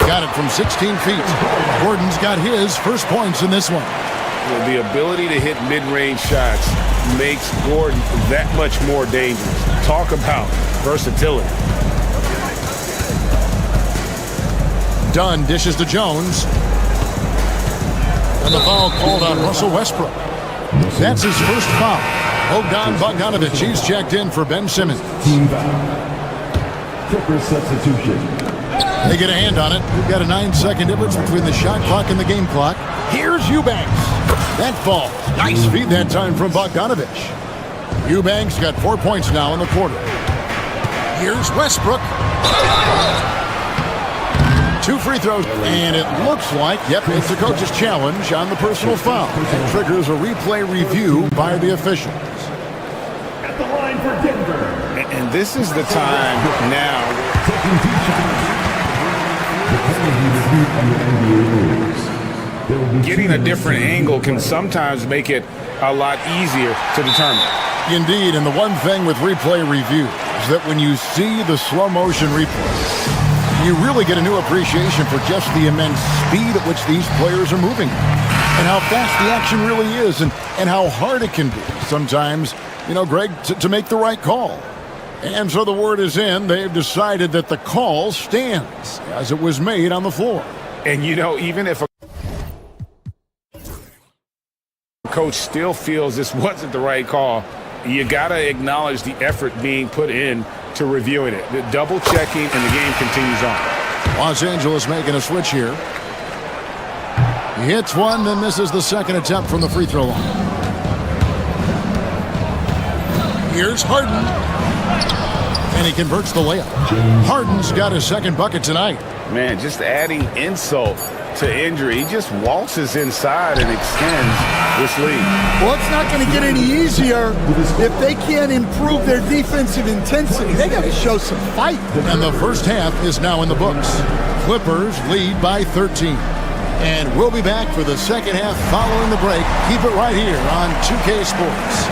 got it from 16 feet. Gordon's got his first points in this one. Well, the ability to hit mid-range shots makes Gordon that much more dangerous. Talk about versatility. Dunn dishes to Jones. And the foul called on Russell Westbrook. That's his first foul. Bogdanovic, he's checked in for Ben Simmons. Team foul. Clipper substitution. They get a hand on it. We've got a 9-second difference between the shot clock and the game clock. Here's Eubanks. That ball. Nice feed that time from Bogdanovic. Eubanks got 4 points now in the quarter. Here's Westbrook. 2 free throws. And it looks like, yep, it's the coach's challenge on the personal foul. It triggers a replay review by the officials. At the line for Denver. And this is the time now. Getting a different angle can sometimes make it a lot easier to determine. Indeed, and the one thing with replay review is that when you see the slow motion replay, you really get a new appreciation for just the immense speed at which these players are moving and how fast the action really is and how hard it can be sometimes, you know, Greg, to make the right call. And so the word is in. They've decided that the call stands as it was made on the floor. And, you know, even if a coach still feels this wasn't the right call, you got to acknowledge the effort being put in to reviewing it. The double checking and the game continues on. Los Angeles making a switch here. He hits one, then misses the second attempt from the free throw line. Here's Harden. And he converts the layup. Harden's got his second bucket tonight. Man, just adding insult to injury. He just waltzes inside and extends this lead. Well, it's not going to get any easier if they can't improve their defensive intensity. They got to show some fight. And the first half is now in the books. Clippers lead by 13. And we'll be back for the second half following the break. Keep it right here on 2K Sports.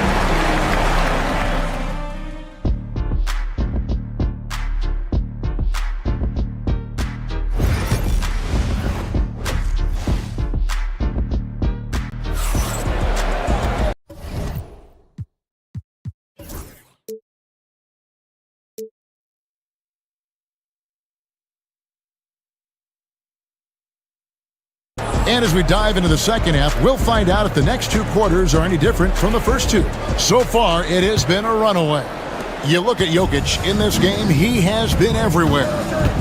And as we dive into the second half, we'll find out if the next two quarters are any different from the first two. So far, it has been a runaway. You look at Jokic in this game, he has been everywhere.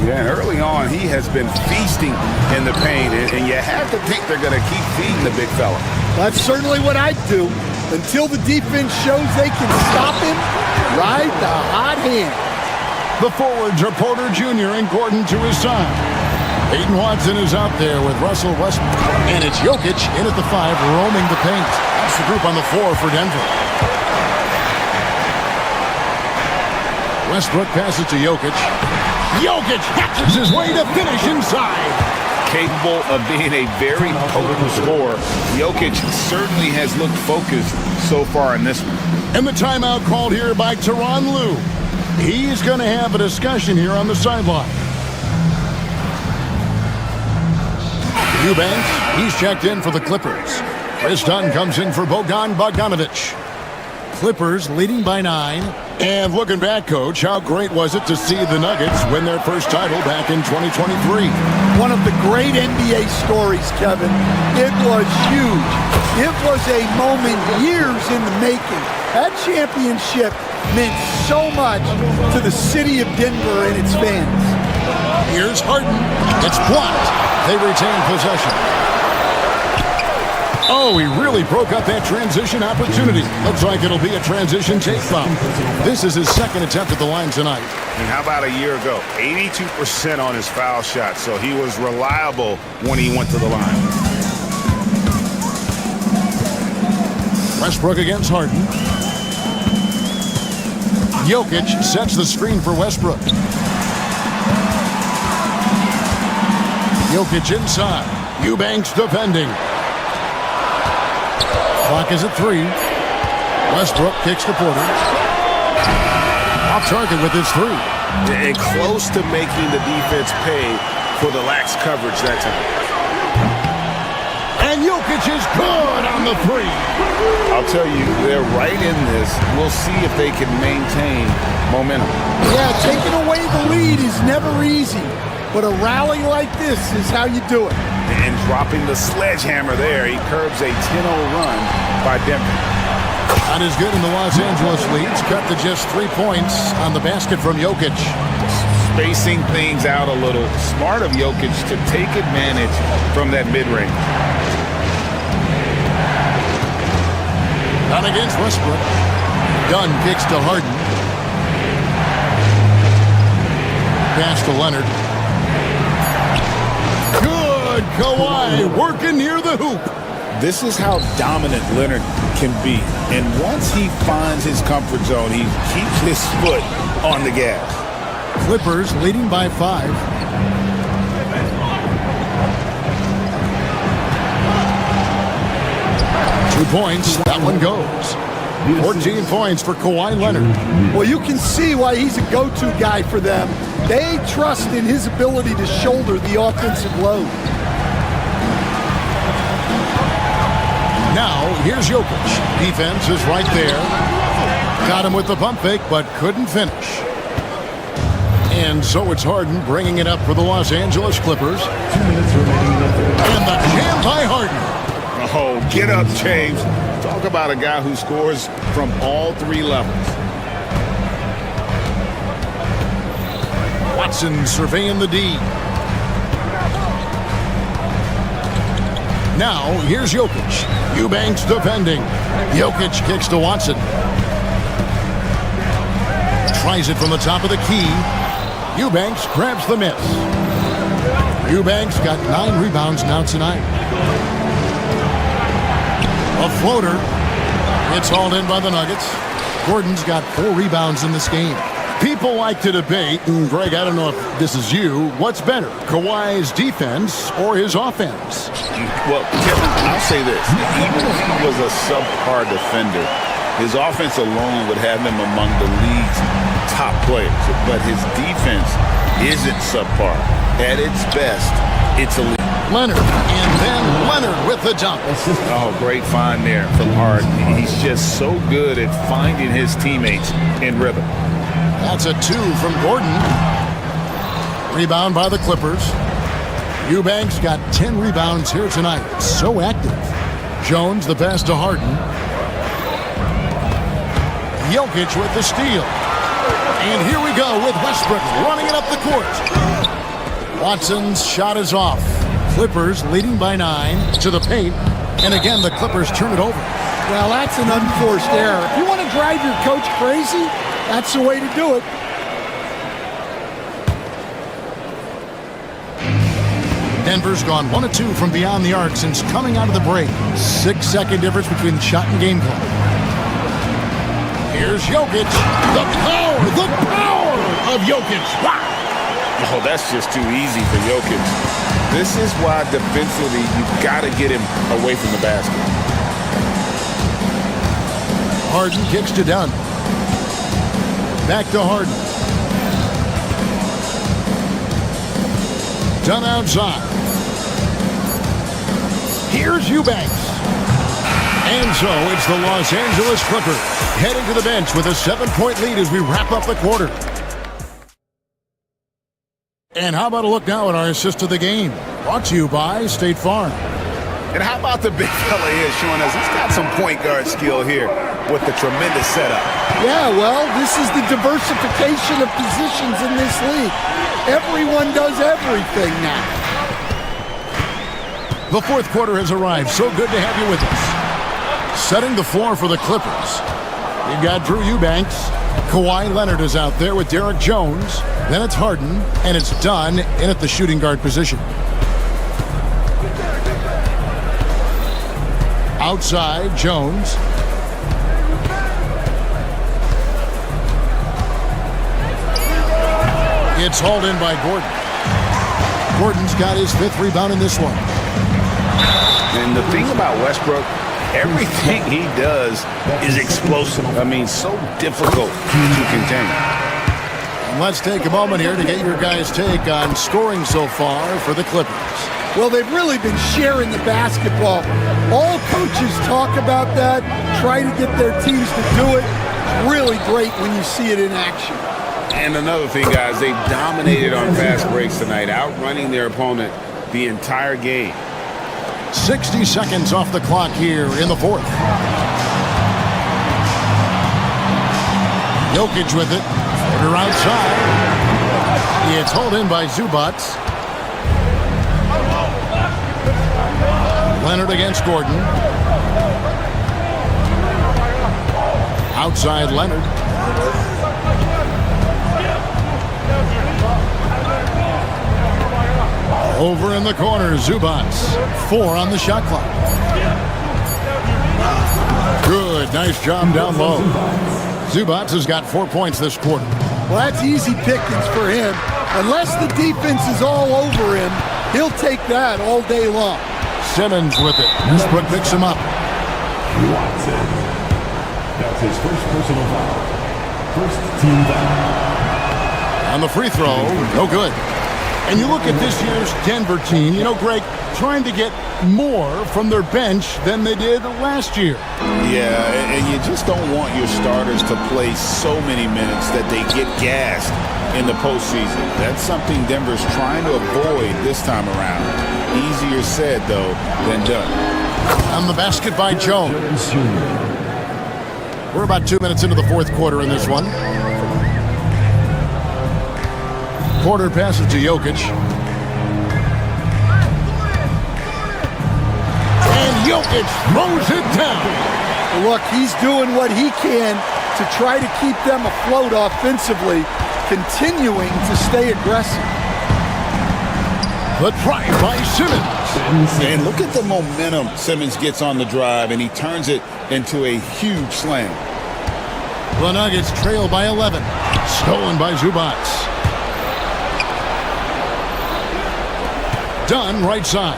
Yeah, and early on, he has been feasting in the paint, and you have to think they're going to keep feeding the big fella. That's certainly what I'd do. Until the defense shows they can stop him, ride the hot hand. The forwards are Porter Jr. and Gordon to his side. Peyton Watson is out there with Russell Westbrook. And it's Jokic in at the 5, roaming the paint. That's the group on the floor for Denver. Westbrook passes to Jokic. Jokic hatches his way to finish inside. Capable of being a very potent scorer, Jokic certainly has looked focused so far in this one. And the timeout called here by Tyronn Lue. He's going to have a discussion here on the sideline. Eubanks, he's checked in for the Clippers. Chris Dunn comes in for Bogdan Bogdanovic. Clippers leading by 9. And looking back, Coach, how great was it to see the Nuggets win their first title back in 2023? One of the great NBA stories, Kevin. It was huge. It was a moment years in the making. That championship meant so much to the city of Denver and its fans. Here's Harden. It's blocked. They retain possession. Oh, he really broke up that transition opportunity. Looks like it'll be a transition take foul. This is his second attempt at the line tonight. And how about a year ago? 82% on his foul shot, so he was reliable when he went to the line. Westbrook against Harden. Jokic sets the screen for Westbrook. Jokic inside. Eubanks defending. Clock is at 3. Westbrook kicks to Porter. Off target with his 3. And close to making the defense pay for the lax coverage that time. And Jokic is good on the 3. I'll tell you, they're right in this. We'll see if they can maintain momentum. Yeah, taking away the lead is never easy. But a rally like this is how you do it. And dropping the sledgehammer there, he curbs a 10-0 run by Denver. Not as good in the Los Angeles leads. Cut to just 3 points on the basket from Jokic. Spacing things out a little. Smart of Jokic to take advantage from that mid-range. Not against Westbrook. Dunn kicks to Harden. Pass to Leonard. Good Kawhi working near the hoop. This is how dominant Leonard can be. And once he finds his comfort zone, he keeps his foot on the gas. Clippers leading by 5. Two points. That one goes. 14 points for Kawhi Leonard. Well, you can see why he's a go-to guy for them. They trust in his ability to shoulder the offensive load. Now, here's Jokic. Defense is right there. Got him with the pump fake, but couldn't finish. And so it's Harden bringing it up for the Los Angeles Clippers. 2 minutes remaining in the third. And the jam by Harden. Oh, get up, James. Talk about a guy who scores from all 3 levels. Watson surveying the D. Now, here's Jokic. Eubanks defending. Jokic kicks to Watson. Tries it from the top of the key. Eubanks grabs the miss. Eubanks got 9 rebounds now tonight. A floater. It's hauled in by the Nuggets. Gordon's got 4 rebounds in this game. People like to debate, and Greg, I don't know if this is you, what's better, Kawhi's defense or his offense? Well, Kevin, I'll say this. Even if he was a subpar defender, his offense alone would have him among the league's top players. But his defense isn't subpar. At its best, it's elite. Leonard, and then Leonard with the dunk. Oh, great find there from Harden. He's just so good at finding his teammates in rhythm. That's a 2 from Gordon. Rebound by the Clippers. Eubanks got 10 rebounds here tonight. So active. Jones the pass to Harden. Jokic with the steal. And here we go with Westbrook running it up the court. Watson's shot is off. Clippers leading by 9 to the paint. And again, the Clippers turn it over. Well, that's an unforced error. If you want to drive your coach crazy, that's the way to do it. Denver's gone 1 of 2 from beyond the arc since coming out of the break. 6-second difference between shot and game clock. Here's Jokic. The power of Jokic. Wow. Oh, that's just too easy for Jokic. This is why defensively you've got to get him away from the basket. Harden kicks to Dunn. Back to Harden. Dunn outside. Here's Eubanks. And so it's the Los Angeles Clippers heading to the bench with a 7-point lead as we wrap up the quarter. And how about a look now at our assist of the game? Brought to you by State Farm. And how about the big fella here showing us he's got some point guard skill here with the tremendous setup. Yeah, well, this is the diversification of positions in this league. Everyone does everything now. The fourth quarter has arrived. So good to have you with us. Setting the floor for the Clippers. You've got Drew Eubanks. Kawhi Leonard is out there with Derek Jones. Then it's Harden, and it's Dunn in at the shooting guard position. Outside, Jones. It's hauled in by Gordon. Gordon's got his 5th rebound in this one. And the thing about Westbrook, everything he does is explosive. I mean, so difficult to contain. And let's take a moment here to get your guys' take on scoring so far for the Clippers. Well, they've really been sharing the basketball. All coaches talk about that, try to get their teams to do it. Really great when you see it in action. And another thing, guys, they've dominated on fast breaks tonight, outrunning their opponent the entire game. 60 seconds off the clock here in the fourth. Jokic with it. Order outside. It's hauled in by Zubac. Leonard against Gordon. Outside Leonard. Over in the corner, Zubac. 4 on the shot clock. Good, nice job down low. Zubac has got 4 points this quarter. Well, that's easy pickings for him. Unless the defense is all over him, he'll take that all day long. Simmons with it. Westbrook picks him up. Watson. That's his first personal foul. First team foul. On the free throw, no good. And you look at this year's Denver team, you know, Greg, trying to get more from their bench than they did last year. Yeah, and you just don't want your starters to play so many minutes that they get gassed in the postseason. That's something Denver's trying to avoid this time around. Easier said, though, than done. On the basket by Jones. We're about 2 minutes into the fourth quarter in this one. Porter passes to Jokic. And Jokic throws it down. Look, he's doing what he can to try to keep them afloat offensively, continuing to stay aggressive. The drive by Simmons. And look at the momentum Simmons gets on the drive, and he turns it into a huge slam. The Nuggets trail by 11. Stolen by Zubac. Dunn, right side.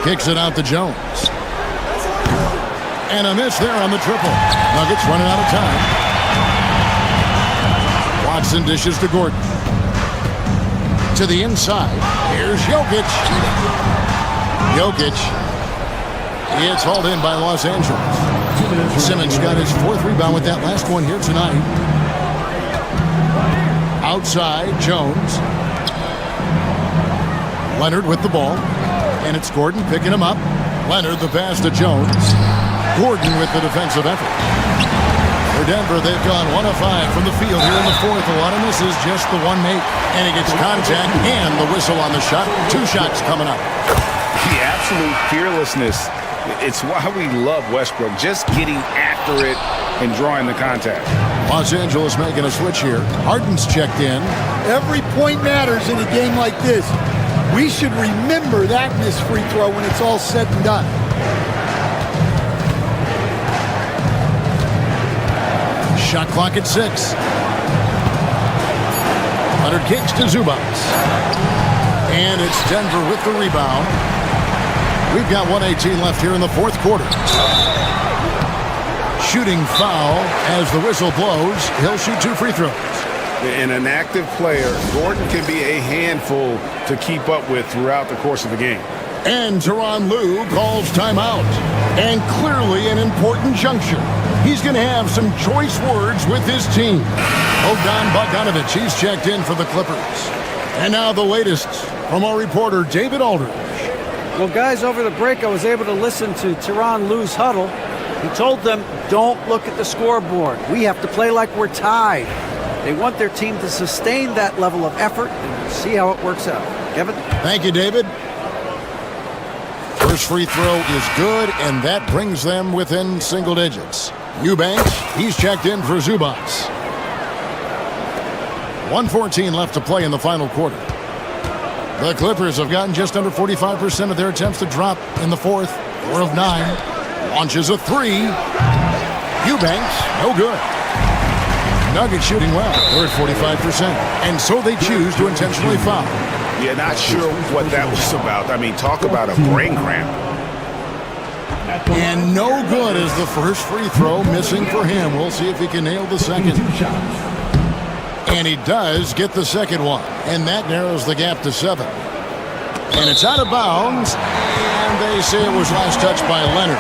Kicks it out to Jones. And a miss there on the triple. Nuggets running out of time. Watson dishes to Gordon. To the inside. Here's Jokic. Jokic. It's hauled in by Los Angeles. Simmons got his 4th rebound with that last one here tonight. Outside, Jones. Leonard with the ball. And it's Gordon picking him up. Leonard, the pass to Jones. Gordon with the defensive effort. For Denver, they've gone 1 of 5 from the field here in the fourth. A lot of misses, just the one make. And he gets contact and the whistle on the shot. 2 shots coming up. The absolute fearlessness. It's why we love Westbrook. Just getting after it and drawing the contact. Los Angeles making a switch here. Harden's checked in. Every point matters in a game like this. We should remember that missed free throw when it's all said and done. Shot clock at 6. Leonard kicks to Zubac. And it's Denver with the rebound. We've got 1:18 left here in the fourth quarter. Shooting foul as the whistle blows. He'll shoot 2 free throws. And an active player, Gordon can be a handful to keep up with throughout the course of the game. And Tyronn Lue calls timeout. And clearly an important juncture. He's going to have some choice words with his team. Bogdan Bogdanovic, he's checked in for the Clippers. And now the latest from our reporter, David Aldridge. Well, guys, over the break, I was able to listen to Tyronn Lue's huddle. He told them, don't look at the scoreboard. We have to play like we're tied. They want their team to sustain that level of effort and see how it works out. Kevin? Thank you, David. First free throw is good, and that brings them within single digits. Eubanks, he's checked in for Zubac. 1:14 left to play in the final quarter. The Clippers have gotten just under 45% of their attempts to drop in the fourth. 4 of 9. Launches a 3. Eubanks, no good. Nuggets shooting well. They're at 45%. And so they choose to intentionally foul. Yeah, not sure what that was about. I mean, talk about a brain cramp. And no good is the first free throw missing for him. We'll see if he can nail the second. And he does get the second one. And that narrows the gap to 7. And it's out of bounds. And they say it was last touched by Leonard.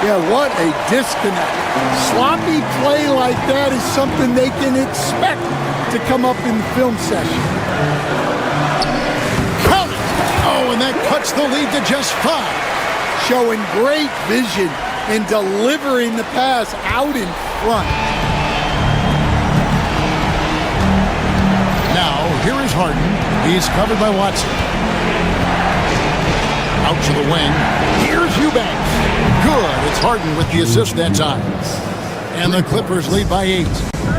Yeah, what a disconnect. Sloppy play like that is something they can expect to come up in the film session. Count it! Oh, and that cuts the lead to just 5. Showing great vision and delivering the pass out in front. Now, here is Harden. He's covered by Watson. Out to the wing. Here's Eubanks. Good. It's Harden with the assist that time. And the Clippers lead by 8.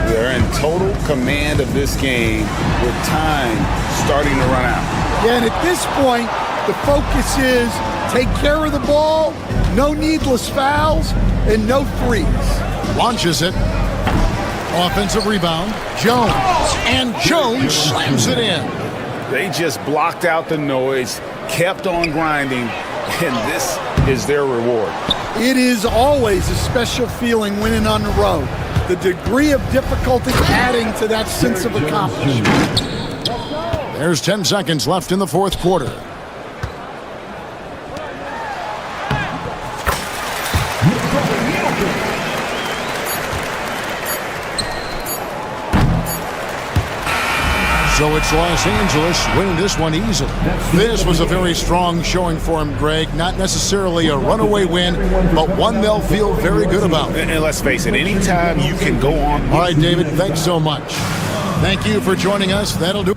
They're in total command of this game with time starting to run out. Yeah, and at this point, the focus is take care of the ball, no needless fouls, and no threes. Launches it. Offensive rebound. Jones. And Jones slams it in. They just blocked out the noise, kept on grinding, and this is their reward. It is always a special feeling winning on the road. The degree of difficulty adding to that sense of accomplishment. There's 10 seconds left in the fourth quarter. So it's Los Angeles winning this one easily. This was a very strong showing for him, Greg. Not necessarily a runaway win, but one they'll feel very good about. And let's face it, anytime you can go on. All right, David, thanks so much. Thank you for joining us. That'll do.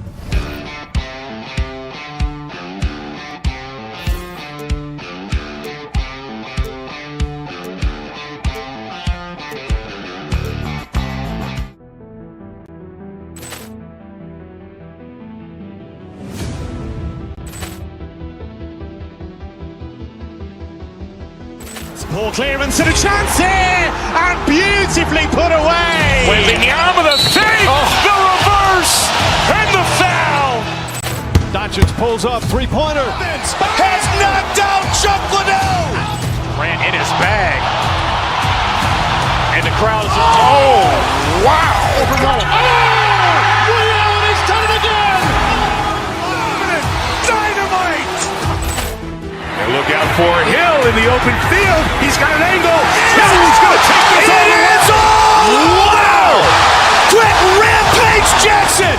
Poor clearance and a chance here, and beautifully put away. Wembanyama the fake, the reverse, and the foul. Doncic pulls up, three-pointer. Has knocked out Chuck Liddell. Grant in his bag. And the crowd is, oh, wow. Liddell has done it again. Dynamite. And look out for Hill in the open field. He's got an angle. Yes. He's going to take this all the way. It's all! Wow! Grant Rampage Jackson!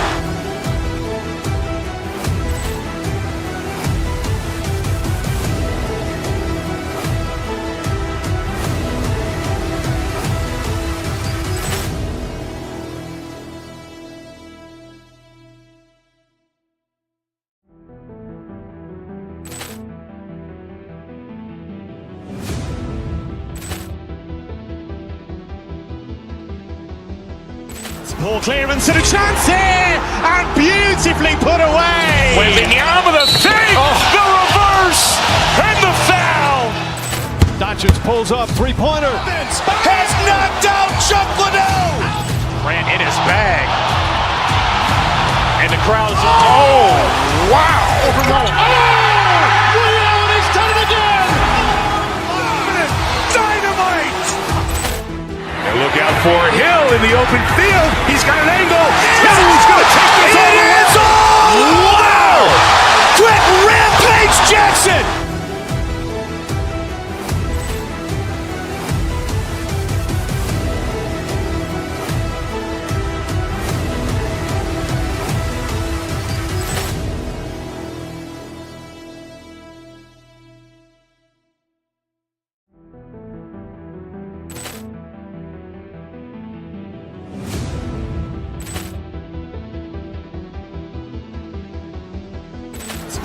Ball clearance and a chance here, and beautifully put away. Wembanyama the fake, the reverse, and the foul. Doncic pulls up, three-pointer. Has knocked out Chuck Liddell. Grant in his bag. And the crowd's oh, wow. Liddell, and he's done it again. Dynamite. And look out for Hill in the open field. He's got an angle. He's going to take this all the way. Wow! Quick Rampage Jackson.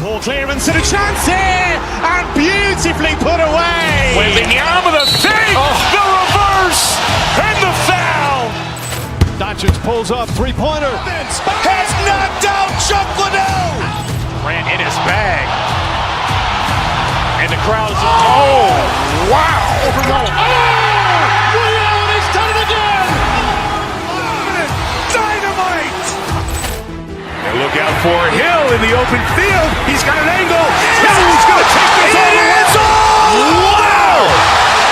Ball clearance and a chance here, and beautifully put away. Wembanyama the fake, the reverse, and the foul. Doncic pulls up, three-pointer. Has knocked out Chuck Liddell. Grant in his bag. And the crowd's oh, wow. Liddell, and he's done it again. Dynamite. And look out for Hill in the open field. He's got an angle. He's going to take this all the way. Wow!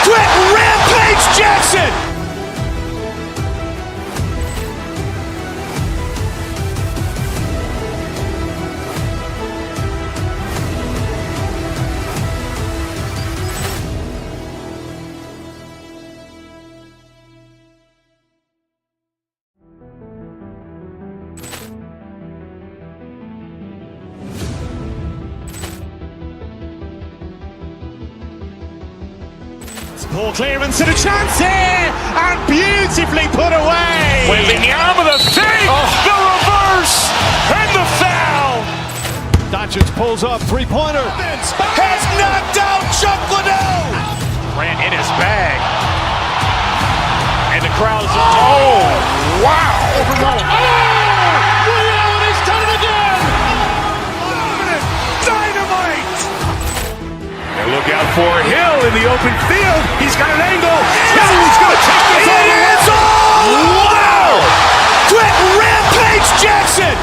Quick Rampage Jackson. Ball clearance and a chance here, and beautifully put away. Wembanyama the fake, the reverse, and the foul. Doncic pulls up, three-pointer. Has knocked out Chuck Liddell. Grant in his bag. And the crowd's oh, wow. Liddell, and he's done it again. Dynamite. And look out for Hill in the open field. He's got an angle. He's going to take this all the way. Wow! Quick Rampage Jackson.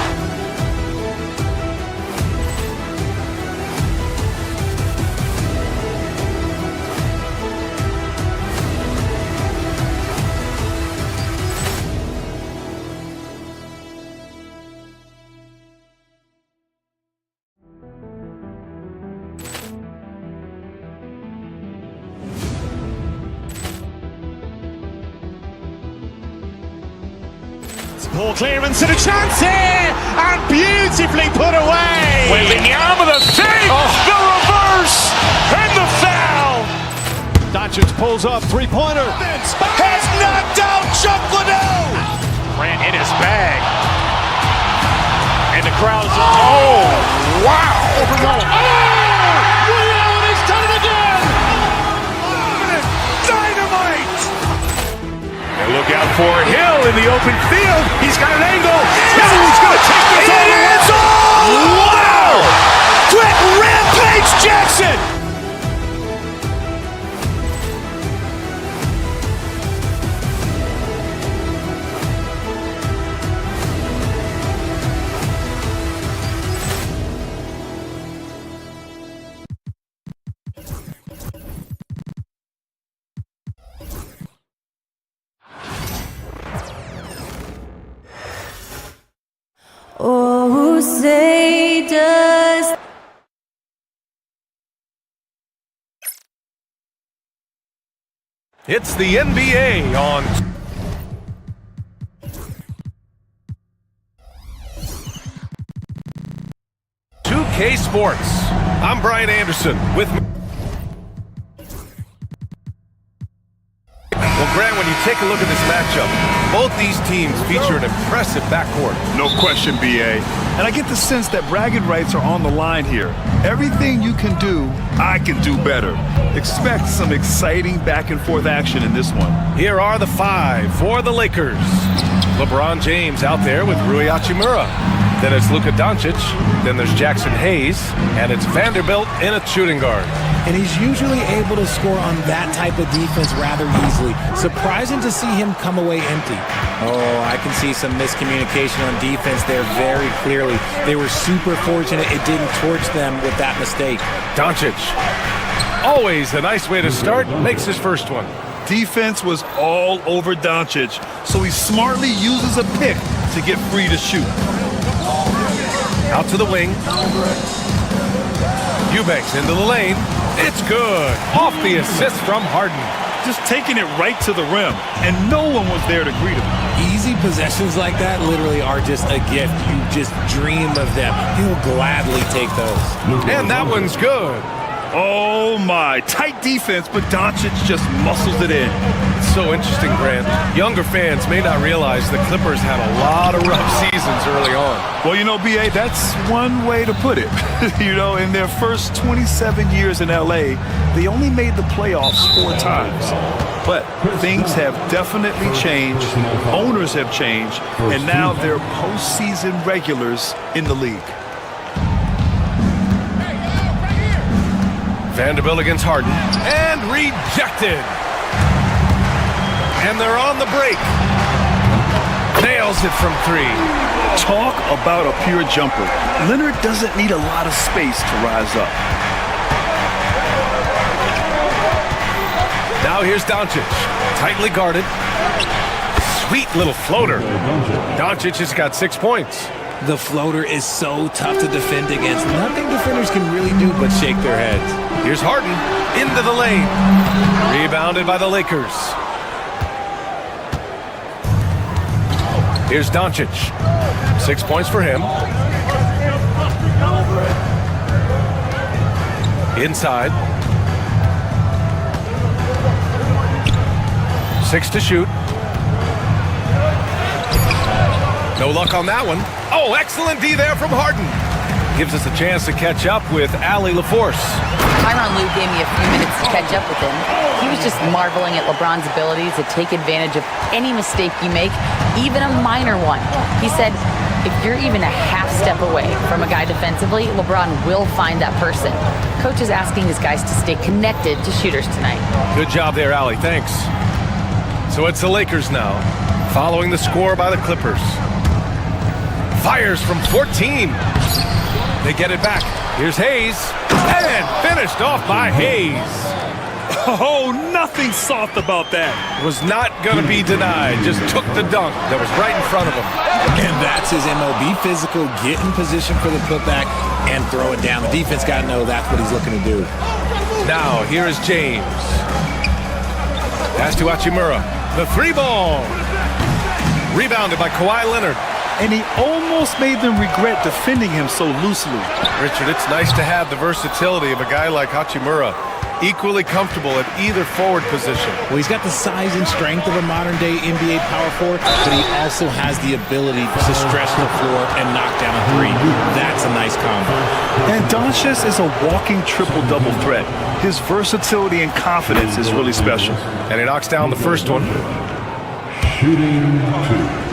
Ball clearance and a chance here, and beautifully put away. Wembanyama the fake, the reverse, and the foul. Doncic pulls up, three-pointer. Has knocked out Chuck Liddell. Grant in his bag. And the crowd's oh, wow. Liddell, and he's done it again. Dynamite. And look out for Hill in the open field. He's got an angle. He's going to take this all the way. Wow! Quick Rampage Jackson. Oh, say does It's the NBA on 2K Sports. I'm Brian Anderson with Well, Grant, when you take a look at this matchup, both these teams feature an impressive backcourt. No question, BA. And I get the sense that bragging rights are on the line here. Everything you can do, I can do better. Expect some exciting back-and-forth action in this one. Here are the five for the Lakers. LeBron James out there with Rui Hachimura. Then it's Luka Doncic. Then there's Jackson Hayes. And it's Vanderbilt in a shooting guard. And he's usually able to score on that type of defense rather easily. Surprising to see him come away empty. Oh, I can see some miscommunication on defense there very clearly. They were super fortunate it didn't torch them with that mistake. Doncic, always a nice way to start, makes his first one. Defense was all over Doncic, so he smartly uses a pick to get free to shoot. Out to the wing. Eubanks into the lane. It's good. Off the assist from Harden. Just taking it right to the rim, and no one was there to greet him. Easy possessions like that literally are just a gift. You just dream of them. He'll gladly take those. And that one's good. Oh my, tight defense, but Doncic just muscles it in. It's so interesting, Grant. Younger fans may not realize the Clippers had a lot of rough seasons early on. Well, you know, B.A., that's one way to put it. You know, in their first 27 years in L.A., they only made the playoffs 4 times. But things have definitely changed, owners have changed, and now they're postseason regulars in the league. Vanderbilt against Harden. And rejected. And they're on the break. Nails it from 3. Talk about a pure jumper. Leonard doesn't need a lot of space to rise up. Now here's Doncic. Tightly guarded. Sweet little floater. Doncic has got 6 points. The floater is so tough to defend against. Nothing defenders can really do but shake their heads. Here's Harden into the lane. Rebounded by the Lakers. Here's Doncic. 6 points for him. Inside. 6 to shoot. No luck on that one. Oh, excellent D there from Harden. Gives us a chance to catch up with Allie LaForce. Tyronn Lue gave me a few minutes to catch up with him. He was just marveling at LeBron's ability to take advantage of any mistake you make, even a minor one. He said, if you're even a half step away from a guy defensively, LeBron will find that person. Coach is asking his guys to stay connected to shooters tonight. Good job there, Allie. Thanks. So it's the Lakers now, following the score by the Clippers. Fires from 14. They get it back. Here's Hayes. And finished off by Hayes. Oh, nothing soft about that. Was not going to be denied. Just took the dunk that was right in front of him. And that's his MO. Be physical, get in position for the putback, and throw it down. The defense got to know that's what he's looking to do. Now, here is James. Pass to Hachimura. The 3-ball. Rebounded by Kawhi Leonard. And he almost made them regret defending him so loosely. Richard, it's nice to have the versatility of a guy like Hachimura. Equally comfortable at either forward position. Well, he's got the size and strength of a modern-day NBA power forward, but he also has the ability to stretch the floor and knock down a 3. That's a nice combo. And Doncic is a walking triple-double threat. His versatility and confidence is really special. And he knocks down the first one. Shooting 2.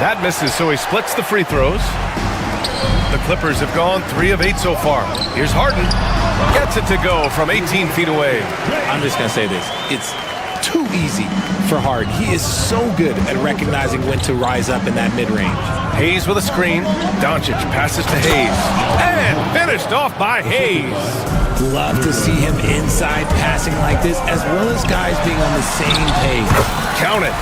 That misses, so he splits the free throws. The Clippers have gone 3 of 8 so far. Here's Harden. Gets it to go from 18 feet away. I'm just going to say this. It's too easy for Harden. He is so good at recognizing when to rise up in that mid-range. Hayes with a screen. Doncic passes to Hayes. And finished off by Hayes. Love to see him inside passing like this, as well as guys being on the same page. Count it.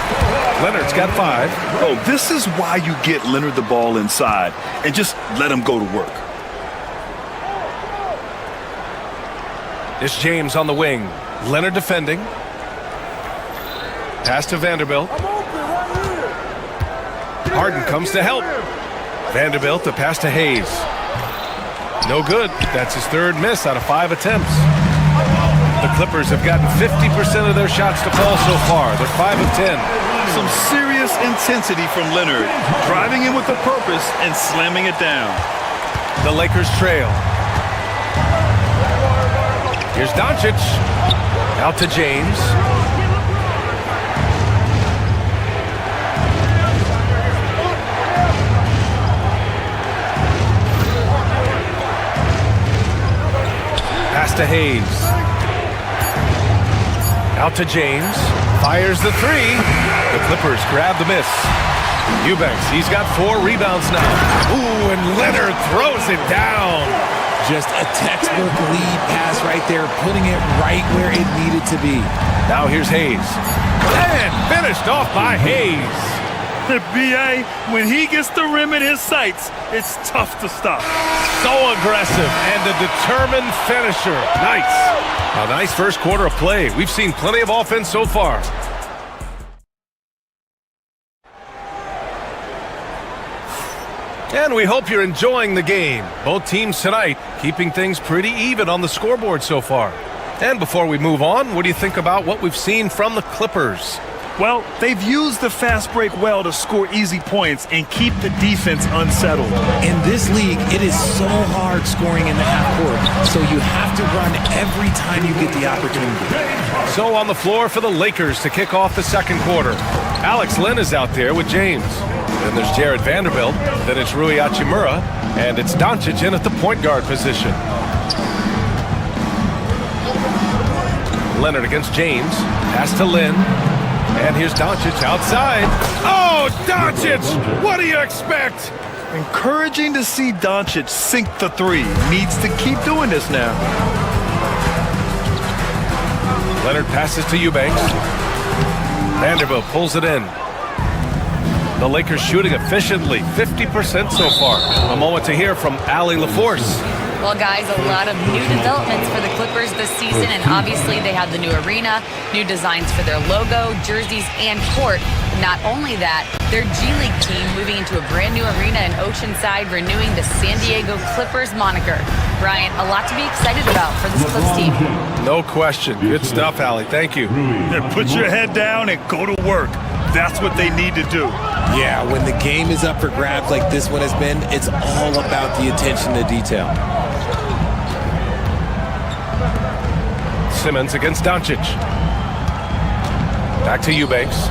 Leonard's got 5. Oh, this is why you get Leonard the ball inside and just let him go to work. It's James on the wing. Leonard defending. Pass to Vanderbilt. Harden comes to help. Vanderbilt, the pass to Hayes. No good. That's his 3rd miss out of 5 attempts. The Clippers have gotten 50% of their shots to fall so far. They're 5 of 10. Some serious intensity from Leonard, driving in with a purpose and slamming it down. The Lakers trail. Here's Doncic. Out to James. to Hayes. Out to James. Fires the three. The Clippers grab the miss. Eubanks, he's got 4 rebounds now. Ooh, and Leonard throws it down. Just a textbook lead pass right there, putting it right where it needed to be. Now here's Hayes. And finished off by Hayes. B.A., when he gets the rim in his sights, it's tough to stop. So aggressive and a determined finisher. Nice. A nice first quarter of play. We've seen plenty of offense so far. And we hope you're enjoying the game. Both teams tonight keeping things pretty even on the scoreboard so far. And before we move on, what do you think about what we've seen from the Clippers? Well, they've used the fast break well to score easy points and keep the defense unsettled. In this league, it is so hard scoring in the half court, so you have to run every time you get the opportunity. So on the floor for the Lakers to kick off the second quarter. Alex Len is out there with James. Then there's Jared Vanderbilt. Then it's Rui Hachimura. And it's Doncic in at the point guard position. Leonard against James. Pass to Lin. And here's Doncic outside. Oh, Doncic! What do you expect? Encouraging to see Doncic sink the three. Needs to keep doing this now. Leonard passes to Eubanks. Vanderbilt pulls it in. The Lakers shooting efficiently, 50% so far. A moment to hear from Allie LaForce. Well, guys, a lot of new developments for the Clippers this season, and obviously they have the new arena, new designs for their logo, jerseys, and court. Not only that, their G League team moving into a brand new arena in Oceanside, renewing the San Diego Clippers moniker. Brian, a lot to be excited about for this Clips team. No question. Good stuff, Allie. Thank you. Put your head down and go to work. That's what they need to do. Yeah, when the game is up for grabs like this one has been, it's all about the attention to detail. Simmons against Doncic. Back to Eubanks.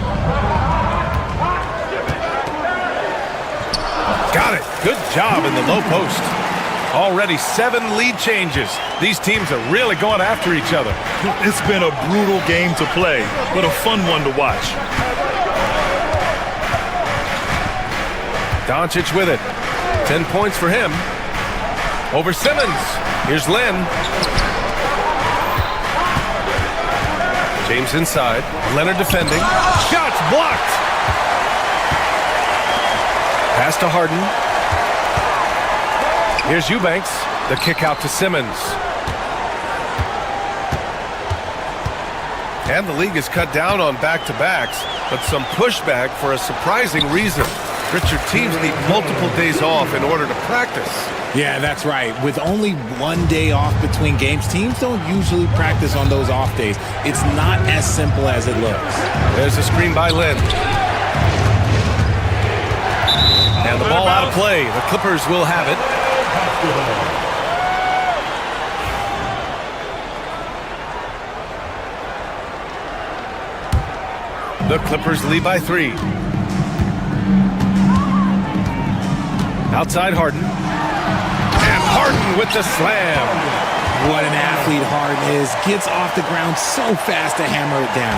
Got it. Good job in the low post. Already 7 lead changes. These teams are really going after each other. It's been a brutal game to play, but a fun one to watch. Doncic with it. 10 points for him. Over Simmons. Here's Lin. James inside. Leonard defending. Shots blocked. Pass to Harden. Here's Eubanks. The kick out to Simmons. And the league has cut down on back-to-backs, but some pushback for a surprising reason. Richard, teams need multiple days off in order to practice. Yeah, that's right. With only 1 day off between games, teams don't usually practice on those off days. It's not as simple as it looks. There's a screen by Lin. And the ball out of play. The Clippers will have it. The Clippers lead by 3. Outside Harden. And Harden with the slam. What an athlete Harden is. Gets off the ground so fast to hammer it down.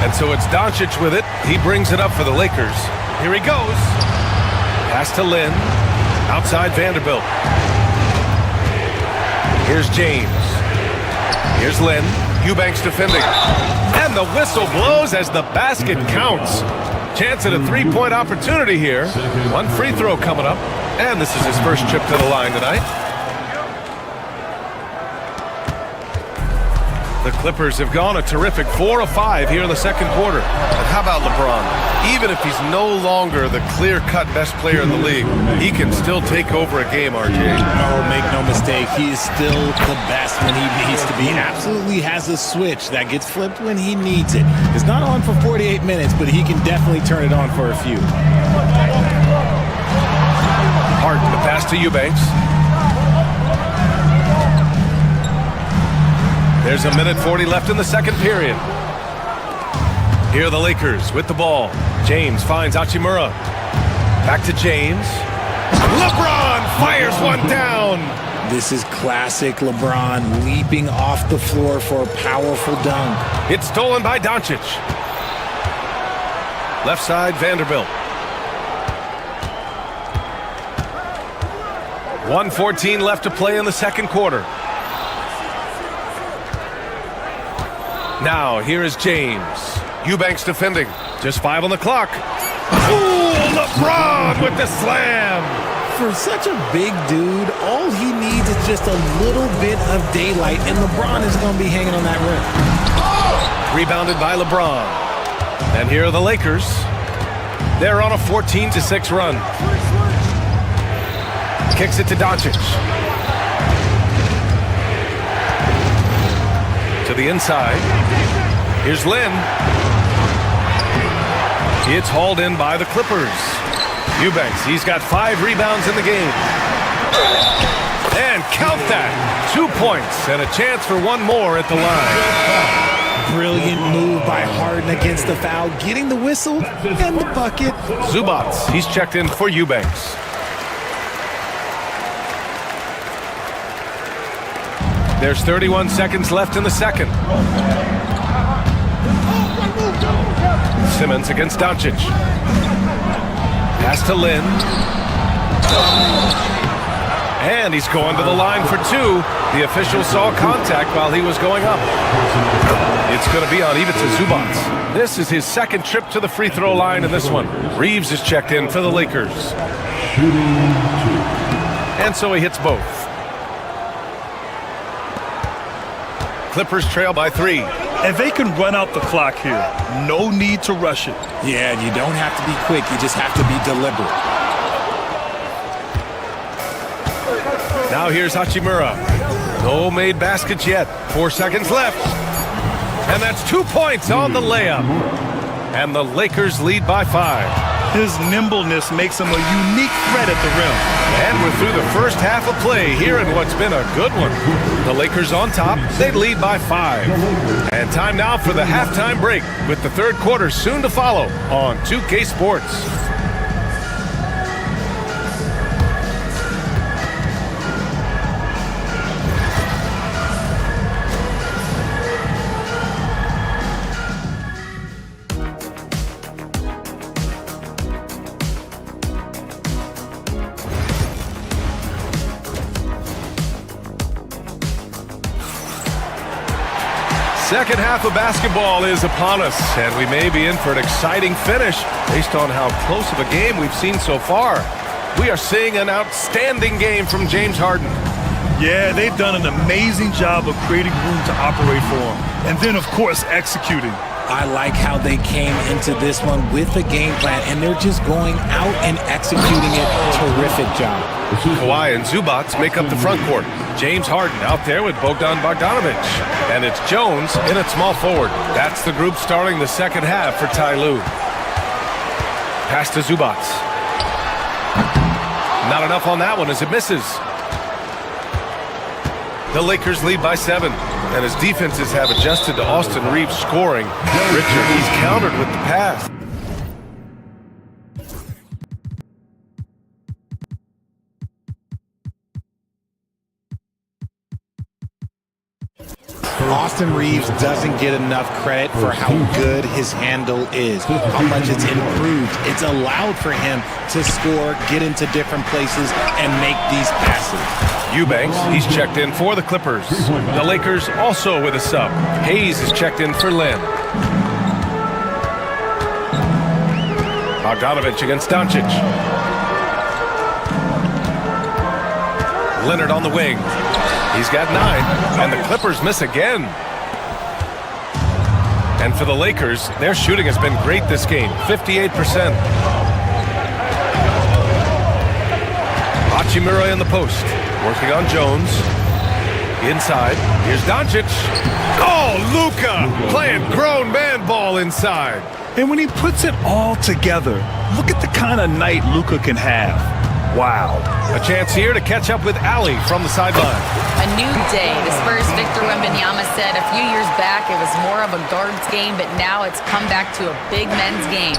And so it's Doncic with it. He brings it up for the Lakers. Here he goes. Pass to Lin. Outside Vanderbilt. Here's James. Here's Lin. Eubanks defending. And the whistle blows as the basket counts. Chance at a 3-point opportunity here. 1 free throw coming up. And this is his first trip to the line tonight. The Clippers have gone a terrific 4 of 5 here in the second quarter. And how about LeBron? Even if he's no longer the clear-cut best player in the league, he can still take over a game, RJ. Oh, make no mistake, he is still the best when he needs to be. Absolutely has a switch that gets flipped when he needs it. It's not on for 48 minutes, but he can definitely turn it on for a few. Harden, the pass to Eubanks. There's 1:40 left in the second period. Here are the Lakers with the ball. James finds Hachimura. Back to James. LeBron fires one down. This is classic LeBron leaping off the floor for a powerful dunk. It's stolen by Doncic. Left side, Vanderbilt. 1:14 left to play in the second quarter. Now, here is James. Eubanks defending. Just 5 on the clock. Ooh, LeBron with the slam. For such a big dude, all he needs is just a little bit of daylight, and LeBron is going to be hanging on that rim. Rebounded by LeBron. And here are the Lakers. They're on a 14-6 run. Kicks it to Doncic. To the inside. Here's Lynn. It's hauled in by the Clippers. Eubanks, he's got 5 rebounds in the game. And count that. 2 points and a chance for one more at the line. Brilliant move by Harden against the foul, getting the whistle and the bucket. Zubac, he's checked in for Eubanks. There's 31 seconds left in the second. Simmons against Doncic. Pass to Lynn. And he's going to the line for 2. The official saw contact while he was going up. It's going to be on Ivica Zubac. This is his second trip to the free throw line in this one. Reeves is checked in for the Lakers. And so he hits both. Clippers trail by 3. And they can run out the clock here. No need to rush it. Yeah, you don't have to be quick. You just have to be deliberate. Now here's Hachimura. No made baskets yet. 4 seconds left. And that's 2 points on the layup. And the Lakers lead by 5. His nimbleness makes him a unique threat at the rim. And we're through the first half of play here in what's been a good one. The Lakers on top. They lead by 5. And time now for the halftime break with the third quarter soon to follow on 2K Sports. Second half of basketball is upon us, and we may be in for an exciting finish based on how close of a game we've seen so far. We are seeing an outstanding game from James Harden. Yeah, they've done an amazing job of creating room to operate for him. And then, of course, executing. I like how they came into this one with a game plan, and they're just going out and executing it. Terrific job. Kawhi and Zubac make up the front court. James Harden out there with Bogdan Bogdanovic. And it's Jones in at small forward. That's the group starting the second half for Ty Lue. Pass to Zubac. Not enough on that one as it misses. The Lakers lead by 7. And his defenses have adjusted to Austin Reeves scoring. Richard, he's countered with the pass. Austin Reeves doesn't get enough credit for how good his handle is, how much it's improved. It's allowed for him to score, get into different places, and make these passes. Eubanks, he's checked in for the Clippers. The Lakers also with a sub. Hayes is checked in for Lynn. Bogdanovic against Doncic. Leonard on the wing. He's got 9, and the Clippers miss again. And for the Lakers, their shooting has been great this game, 58%. Hachimura in the post, working on Jones. Inside, here's Doncic. Oh, Luka playing grown man ball inside. And when he puts it all together, look at the kind of night Luka can have. Wow. A chance here to catch up with Ali from the sideline. A new day. The Spurs' Victor Wembanyama said a few years back it was more of a guards game, but now it's come back to a big men's game.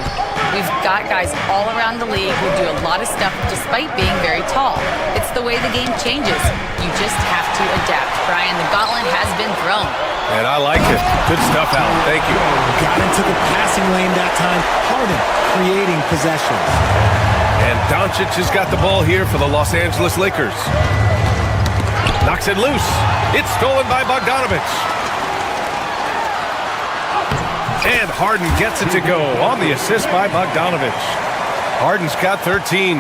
We've got guys all around the league who do a lot of stuff despite being very tall. It's the way the game changes. You just have to adapt. Brian, the gauntlet has been thrown. And I like it. Good stuff, Alan. Thank you. Got into the passing lane that time. Harden creating possessions. And Doncic has got the ball here for the Los Angeles Lakers. Knocks it loose. It's stolen by Bogdanovich. And Harden gets it to go on the assist by Bogdanovich. Harden's got 13.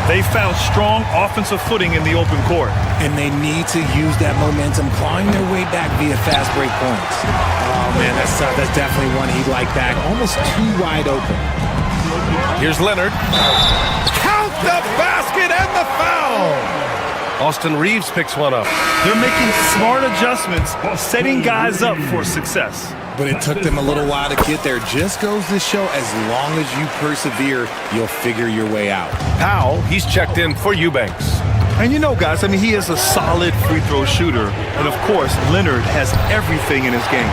They found strong offensive footing in the open court. And they need to use that momentum, clawing their way back via fast break points. Oh, man, that's definitely one he'd like back. Almost too wide open. Here's Leonard. Count the basket and the foul! Austin Reeves picks one up. They're making smart adjustments, setting guys up for success. But it took them a little while to get there. Just goes to show, as long as you persevere, you'll figure your way out. Powell, he's checked in for Eubanks. And you know, guys, I mean, he is a solid free throw shooter. And, of course, Leonard has everything in his game.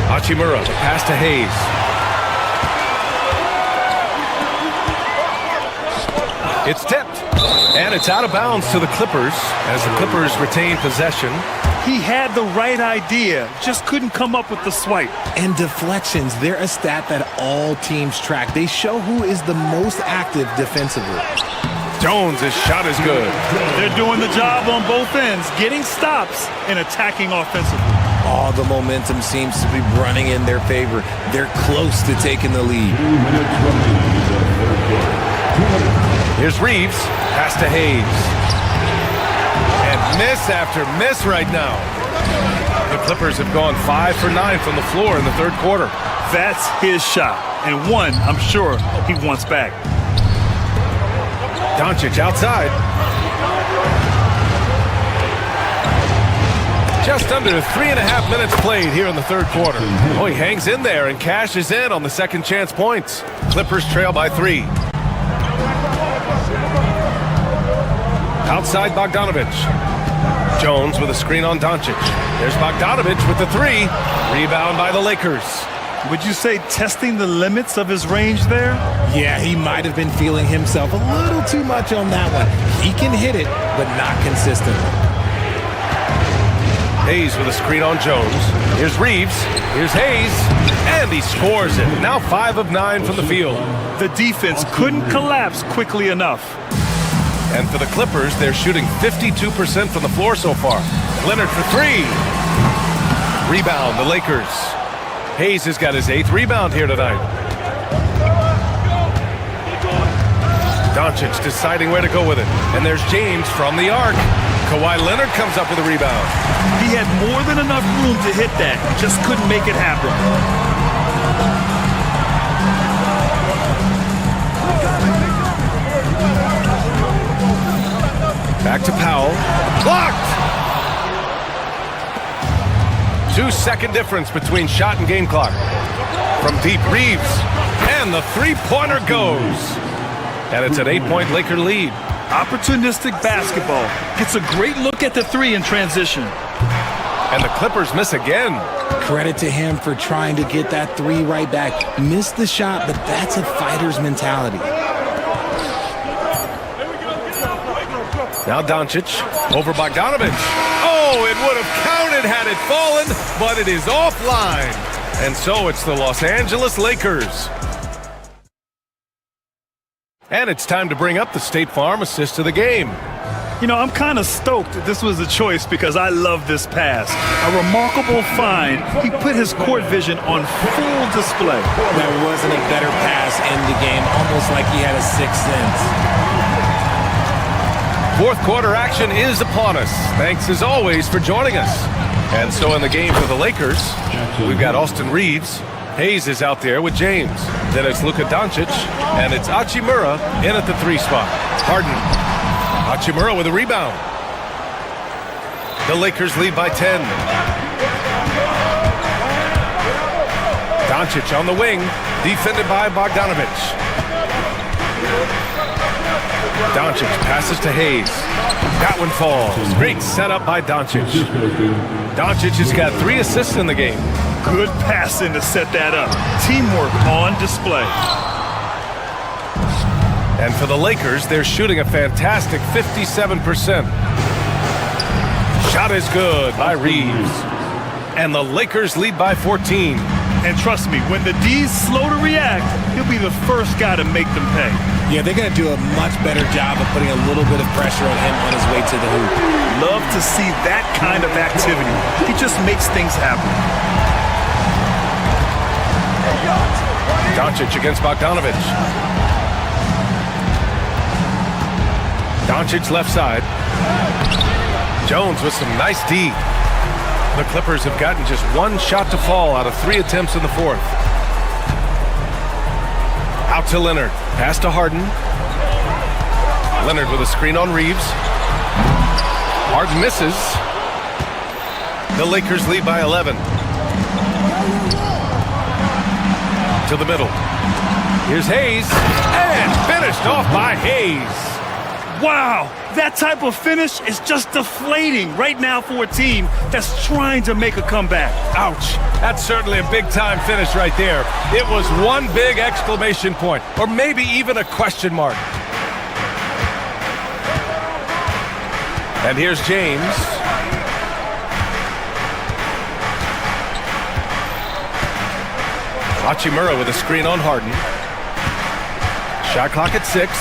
Hachimura, pass to Hayes. It's tipped. And it's out of bounds to the Clippers as the Clippers retain possession. He had the right idea, just couldn't come up with the swipe. And deflections, they're a stat that all teams track. They show who is the most active defensively. Jones' shot is good. They're doing the job on both ends, getting stops and attacking offensively. All the momentum seems to be running in their favor. They're close to taking the lead. Here's Reeves, pass to Hayes. And miss after miss right now. The Clippers have gone 5 for 9 from the floor in the third quarter. That's his shot, and one I'm sure he wants back. Doncic outside. Just under 3.5 minutes played here in the third quarter. Oh, he hangs in there and cashes in on the second chance points. Clippers trail by 3. Outside Bogdanovich. Jones with a screen on Doncic. There's Bogdanovich with the 3. Rebound by the Lakers. Would you say testing the limits of his range there? Yeah, he might have been feeling himself a little too much on that one. He can hit it, but not consistently. Hayes with a screen on Jones. Here's Reeves. Here's Hayes. And he scores it. Now 5 of 9 from the field. The defense couldn't collapse quickly enough. And for the Clippers, they're shooting 52% from the floor so far. Leonard for 3. Rebound, the Lakers. Hayes has got his 8th rebound here tonight. Doncic deciding where to go with it. And there's James from the arc. Kawhi Leonard comes up with a rebound. He had more than enough room to hit that. Just couldn't make it happen. Back to Powell. Blocked! 2-second difference between shot and game clock. From deep, Reeves. And the three-pointer goes. And it's an 8-point Laker lead. Opportunistic basketball. Gets a great look at the 3 in transition. And the Clippers miss again. Credit to him for trying to get that 3 right back. Missed the shot, but that's a fighter's mentality. Now Doncic over Bogdanovich. Oh, it would have counted had it fallen, but it is offline. And so it's the Los Angeles Lakers. And it's time to bring up the State Farm assist of the game. You know, I'm kind of stoked that this was a choice because I love this pass. A remarkable find. He put his court vision on full display. There wasn't a better pass in the game, almost like he had a sixth sense. Fourth quarter action is upon us. Thanks as always for joining us. And so in the game for the Lakers, we've got Austin Reeves. Hayes is out there with James. Then it's Luka Doncic, and it's Hachimura in at the 3 spot. Harden. Hachimura with a rebound. The Lakers lead by 10. Doncic on the wing, defended by Bogdanovich. Doncic passes to Hayes. That one falls. Great setup by Doncic. Doncic has got 3 assists in the game. Good passing to set that up. Teamwork on display. And for the Lakers, they're shooting a fantastic 57%. Shot is good by Reeves. And the Lakers lead by 14. And trust me, when the D's slow to react, he'll be the first guy to make them pay. Yeah, they're going to do a much better job of putting a little bit of pressure on him on his way to the hoop. Love to see that kind of activity. He just makes things happen. Doncic against Bogdanovic. Doncic left side. Jones with some nice D. The Clippers have gotten just 1 shot to fall out of 3 attempts in the 4th. Out to Leonard. Pass to Harden. Leonard with a screen on Reeves. Harden misses. The Lakers lead by 11. To the middle. Here's Hayes. And finished off by Hayes. Wow, that type of finish is just deflating right now for a team that's trying to make a comeback. Ouch. That's certainly a big-time finish right there. It was one big exclamation point, or maybe even a question mark. And here's James. Hachimura with a screen on Harden. Shot clock at 6.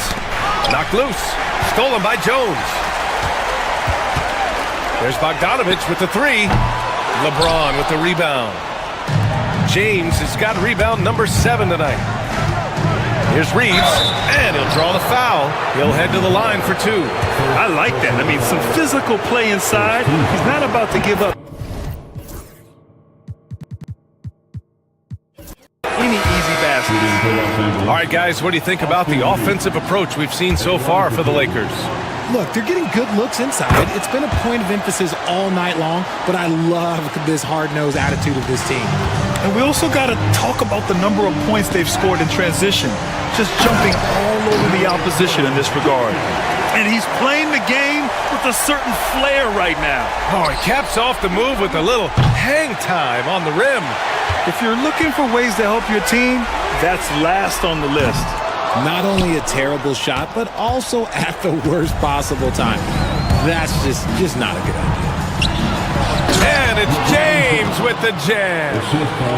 Knocked loose. Stolen by Jones. There's Bogdanovic with the 3. LeBron with the rebound. James has got rebound number 7 tonight. Here's Reeves, and he'll draw the foul. He'll head to the line for 2. I like that. I mean, some physical play inside. He's not about to give up any easy baskets. All right, guys, what do you think about the offensive approach we've seen so far for the Lakers? Look, they're getting good looks inside. It's been a point of emphasis all night long, but I love this hard-nosed attitude of this team. And we also got to talk about the number of points they've scored in transition, just jumping all over the opposition in this regard. And he's playing the game with a certain flair right now. Oh, he caps off the move with a little hang time on the rim. If you're looking for ways to help your team, that's last on the list. Not only a terrible shot, but also at the worst possible time. That's just not a good idea. And it's James with the jam.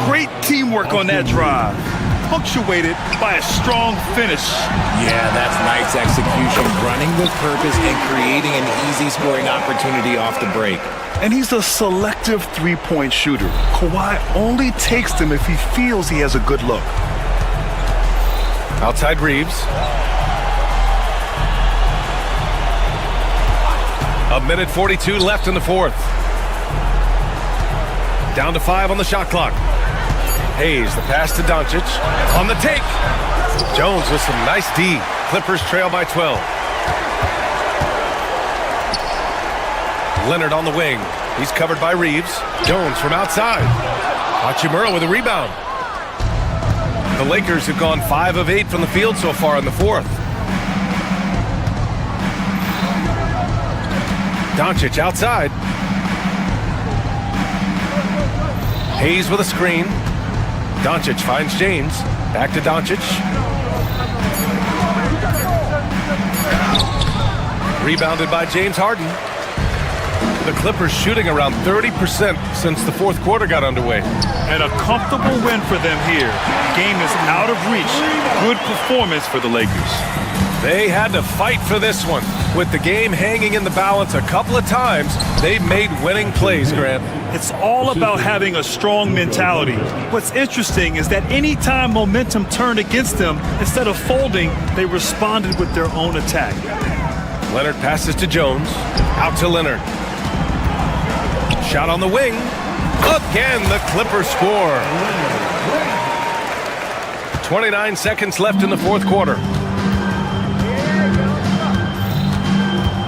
Great teamwork on that drive, punctuated by a strong finish. Yeah, that's nice execution, running with purpose and creating an easy scoring opportunity off the break. And he's a selective three-point shooter. Kawhi only takes them if he feels he has a good look. Outside Reeves. A minute 42 left in the 4th. Down to 5 on the shot clock. Hayes, the pass to Doncic. On the take. Jones with some nice D. Clippers trail by 12. Leonard on the wing. He's covered by Reeves. Jones from outside. Hachimura with a rebound. The Lakers have gone 5 of 8 from the field so far in the 4th. Doncic outside. Hayes with a screen. Doncic finds James. Back to Doncic. Rebounded by James Harden. The Clippers shooting around 30% since the 4th quarter got underway. And a comfortable win for them here. The game is out of reach. Good performance for the Lakers. They had to fight for this one. With the game hanging in the balance a couple of times, they made winning plays, Grant. It's all about having a strong mentality. What's interesting is that anytime momentum turned against them, instead of folding, they responded with their own attack. Leonard passes to Jones. Out to Leonard. Shot on the wing. Again, the Clippers score. 29 seconds left in the 4th quarter.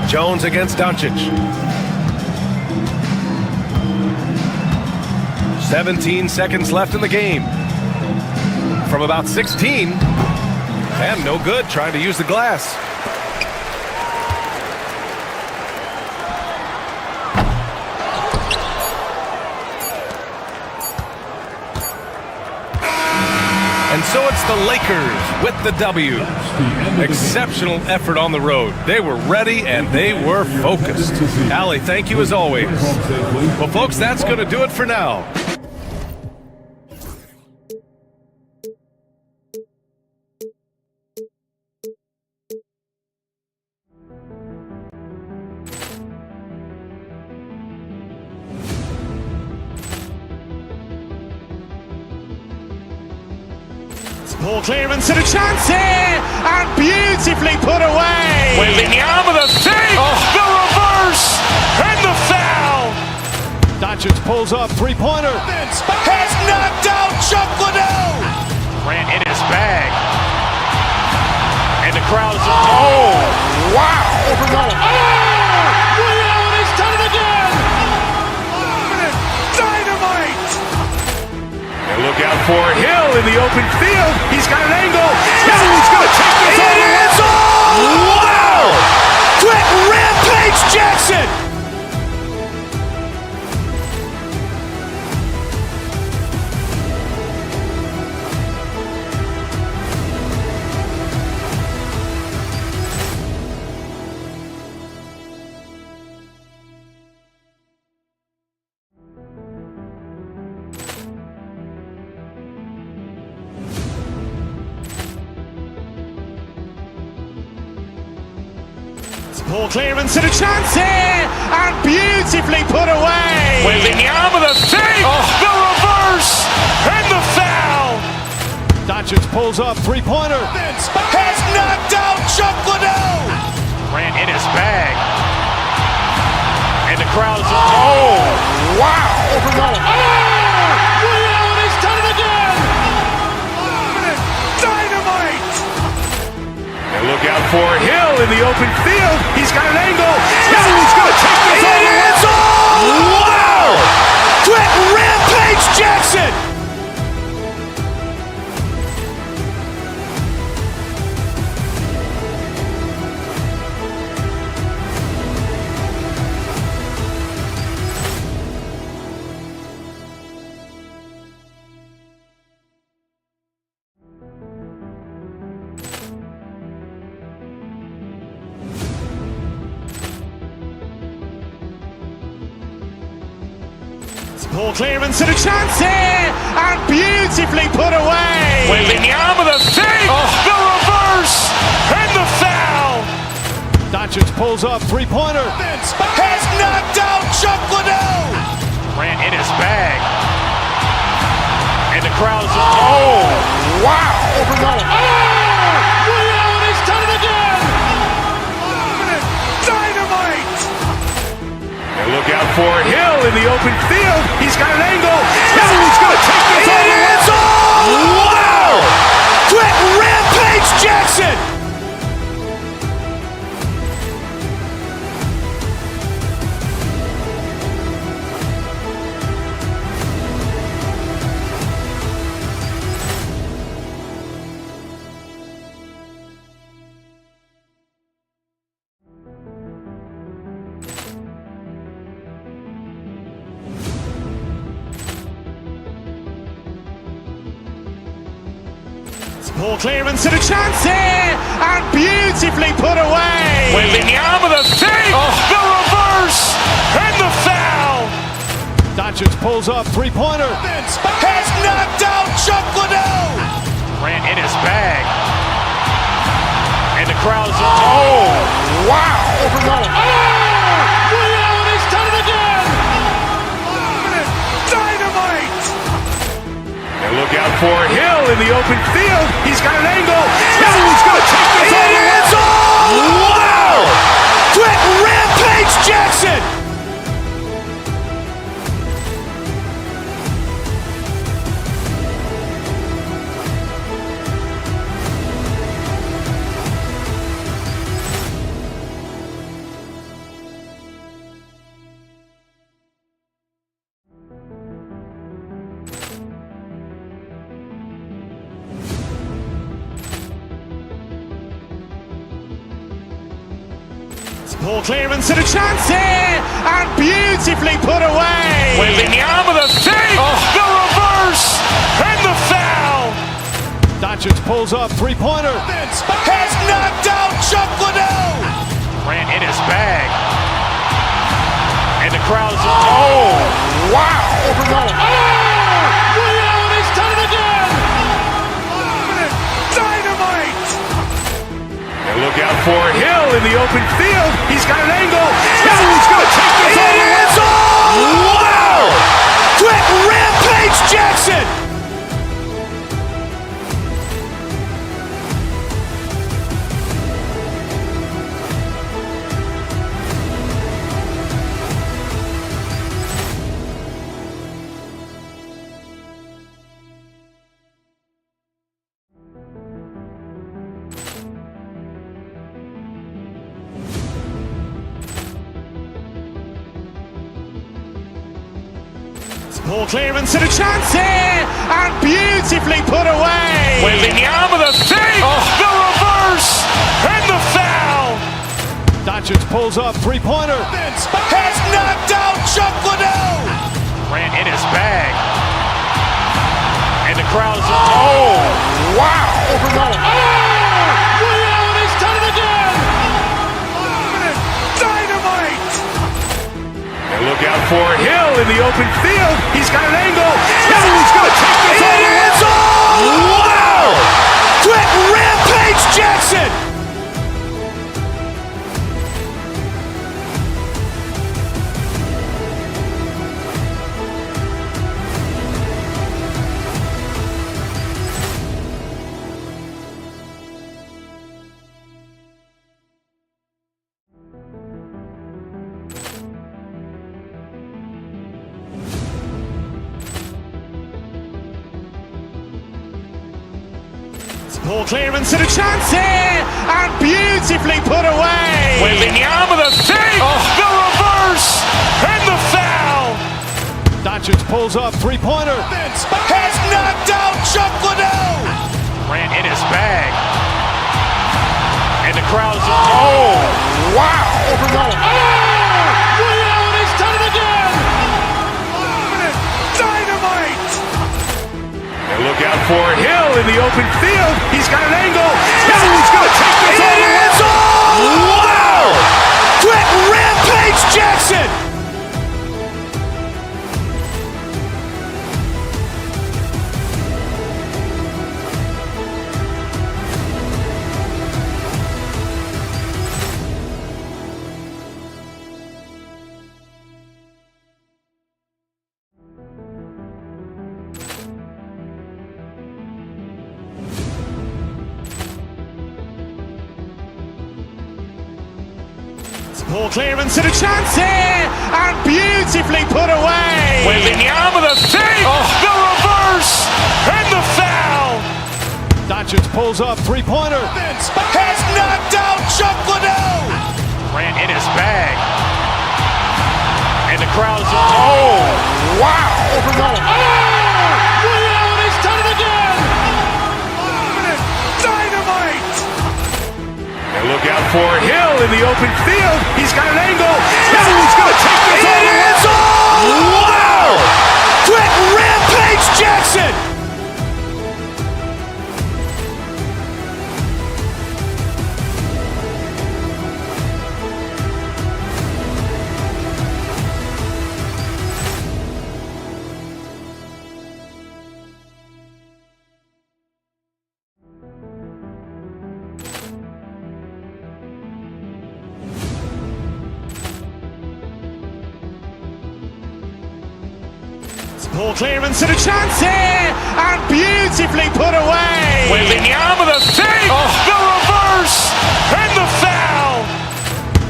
Jones against Doncic. 17 seconds left in the game. From about 16, And no good trying to use the glass. And so it's the Lakers with the W. Exceptional effort on the road. They were ready and they were focused. Allie, thank you as always. Well, folks, that's going to do it for now. Ball clearance and a chance here, and beautifully put away. Wembanyama the fake, the reverse, and the foul. Doncic pulls up, three-pointer. Has knocked out Chuck Liddell. Grant in his bag. And the crowd is, oh, wow. He's done it again. Dynamite. And look out for Hill in the open field. He's got an angle. He's going to take this all the way. Wow! Quick Rampage Jackson. Ball clearance and a chance here, and beautifully put away. Wembanyama the fake, the reverse, and the foul. Doncic pulls up, three-pointer. Has knocked out Chuck Liddell. Grant in his bag. And the crowd is, oh, wow. He's done it again. Dynamite. And look out for Hill in the open field. He's got an angle. He's going to take this all the way. Wow! Quick Rampage Jackson. Ball clearance and a chance here, and beautifully put away. Wembanyama the fake, the reverse, and the foul. Doncic pulls up, three-pointer. Has knocked out Chuck Liddell. Grant in his bag. And the crowd is, oh, wow. He's done it again. Dynamite. And look out for Hill in the open field. He's got an angle. He's going to take this all the way. Wow! Quick Rampage Jackson. Ball clearance and a chance here, and beautifully put away. Wembanyama the fake, the reverse, and the foul. Doncic pulls up, three-pointer. Has knocked out Chuck Liddell. Grant in his bag. And the crowd is, oh, wow. He's done it again. Dynamite. And look out for Hill in the open field. He's got an angle. He's going to take this all the way. Wow! Quick Rampage Jackson. Ball clearance and a chance here, and beautifully put away. Wembanyama the fake, the reverse, and the foul. Doncic pulls up, three-pointer. Has knocked out Chuck Liddell. Grant in his bag. And the crowd is, oh, wow. Ray Allen has done it again. Dynamite. And look out for Hill in the open field. He's got an angle. He's going to take this all the way. Wow. Quick Rampage Jackson. Ball clearance and a chance here, and beautifully put away. Wembanyama the fake, the reverse, and the foul. Doncic pulls up, three-pointer. Has knocked out Chuck Liddell. Grant in his bag. And the crowd is, oh, wow. Ray Allen has done it again. Dynamite. And look out for Hill in the open field. He's got an angle. He's going to take this all the way. Wow. Quick Rampage Jackson. Ball clearance and a chance here, and beautifully put away. Wembanyama the fake, the reverse, and the foul. Doncic pulls up, three-pointer. Has knocked out Chuck Liddell. Grant in his bag. And the crowd is, oh, wow. Ray Allen has done it again. Dynamite. And look out for Hill in the open field. He's got an angle. He's going to take this all the way. Wow. Quick Rampage Jackson. Ball clearance and a chance here, and beautifully put away. Wembanyama the fake, the reverse, and the foul. Doncic pulls up, three-pointer. Has knocked out Chuck Liddell. Grant in his bag. And the crowd is, oh, wow. Ray Allen has done it again. Dynamite. And look out for Hill in the open field. He's got an angle. He's going to take this all the way. Wow. Quick Rampage Jackson. Ball clearance and a chance here, and beautifully put away. Wembanyama the fake, the reverse, and the foul.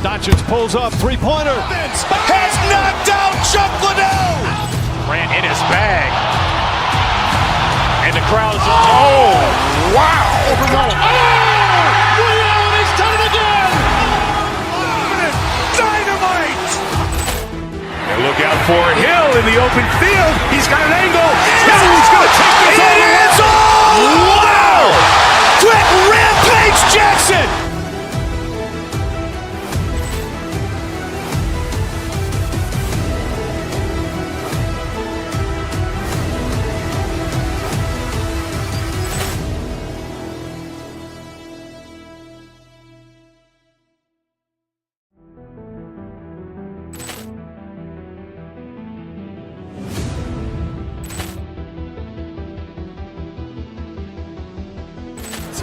Doncic pulls up, three-pointer. Has knocked out Chuck Liddell. Grant in his bag. And the crowd is, oh, wow. Ray Allen has done it again. Dynamite. And look out for Hill in the open field. He's got an angle. He's going to take this all the way. Wow. Quick Rampage Jackson.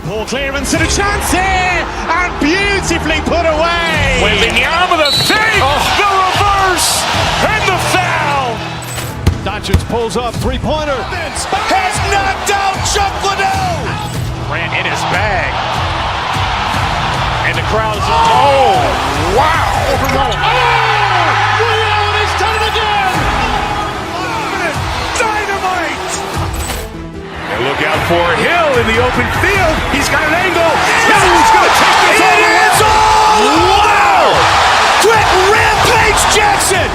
Ball clearance and a chance here, and beautifully put away. Wembanyama the fake, the reverse, and the foul. Doncic pulls up, three-pointer. Has knocked out Chuck Liddell. Grant in his bag. And the crowd is, oh, wow. Liddell has done it again. Dynamite. And look out for Hill in the open field. He's got an angle. He's going to take this all the way. Wow. Quick Rampage Jackson.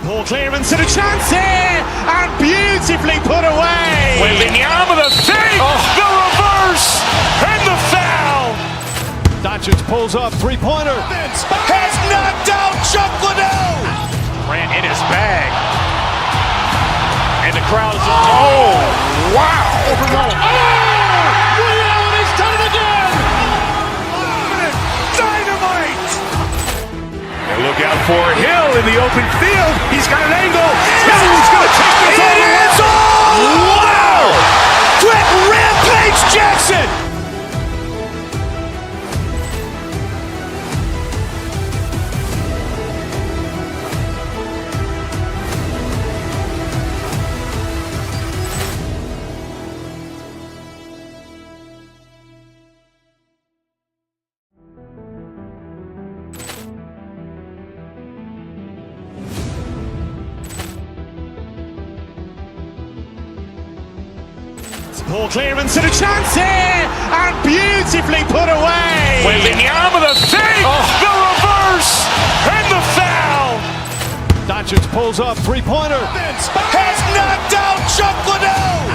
Ball clearance and a chance here, and beautifully put away. Wembanyama the fake, the reverse, and the foul. Doncic pulls up, three-pointer. Has knocked out Chuck Liddell. Grant in his bag. And the crowd is, oh, wow. Liddell has done it again. Dynamite. And look out for Hill in the open field. He's got an angle. He's going to take this all the way. Wow. Quick Rampage Jackson. Ball clearance and a chance here, and beautifully put away. Wembanyama the fake, the reverse, and the foul. Doncic pulls up, three-pointer. Has knocked out Chuck Liddell.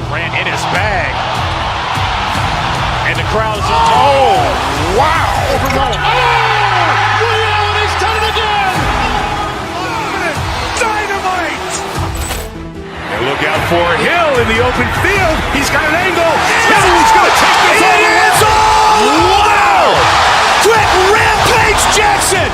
Grant in his bag. And the crowd is, oh, wow. Liddell has done it again. Dynamite. And look out for Hill in the open field. He's got an angle. He's going to take this all the way. Wow. Quick Rampage Jackson.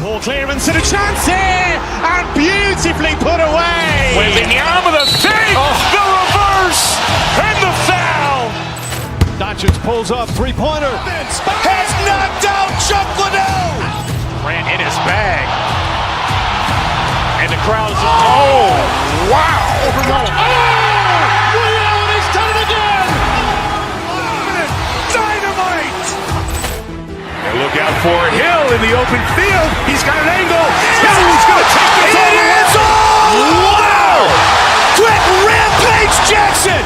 Ball clearance and a chance here, and beautifully put away. Wembanyama the fake, the reverse, and the foul. Doncic pulls up, three-pointer. Has knocked out Chuck Liddell. Grant in his bag. And the crowd is, oh, wow. Liddell has done it again. Dynamite. And look out for Hill in the open field. He's got an angle. He's going to take this all the way. Wow. Quick Rampage Jackson.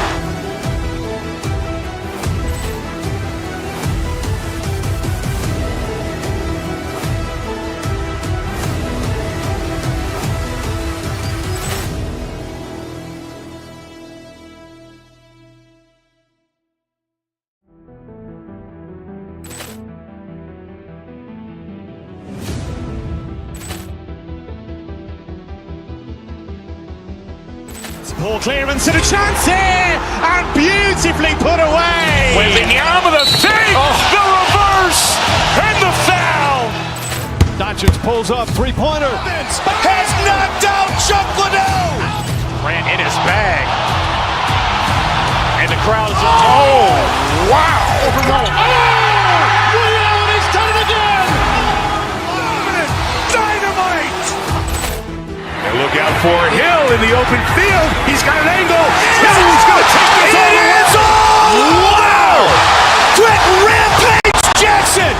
Ball clearance and a chance here, and beautifully put away. Wembanyama the fake, the reverse, and the foul. Doncic pulls up, three-pointer. Has knocked out Chuck Liddell. Grant in his bag. And the crowd is, oh, wow. Liddell has done it again. Dynamite. And look out for Hill in the open field. He's got an angle. He's going to take this all the way. Wow. Quick Rampage Jackson.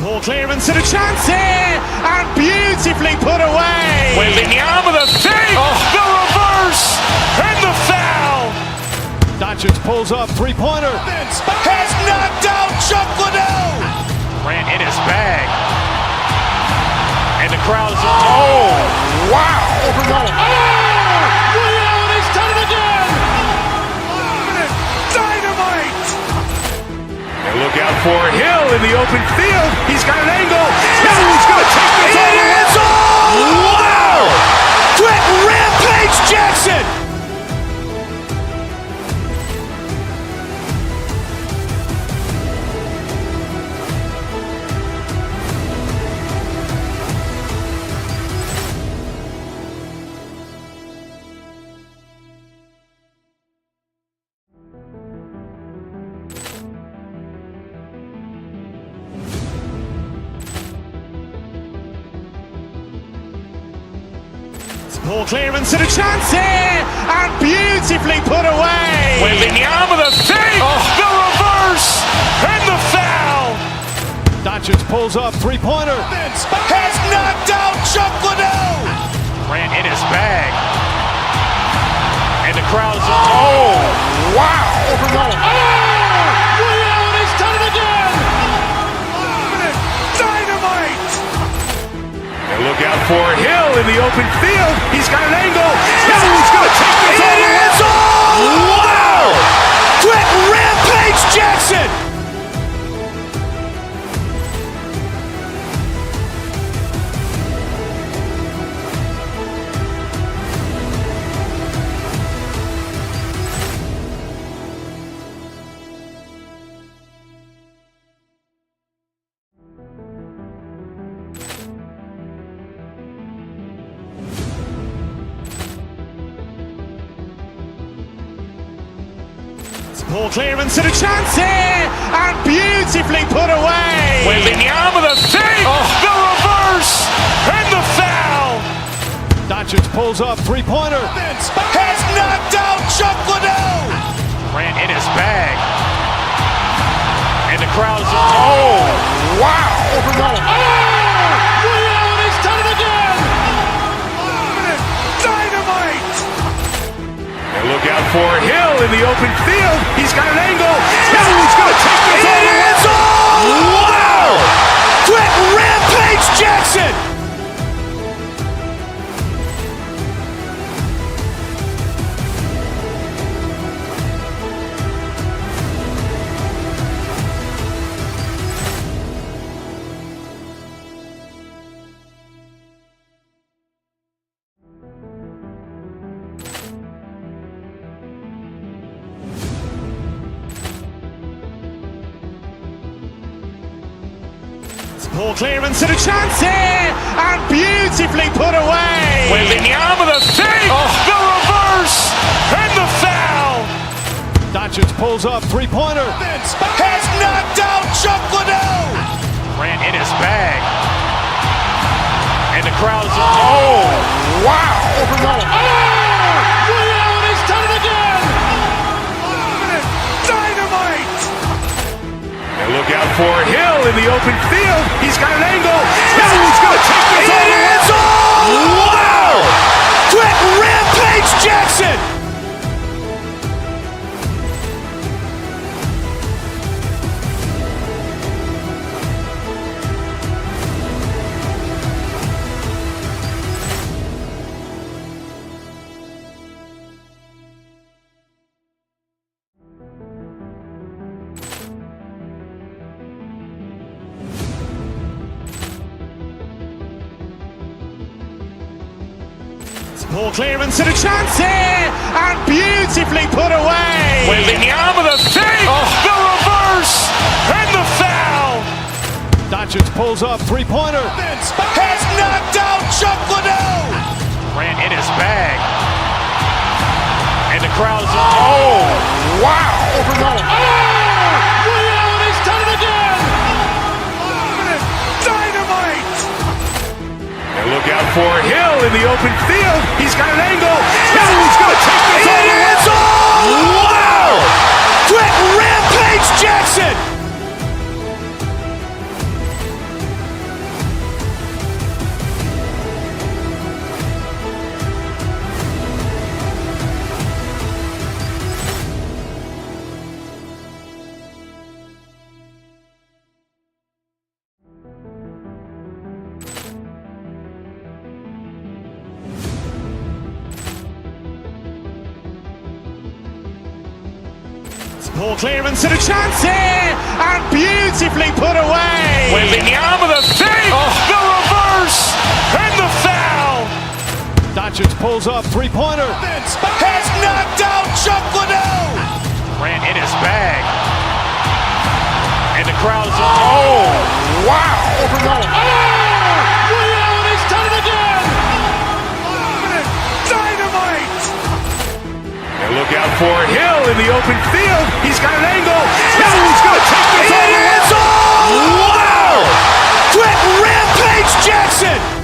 Ball clearance and a chance here, and beautifully put away. Wembanyama the fake, the reverse, and the foul. Doncic pulls up, three-pointer. Has knocked out Chuck Liddell. Grant in his bag. And the crowd is, wow. He's done it again. Dynamite. And look out for Hill in the open field. He's got an angle. He's going to take this all the way. Wow! Quick Rampage Jackson. Ball clearance and a chance here, and beautifully put away. Wembanyama the fake, the reverse, and the foul. Doncic pulls up, three-pointer. Has knocked out Chuck Liddell. Grant in his bag. And the crowd is, wow. He's done it again. Dynamite. And look out for Hill in the open field. He's got an angle. He's going to take this all the way. Wow! Quick Rampage Jackson. Ball clearance and a chance here, and beautifully put away. Wembanyama the fake, the reverse, and the foul. Doncic pulls up, three-pointer. Has knocked out Chuck Liddell. Grant in his bag. And the crowd is, wow. He's done it again. Dynamite. And look out for Hill in the open field. He's got an angle. He's going to take this all the way. Wow! Quick Rampage Jackson. Ball clearance and a chance here, and beautifully put away. Wembanyama the fake, the reverse, and the foul. Doncic pulls up, three-pointer. Has knocked out Chuck Liddell. Grant in his bag. And the crowd is, wow. He's done it again. Dynamite. And look out for Hill in the open field. He's got an angle. He's going to take this all the way. Wow! Quick Rampage Jackson. Ball clearance and a chance here, and beautifully put away. Wembanyama the fake, the reverse, and the foul. Doncic pulls up, three-pointer. Has knocked out Chuck Liddell. Grant in his bag. And the crowd is, wow. He's done it again. Dynamite. And look out for Hill in the open field. He's got an angle. He's going to take this all the way. Wow! Quick Rampage Jackson. Poor clearance and a chance here, and beautifully put away. Wembanyama the save, the reverse, and the foul. Doncic pulls up, three-pointer. Has knocked out Chuck Liddell. Grant in his bag. And the crowd is, oh, wow. Allen has done it again. Dynamite. And look out for Hill in the open field. He's got an angle. Hill's going to take this all the way. Wow. Quick Rampage Jackson.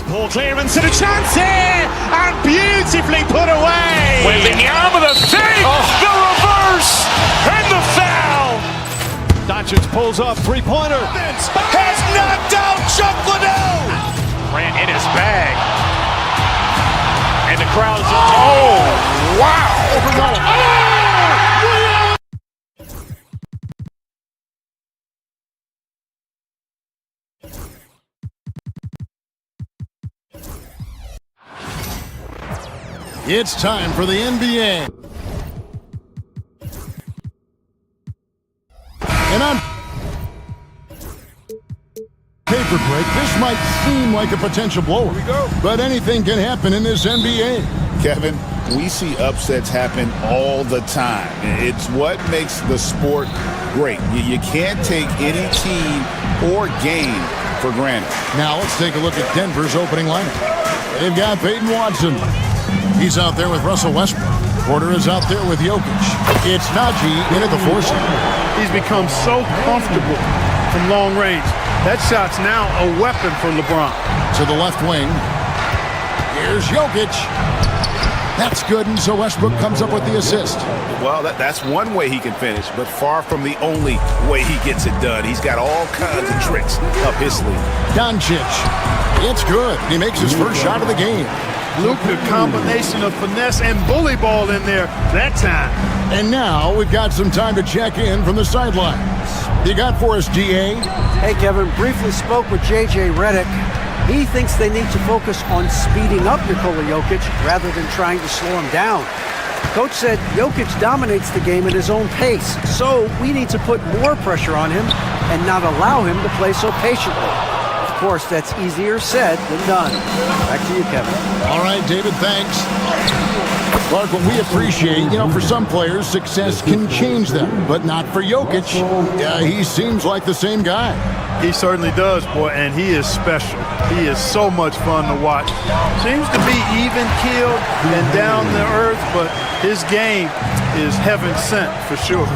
Poor clearance and a chance here, and beautifully put away. Wembanyama the save, the reverse, and the foul. Doncic pulls up, three-pointer. Has knocked out Chuck Liddell. Grant in his bag. And the crowd is, oh, wow. It's time for the NBA. And on paper break, this might seem like a potential blower. But anything can happen in this NBA. Kevin, we see upsets happen all the time. It's what makes the sport great. You can't take any team or game for granted. Now let's take a look at Denver's opening lineup. They've got Peyton Watson. He's out there with Russell Westbrook. Porter is out there with Jokic. It's Najee in at the four-seed. He's become so comfortable from long range. That shot's now a weapon for LeBron. To the left wing. Here's Jokic. That's good, and so Westbrook comes up with the assist. Well, that's one way he can finish, but far from the only way he gets it done. He's got all kinds of tricks up his sleeve. Doncic. It's good. He makes his first shot of the game. Luka, combination of finesse and bully ball in there that time. And now we've got some time to check in from the sidelines. You got for us, GA? Hey, Kevin, briefly spoke with J.J. Redick. He thinks they need to focus on speeding up Nikola Jokic rather than trying to slow him down. Coach said Jokic dominates the game at his own pace, so we need to put more pressure on him and not allow him to play so patiently. Of course, that's easier said than done. Back to you, Kevin. All right, David, thanks. Clark, what we appreciate, for some players, success can change them, but not for Jokic. He seems like the same guy. He certainly does, boy, and he is special. He is so much fun to watch. Seems to be even-keeled and down to earth, but his game is heaven sent for sure.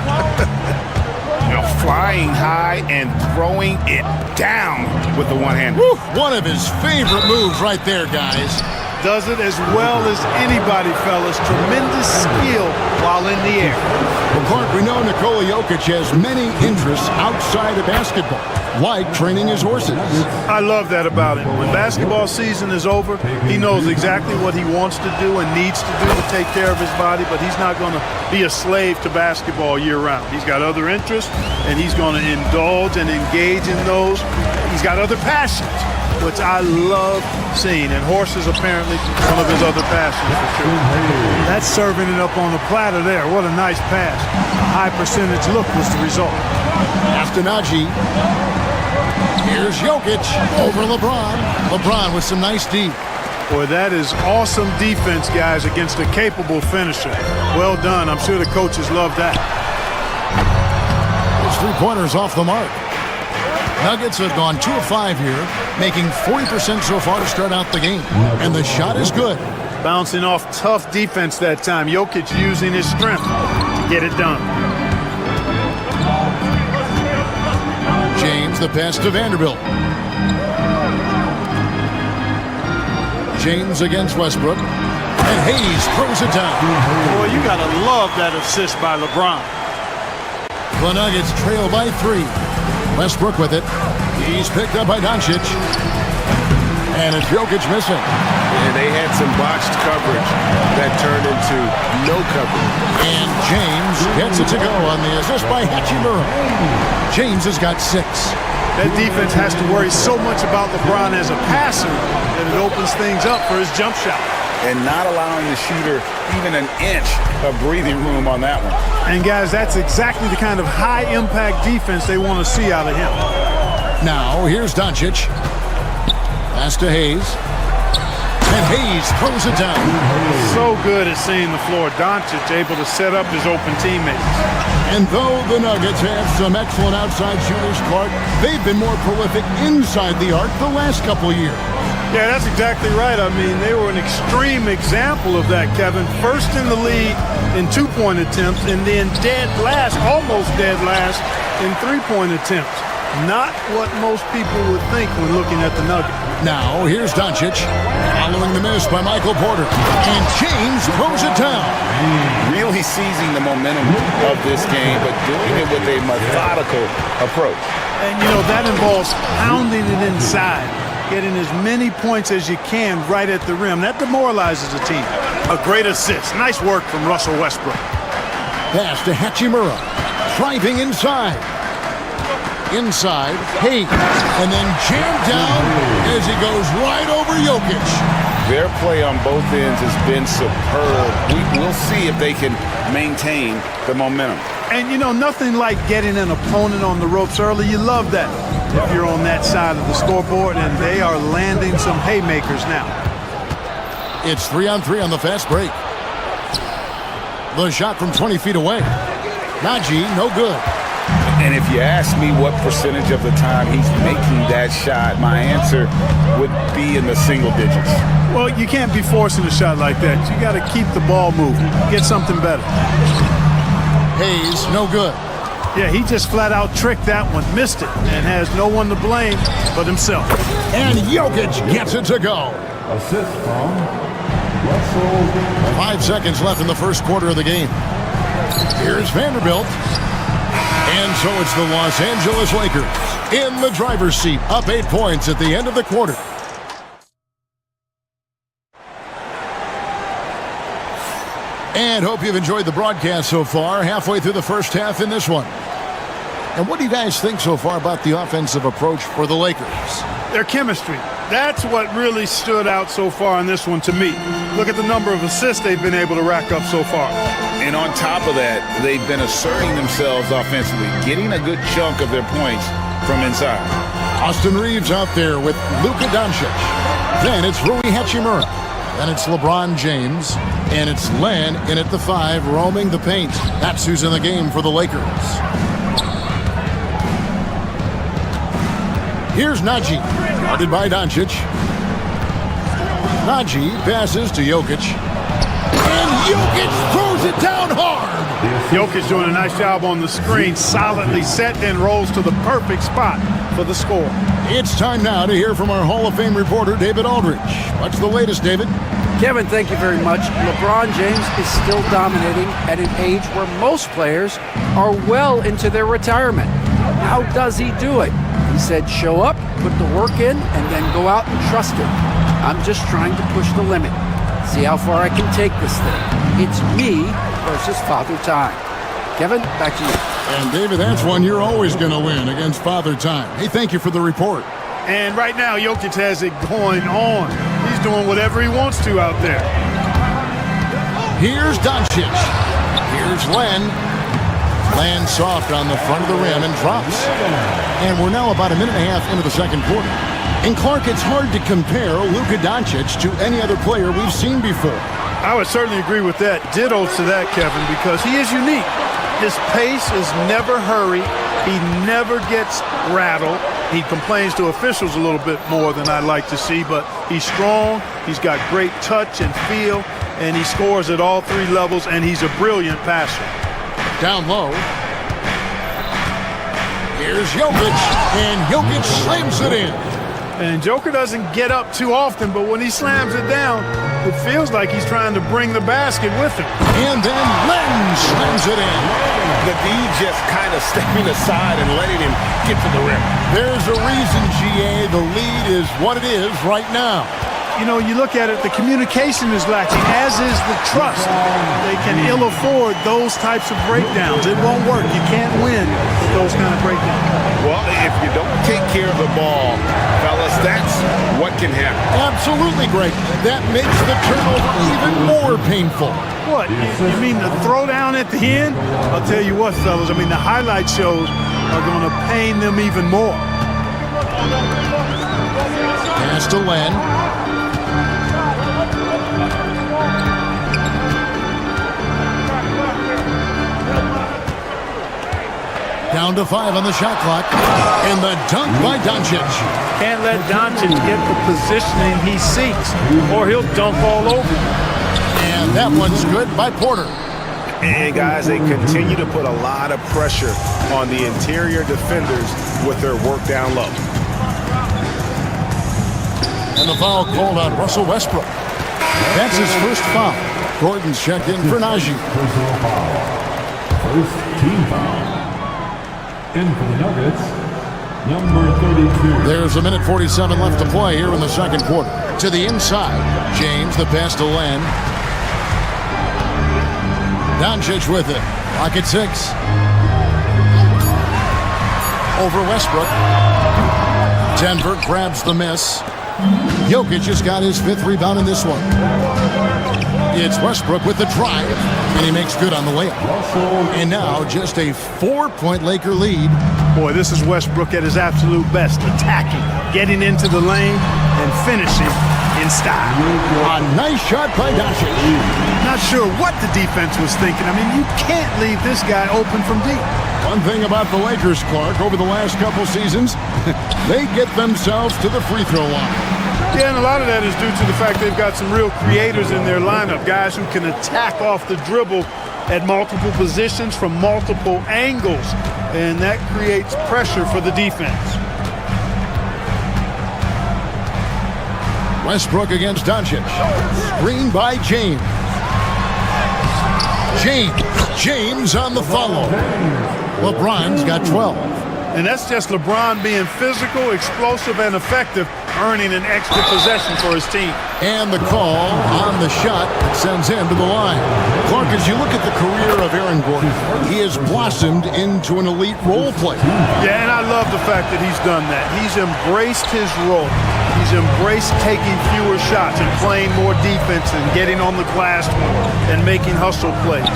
Flying high and throwing it down with the one hand. One of his favorite moves right there, guys. Does it as well as anybody, fellas. Tremendous skill while in the air. Well, Clark, we know Nikola Jokic has many interests outside of basketball, like training his horses. I love that about him. When basketball season is over, he knows exactly what he wants to do and needs to do to take care of his body, but he's not going to be a slave to basketball year-round. He's got other interests, and he's going to indulge and engage in those. He's got other passions, which I love seeing, and horses apparently one of his other passions for sure. That's serving it up on the platter there. What a nice pass. A high percentage look was the result. After Najee, here's Jokic over LeBron. LeBron with some nice D. Boy, that is awesome defense, guys, against a capable finisher. Well done. I'm sure the coaches love that. His three-pointers off the mark. Nuggets have gone 2 of 5 here, making 40% so far to start out the game. And the shot is good. Bouncing off tough defense that time. Jokic using his strength to get it done. James, the pass to Vanderbilt. James against Westbrook. And Hayes throws it down. Boy, you got to love that assist by LeBron. The Nuggets trail by 3. Westbrook with it. He's picked up by Doncic. And it's Jokic missing. And they had some botched coverage that turned into no coverage. And James gets it to go on the assist by Hachimura. James has got 6. That defense has to worry so much about LeBron as a passer that it opens things up for his jump shot. And not allowing the shooter even an inch of breathing room on that one. And guys, that's exactly the kind of high-impact defense they want to see out of him. Now, here's Doncic. Pass to Hayes. And Hayes throws it down. So good at seeing the floor. Doncic able to set up his open teammates. And though the Nuggets have some excellent outside shooters, Clark, they've been more prolific inside the arc the last couple years. Yeah, that's exactly right. I mean, they were an extreme example of that, Kevin. First in the league in 2-point attempts, and then dead last, almost dead last, in 3-point attempts. Not what most people would think when looking at the Nuggets. Now, here's Doncic, following the miss by Michael Porter. And James throws it down. Really seizing the momentum of this game, but doing it with a methodical approach. And, you know, that involves pounding it inside, getting as many points as you can right at the rim. That demoralizes a team. A great assist. Nice work from Russell Westbrook. Pass to Hachimura, driving inside. Inside, Hayes, and then jammed down as he goes right over Jokic. Their play on both ends has been superb. We'll see if they can maintain the momentum. And, you know, nothing like getting an opponent on the ropes early. You love that if you're on that side of the scoreboard, and they are landing some haymakers now. It's 3-on-3 on the fast break. The shot from 20 feet away. Najee, no good. And if you ask me what percentage of the time he's making that shot, my answer would be in the single digits. Well, you can't be forcing a shot like that. You got to keep the ball moving. Get something better. Hayes, no good. Yeah, he just flat out tricked that one, missed it, and has no one to blame but himself. And Jokic gets it to go. Assist from Russell. 5 seconds left in the first quarter of the game. Here's Vanderbilt. And so it's the Los Angeles Lakers in the driver's seat, up 8 points at the end of the quarter. And hope you've enjoyed the broadcast so far, halfway through the first half in this one. And what do you guys think so far about the offensive approach for the Lakers? Their chemistry. That's what really stood out so far in this one to me. Look at the number of assists they've been able to rack up so far. And on top of that, they've been asserting themselves offensively, getting a good chunk of their points from inside. Austin Reeves out there with Luka Doncic. Then it's Rui Hachimura. Then it's LeBron James. And it's Len in at the 5, roaming the paint. That's who's in the game for the Lakers. Here's Najee, guarded by Doncic. Najee passes to Jokic. And Jokic throws it down hard. Jokic doing a nice job on the screen, solidly set and rolls to the perfect spot for the score. It's time now to hear from our Hall of Fame reporter, David Aldridge. What's the latest, David? Kevin, thank you very much. LeBron James is still dominating at an age where most players are well into their retirement. How does he do it? He said, show up, put the work in, and then go out and trust it. I'm just trying to push the limit. See how far I can take this thing. It's me versus Father Time. Kevin, back to you. And David, that's one you're always going to win against Father Time. Hey, thank you for the report. And right now, Jokic has it going on. He's doing whatever he wants to out there. Here's Doncic. Here's Len. Lands soft on the front of the rim and drops. And we're now about a minute and a half into the second quarter. And Clark, it's hard to compare Luka Doncic to any other player we've seen before. I would certainly agree with that. Ditto to that, Kevin, because he is unique. His pace is never hurried. He never gets rattled. He complains to officials a little bit more than I'd like to see, but he's strong. He's got great touch and feel, and he scores at all 3 levels, and he's a brilliant passer. Down low. Here's Jokic, and Jokic slams it in. And Joker doesn't get up too often, but when he slams it down, It feels like he's trying to bring the basket with him. And then Len slams it in. The D just kind of stepping aside and letting him get to the rim. There's a reason, GA, the lead is what it is right now. You know, you look at it, the communication is lacking, as is the trust. They can ill afford those types of breakdowns. It won't work. You can't win with those kind of breakdowns. Well, if you don't take care of the ball, fellas, that's what can happen. Absolutely, Greg. That makes the turnover even more painful. What? You mean the throwdown at the end? I'll tell you what, fellas. I mean, the highlight shows are going to pain them even more. Pass to Len. Down to 5 on the shot clock. And the dunk by Doncic. Can't let Doncic get the positioning he seeks, or he'll dunk all over you. And that one's good by Porter. And guys, they continue to put a lot of pressure on the interior defenders with their work down low. And the foul called on Russell Westbrook. That's his first foul. Gordon's checked in for Najee. First team foul. In for the Nuggets, number 32. There's 1:47 left to play here in the second quarter. To the inside, James, the pass to Len. Doncic with it. Clock at 6. Over Westbrook. Denver grabs the miss. Jokic just got his 5th rebound in this one. It's Westbrook with the drive, and he makes good on the layup. And now just a 4-point Laker lead. Boy, this is Westbrook at his absolute best, attacking, getting into the lane, and finishing in style. A nice shot by Doncic. Not sure what the defense was thinking. I mean, you can't leave this guy open from deep. One thing about the Lakers, Clark, over the last couple seasons, they get themselves to the free throw line. Yeah, and a lot of that is due to the fact they've got some real creators in their lineup, guys who can attack off the dribble at multiple positions from multiple angles, and that creates pressure for the defense. Westbrook against Doncic. Screen by James. James on the follow. LeBron's got 12. And that's just LeBron being physical, explosive, and effective, earning an extra possession for his team. And the call on the shot that sends him to the line. Clark, as you look at the career of Aaron Gordon, he has blossomed into an elite role player. Yeah, and I love the fact that he's done that. He's embraced his role. He's embraced taking fewer shots and playing more defense and getting on the glass more and making hustle plays.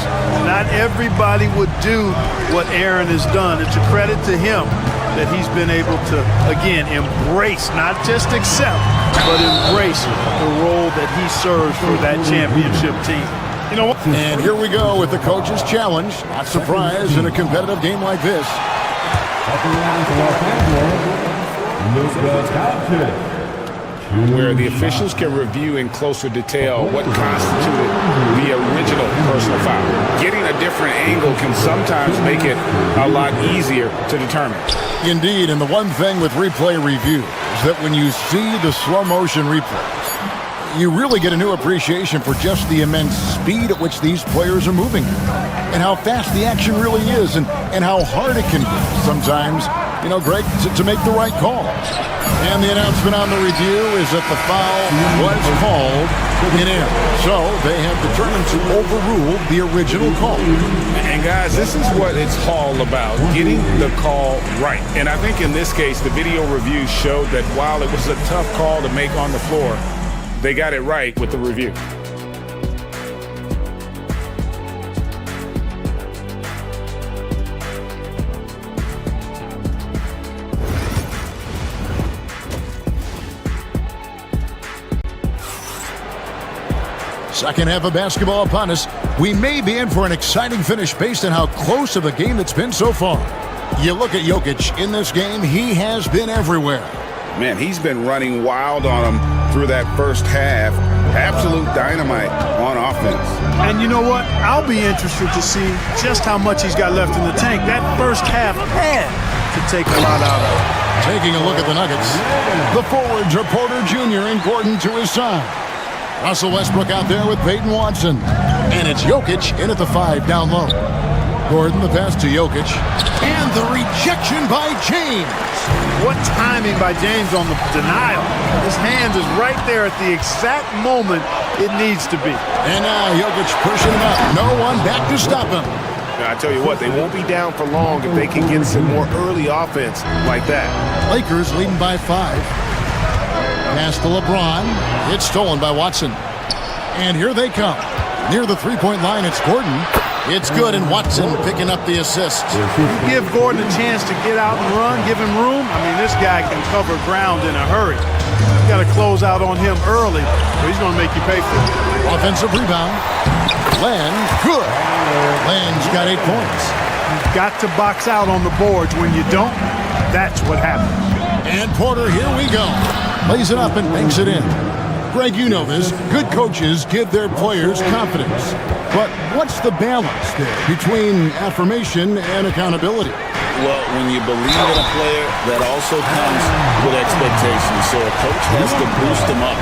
Not everybody would do what Aaron has done. It's a credit to him that he's been able to, again, embrace, not just accept, but embrace the role that he serves for that championship team. You know what? And here we go with the coach's challenge. Not surprised in a competitive game like this. Where the officials can review in closer detail what constituted the original personal foul. Getting a different angle can sometimes make it a lot easier to determine. Indeed, and the one thing with replay review is that when you see the slow motion replays, you really get a new appreciation for just the immense speed at which these players are moving and how fast the action really is and how hard it can be sometimes, you know, Greg, to make the right call. And the announcement on the review is that the foul was called in air. So they have determined to overrule the original call. And guys, this is what it's all about, getting the call right. And I think in this case, the video review showed that while it was a tough call to make on the floor, they got it right with the review. Second half of basketball upon us. We may be in for an exciting finish based on how close of a game it's been so far. You look at Jokic in this game, he has been everywhere. Man, he's been running wild on him through that first half. Absolute dynamite on offense. And you know what? I'll be interested to see just how much he's got left in the tank. That first half had to take a lot out of it. Taking a look at the Nuggets. The forwards are Porter Jr. and Gordon to his side. Russell Westbrook out there with Peyton Watson. And it's Jokic in at the 5 down low. Gordon, the pass to Jokic. And the rejection by James. What timing by James on the denial. His hand is right there at the exact moment it needs to be. And now Jokic pushing him up. No one back to stop him. I tell you what, they won't be down for long if they can get some more early offense like that. Lakers leading by 5. Pass to LeBron. It's stolen by Watson. And here they come. Near the three-point line, it's Gordon. It's good, and Watson picking up the assist. You give Gordon a chance to get out and run, give him room. I mean, this guy can cover ground in a hurry. You got to close out on him early, or he's going to make you pay for it. Offensive rebound. Len, good. Len's got 8 points. You've got to box out on the boards. When you don't, that's what happens. And Porter, here we go. Lays it up and banks it in. Greg, you know this. Good coaches give their players confidence. But what's the balance there between affirmation and accountability? Well, when you believe in a player, that also comes with expectations. So a coach has to boost them up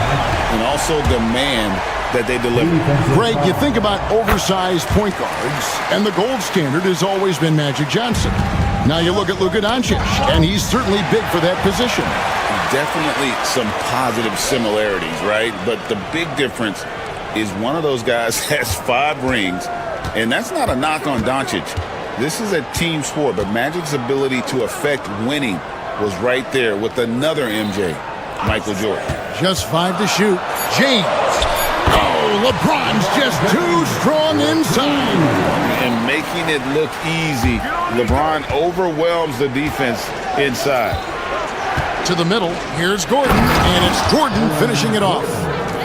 and also demand that they deliver. Greg, you think about oversized point guards, and the gold standard has always been Magic Johnson. Now you look at Luka Doncic, and he's certainly big for that position. Definitely some positive similarities, right? But the big difference is one of those guys has 5 rings, and that's not a knock on Doncic. This is a team sport, but Magic's ability to affect winning was right there with another MJ, Michael Jordan. Just 5 to shoot. James. Oh, LeBron's just too strong inside. And making it look easy, LeBron overwhelms the defense inside. To the middle, here's Gordon, and it's Gordon finishing it off.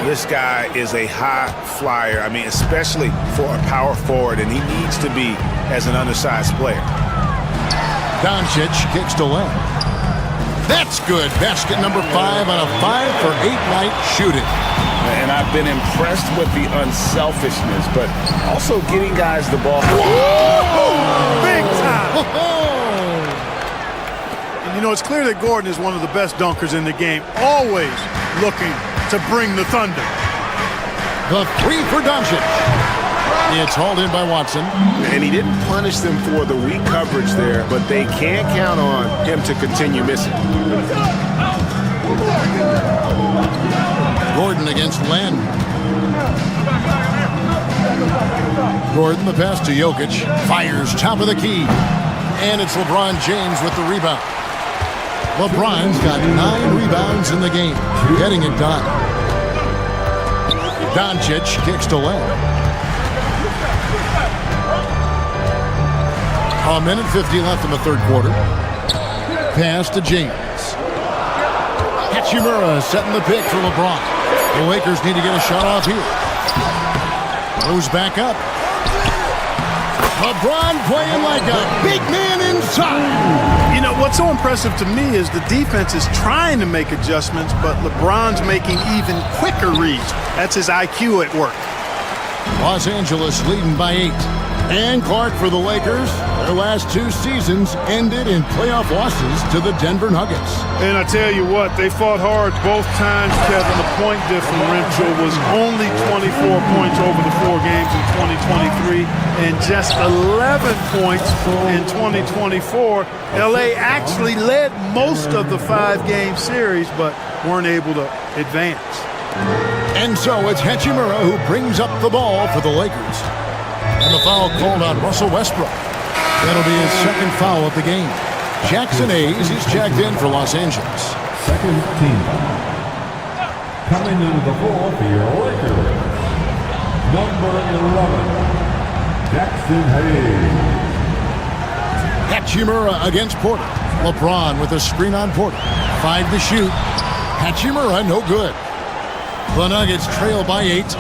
This guy is a high flyer, I mean, especially for a power forward, and he needs to be as an undersized player. Doncic kicks to Len. That's good. Basket number 5 on a 5-for-8 night shooting. And I've been impressed with the unselfishness, but also getting guys the ball. Whoa! Big time! And you know, it's clear that Gordon is one of the best dunkers in the game, always looking to bring the thunder. The 3 for Doncic. It's hauled in by Watson. And he didn't punish them for the weak coverage there, but they can't count on him to continue missing. Gordon against Len. Gordon, the pass to Jokic. Fires top of the key. And it's LeBron James with the rebound. LeBron's got 9 rebounds in the game. Getting it done. Doncic kicks to Len. A minute 50 left in the third quarter. Pass to James. Hachimura setting the pick for LeBron. The Lakers need to get a shot off here. Goes back up. LeBron playing like a big man inside. You know, what's so impressive to me is the defense is trying to make adjustments, but LeBron's making even quicker reads. That's his IQ at work. Los Angeles leading by 8. And Clark for the Lakers. Their last 2 seasons ended in playoff losses to the Denver Nuggets. And I tell you what, they fought hard both times, Kevin. The point differential was only 24 points over the 4 games in 2023 and just 11 points in 2024. LA actually led most of the 5-game series, but weren't able to advance. And so it's Hachimura who brings up the ball for the Lakers. And the foul called on Russell Westbrook. That'll be his second foul of the game. Jackson Hayes, he's checked in for Los Angeles. Second team. Coming into the floor for your Lakers. Number 11, Jackson Hayes. Hachimura against Porter. LeBron with a screen on Porter. 5 to shoot. Hachimura, no good. The Nuggets trail by 8.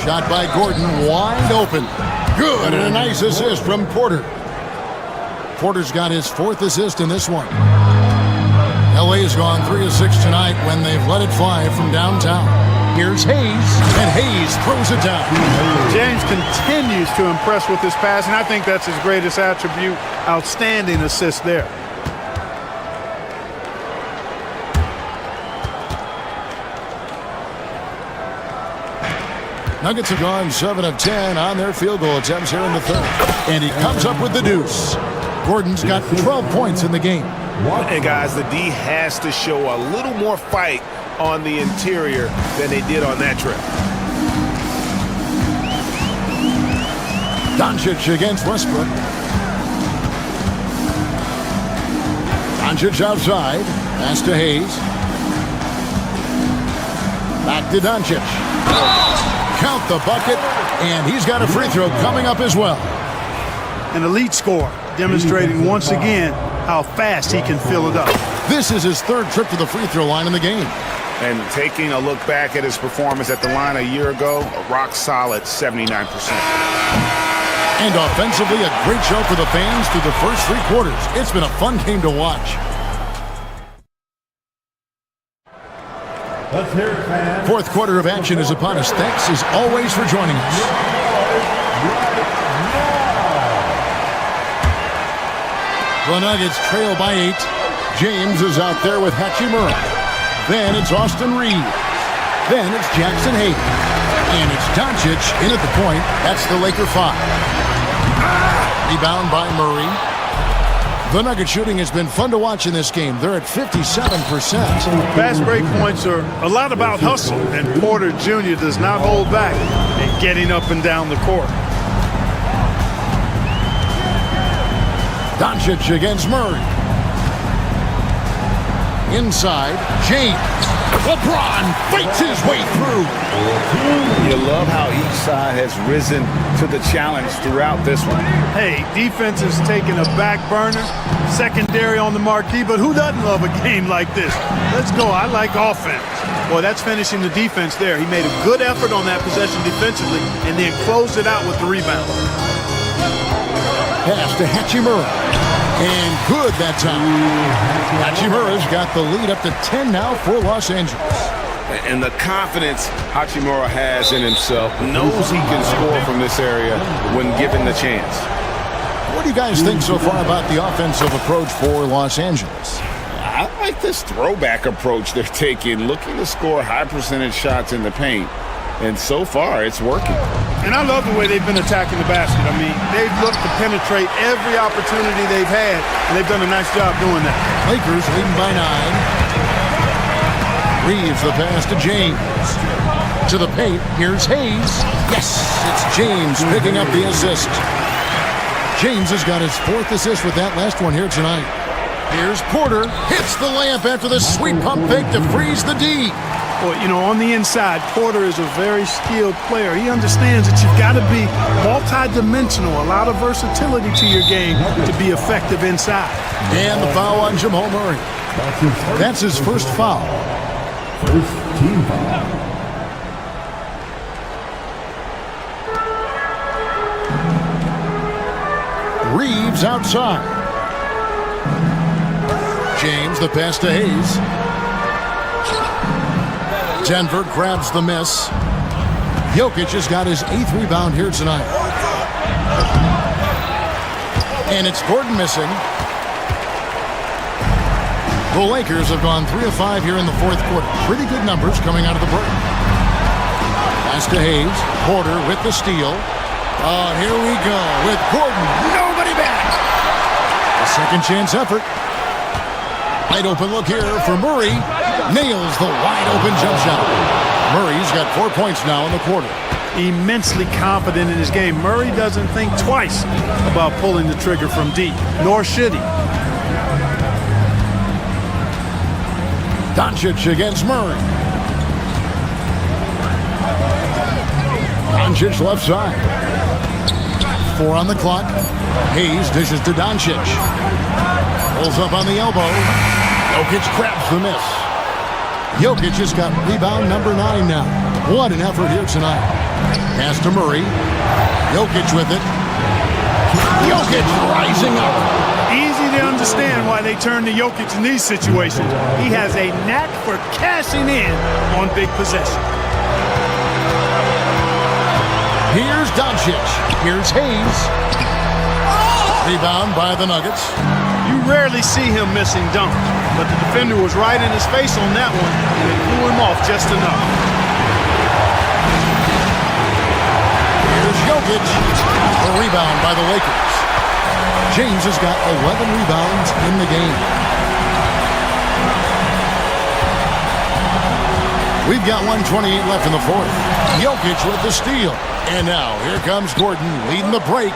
Shot by Gordon, wide open. Good, and a nice assist from Porter. Porter's got his 4th assist in this one. LA's gone 3 of 6 tonight when they've let it fly from downtown. Here's Hayes, and Hayes throws it down. James continues to impress with his passing. I think that's his greatest attribute. Outstanding assist there. Nuggets have gone 7 of 10 on their field goal attempts here in the third. And he comes up with the deuce. Gordon's got 12 points in the game. And guys, the D has to show a little more fight on the interior than they did on that trip. Doncic against Westbrook. Doncic outside. Pass to Hayes. Back to Doncic. Count the bucket, and he's got a free throw coming up as well. An elite scorer, demonstrating once again how fast he can fill it up. This is his third trip to the free throw line in the game. And taking a look back at his performance at the line a year ago, a rock solid 79%. And offensively, a great show for the fans through the first 3 quarters. It's been a fun game to watch. Let's hear it, fans. Fourth quarter of action is upon us. Thanks as always for joining us. The Nuggets trail by 8. James is out there with Hachimura. Then it's Austin Reeves. Then it's Jackson Hayes. And it's Doncic in at the point. That's the Laker 5. Rebound by Murray. The Nugget shooting has been fun to watch in this game. They're at 57%. Fast break points are a lot about hustle, and Porter Jr. does not hold back in getting up and down the court. Doncic against Murray. Inside, James. LeBron fights his way through. You love how each side has risen to the challenge throughout this one. Hey, defense is taking a back burner, secondary on the marquee, but who doesn't love a game like this? Let's go. I like offense. Boy, that's finishing the defense there. He made a good effort on that possession defensively and then closed it out with the rebound. Pass to Hachimura. And good that time. Hachimura's got the lead up to 10 now for Los Angeles. And the confidence Hachimura has in himself, knows he can score from this area when given the chance. What do you guys think so far about the offensive approach for Los Angeles? I like this throwback approach they're taking, looking to score high percentage shots in the paint. And so far, it's working. And I love the way they've been attacking the basket. I mean, they've looked to penetrate every opportunity they've had, and they've done a nice job doing that. Lakers leading by 9. Reeves the pass to James. To the paint, here's Hayes. Yes, it's James picking up the assist. James has got his 4th assist with that last one here tonight. Here's Porter. Hits the layup after the sweet pump fake to freeze the D. Well, you know, on the inside, Porter is a very skilled player. He understands that you've got to be multi-dimensional, a lot of versatility to your game to be effective inside. And the foul on Jamal Murray. That's his first foul. First team foul. Reeves outside. James the pass to Hayes. Denver grabs the miss. Jokic has got his 8th rebound here tonight. And it's Gordon missing. The Lakers have gone 3 of 5 here in the 4th quarter. Pretty good numbers coming out of the break. Pass to Hayes. Porter with the steal. Here we go with Gordon. Nobody back. A second chance effort. Wide open look here for Murray. Nails the wide open jump shot. Murray's got 4 points now in the quarter. Immensely confident in his game. Murray doesn't think twice about pulling the trigger from deep, nor should he. Doncic against Murray. Doncic left side. 4 on the clock. Hayes dishes to Doncic. Pulls up on the elbow. Jokic grabs the miss. Jokic has got rebound number 9 now. What an effort here tonight. Pass to Murray. Jokic with it. Jokic rising up. Easy to understand why they turn to Jokic in these situations. He has a knack for cashing in on big possession. Here's Doncic. Here's Hayes. Rebound by the Nuggets. You rarely see him missing dunks, but the defender was right in his face on that one, and it blew him off just enough. Jokic, a rebound by the Lakers. James has got 11 rebounds in the game. We've got 1:28 left in the fourth. Jokic with the steal. And now here comes Gordon leading the break.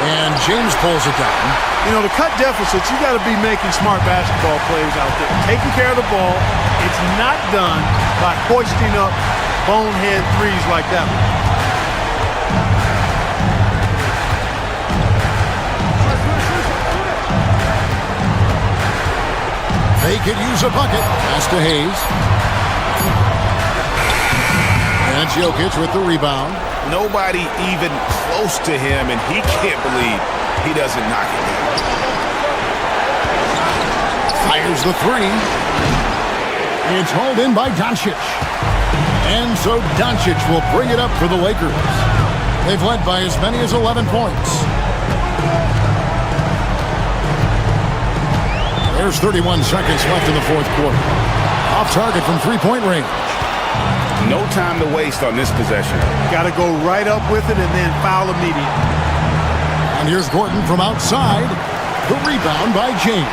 And James pulls it down. You know, to cut deficits, you got to be making smart basketball plays out there. Taking care of the ball. It's not done by hoisting up bonehead threes like that one. They could use a bucket. Pass to Hayes. And Jokic with the rebound. Nobody even close to him, and he can't believe he doesn't knock it down. Fires the three. It's hauled in by Doncic. And so Doncic will bring it up for the Lakers. They've led by as many as 11 points. There's 31 seconds left in the fourth quarter. Off target from three-point range. No time to waste on this possession. Got to go right up with it and then foul immediately. And here's Gordon from outside. The rebound by James.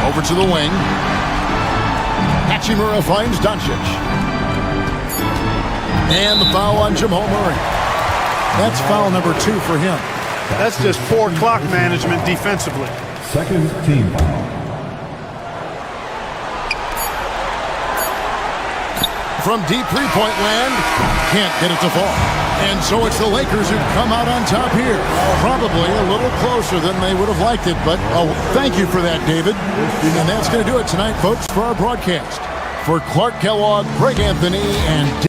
Over to the wing. Hachimura finds Doncic. And the foul on Jamal Murray. That's foul number 2 for him. That's just poor clock management defensively. Second team foul. From deep three-point land, can't get it to fall. And so it's the Lakers who come out on top here. Probably a little closer than they would have liked it, but thank you for that, David. And that's going to do it tonight, folks, for our broadcast. For Clark Kellogg, Greg Anthony, and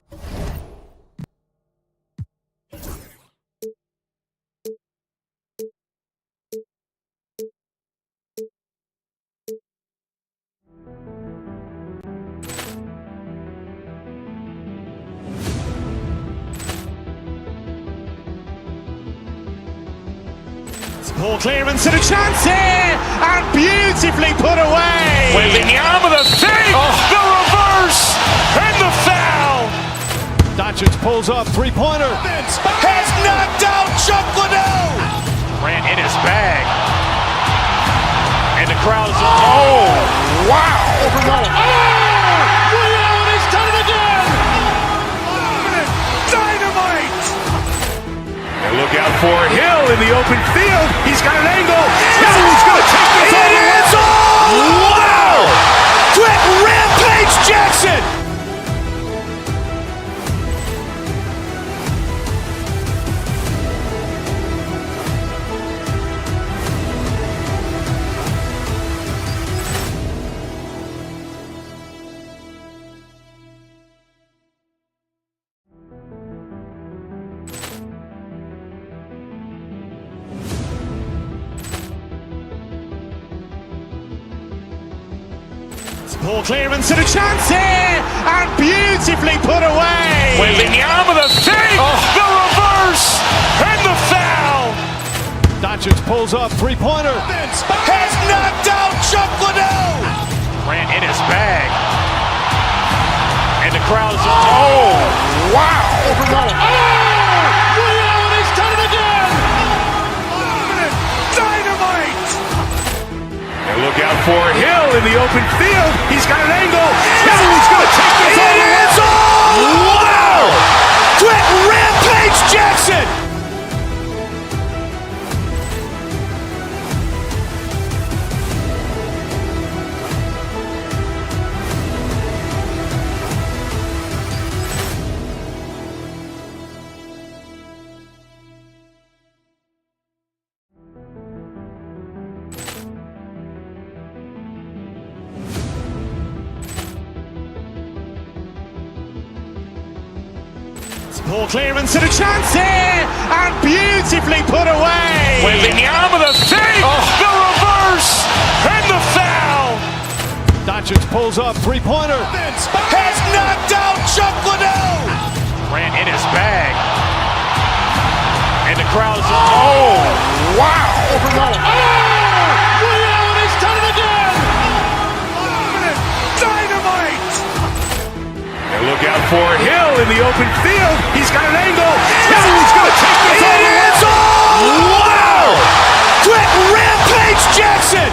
Poor clearance and a chance here, and beautifully put away. Wembanyama the fake, the reverse, and the foul. Doncic pulls up, three-pointer. Has knocked out Chuck Liddell. Ran in his bag. And the crowd is... Oh, wow. Liddell, and he's done it again. Dynamite. And look out for Hill in the open field. He's got an angle. He's going to take this all the way. Wow! Quick Rampage Jackson. Poor clearance and a chance here, and beautifully put away. Wembanyama the fake, the reverse, and the foul. Doncic pulls up, three-pointer. Has knocked out Chuck Liddell. Ran in his bag. And the crowd is... Oh, wow. Liddell, and he's done it again. Dynamite. And look out for Hill in the open field. He's got an angle. He's going to take this all the way. Wow! Quick Rampage Jackson. Poor clearance and a chance here, and beautifully put away. Wembanyama the fake, the reverse, and the foul. Doncic pulls up, three-pointer. Has knocked out Chuck Liddell. Ran in his bag. And the crowd is... Oh, wow. Liddell, and he's done it again. Dynamite. for Hill in the open field. He's got an angle. Hill is going to take this all the way. It is all! Wow! Quick Rampage Jackson!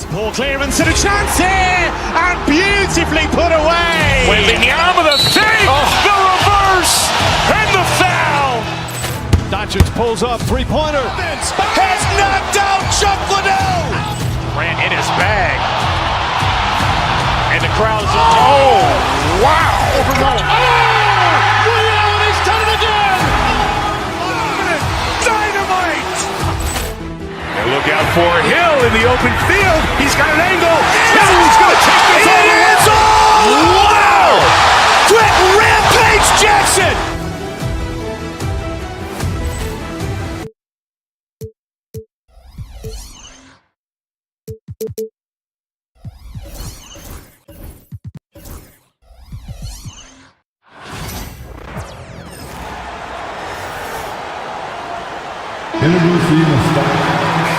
Ball clearance and a chance here, and beautifully put away. Wembanyama the save, the reverse, and the foul. Doncic pulls up, three-pointer. Has knocked out Chuck Liddell. Grant in his bag. And the crowd is... Oh, wow. Liddell, he's done it again. Dynamite. And look out for Hill in the open field. He's got an angle. Hill is going to take this all the way. It is all! Wow! Quick Rampage Jackson!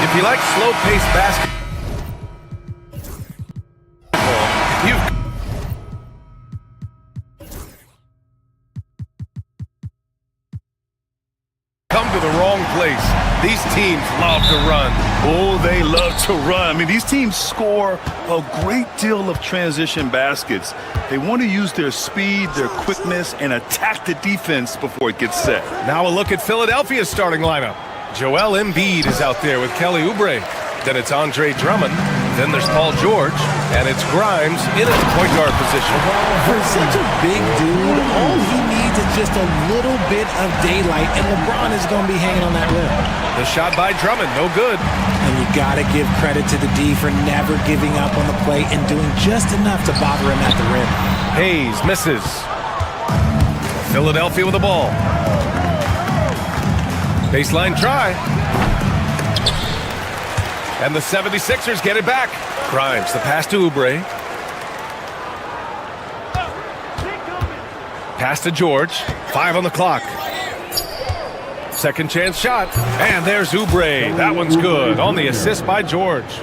If you like slow-paced basketball, you've come to the wrong place. These teams love to run. Oh, they love to run. I mean, these teams score a great deal of transition baskets. They want to use their speed, their quickness, and attack the defense before it gets set. Now a look at Philadelphia's starting lineup. Joel Embiid is out there with Kelly Oubre. Then it's Andre Drummond. Then there's Paul George. And it's Grimes in at the point guard position. For such a big dude, all he needs is just a little bit of daylight, and LeBron is going to be hanging on that rim. The shot by Drummond, no good. And you got to give credit to the D for never giving up on the play and doing just enough to bother him at the rim. Hayes misses. Philadelphia with the ball. Baseline try. And the 76ers get it back. Grimes, the pass to Oubre. Pass to George. 5 on the clock. Second chance shot. And there's Oubre. That one's good on the assist by George.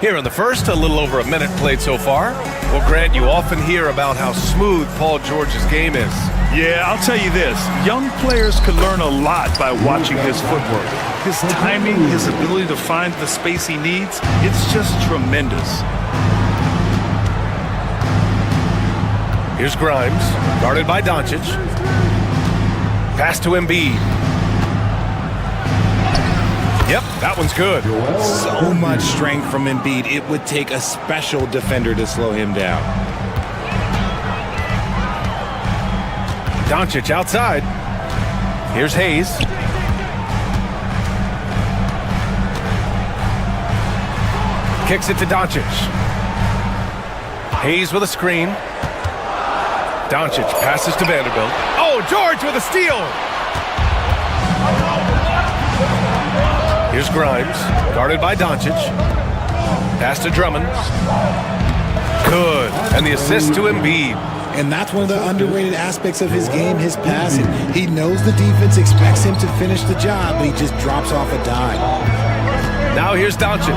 Here in the first, a little over a minute played so far. Well, Grant, you often hear about how smooth Paul George's game is. Yeah, I'll tell you this. Young players can learn a lot by watching his footwork. His timing, his ability to find the space he needs, it's just tremendous. Here's Grimes, guarded by Doncic. Pass to Embiid. Yep, that one's good. So much strength from Embiid. It would take a special defender to slow him down. Doncic outside. Here's Hayes. Kicks it to Doncic. Hayes with a screen. Doncic passes to Vanderbilt. Oh, George with a steal. Here's Grimes, guarded by Doncic. Pass to Drummond. Good. And the assist to Embiid. And that's one of the underrated aspects of his game, his passing. He knows the defense expects him to finish the job, but he just drops off a dime. Now here's Doncic.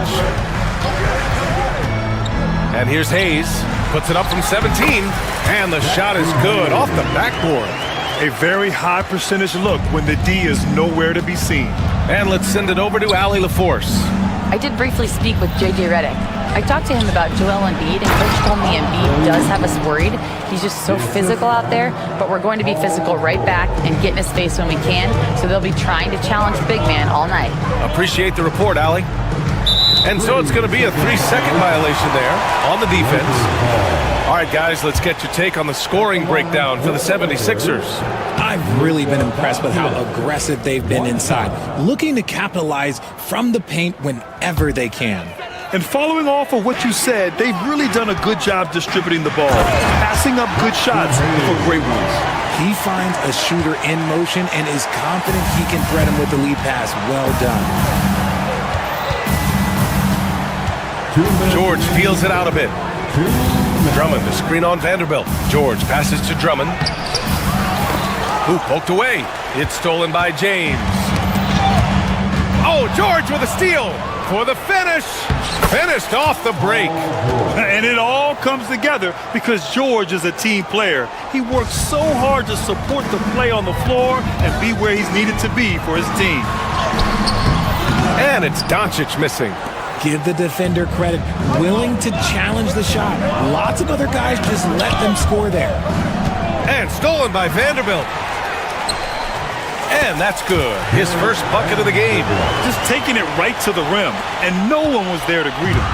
And here's Hayes. Puts it up from 17. And the shot is good off the backboard. A very high percentage look when the D is nowhere to be seen. And let's send it over to Allie LaForce. I did briefly speak with J.J. Redick. I talked to him about Joel Embiid, and Coach told me Embiid does have us worried. He's just so physical out there, but we're going to be physical right back and get in his face when we can, so they'll be trying to challenge the big man all night. Appreciate the report, Allie. And so it's going to be a 3-second violation there on the defense. All right, guys, let's get your take on the scoring breakdown for the 76ers. I've really been impressed with how aggressive they've been inside, looking to capitalize from the paint whenever they can. And following off of what you said, they've really done a good job distributing the ball, passing up good shots for great ones. He finds a shooter in motion and is confident he can thread him with the lead pass. Well done. George feels it out a bit. Drummond, the screen on Vanderbilt. George passes to Drummond. Who poked away. It's stolen by James. Oh, George with a steal for the finish. Finished off the break. And it all comes together because George is a team player. He works so hard to support the play on the floor and be where he's needed to be for his team. And it's Doncic missing. Give the defender credit. Willing to challenge the shot. Lots of other guys just let them score there. And stolen by Vanderbilt. And that's good. His first bucket of the game. Just taking it right to the rim, and no one was there to greet him.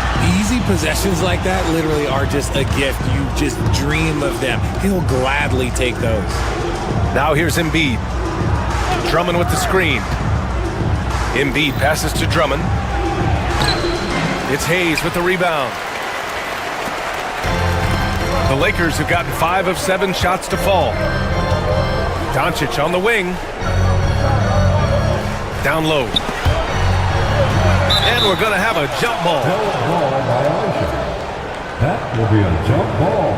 Easy possessions like that literally are just a gift. You just dream of them. He'll gladly take those. Now here's Embiid. Drummond with the screen. Embiid passes to Drummond. It's Hayes with the rebound. The Lakers have gotten 5 of 7 shots to fall. Doncic on the wing. Down low. And we're going to have a jump ball. That will be a jump ball.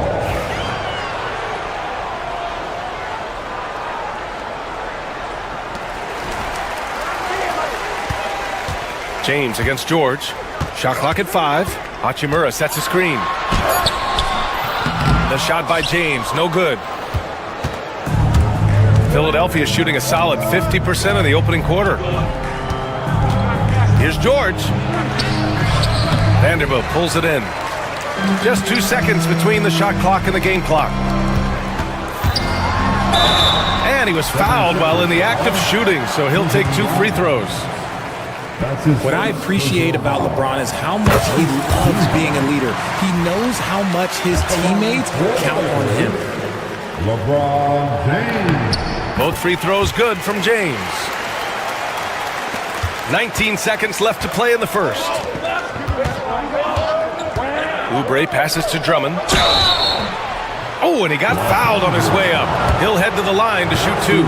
James against George. Shot clock at 5. Hachimura sets a screen. The shot by James, no good. Philadelphia shooting a solid 50% in the opening quarter. Here's George. Vanderbilt pulls it in. Just 2 seconds between the shot clock and the game clock. And he was fouled while in the act of shooting, so he'll take 2 free throws. What I appreciate about LeBron is how much he loves being a leader. He knows how much his teammates count on him. LeBron James. Both free throws good from James. 19 seconds left to play in the first. Oubre passes to Drummond. Oh, and he got fouled on his way up. He'll head to the line to shoot 2.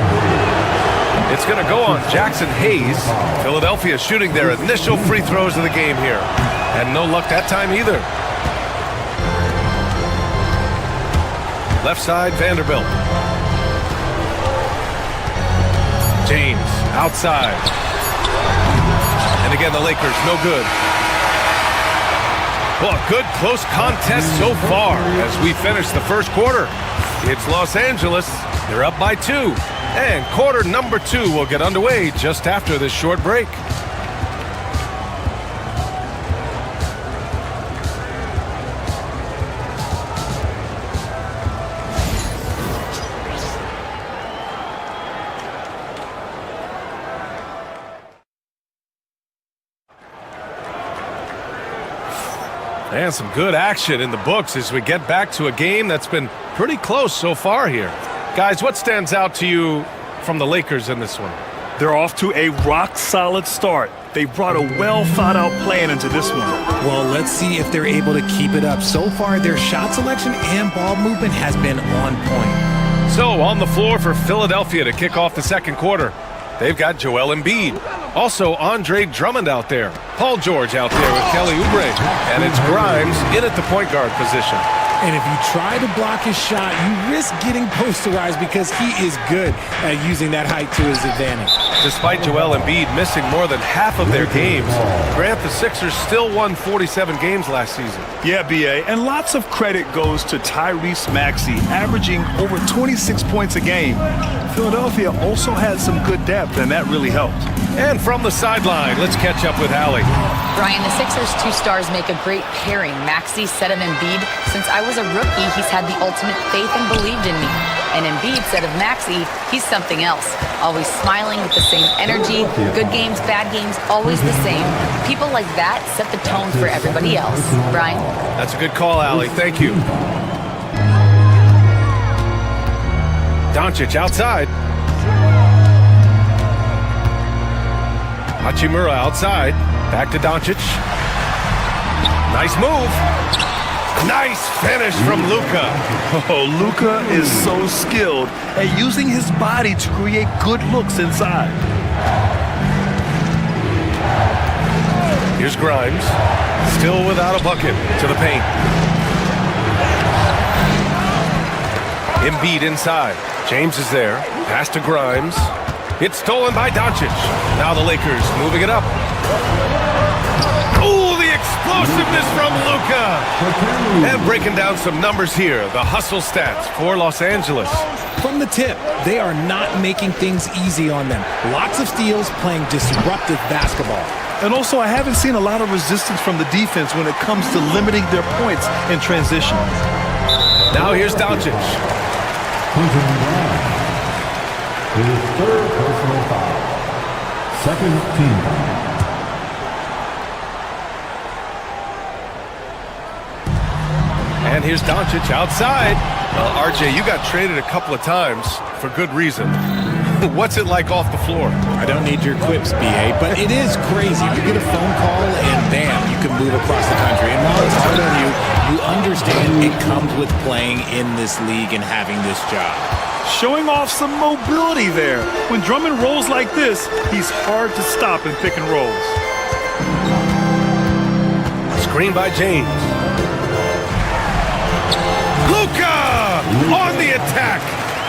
It's going to go on Jackson Hayes. Philadelphia shooting their initial free throws of the game here. And no luck that time either. Left side, Vanderbilt. James, outside. And again, the Lakers, no good. Well, a good close contest so far as we finish the first quarter. It's Los Angeles. They're up by 2. And quarter number 2 will get underway just after this short break. And some good action in the books as we get back to a game that's been pretty close so far here. Guys, what stands out to you from the Lakers in this one? They're off to a rock-solid start. They brought a well-thought-out plan into this one. Well, let's see if they're able to keep it up. So far, their shot selection and ball movement has been on point. So, on the floor for Philadelphia to kick off the second quarter, they've got Joel Embiid. Also, Andre Drummond out there. Paul George out there with Kelly Oubre. And it's Grimes in at the point guard position. And if you try to block his shot, you risk getting posterized because he is good at using that height to his advantage. Despite Joel Embiid missing more than half of their games, Grant, the Sixers still won 47 games last season. Yeah, B.A., and lots of credit goes to Tyrese Maxey, averaging over 26 points a game. Philadelphia also had some good depth, and that really helped. And from the sideline, let's catch up with Allie. Brian, the Sixers' 2 stars make a great pairing. Maxey said of Embiid, since I was a rookie, he's had the ultimate faith and believed in me. And Embiid said of Maxey, he's something else. Always smiling with the same energy. Good games, bad games, always the same. People like that set the tone for everybody else. Brian? That's a good call, Allie. Thank you. Doncic outside. Hachimura outside. Back to Doncic. Nice move. Nice finish from Luka. Oh, Luka is so skilled at using his body to create good looks inside. Here's Grimes, still without a bucket, to the paint. Embiid inside. James is there. Pass to Grimes. It's stolen by Doncic. Now the Lakers moving it up. Ooh, the explosiveness from Luka. And breaking down some numbers here. The hustle stats for Los Angeles. From the tip, they are not making things easy on them. Lots of steals, playing disruptive basketball. And also, I haven't seen a lot of resistance from the defense when it comes to limiting their points in transition. Now here's Doncic. His third personal foul. Second team foul. And here's Doncic outside. Well, RJ, you got traded a couple of times for good reason. What's it like off the floor? I don't need your quips, BA, but it is crazy. You get a phone call and bam, you can move across the country. And while it's hard on you, you understand it comes with playing in this league and having this job. Showing off some mobility there. When Drummond rolls like this, he's hard to stop in pick and rolls. Screen by James. Luka on the attack.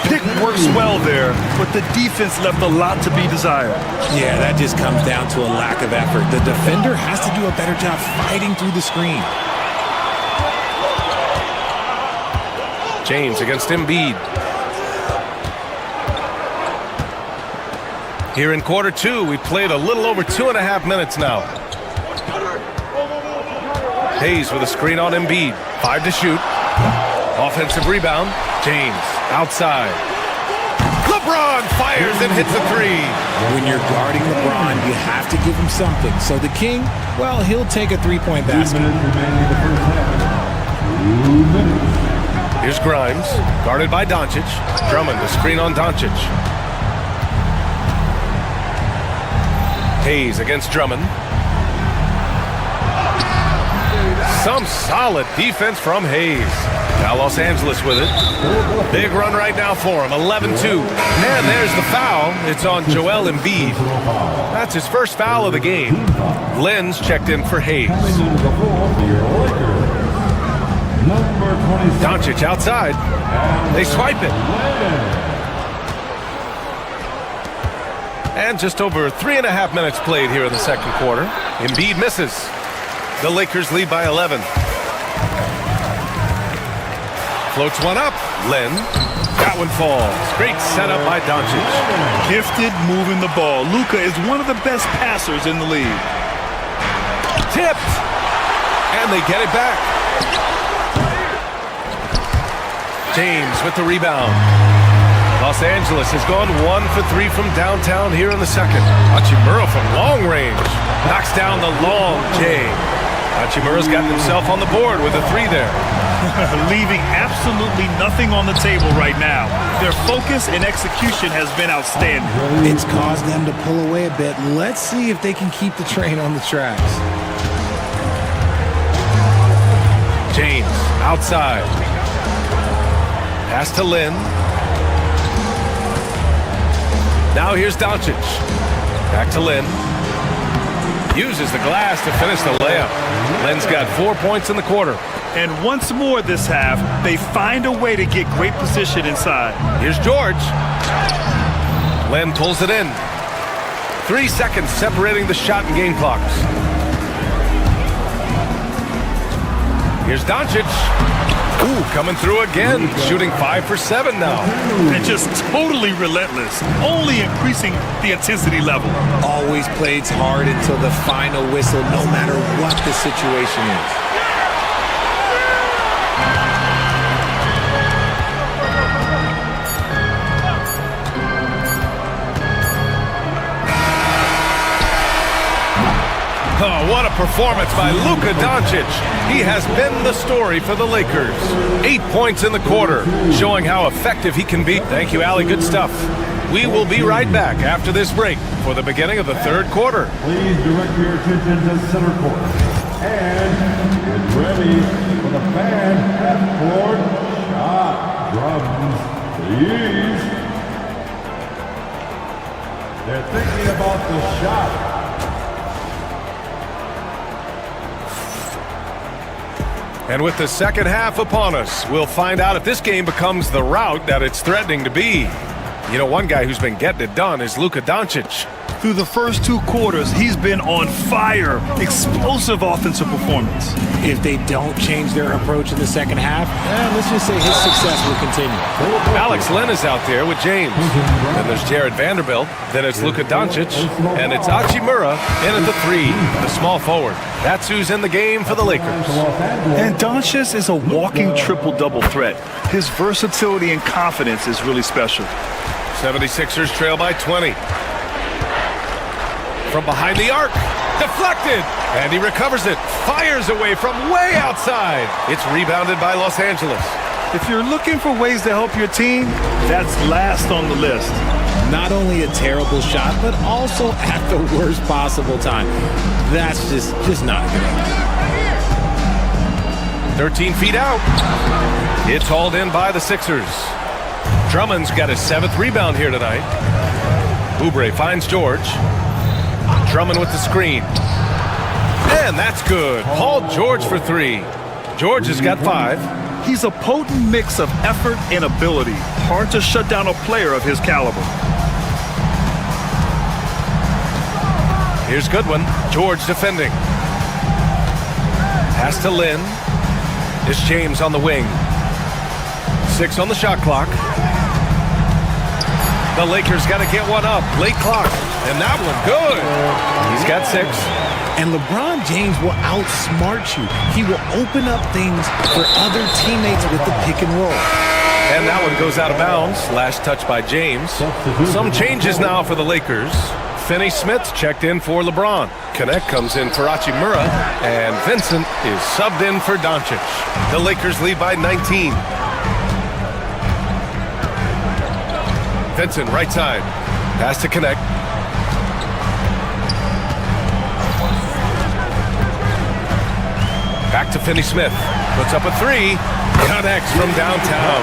Pick works well there, but the defense left a lot to be desired. Yeah, that just comes down to a lack of effort. The defender has to do a better job fighting through the screen. James against Embiid. Here in quarter two, we played a little over 2.5 minutes now. Hayes with a screen on Embiid. 5 to shoot. Offensive rebound. James outside. LeBron fires and hits a three. When you're guarding LeBron, you have to give him something. So the King, well, he'll take a three-point basket. Here's Grimes, guarded by Doncic. Drummond, a screen on Doncic. Hayes against Drummond. Some solid defense from Hayes. Now Los Angeles with it. Big run right now for him, 11-2. And there's the foul. It's on Joel Embiid. That's his first foul of the game. Lenz checked in for Hayes. Doncic outside. They swipe it. And just over 3.5 minutes played here in the second quarter. Embiid misses. The Lakers lead by 11. Floats one up. Len. That one falls. Great setup by Doncic. Gifted moving the ball. Luka is one of the best passers in the league. Tipped. And they get it back. James with the rebound. Los Angeles has gone 1 for 3 from downtown here in the second. Hachimura from long range. Knocks down the long J. Hachimura's gotten himself on the board with a three there. Leaving absolutely nothing on the table right now. Their focus and execution has been outstanding. It's caused them to pull away a bit. Let's see if they can keep the train on the tracks. James outside. Pass to Lin. Now here's Doncic. Back to Lin. Uses the glass to finish the layup. Len's got 4 points in the quarter. And once more this half, they find a way to get great position inside. Here's George. Len pulls it in. 3 seconds separating the shot and game clocks. Here's Doncic. Ooh, coming through again. Shooting 5 for 7 now. And just totally relentless. Only increasing the intensity level. Always plays hard until the final whistle, no matter what the situation is. Oh, what a performance by Luka Doncic. He has been the story for the Lakers. 8 points in the quarter, showing how effective he can be. Thank you, Allie. Good stuff. We will be right back after this break for the beginning of the third quarter. Please direct your attention to center court. And get ready for the fan half-court shot. Drums, please. They're thinking about the shot. And with the second half upon us, we'll find out if this game becomes the rout that it's threatening to be. You know, one guy who's been getting it done is Luka Doncic. Through the first 2 quarters, he's been on fire. Explosive offensive performance. If they don't change their approach in the second half, let's just say his success will continue. Alex Len is out there with James. Then there's Jared Vanderbilt. Then it's Luka Doncic. And it's Hachimura in at the 3, the small forward. That's who's in the game for the Lakers. And Doncic is a walking triple-double threat. His versatility and confidence is really special. 76ers trail by 20. From behind the arc, deflected, and he recovers it, fires away from way outside. It's rebounded by Los Angeles. If you're looking for ways to help your team, that's last on the list. Not only a terrible shot, but also at the worst possible time. That's just not good. 13 feet out. It's hauled in by the Sixers. Drummond's got his 7th rebound here tonight. Oubre finds George. Drummond with the screen. And that's good. Paul George for 3. George has got 5. He's a potent mix of effort and ability. Hard to shut down a player of his caliber. Here's Goodwin. George defending. Pass to Lynn. It's James on the wing. 6 on the shot clock. The Lakers got to get one up. Late clock. And that one good. He's got 6. And LeBron James will outsmart you. He will open up things for other teammates with the pick and roll. And that one goes out of bounds. Last touch by James. Some changes now for the Lakers. Finney Smith checked in for LeBron. Connect comes in for Hachimura. And Vincent is subbed in for Doncic. The Lakers lead by 19. Vincent, right side. Pass to Connect. Back to Finney Smith. Puts up a 3. Connects from downtown.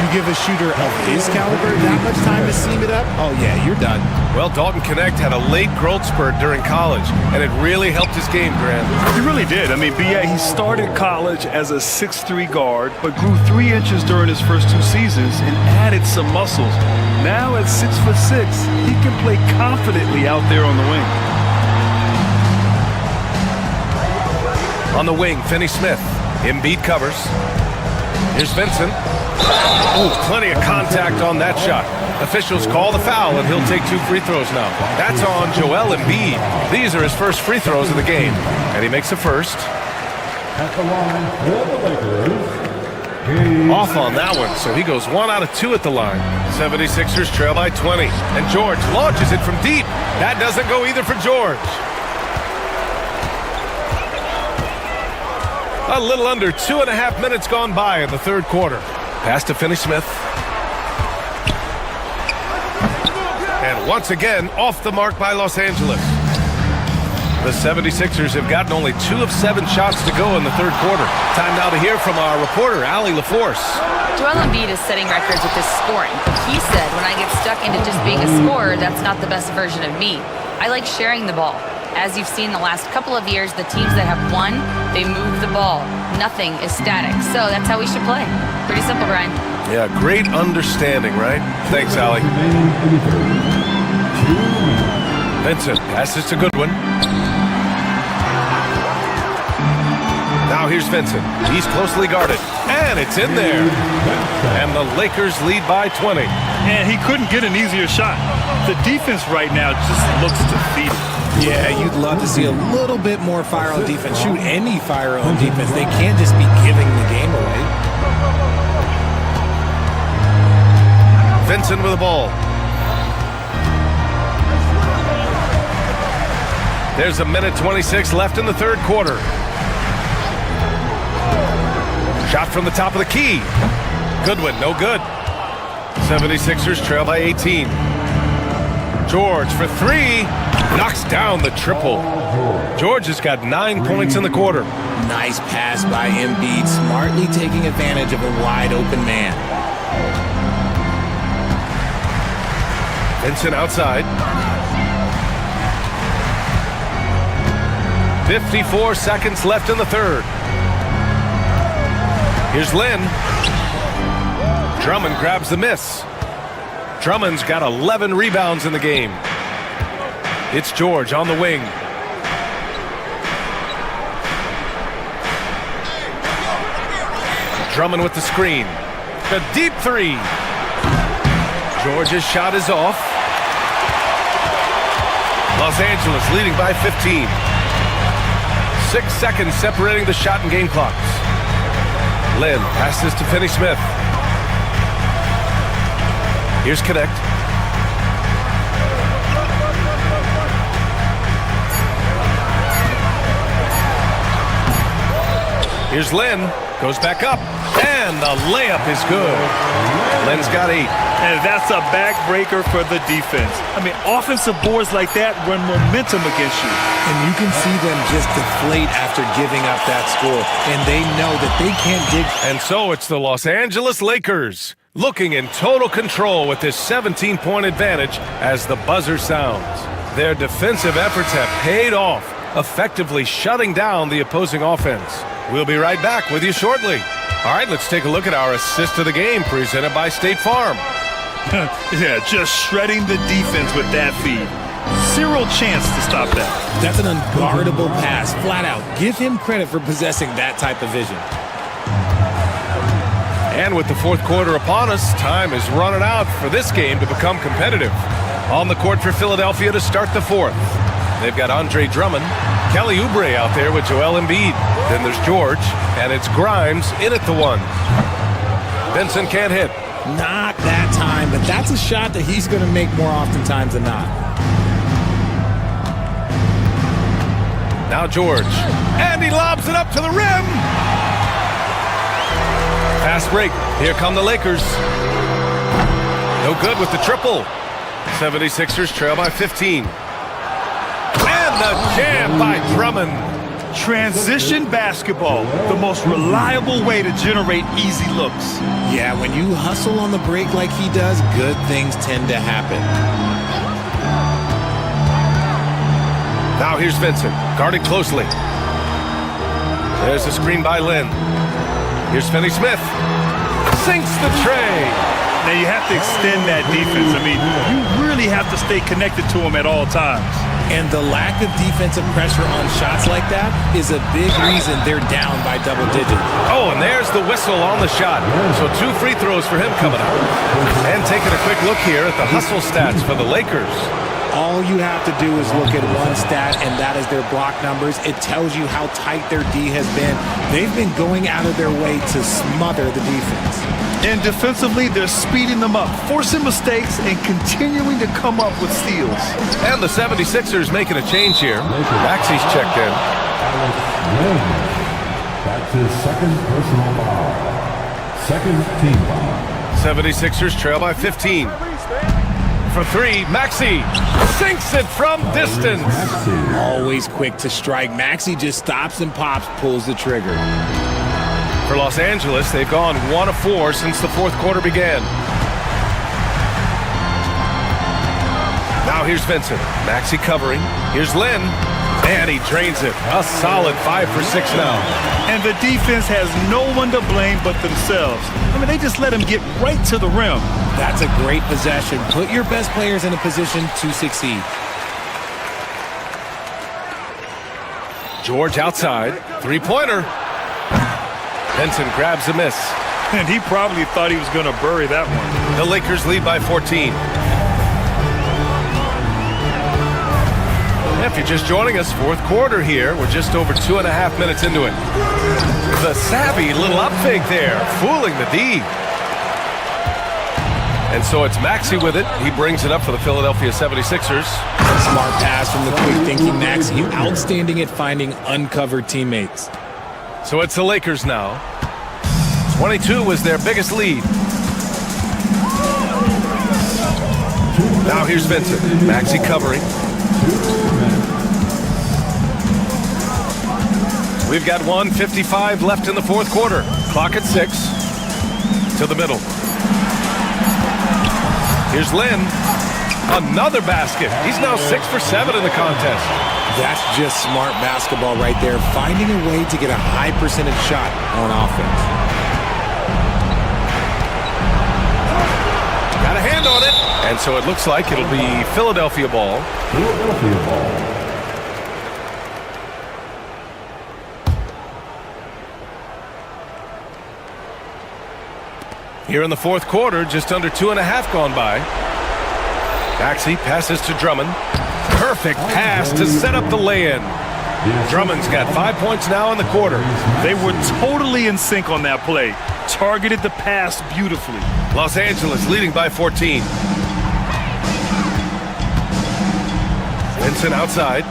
You give a shooter of his caliber that much time to seam it up? Oh, yeah, you're done. Well, Dalton Connect had a late growth spurt during college, and it really helped his game, Grant. He really did. I mean, B.A., he started college as a 6'3" guard, but grew 3 inches during his first 2 seasons and added some muscles. Now at 6'6", he can play confidently out there on the wing. On the wing, Finney Smith. Embiid covers. Here's Vincent. Oh, plenty of contact on that shot. Officials call the foul, and he'll take 2 free throws now. That's on Joel Embiid. These are his first free throws of the game, and he makes the first. At the line for the Lakers. Off on that one, so he goes 1 out of 2 at the line. 76ers trail by 20, and George launches it from deep. That doesn't go either for George. A little under 2.5 minutes gone by in the third quarter. Pass to Finney Smith. And once again, off the mark by Los Angeles. The 76ers have gotten only 2 of 7 shots to go in the third quarter. Time now to hear from our reporter, Allie LaForce. Joel Embiid is setting records with his scoring. He said, when I get stuck into just being a scorer, that's not the best version of me. I like sharing the ball. As you've seen the last couple of years, the teams that have won, they move the ball. Nothing is static. So that's how we should play. Pretty simple, Brian. Yeah, great understanding, right? Thanks, Allie. Vincent passes to Goodwin. Now here's Vincent. He's closely guarded. And it's in there. And the Lakers lead by 20. And he couldn't get an easier shot. The defense right now just looks defeated. Yeah, you'd love to see a little bit more fire on defense. Shoot any fire on defense. They can't just be giving the game away. Vincent with the ball. There's 1:26 left in the third quarter. Shot from the top of the key. Goodwin, no good. 76ers trail by 18. George for 3. Knocks down the triple. George has got 9 points in the quarter. Nice pass by Embiid, smartly taking advantage of a wide open man. Vincent outside. 54 seconds left in the third. Here's Lynn. Drummond grabs the miss. Drummond's got 11 rebounds in the game. It's George on the wing. Drummond with the screen. The deep three. George's shot is off. Los Angeles leading by 15. 6 seconds separating the shot and game clocks. Lynn passes to Finney-Smith. Here's Connect. Here's Lynn. Goes back up. And the layup is good. Lynn's got 8. And that's a backbreaker for the defense. I mean, offensive boards like that run momentum against you. And you can see them just deflate after giving up that score. And they know that they can't dig. And so it's the Los Angeles Lakers looking in total control with this 17-point advantage as the buzzer sounds. Their defensive efforts have paid off, effectively shutting down the opposing offense. We'll be right back with you shortly. All right, let's take a look at our assist of the game presented by State Farm. Yeah, just shredding the defense with that feed. Zero chance to stop that. That's an unguardable pass, flat out. Give him credit for possessing that type of vision. And with the fourth quarter upon us, time is running out for this game to become competitive. On the court for Philadelphia to start the fourth. They've got Andre Drummond, Kelly Oubre out there with Joel Embiid. Then there's George, and it's Grimes in at the one. Vincent can't hit. Not that time, but that's a shot that he's going to make more oftentimes than not. Now George, and he lobs it up to the rim. Fast break. Here come the Lakers. No good with the triple. 76ers trail by 15. And the jam by Drummond. Transition basketball, the most reliable way to generate easy looks. Yeah, when you hustle on the break like he does, good things tend to happen. Now here's Vincent, guarded closely. There's a screen by Lynn. Here's Finney-Smith. Sinks the tray. Now you have to extend that defense. I mean, you really have to stay connected to him at all times. And the lack of defensive pressure on shots like that is a big reason they're down by double digits. Oh, and there's the whistle on the shot. So 2 free throws for him coming up. And taking a quick look here at the hustle stats for the Lakers. All you have to do is look at one stat, and that is their block numbers. It tells you how tight their D has been. They've been going out of their way to smother the defense. And defensively, they're speeding them up, forcing mistakes, and continuing to come up with steals. And the 76ers making a change here. Maxi's checked in. That's his second personal foul. Second team foul. 76ers trail by 15. For 3, Maxi sinks it from distance. Always quick to strike. Maxi just stops and pops, pulls the trigger. For Los Angeles, they've gone 1 of 4 since the fourth quarter began. Now here's Vincent. Maxi covering. Here's Lynn. And he drains it. A solid 5 for 6 now. And the defense has no one to blame but themselves. I mean, they just let him get right to the rim. That's a great possession. Put your best players in a position to succeed. George outside. 3-pointer. Vincent grabs a miss. And he probably thought he was going to bury that one. The Lakers lead by 14. If you're just joining us, fourth quarter here. We're just over 2.5 minutes into it. The savvy little up fake there, fooling the D. And so it's Maxi with it. He brings it up for the Philadelphia 76ers. Smart pass from the quick-thinking Maxi. Outstanding at finding uncovered teammates. So it's the Lakers now. 22 was their biggest lead. Now here's Vincent. Maxi covering. We've got 1:55 left in the fourth quarter. Clock at 6. To the middle. Here's Lynn. Another basket. He's now 6 for 7 in the contest. That's just smart basketball right there, finding a way to get a high percentage shot on offense. Got a hand on it. And so it looks like it'll be Philadelphia ball. Philadelphia ball. Here in the fourth quarter, just under 2.5 gone by. Maxey passes to Drummond. Perfect pass to set up the lay-in. Drummond's got 5 points now in the quarter. They were totally in sync on that play. Targeted the pass beautifully. Los Angeles leading by 14. Vincent outside.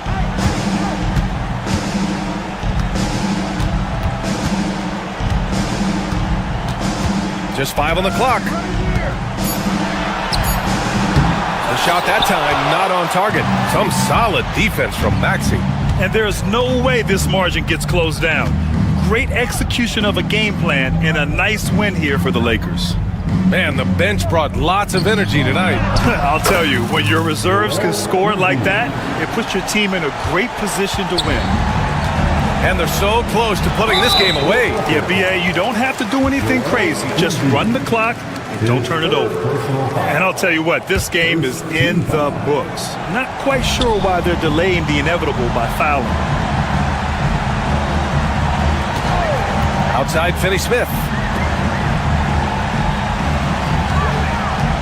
Just 5 on the clock. The shot that time not on target. Some solid defense from Maxey. And there's no way this margin gets closed down. Great execution of a game plan and a nice win here for the Lakers. Man, the bench brought lots of energy tonight. I'll tell you, when your reserves can score like that, it puts your team in a great position to win. And they're so close to putting this game away. Yeah, B.A., you don't have to do anything crazy. Just run the clock and don't turn it over. And I'll tell you what, this game is in the books. Not quite sure why they're delaying the inevitable by fouling. Outside, Finney-Smith.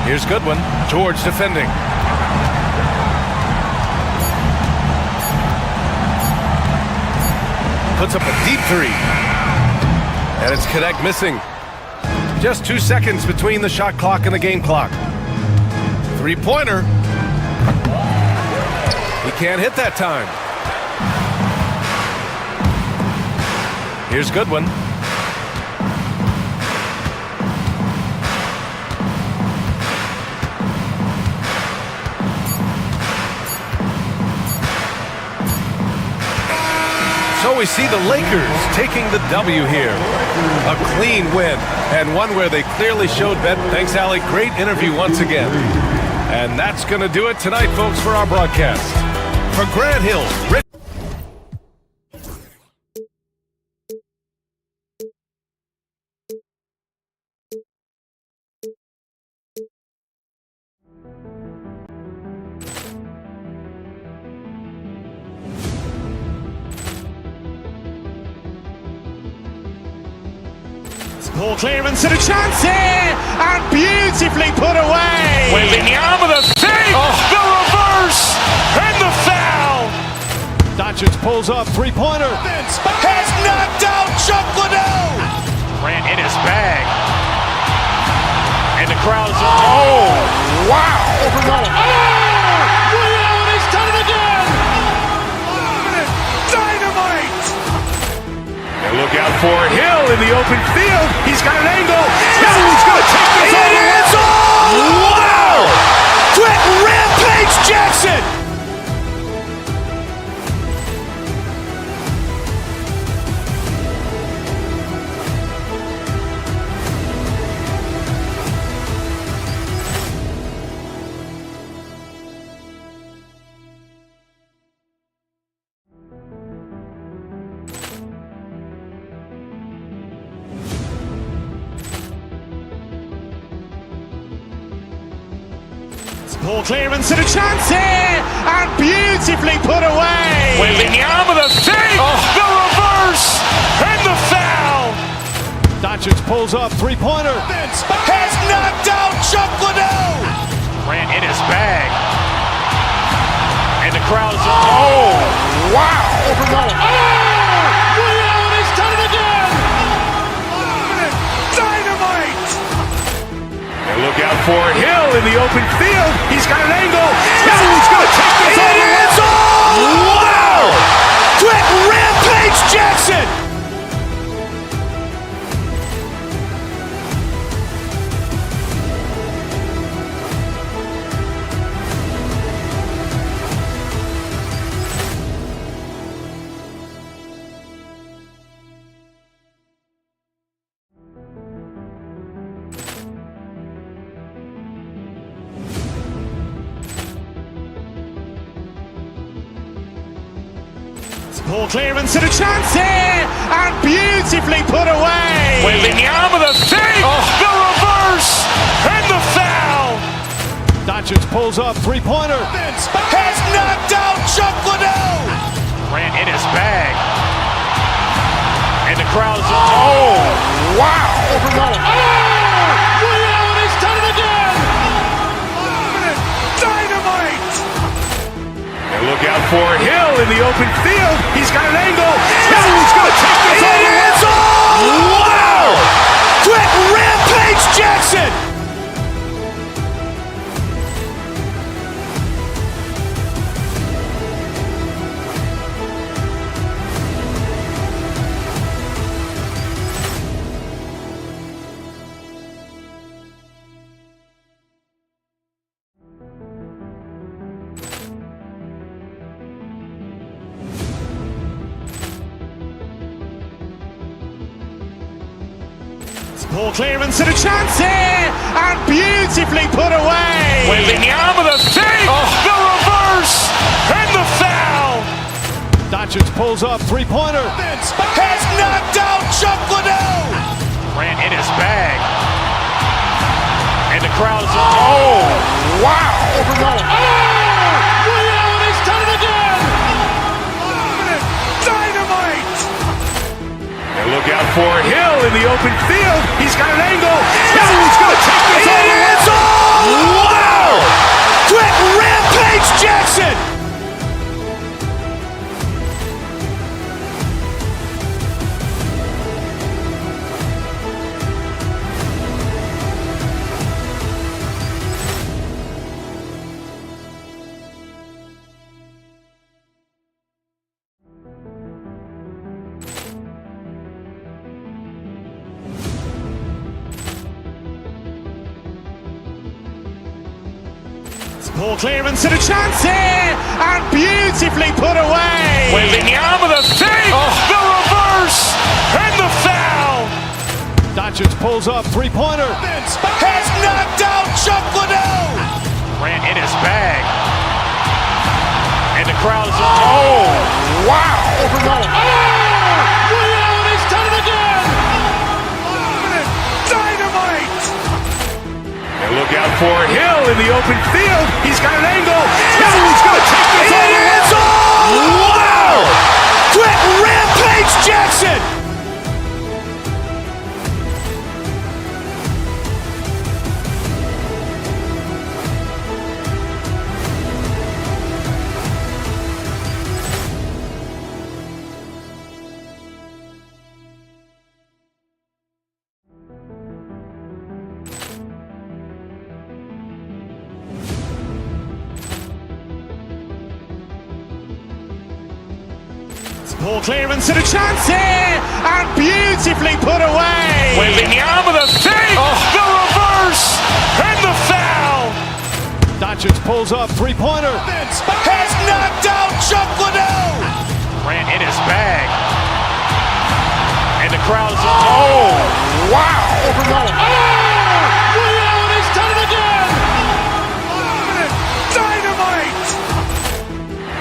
Here's Goodwin. George defending. Puts up a deep three. And it's Connect missing. Just 2 seconds between the shot clock and the game clock. Three-pointer. He can't hit that time. Here's Goodwin. So we see the Lakers taking the W here. A clean win, and one where they clearly showed bet. Thanks, Allie. Great interview once again. And that's going to do it tonight, folks, for our broadcast. For Grant Hill, Rick. Poor clearance and a chance here, and beautifully put away. Waving the arm of the thing, the reverse, and the foul. Doncic pulls up, three-pointer. Has knocked out Chocolate. Grant in his bag. And the crowd is, oh, wow. He's done it again. Dynamite. And look out for Hill in the open field. He's got an angle. He's going to take this all the way. It is all. Wow. Quick Rampage Jackson. Poor clearance and a chance here, and beautifully put away. Waving the arm of the thing, the reverse, and the foul. Doncic pulls up, three-pointer. Has knocked out Chocolate. Grant in his bag. And the crowd is, oh, wow. He's done it again. Dynamite. And look out for Hill in the open field. He's got an angle. He's going to take this all the way. It is all. Wow. Quick Rampage Jackson. Ball clearance and a chance here, and beautifully put away. Wembanyama the fake, the reverse, and the foul. Doncic pulls up, three-pointer. Has knocked out Chuck Liddell. Grant in his bag. And the crowd's Wow. He's done it again. Dynamite. And look out for Hill in the open field. He's got an angle. Hill's going to take this all the way. Wow. Quick Rampage Jackson. Ball clearance and a chance here, and beautifully put away. Wembanyama the fake, the reverse, and the foul. Doncic pulls up, three-pointer. Has knocked out Chuck Liddell. Grant in his bag. And the crowd's wow. He's done it again. Dynamite. And look out for Hill in the open field. He's got an angle. Hill's going to take this all the way. Wow. Quick Rampage Jackson. Ball clearance and a chance here, and beautifully put away. Wembanyama the fake, the reverse, and the foul. Doncic pulls up, three-pointer. Has knocked out Chuck Liddell. Grant in his bag. And the crowd's wow. He's done it again. Dynamite. And look out for Hill in the open field. He's got an angle. Hill's going to take this all the way. Wow. Quick Rampage Jackson. Ball clearance and a chance here, and beautifully put away. Wembanyama the fake, the reverse, and the foul. Doncic pulls up, three-pointer. Has knocked out Chuck Liddell. Grant in his bag. And the crowd's wow. He's done it again. Dynamite.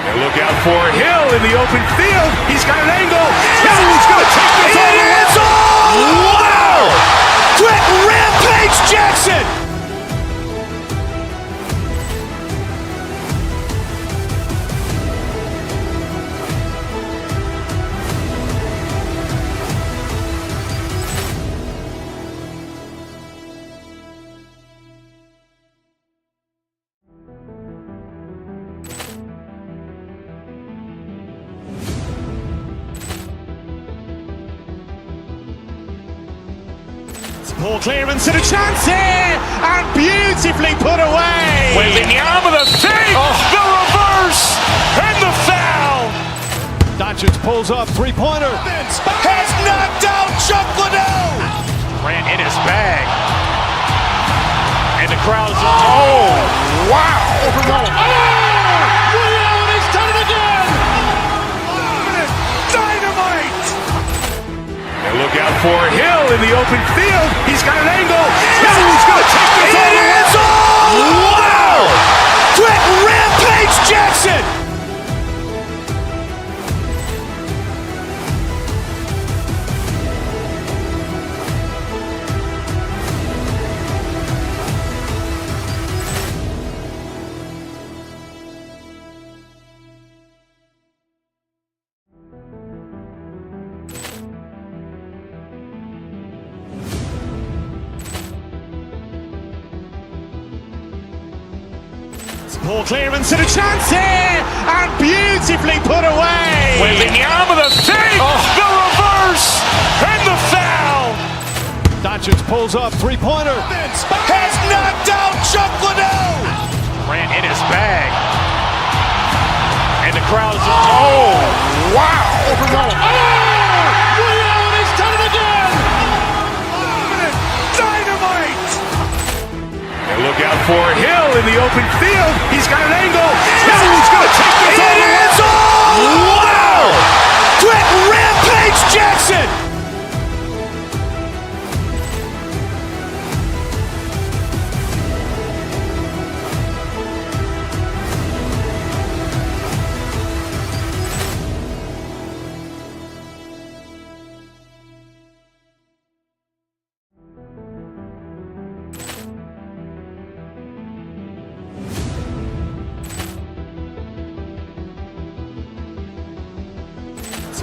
And look out for Hill in the open field. He's got an angle. Hill's going to take this all the way. Wow. Quick Rampage Jackson. Ball clearance and a chance here, and beautifully put away. Wembanyama the fake, the reverse, and the foul. Doncic pulls up, three-pointer. Has knocked out Chuck Liddell. Grant in his bag. And the crowd's wow. He's done it again. Dynamite. And look out for Hill in the open field. He's got an angle. Hill's going to take this all the way. Wow. Quick Rampage Jackson. Ball clearance and a chance here, and beautifully put away. Waving the arm of the save, the reverse, and the foul. Doncic pulls up, three-pointer. Has knocked out Chocolate. Grant in his bag. And the crowd's Wow. He's done it again. Dynamite. And look out for Hill in the open field. He's got an angle. Hill's going to take this all the way. Wow. Quick Rampage Jackson.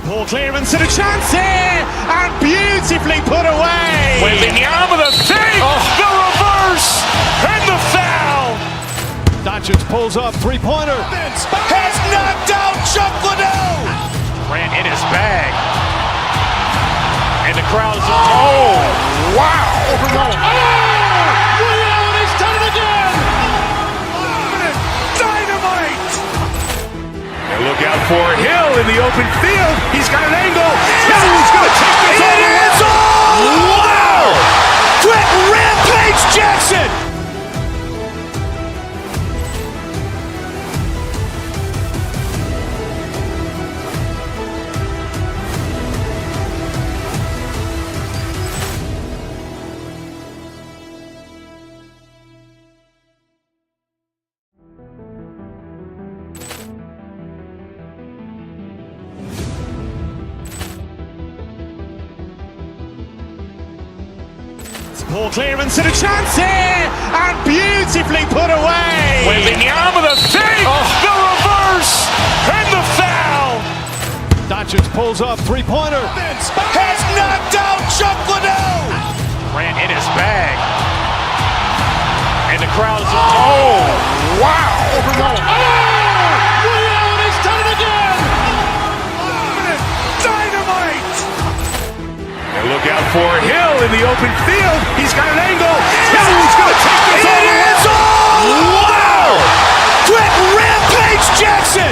Ball clearance and a chance here, and beautifully put away. Waving the arm of the save, the reverse, and the foul. Doncic pulls up, three-pointer. Has knocked out Chocolate. Grant in his bag. And the crowd's wow. He's done it again. Dynamite. And look out for Hill in the open field. He's got an angle. Hill's going to take this all the way. Wow. Quick Rampage Jackson. Ball clearance and a chance here, and beautifully put away. Waving the arm of the save, the reverse, and the foul. Doncic pulls up, three-pointer. Has knocked out Chocolate. Grant in his bag. And the crowd's wow. He's done it again. Dynamite. And look out for Hill in the open field. He's got an angle. Hill's going to take this all the way. Wow. Quick Rampage Jackson.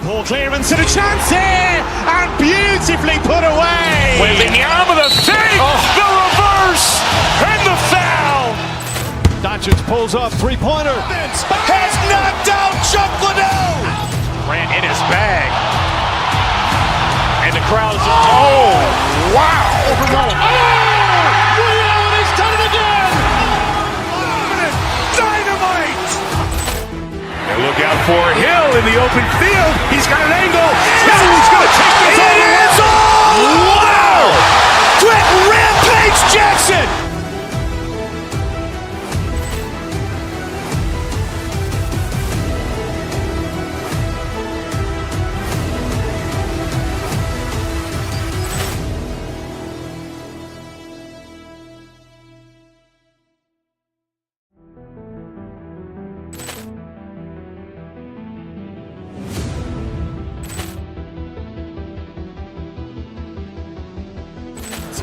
Ball clearance and a chance here, and beautifully put away. Waving the arm of the save, the reverse, and the foul. Doncic pulls up, three-pointer. Has knocked out Chocolate. Grant in his bag. And the crowd's wow. He's done it again. Dynamite. And look out for Hill in the open field. He's got an angle. Hill's going to take this all the way. Wow. Quick Rampage Jackson.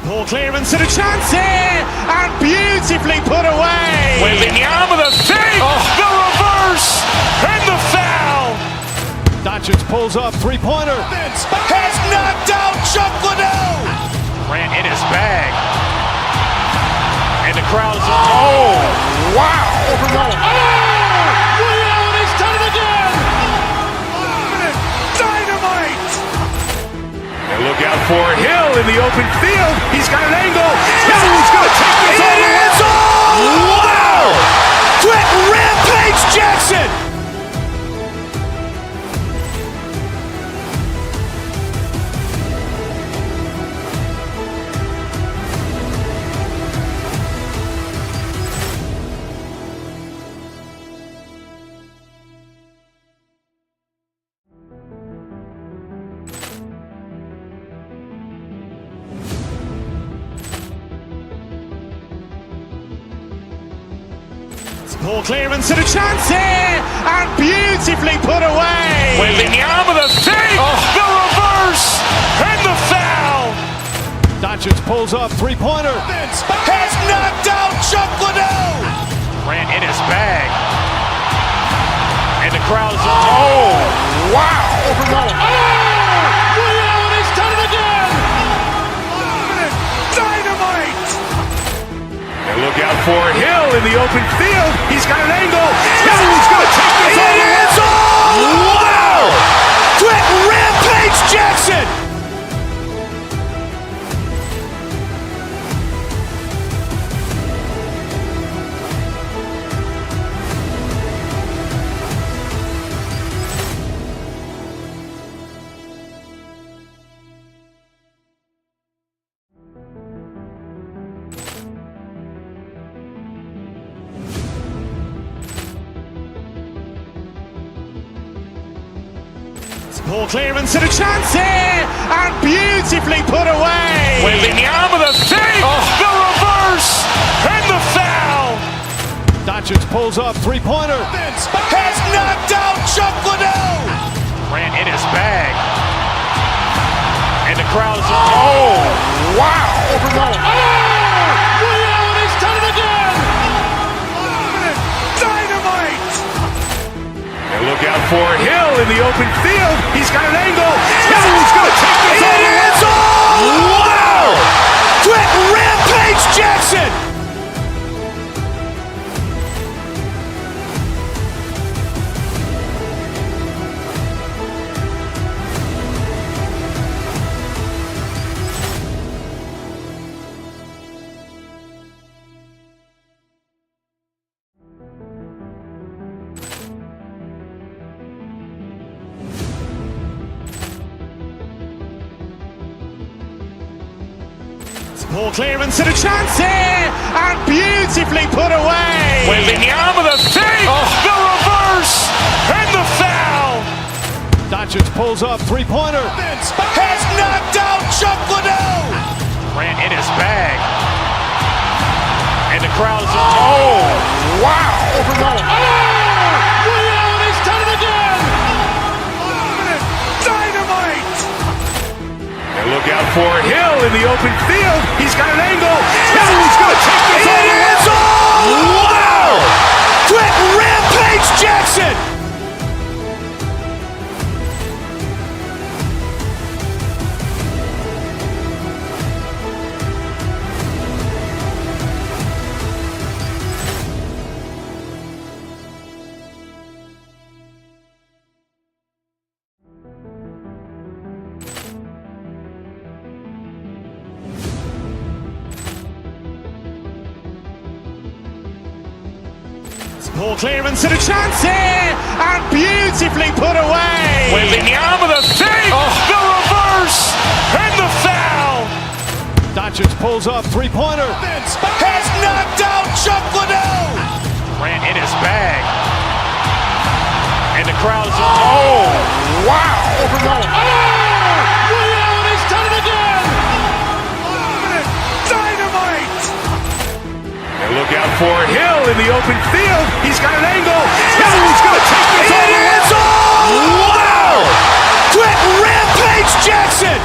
Ball clearance and a chance here, and beautifully put away. Waving the arm of the save, the reverse, and the foul. Doncic pulls up, three-pointer. Has knocked out Chocolate. Grant in his bag. And the crowd's wow. He's done it again. Dynamite. And look out for Hill in the open field. He's got an angle. Hill's going to take this all the way. Wow. Quick Rampage Jackson. Ball clearance and a chance here, and beautifully put away. Wembanyama with a save, the reverse, and the foul. Doncic pulls up, three-pointer. Has knocked out Chocolate. Grant in his bag. And the crowd's Wow. Ray Allen has done it again. Dynamite. And look out for Hill in the open field. He's got an angle. He's going to take this all the way. Wow. Quick Rampage Jackson. Ball clearance and a chance here, and beautifully put away. Wembanyama with a save, the reverse, and the foul. Doncic pulls up, three-pointer. Has knocked out Chocolate. Grant in his bag. And the crowd's wow. Ray Allen has done it again. Dynamite. And look out for Hill in the open field. He's got an angle. He's going to take this all the way. Wow. Quick Rampage Jackson. Ball clearance and a chance here, and beautifully put away. Wembanyama with a save, the reverse, and the foul. Doncic pulls up, three-pointer. Has knocked out Chocolate. Grant in his bag. And the crowd's wow. Ray Allen has done it again. Dynamite. And look out for Hill in the open field. He's got an angle. He's going to take this all the way. Wow. Quick Rampage Jackson. Ball clearance and a chance here, and beautifully put away. Wembanyama with a save, the reverse, and the foul. Doncic pulls up, three-pointer. Has knocked out Chocolate. Grant in his bag. And the crowd's wow. Ray Allen has done it again. Dynamite. And look out for Hill in the open field. He's got an angle. He's going to take this all the way. Wow. Quick Rampage Jackson.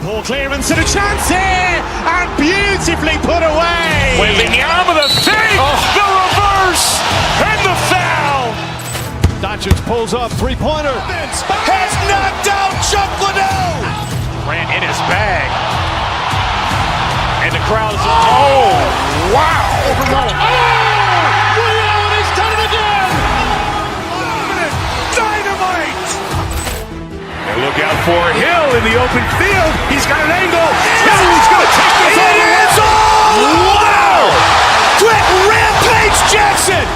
Ball clearance and a chance here, and beautifully put away. Wembanyama with a save, the reverse, and the foul. Doncic pulls up, three-pointer. Has knocked out Chocolate. Grant in his bag. And the crowd's wow. Ray Allen has done it again. Dynamite. And look out for Hill in the open field. He's got an angle. He's going to take this all the way. Wow. Quick Rampage Jackson.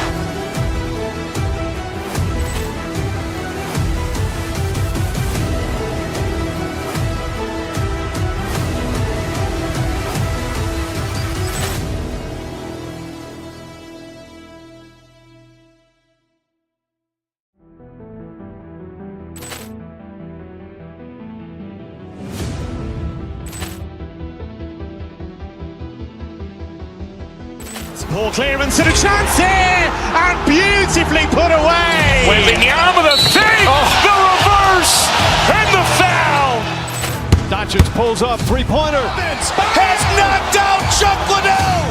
Ball clearance and a chance here, and beautifully put away. Wembanyama the save, the reverse, and the foul. Doncic pulls up, three-pointer. Has knocked out Chuck Liddell.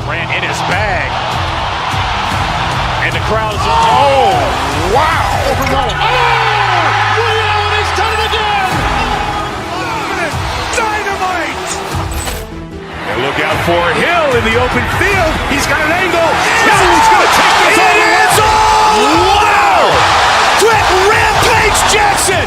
Grant in his bag, and the crowd is wow! Liddell has done it again. Dynamite. Look out for Hill in the open field. He's got an angle. He's going to take this all the way. Wow! Quick Rampage Jackson.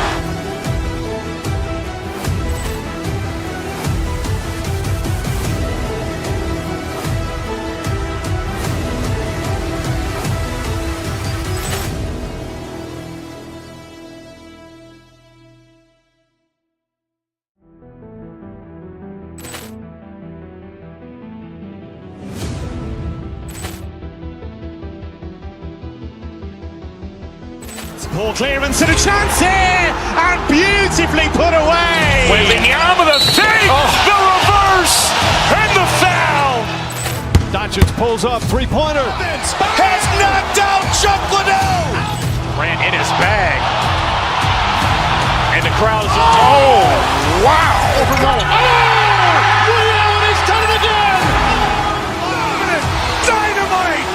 Ball clearance and a chance here, and beautifully put away. Wembanyama the save, the reverse, and the foul. Doncic pulls up, three-pointer. Has knocked out Chuck Liddell. Grant in his bag, and the crowd is wow! Liddell has done it again. Dynamite.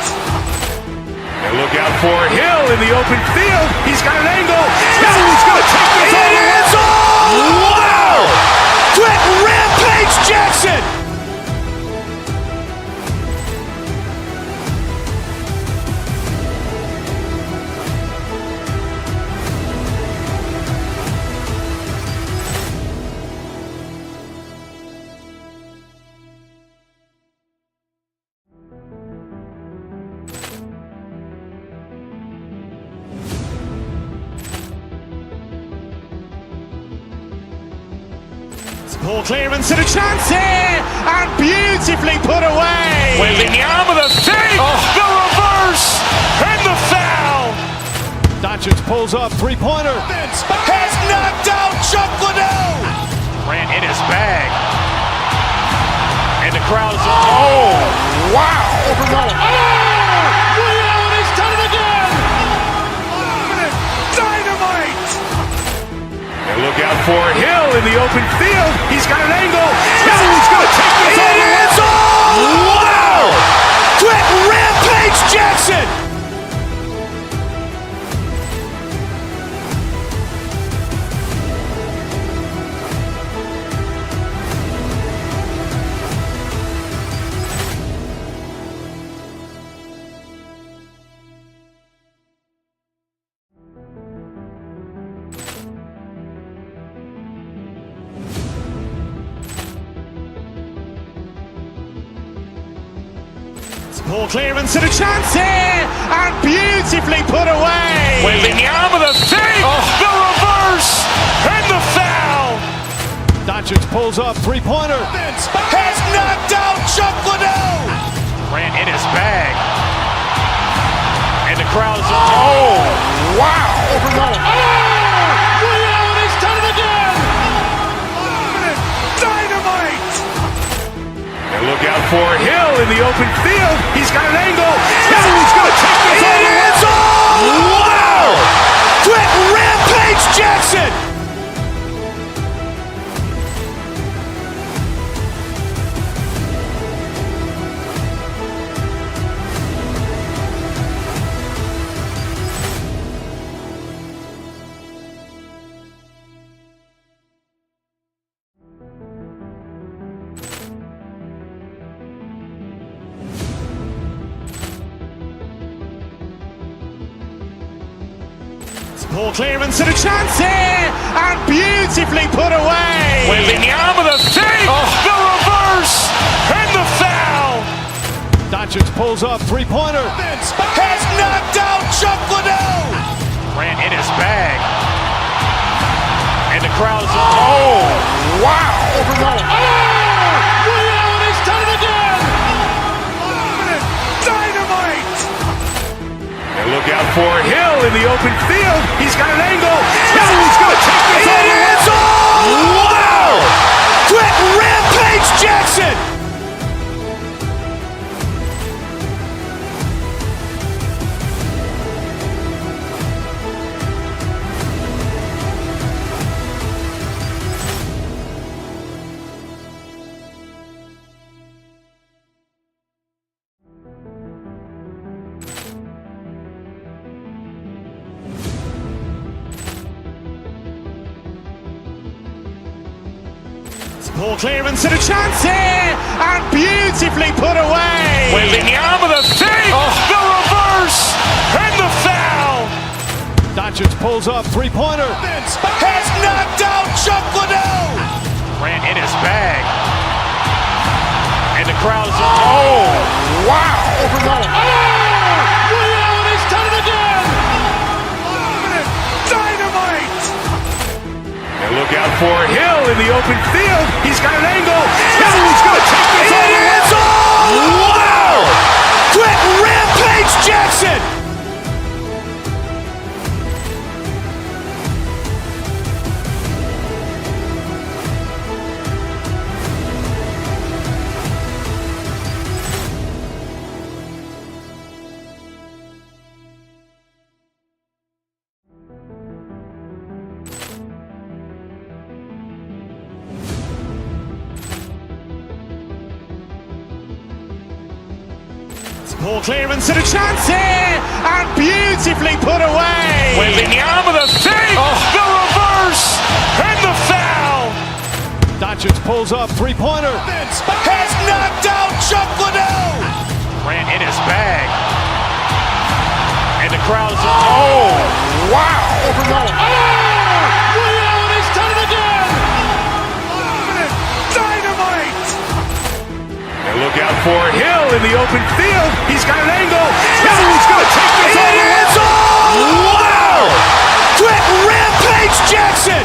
Look out for Hill in the open field. He's got an angle. He's going to take this all the way. Wow! Quick Rampage Jackson. Ball clearance and a chance here, and beautifully put away. Wembanyama the save, the reverse, and the foul. Doncic pulls up, three-pointer. Has knocked out Chuck Liddell. Grant in his bag, and the crowd is wow! Liddell has done it again. Dynamite. Look out for Hill in the open field. He's got an angle. He's going to take this all the way. Wow! Quick Rampage Jackson. Ball clearance and a chance here, and beautifully put away. Wembanyama the save, the reverse, and the foul. Doncic pulls up, three-pointer. Has knocked out Chuck Liddell. Grant in his bag, and the crowd is wow! Liddell has done it again. Dynamite. Look out for Hill in the open field. He's got an angle. He's going to take this all the way. Wow! Quick Rampage Jackson. Ball clearance and a chance here, and beautifully put away. Wembanyama the save, the reverse, and the foul. Doncic pulls up, three-pointer. Has knocked out Chuck Liddell. Grant in his bag, and the crowd is wow! Liddell has done it again. Dynamite. Look out for Hill in the open field. He's got an angle. He's going to take this all the way. Wow! Quick Rampage Jackson. Ball clearance and a chance here, and beautifully put away. Wembanyama the fake, the reverse, and the foul. Doncic pulls up, three-pointer. Has knocked out Chocolate. Grant in his bag. And the crowd's Wow. He's done it again. Dynamite. And look out for Hill in the open field. He's got an angle. He's going to take this all the way. Wow. Quick Rampage Jackson. Ball clearance and a chance here, and beautifully put away. Wembanyama the fake, the reverse, and the foul. Doncic pulls up, three-pointer. Has knocked out Chocolate. Grant in his bag. And the crowd's wow. He's done it again. Dynamite. And look out for Hill in the open field. He's got an angle. He's going to take this all the way. Wow. Quick Rampage Jackson.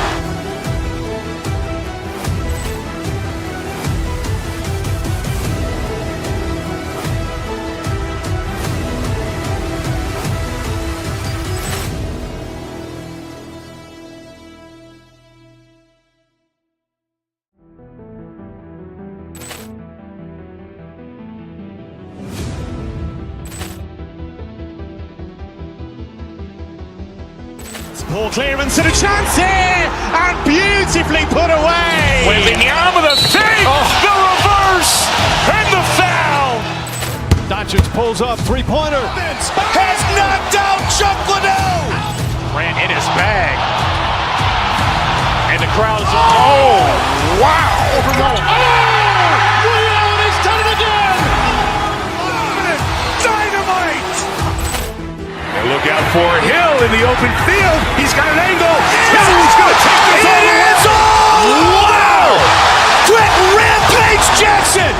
Ball clearance and a chance here, and beautifully put away. Wembanyama the fake, the reverse, and the foul. Doncic pulls up, three-pointer. Has knocked out Chocolate. Grant in his bag. And the crowd's wow. He's done it again. Dynamite. And look out for Hill in the open field. He's got an angle. He's going to take this all the way. Wow. Quick Rampage Jackson.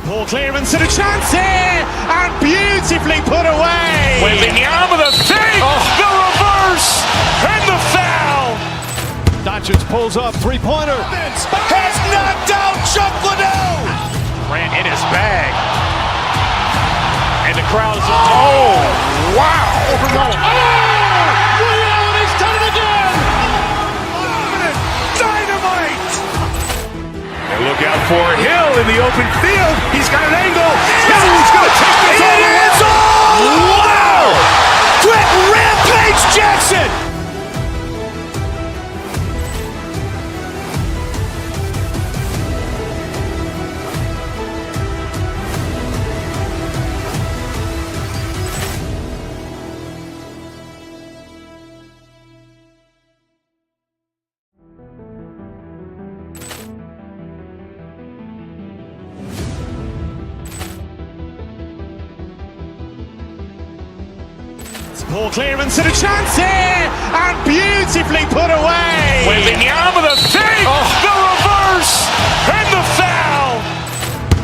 Ball clearance and a chance here, and beautifully put away. Wembanyama the fake, the reverse, and the foul. Doncic pulls up, three-pointer. Has knocked out Chocolate. Grant in his bag. And the crowd's wow. He's done it again. Dynamite. And look out for Hill in the open field. He's got an angle. He's going to take this all the way. Wow. Quick Rampage Jackson. Ball clearance and a chance here, and beautifully put away. Wembanyama the fake, the reverse, and the foul.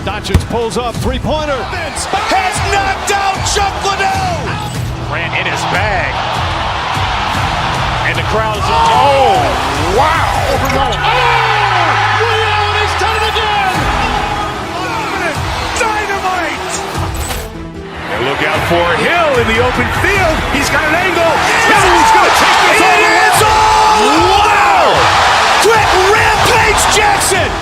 Doncic pulls up, three-pointer. Has knocked out Chocolate. Grant in his bag. And the crowd's wow. He's done it again. Dynamite. And look out for Hill in the open field. He's got an angle. He's going to take this all the way. Wow. Quick Rampage Jackson.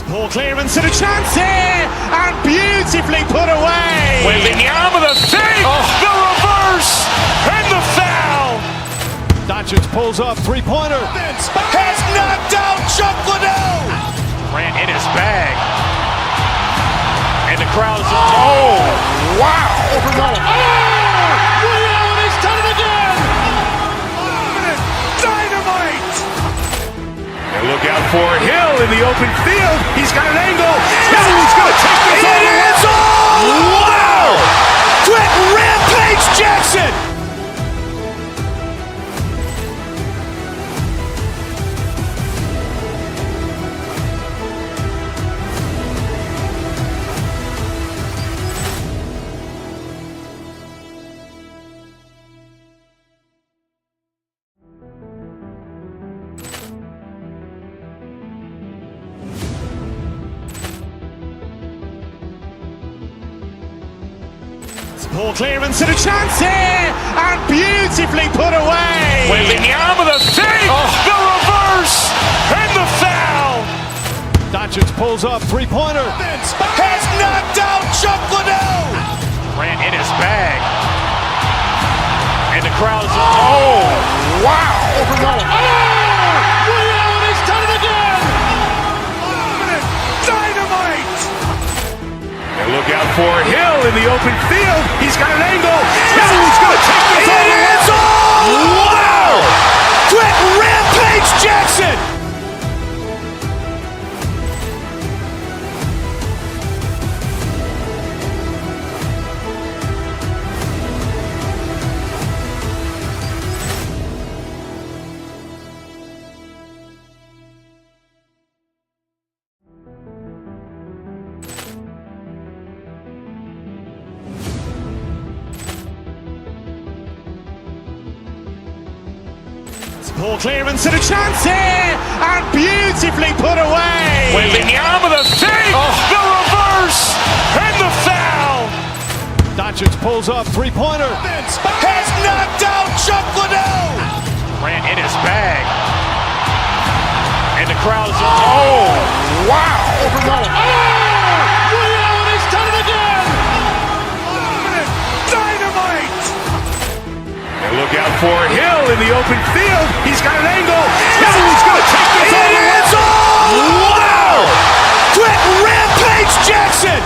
Ball clearance and a chance here, and beautifully put away. Wembanyama with a save, the reverse, and the foul. Doncic pulls up, three-pointer. Has knocked out Chocolate. Grant in his bag. And the crowd is, oh, wow. Rio, and he's done it again. Dynamite. And look out for Hill in the open field. He's got an angle. He's going to take this all the way. It is all! Wow! Quick Rampage Jackson! Ball clearance and a chance here, and beautifully put away. Wembanyama with a save, the reverse, and the foul. Doncic pulls up, three-pointer. Has knocked out Chocolate. Grant in his bag. And the crowd is, oh, wow. Rio, and he's done it again. Dynamite. And look out for Hill in the open field. He's got an angle. He's going to take this all the way. It is all! Wow! Quick Rampage Jackson! Ball clearance and a chance here, and beautifully put away. Wembanyama with a save, the reverse, and the foul. Doncic pulls up, three-pointer. Has knocked out Chocolate. Grant in his bag. And the crowd is, oh, wow. Rio, and he's done it again. Dynamite. And look out for Hill in the open field. He's got an angle. He's going to take this all the way. It is all! Wow! Quick Rampage Jackson!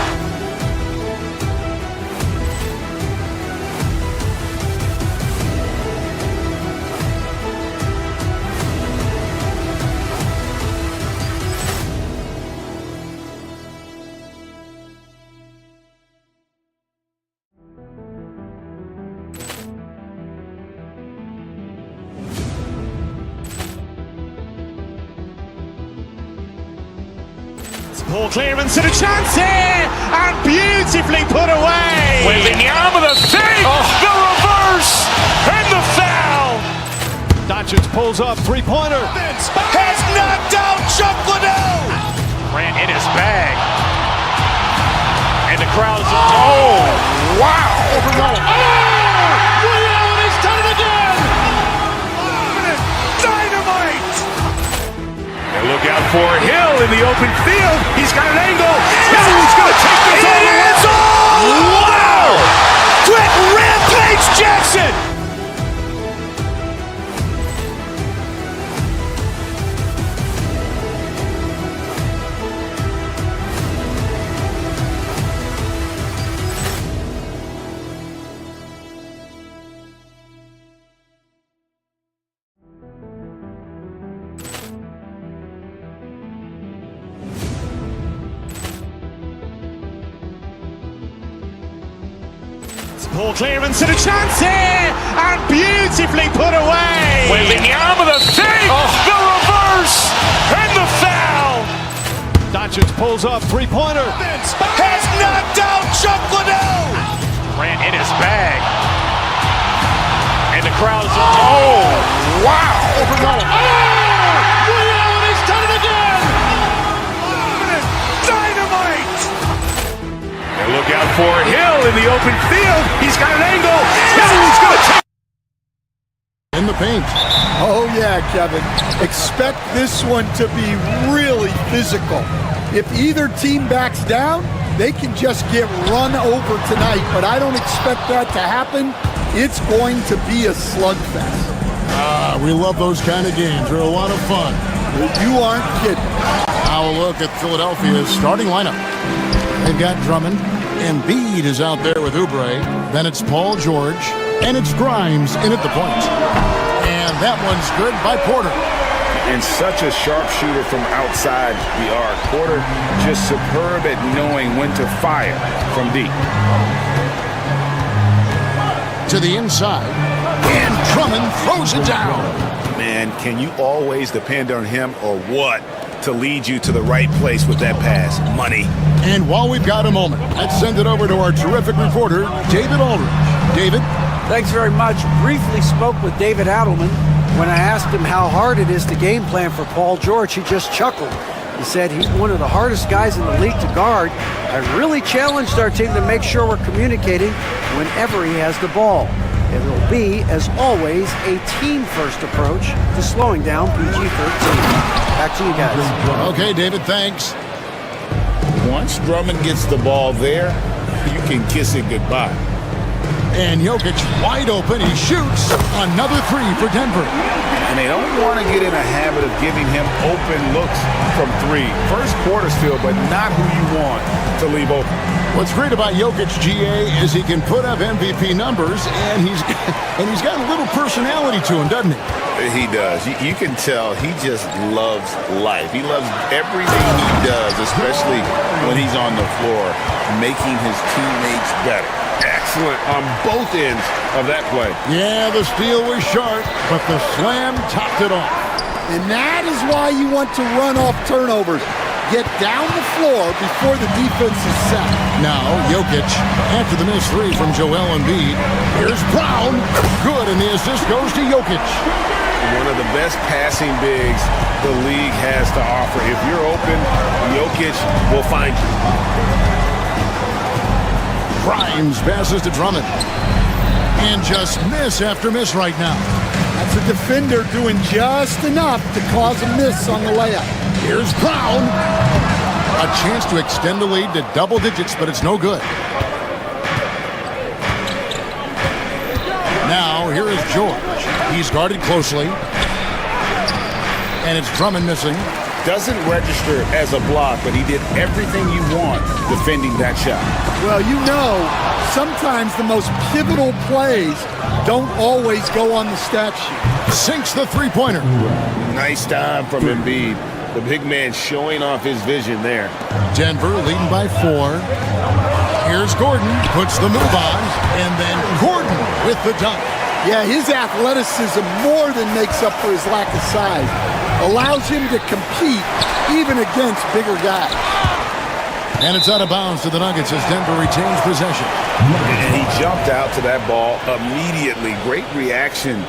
Ball clearance and a chance here, and beautifully put away. Wembanyama with a save, the reverse, and the foul. Doncic pulls up, three-pointer. Has knocked out Chocolate. Grant in his bag. And the crowd is, oh, wow. Rio, and he's done it again. Dynamite. And look out for Hill in the open field. He's got an angle. He's going to take this all the way. It is all! Wow! Quick Rampage Jackson! Ball clearance and a chance here, and beautifully put away. Wembanyama with a save, the reverse, and the foul. Doncic pulls up, three-pointer. Has knocked out Chocolate. Grant in his bag. And the crowd is, oh, wow. Rio, and he's done it again. Dynamite. And look out for Hill in the open field. He's got an angle. He's going to take in the paint. Oh, yeah, Kevin. Expect this one to be really physical. If either team backs down, they can just get run over tonight, but I don't expect that to happen. It's going to be a slugfest. We love those kind of games. They're a lot of fun. You aren't kidding. Now a look at Philadelphia's starting lineup. They've got Drummond. Embiid is out there with Oubre. Then it's Paul George. And it's Grimes in at the point. And that one's good by Porter. And such a sharpshooter from outside the arc. Porter just superb at knowing when to fire from deep. To the inside. And Drummond throws it down. Man, can you always depend on him or what to lead you to the right place with that pass? Money. And while we've got a moment, let's send it over to our terrific reporter, David Aldridge. David? Thanks very much. Briefly spoke with David Adelman. When I asked him how hard it is to game plan for Paul George, he just chuckled. He said he's one of the hardest guys in the league to guard. I really challenged our team to make sure we're communicating whenever he has the ball. It will be, as always, a team-first approach to slowing down PG-13. Back to you guys. Okay, David, thanks. Once Drummond gets the ball there, you can kiss it goodbye. And Jokic wide open. He shoots another three for Denver. And they don't want to get in a habit of giving him open looks from three. First quarter still, but not who you want to leave open. What's great about Jokic, GA, is he can put up MVP numbers, and he's got a little personality to him, doesn't he? He does. You can tell he just loves life. He loves everything he does, especially when he's on the floor, making his teammates better. Excellent on both ends of that play. Yeah, the steal was sharp, but the slam topped it off. And that is why you want to run off turnovers. Get down the floor before the defense is set. Now, Jokic, after the missed three from Joel Embiid. Here's Brown. Good, and the assist goes to Jokic. One of the best passing bigs the league has to offer. If you're open, Jokic will find you. Grimes passes to Drummond. And just miss after miss right now. That's a defender doing just enough to cause a miss on the layup. Here's Brown. A chance to extend the lead to double digits, but it's no good. Now, here is George. He's guarded closely. And it's Drummond missing. Doesn't register as a block, but he did everything you want defending that shot. Well, you know, sometimes the most pivotal plays don't always go on the stat sheet. Sinks the three-pointer. Nice time from Embiid. The big man showing off his vision there. Denver leading by 4. Here's Gordon. Puts the move on. And then Gordon with the dunk. Yeah, his athleticism more than makes up for his lack of size. Allows him to compete even against bigger guys. And it's out of bounds to the Nuggets as Denver retains possession. And he jumped out to that ball immediately. Great reaction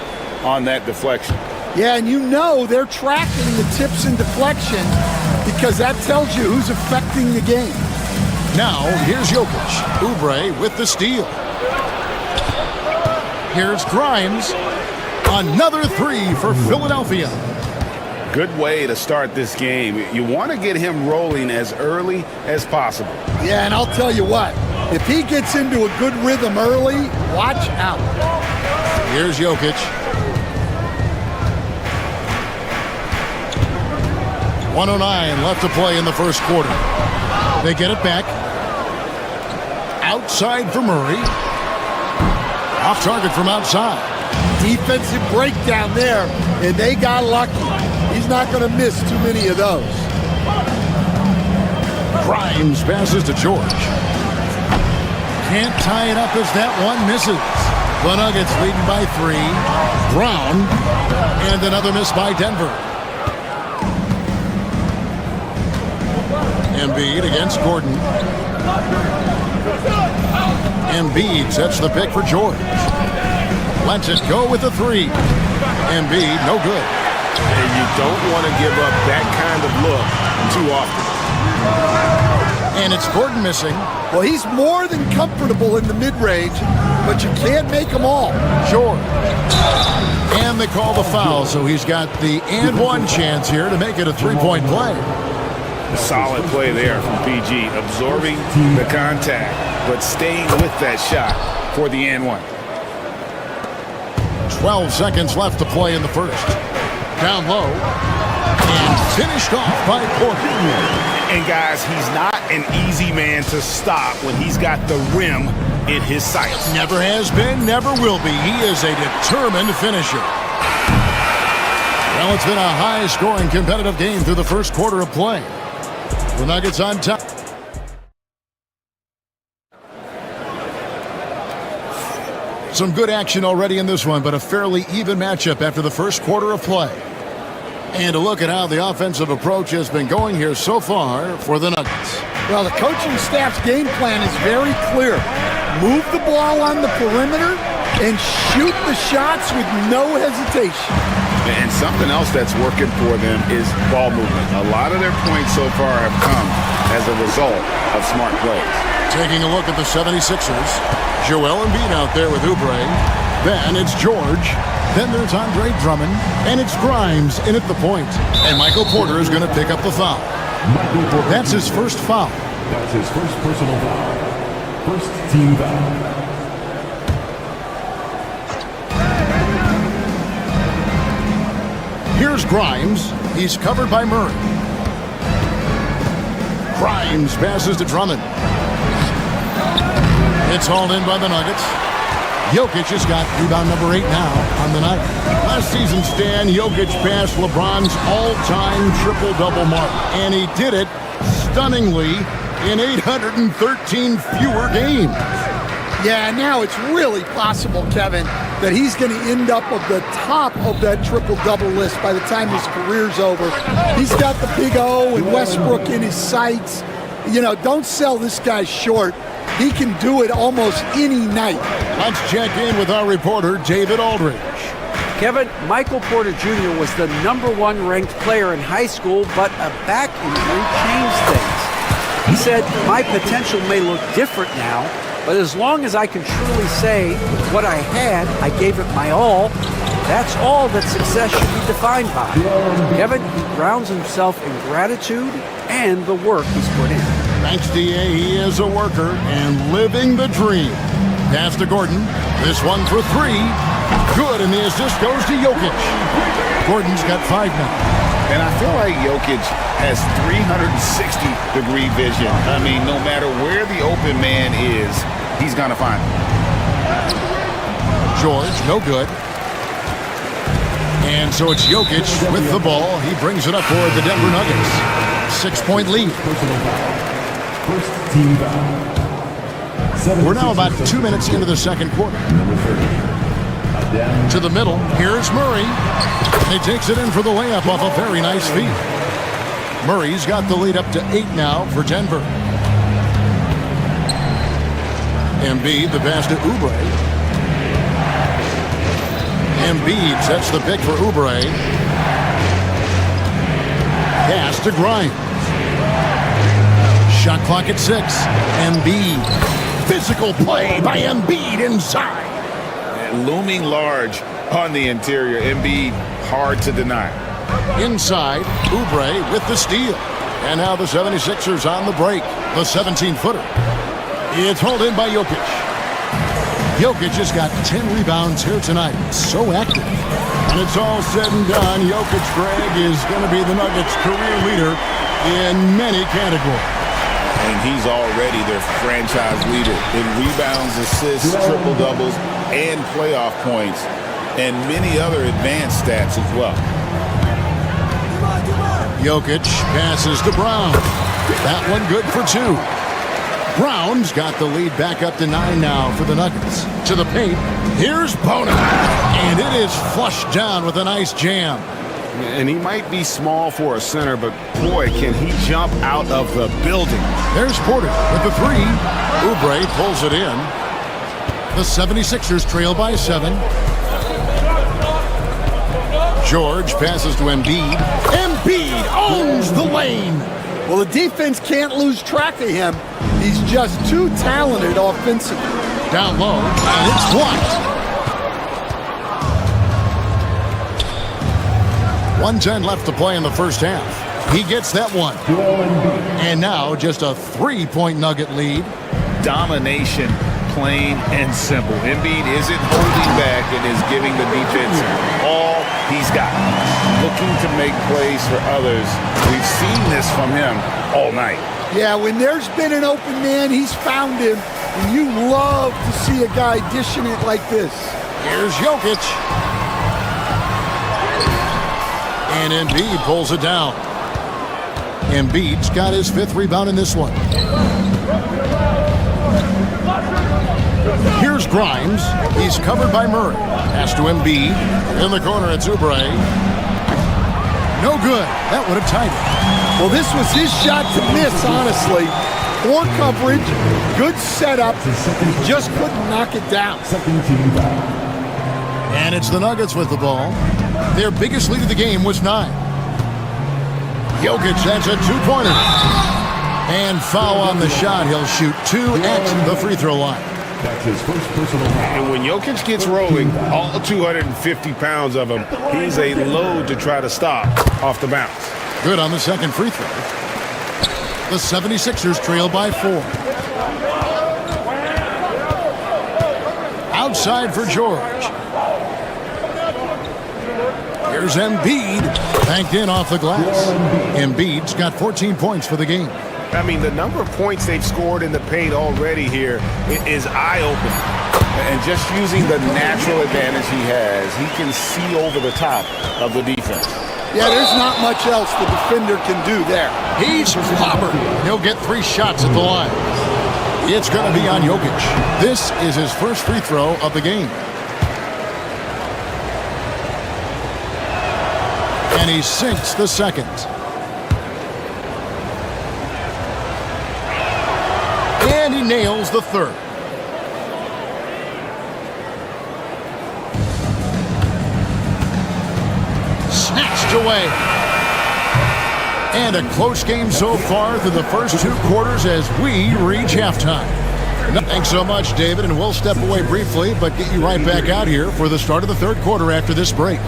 on that deflection. Yeah, and you know they're tracking the tips and deflection because that tells you who's affecting the game. Now, here's Jokic. Oubre with the steal. Here's Grimes. Another three for Philadelphia. Good way to start this game. You want to get him rolling as early as possible. Yeah, and I'll tell you what. If he gets into a good rhythm early, watch out. Here's Jokic. 1:09 left to play in the first quarter. They get it back. Outside for Murray. Off target from outside. Defensive breakdown there, and they got lucky. He's not going to miss too many of those. Grimes passes to George. Can't tie it up as that one misses. The Nuggets leading by 3. Brown. And another miss by Denver. Embiid against Gordon. Embiid sets the pick for George. Lets it go with the 3. Embiid, no good. And you don't want to give up that kind of look too often. And it's Gordon missing. Well, he's more than comfortable in the mid-range, but you can't make them all. Sure. And they call the foul, so he's got the and one chance here to make it a 3-point play. Solid play there from PG, absorbing the contact, but staying with that shot for the and one. 12 seconds left to play in the first. Down low. And finished off by Porter. And guys, he's not an easy man to stop when he's got the rim in his sights. Never has been, never will be. He is a determined finisher. Well, it's been a high-scoring competitive game through the first quarter of play. The Nuggets on top. Some good action already in this one, but a fairly even matchup after the first quarter of play. And a look at how the offensive approach has been going here so far for the Nuggets. Well, the coaching staff's game plan is very clear. Move the ball on the perimeter and shoot the shots with no hesitation. And something else that's working for them is ball movement. A lot of their points so far have come as a result of smart plays. Taking a look at the 76ers. Joel Embiid out there with Oubre. Then it's George. Then there's Andre Drummond. And it's Grimes in at the point. And Michael Porter is going to pick up the foul. That's his first foul. That's his first personal foul. First team foul. Here's Grimes. He's covered by Murray. Grimes passes to Drummond. It's hauled in by the Nuggets. Jokic has got rebound number 8 now on the night. Last season, Stan, Jokic passed LeBron's all-time triple-double mark. And he did it stunningly in 813 fewer games. Yeah, now it's really possible, Kevin, that he's going to end up at the top of that triple-double list by the time his career's over. He's got the Big O and Westbrook in his sights. You know, don't sell this guy short. He can do it almost any night. Let's check in with our reporter, David Aldridge. Kevin, Michael Porter Jr. was the #1 ranked player in high school, but a back injury changed things. He said, "My potential may look different now, but as long as I can truly say with what I had, I gave it my all, that's all that success should be defined by." Kevin, he grounds himself in gratitude and the work he's put in. Thanks, D.A. He is a worker and living the dream. Pass to Gordon. This one for 3. Good, and the assist goes to Jokic. Gordon's got 5 now. And I feel like Jokic has 360-degree vision. I mean, no matter where the open man is, he's going to find him. George, no good. And so it's Jokic with the ball. He brings it up for the Denver Nuggets. 6-point lead. First team foul. We're now about 2 minutes into the second quarter. To the middle. Here's Murray. He takes it in for the layup off a very nice feed. Murray's got the lead up to 8 now for Denver. Embiid, the pass to Oubre. Embiid sets the pick for Oubre. Pass to Grimes. Shot clock at 6. Embiid. Physical play by Embiid inside. And looming large on the interior. Embiid, hard to deny. Inside, Oubre with the steal. And now the 76ers on the break. The 17-footer. It's hauled in by Jokic. Jokic has got 10 rebounds here tonight. So active. When it's all said and done, Jokic, Greg, is going to be the Nuggets' career leader in many categories. And he's already their franchise leader in rebounds, assists, triple-doubles, and playoff points, and many other advanced stats as well. Jokic passes to Brown. That one good for 2. Brown's got the lead back up to 9 now for the Nuggets. To the paint. Here's Bona. And it is flushed down with a nice jam. And he might be small for a center, but boy, can he jump out of the building. There's Porter with the 3. Oubre pulls it in. The 76ers trail by 7. George passes to Embiid. Embiid owns the lane. Well, the defense can't lose track of him. He's just too talented offensively. Down low, and it's blocked. 1:10 left to play in the first half. He gets that one. And now just a 3-point Nugget lead. Domination, plain and simple. Embiid isn't holding back and is giving the defense all he's got. Looking to make plays for others. We've seen this from him all night. Yeah, when there's been an open man, he's found him. And you love to see a guy dishing it like this. Here's Jokic. And Embiid pulls it down. Embiid's got his 5th rebound in this one. Here's Grimes. He's covered by Murray. Pass to Embiid. In the corner, it's Oubre. No good. That would have tied it. Well, this was his shot to miss, honestly. Poor coverage, good setup. He just couldn't knock it down. And it's the Nuggets with the ball. Their biggest lead of the game was 9. Jokic, that's a 2-pointer. And foul on the shot. He'll shoot 2 at the free throw line. That's his first personal foul. And when Jokic gets rolling, all 250 pounds of him, he's a load to try to stop off the bounce. Good on the second free throw. The 76ers trail by 4. Outside for George. Here's Embiid. Banked in off the glass. Embiid's got 14 points for the game. I mean, the number of points they've scored in the paint already here is eye-opening. And just using the natural advantage he has, he can see over the top of the defense. Yeah, there's not much else the defender can do there. He's clobbered. He'll get 3 shots at the line. It's going to be on Jokic. This is his first free throw of the game. And he sinks the second. And he nails the third. Snatched away. And a close game so far through the first 2 quarters as we reach halftime. Thanks so much, David, and we'll step away briefly, but get you right back out here for the start of the 3rd quarter after this break.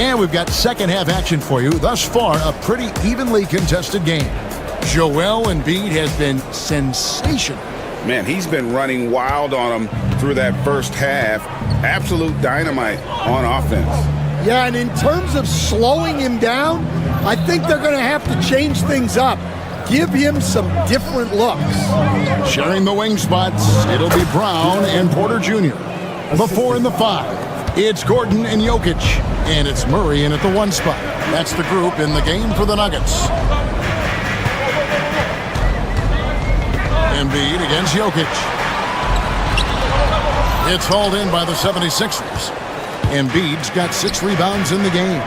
And we've got second half action for you. Thus far, a pretty evenly contested game. Joel Embiid has been sensational. Man, he's been running wild on him through that first half. Absolute dynamite on offense. Yeah, and in terms of slowing him down, I think they're going to have to change things up. Give him some different looks. Sharing the wing spots, it'll be Brown and Porter Jr. The 4 and the 5. It's Gordon and Jokic. And it's Murray in at the 1 spot. That's the group in the game for the Nuggets. Embiid against Jokic. It's hauled in by the 76ers. Embiid's got 6 rebounds in the game.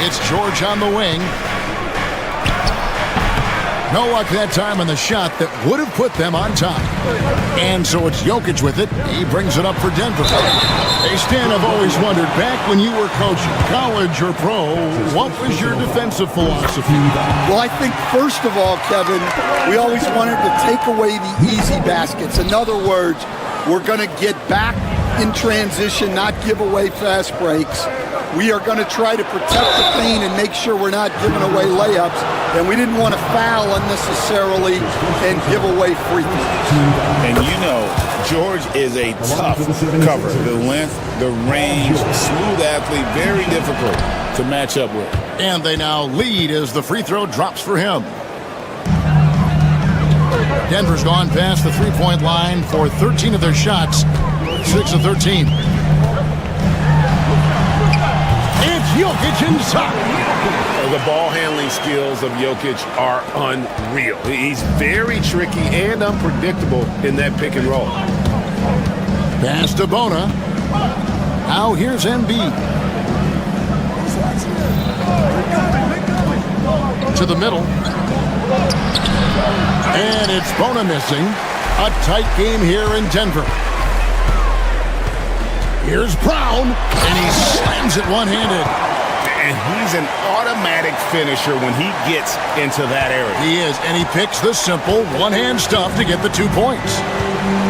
It's George on the wing. No luck that time on the shot that would have put them on top. And so it's Jokic with it. He brings it up for Denver. Hey, Stan, I've always wondered, back when you were coaching, college or pro, what was your defensive philosophy? Well, I think, first of all, Kevin, we always wanted to take away the easy baskets. In other words, we're going to get back in transition, not give away fast breaks. We are going to try to protect the paint and make sure we're not giving away layups. And we didn't want to foul unnecessarily and give away free throws. And you know, George is a tough cover. The length, the range, smooth athlete, very difficult to match up with. And they now lead as the free throw drops for him. Denver's gone past the 3-point line for 13 of their shots, 6 of 13. It's Jokic inside. The ball handling skills of Jokic are unreal. He's very tricky and unpredictable in that pick and roll. Pass to Bona. Now here's Embiid. To the middle. And it's Bona missing. A tight game here in Denver. Here's Brown, and he slams it one-handed. And he's an automatic finisher when he gets into that area. He is, and he picks the simple one-hand stuff to get the 2 points.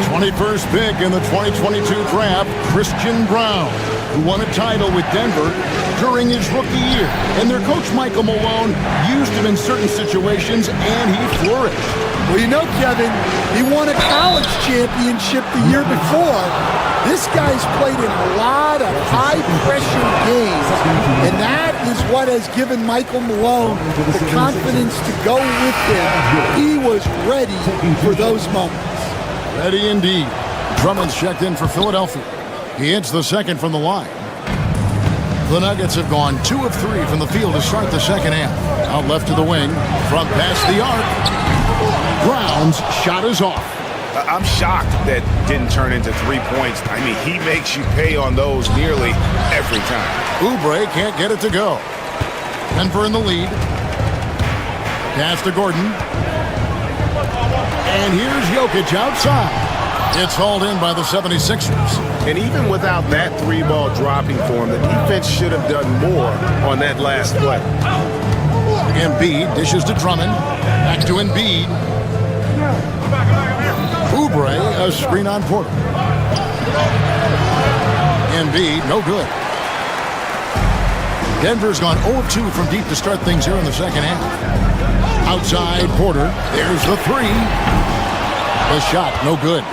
21st pick in the 2022 draft, Christian Brown, who won a title with Denver during his rookie year. And their coach, Michael Malone, used him in certain situations, and he flourished. Well, you know, Kevin, he won a college championship the year before. This guy's played in a lot of high-pressure games, and that is what has given Michael Malone the confidence to go with him. He was ready for those moments. Ready indeed. Drummond's checked in for Philadelphia. He hits the second from the line. The Nuggets have gone 2 of 3 from the field to start the second half. Out left to the wing, from past the arc. Brown's shot is off. I'm shocked that didn't turn into 3 points. I mean, he makes you pay on those nearly every time. Oubre can't get it to go. Denver in the lead. Pass to Gordon. And here's Jokic outside. It's hauled in by the 76ers. And even without that 3-ball dropping for him, the defense should have done more on that last play. Embiid dishes to Drummond. Back to Embiid. Oubre, a screen on Porter. Embiid, no good. Denver's gone 0 of 2 from deep to start things here in the second half. Outside Porter. There's the 3. The shot, no good.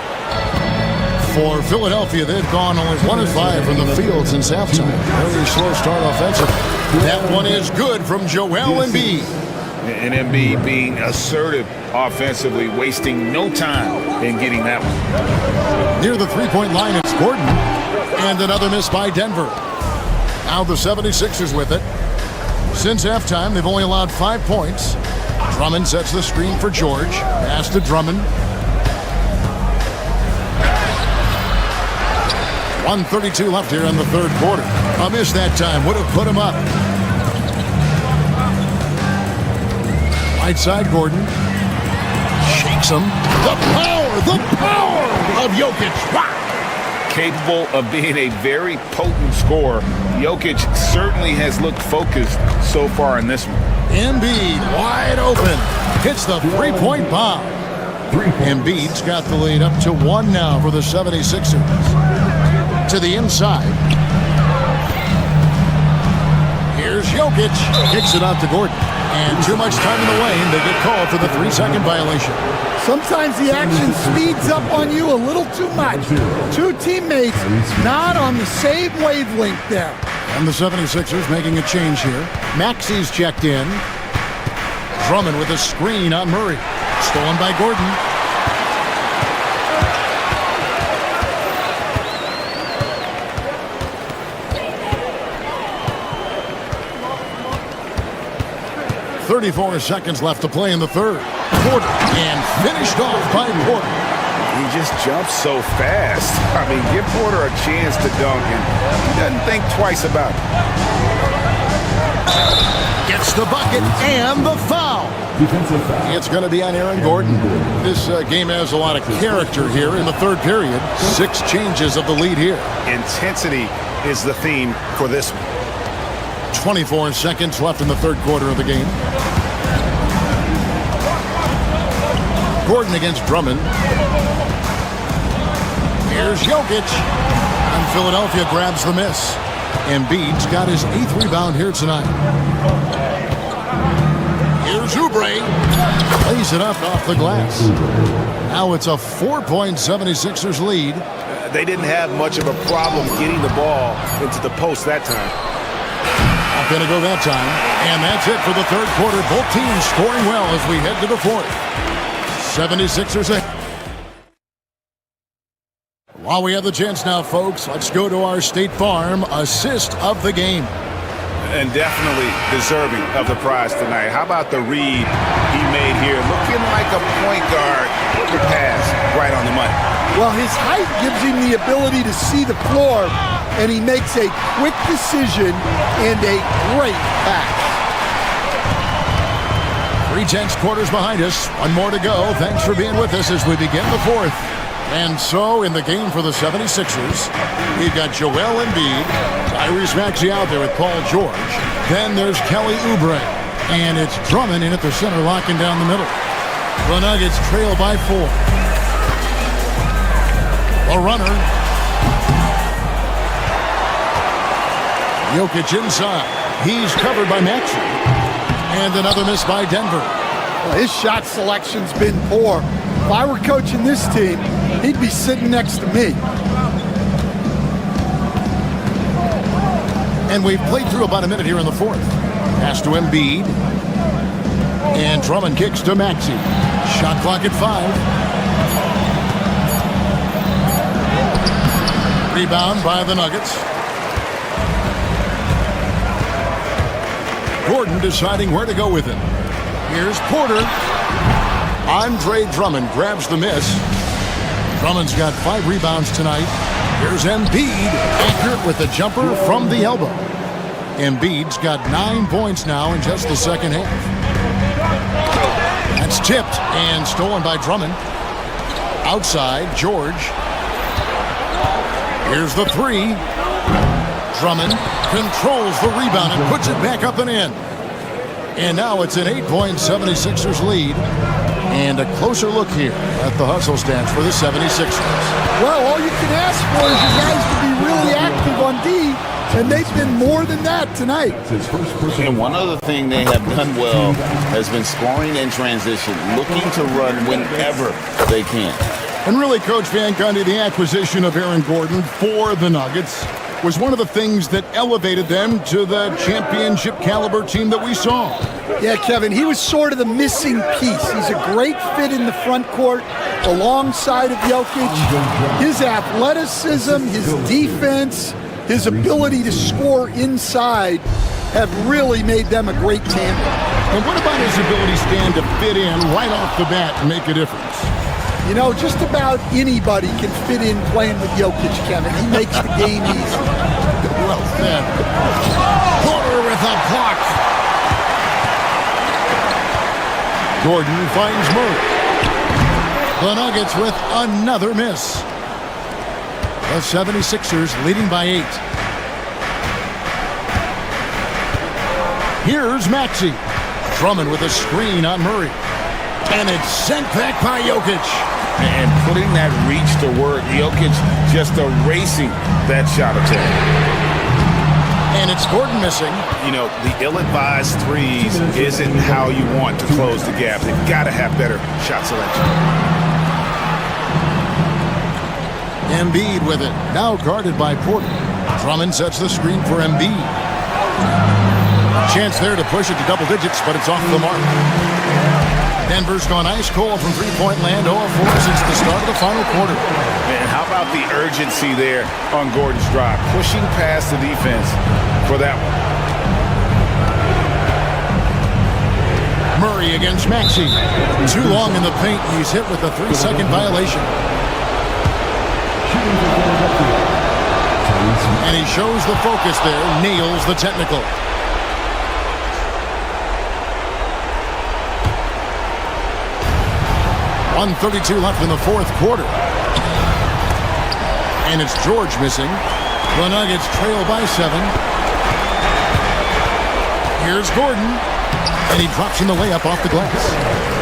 For Philadelphia, they've gone only 1 of 5 from the field since halftime. Very slow start offensively. That one is good from Joel Embiid. And Embiid being assertive offensively, wasting no time in getting that one. Near the 3-point line, it's Gordon. And another miss by Denver. Now the 76ers with it. Since halftime, they've only allowed 5 points. Drummond sets the screen for George. Pass to Drummond. 1:32 left here in the third quarter. A miss that time would have put him up. Right side, Gordon. Shakes him. The power of Jokic. Wow. Capable of being a very potent scorer. Jokic certainly has looked focused so far in this one. Embiid wide open. Hits the 3-point bomb. Embiid's got the lead up to 1 now for the 76ers. To the inside. Here's Jokic. Kicks it out to Gordon. And too much time in the lane. They get called for the 3-second violation. Sometimes the action speeds up on you a little too much. 2 teammates not on the same wavelength there. And the 76ers making a change here. Maxi's checked in. Drummond with a screen on Murray. Stolen by Gordon. .34 seconds left to play in the third. Porter, and finished off by Porter. He just jumps so fast. I mean, give Porter a chance to dunk, and he doesn't think twice about it. Gets the bucket and the foul. It's going to be on Aaron Gordon. This game has a lot of character here in the third period. 6 changes of the lead here. Intensity is the theme for this one. 24 seconds left in the third quarter of the game. Gordon against Drummond. Here's Jokic. And Philadelphia grabs the miss. Embiid's got his 8th rebound here tonight. Here's Oubre. Lays it up off the glass. Now it's a 4-point 76ers lead. They didn't have much of a problem getting the ball into the post that time. Not going to go that time. And that's it for the third quarter. Both teams scoring well as we head to the fourth. 76ers ahead. While we have the chance now, folks, let's go to our State Farm assist of the game. And definitely deserving of the prize tonight. How about the read he made here? Looking like a point guard with the pass right on the money. Well, his height gives him the ability to see the floor, and he makes a quick decision and a great pass. 3/10 quarters behind us. One more to go. Thanks for being with us as we begin the fourth. And so in the game for the 76ers, we've got Joel Embiid, Tyrese Maxey out there with Paul George. Then there's Kelly Oubre. And it's Drummond in at the center, locking down the middle. The Nuggets trail by 4. A runner. Jokic inside. He's covered by Maxey. And another miss by Denver. Well, his shot selection's been poor. If I were coaching this team, he'd be sitting next to me. And we've played through about a minute here in the fourth. Pass to Embiid. And Drummond kicks to Maxey. Shot clock at 5. Rebound by the Nuggets. Gordon deciding where to go with it. Here's Porter. Andre Drummond grabs the miss. Drummond's got 5 rebounds tonight. Here's Embiid, accurate with the jumper from the elbow. Embiid's got 9 points now in just the second half. That's tipped and stolen by Drummond. Outside, George. Here's the 3. Drummond controls the rebound and puts it back up and in. And now it's an 8-point 76ers lead. And a closer look here at the hustle stats for the 76ers. Well, all you can ask for is your guys to be really active on D, and they've been more than that tonight. And one other thing they have done well has been scoring in transition, looking to run whenever they can. And really, Coach Van Gundy, the acquisition of Aaron Gordon for the Nuggets was one of the things that elevated them to the championship caliber team that we saw. Yeah, Kevin, he was sort of the missing piece. He's a great fit in the front court alongside of Jokic. His athleticism, his defense, his ability to score inside have really made them a great tandem. And what about his ability, Stan, to fit in right off the bat and make a difference? You know, just about anybody can fit in playing with Jokic, Kevin. He makes the game easy. Well said. Porter with a block. Gordon finds Murray. The Nuggets with another miss. The 76ers leading by 8. Here's Maxey. Drummond with a screen on Murray. And it's sent back by Jokic. And putting that reach to work, Jokic just erasing that shot attempt. And it's Gordon missing. You know, the ill-advised threes isn't how you want to close the gap. They've got to have better shot selection. Embiid with it. Now guarded by Porter. Drummond sets the screen for Embiid. Chance there to push it to double digits, but it's off the mark. Denver's gone ice cold from three-point land, 0-4 since the start of the final quarter. Man, how about the urgency there on Gordon's drive? Pushing past the defense for that one. Murray against Maxey. Too long in the paint. He's hit with a 3-second violation. And he shows the focus there, nails the technical. .132 left in the fourth quarter. And it's George missing. The Nuggets trail by 7. Here's Gordon. And he drops in the layup off the glass.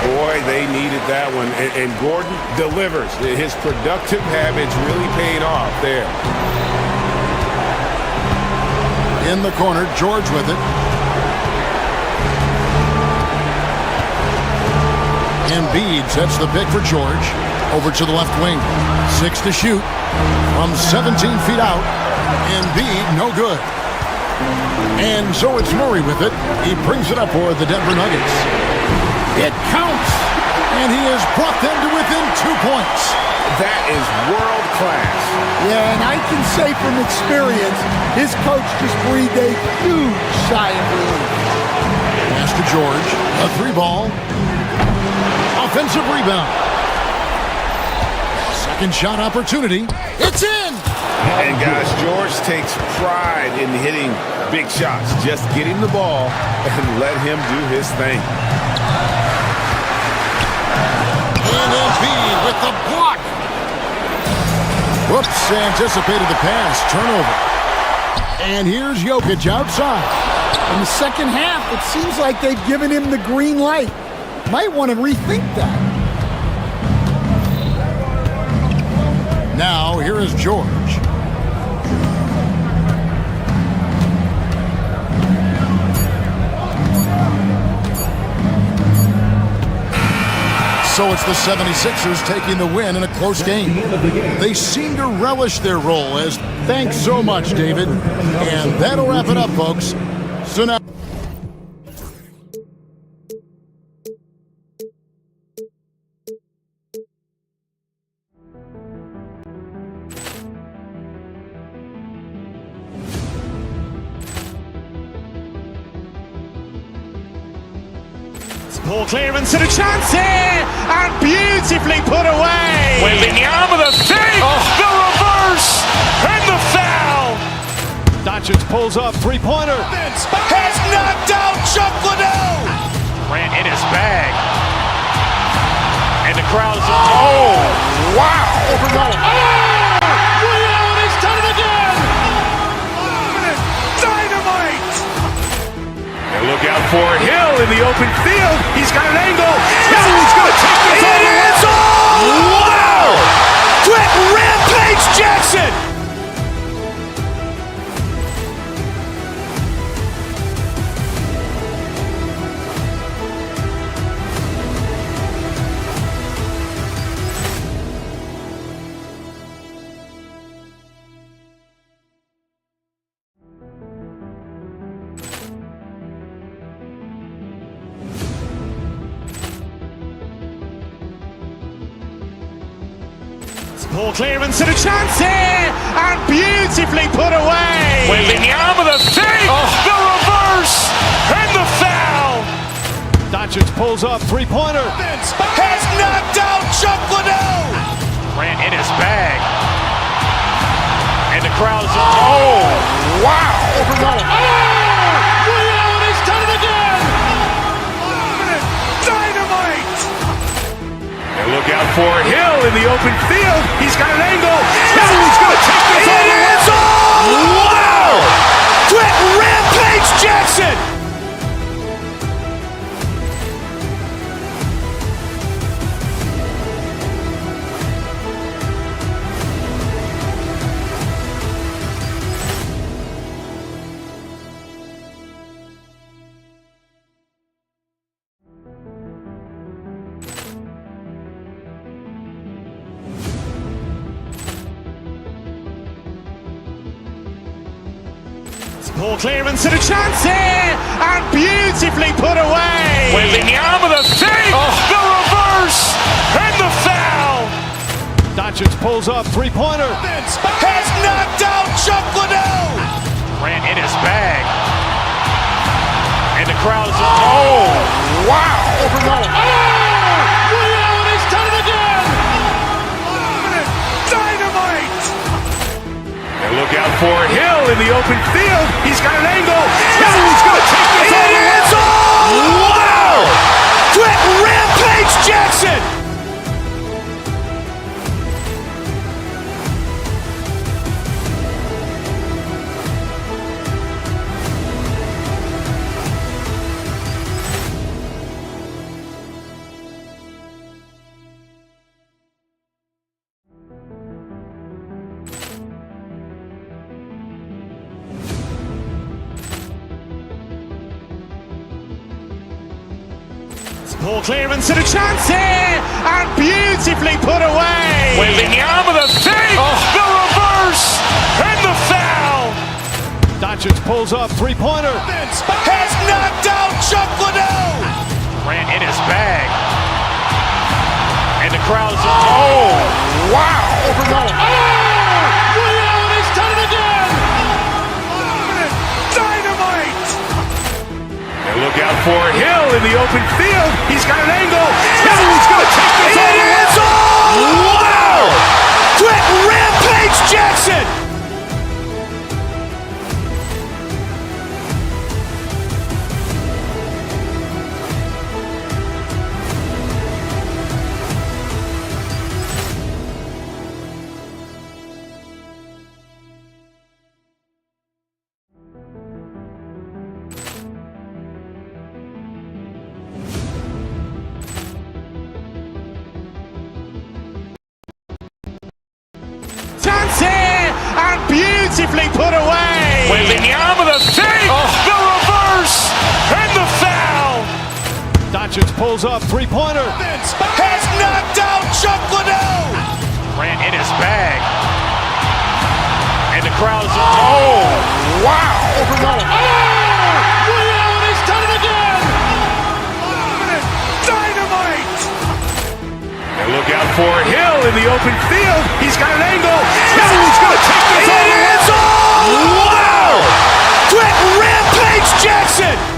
Boy, they needed that one. And Gordon delivers. His productive habits really paid off there. In the corner, George with it. Embiid sets the pick for George. Over to the left wing. 6 to shoot. From 17 feet out. Embiid, no good. And so it's Murray with it. He brings it up for the Denver Nuggets. It counts. And he has brought them to within 2 points. That is world class. Yeah, and I can say from experience, his coach just breathed a huge sigh of relief. Pass to George. A 3-ball. Offensive rebound. Second shot opportunity. It's in. And guys, George takes pride in hitting big shots. Just get him the ball and let him do his thing. And Embiid with the block. Whoops, anticipated the pass. Turnover. And here's Jokic outside. In the second half, it seems like they've given him the green light. Might want to rethink that. Now, here is George. So it's the 76ers taking the win in a close game. They seem to relish their role as thanks so much, David. And that'll wrap it up, folks. So now... Ball clearance and a chance here, and beautifully put away. Waving the arm of the thing, the reverse, and the foul. Doncic pulls up, three-pointer. Has knocked out Chuck Liddell. Grant in his bag. And the crowd's, oh, wow. Liddell, he's done it again. Dynamite. And look out for Hill in the open field. He's got an angle. Hill is going to take this all the way. Wow! Quick Rampage Jackson. Ball clearance and a chance here, and beautifully put away. Waving the arm of the thing, the reverse, and the foul. Doncic pulls up, three-pointer. Has knocked out Chuck Liddell. Grant in his bag. And the crowd's, oh, wow. Liddell, he's done it again. Dynamite. And look out for Hill in the open field. He's got an angle. Hill is going to take this all the way. Wow! Quick Rampage Jackson. Ball clearance and a chance here, and beautifully put away. Waving the arm of the thing, the reverse, and the foul. Doncic pulls up, three-pointer. Has knocked out Chuck Liddell. Grant in his bag. And the crowd's, oh, wow. Liddell, he's done it again. Dynamite. And look out for Hill in the open field. He's got an angle. Hill is going to take this all the way. Wow! Quick Rampage Jackson. Ball clearance and a chance here, and beautifully put away. Waving the arm of the thing, the reverse, and the foul. Doncic pulls up, three-pointer. Has knocked out Chuck Liddell. Grant in his bag. And the crowd's, oh, wow. Liddell, he's done it again. Dynamite. And look out for Hill in the open field. He's got an angle. Hill is going to take this all the way. Wow! Quick Rampage Jackson. goes up, three-pointer. Has knocked out Chuck Liddell. Grant in his bag. And the crowd is... Oh, wow. Overall. Ray Allen has done it again. Dynamite! And look out for Hill in the open field. He's got an angle. Hill is going to take this all the way. Wow! Quick Rampage Jackson!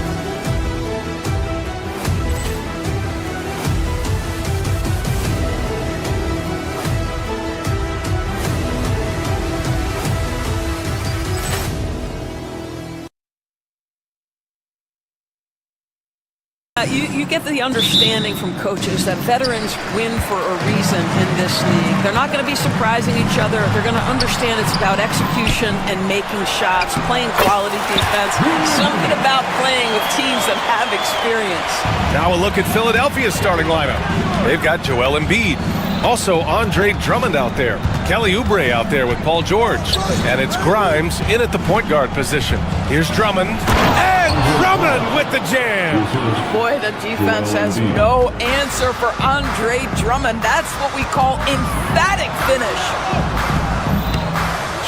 You get the understanding from coaches that veterans win for a reason in this league. They're not going to be surprising each other. They're going to understand it's about execution and making shots, playing quality defense, something about playing with teams that have experience. Now a look at Philadelphia's starting lineup. They've got Joel Embiid. Also, Andre Drummond out there. Kelly Oubre out there with Paul George. And it's Grimes in at the point guard position. Here's Drummond. And Drummond with the jam. Boy, the defense has no answer for Andre Drummond. That's what we call emphatic finish.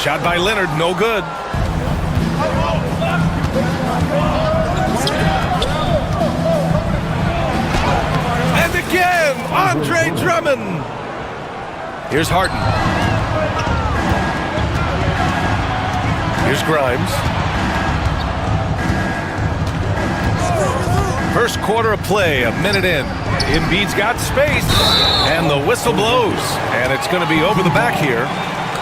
Shot by Leonard, no good. And again, Andre Drummond. Here's Harden. Here's Grimes. First quarter of play, a minute in. Embiid's got space, and the whistle blows. And it's going to be over the back here.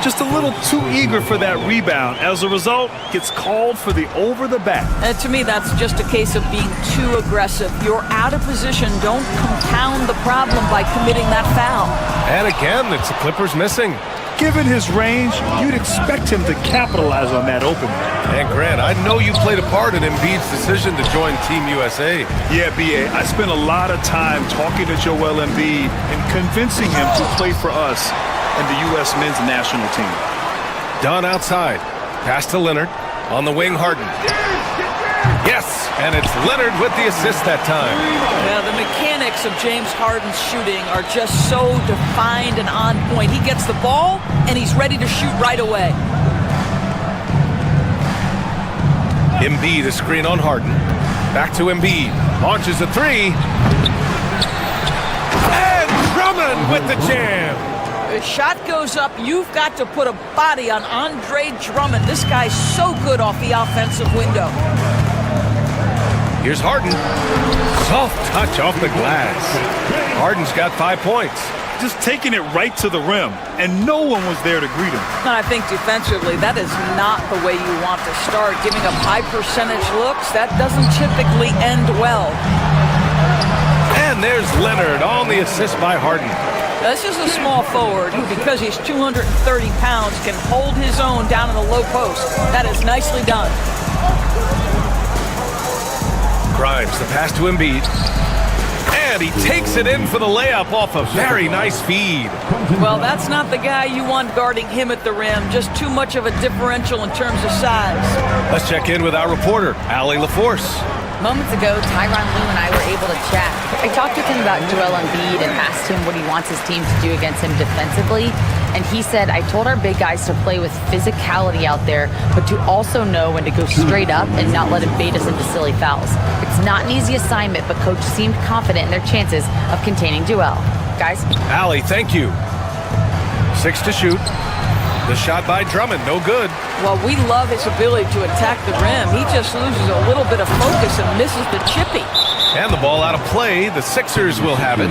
Just a little too eager for that rebound. As a result, gets called for the over the back. And to me, that's just a case of being too aggressive. You're out of position. Don't compound the problem by committing that foul. And again, it's the Clippers missing. Given his range, you'd expect him to capitalize on that opening. And Grant, I know you played a part in Embiid's decision to join Team USA. Yeah, B.A., I spent a lot of time talking to Joel Embiid and convincing him to play for us and the U.S. men's national team. Dunn outside. Pass to Leonard. On the wing, Harden. Yes, and it's Leonard with the assist that time. Yeah, the mechanics of James Harden's shooting are just so defined and on point. He gets the ball, and he's ready to shoot right away. Embiid, a screen on Harden. Back to Embiid. Launches a three. And Drummond with the jam. The shot goes up. You've got to put a body on Andre Drummond. This guy's so good off the offensive window. Here's Harden. Soft touch off the glass. Harden's got 5 points. Just taking it right to the rim, and no one was there to greet him. And I think defensively, that is not the way you want to start. Giving up high percentage looks, that doesn't typically end well. And there's Leonard on the assist by Harden. This is a small forward who, because he's 230 pounds, can hold his own down in the low post. That is nicely done. Grimes, the pass to Embiid. And he takes it in for the layup off a very nice feed. Well, that's not the guy you want guarding him at the rim. Just too much of a differential in terms of size. Let's check in with our reporter, Allie LaForce. Moments ago, Tyronn Lue and I were able to chat. I talked with him about Joel Embiid and asked him what he wants his team to do against him defensively. And he said, I told our big guys to play with physicality out there, but to also know when to go straight up and not let him bait us into silly fouls. It's not an easy assignment, but coach seemed confident in their chances of containing Joel. Guys? Allie, thank you. 6 to shoot. The shot by Drummond, no good. Well, we love his ability to attack the rim. He just loses a little bit of focus and misses the chippy. And the ball out of play. The Sixers will have it.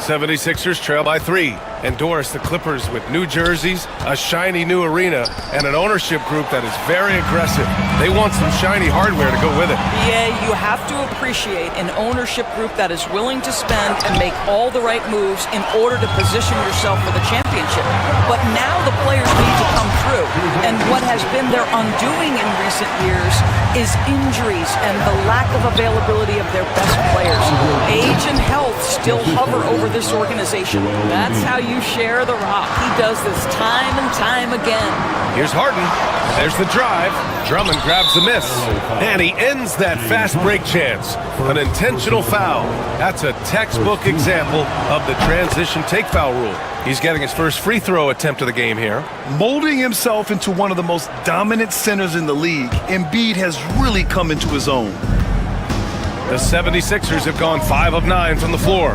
76ers trail by 3. Endorse the Clippers with new jerseys, a shiny new arena, and an ownership group that is very aggressive. They want some shiny hardware to go with it. Yeah, you have to appreciate an ownership group that is willing to spend and make all the right moves in order to position yourself for the championship. But now the players need to come through. And what has been their undoing in recent years is injuries and the lack of availability of their best players. Age and health still hover over this organization. That's how you you share the rock. He does this time and time again. Here's Harden. There's the drive. Drummond grabs the miss. And he ends that fast break chance. An intentional foul. That's a textbook example of the transition take foul rule. He's getting his first free throw attempt of the game here. Molding himself into one of the most dominant centers in the league, Embiid has really come into his own. The 76ers have gone 5 of 9 from the floor.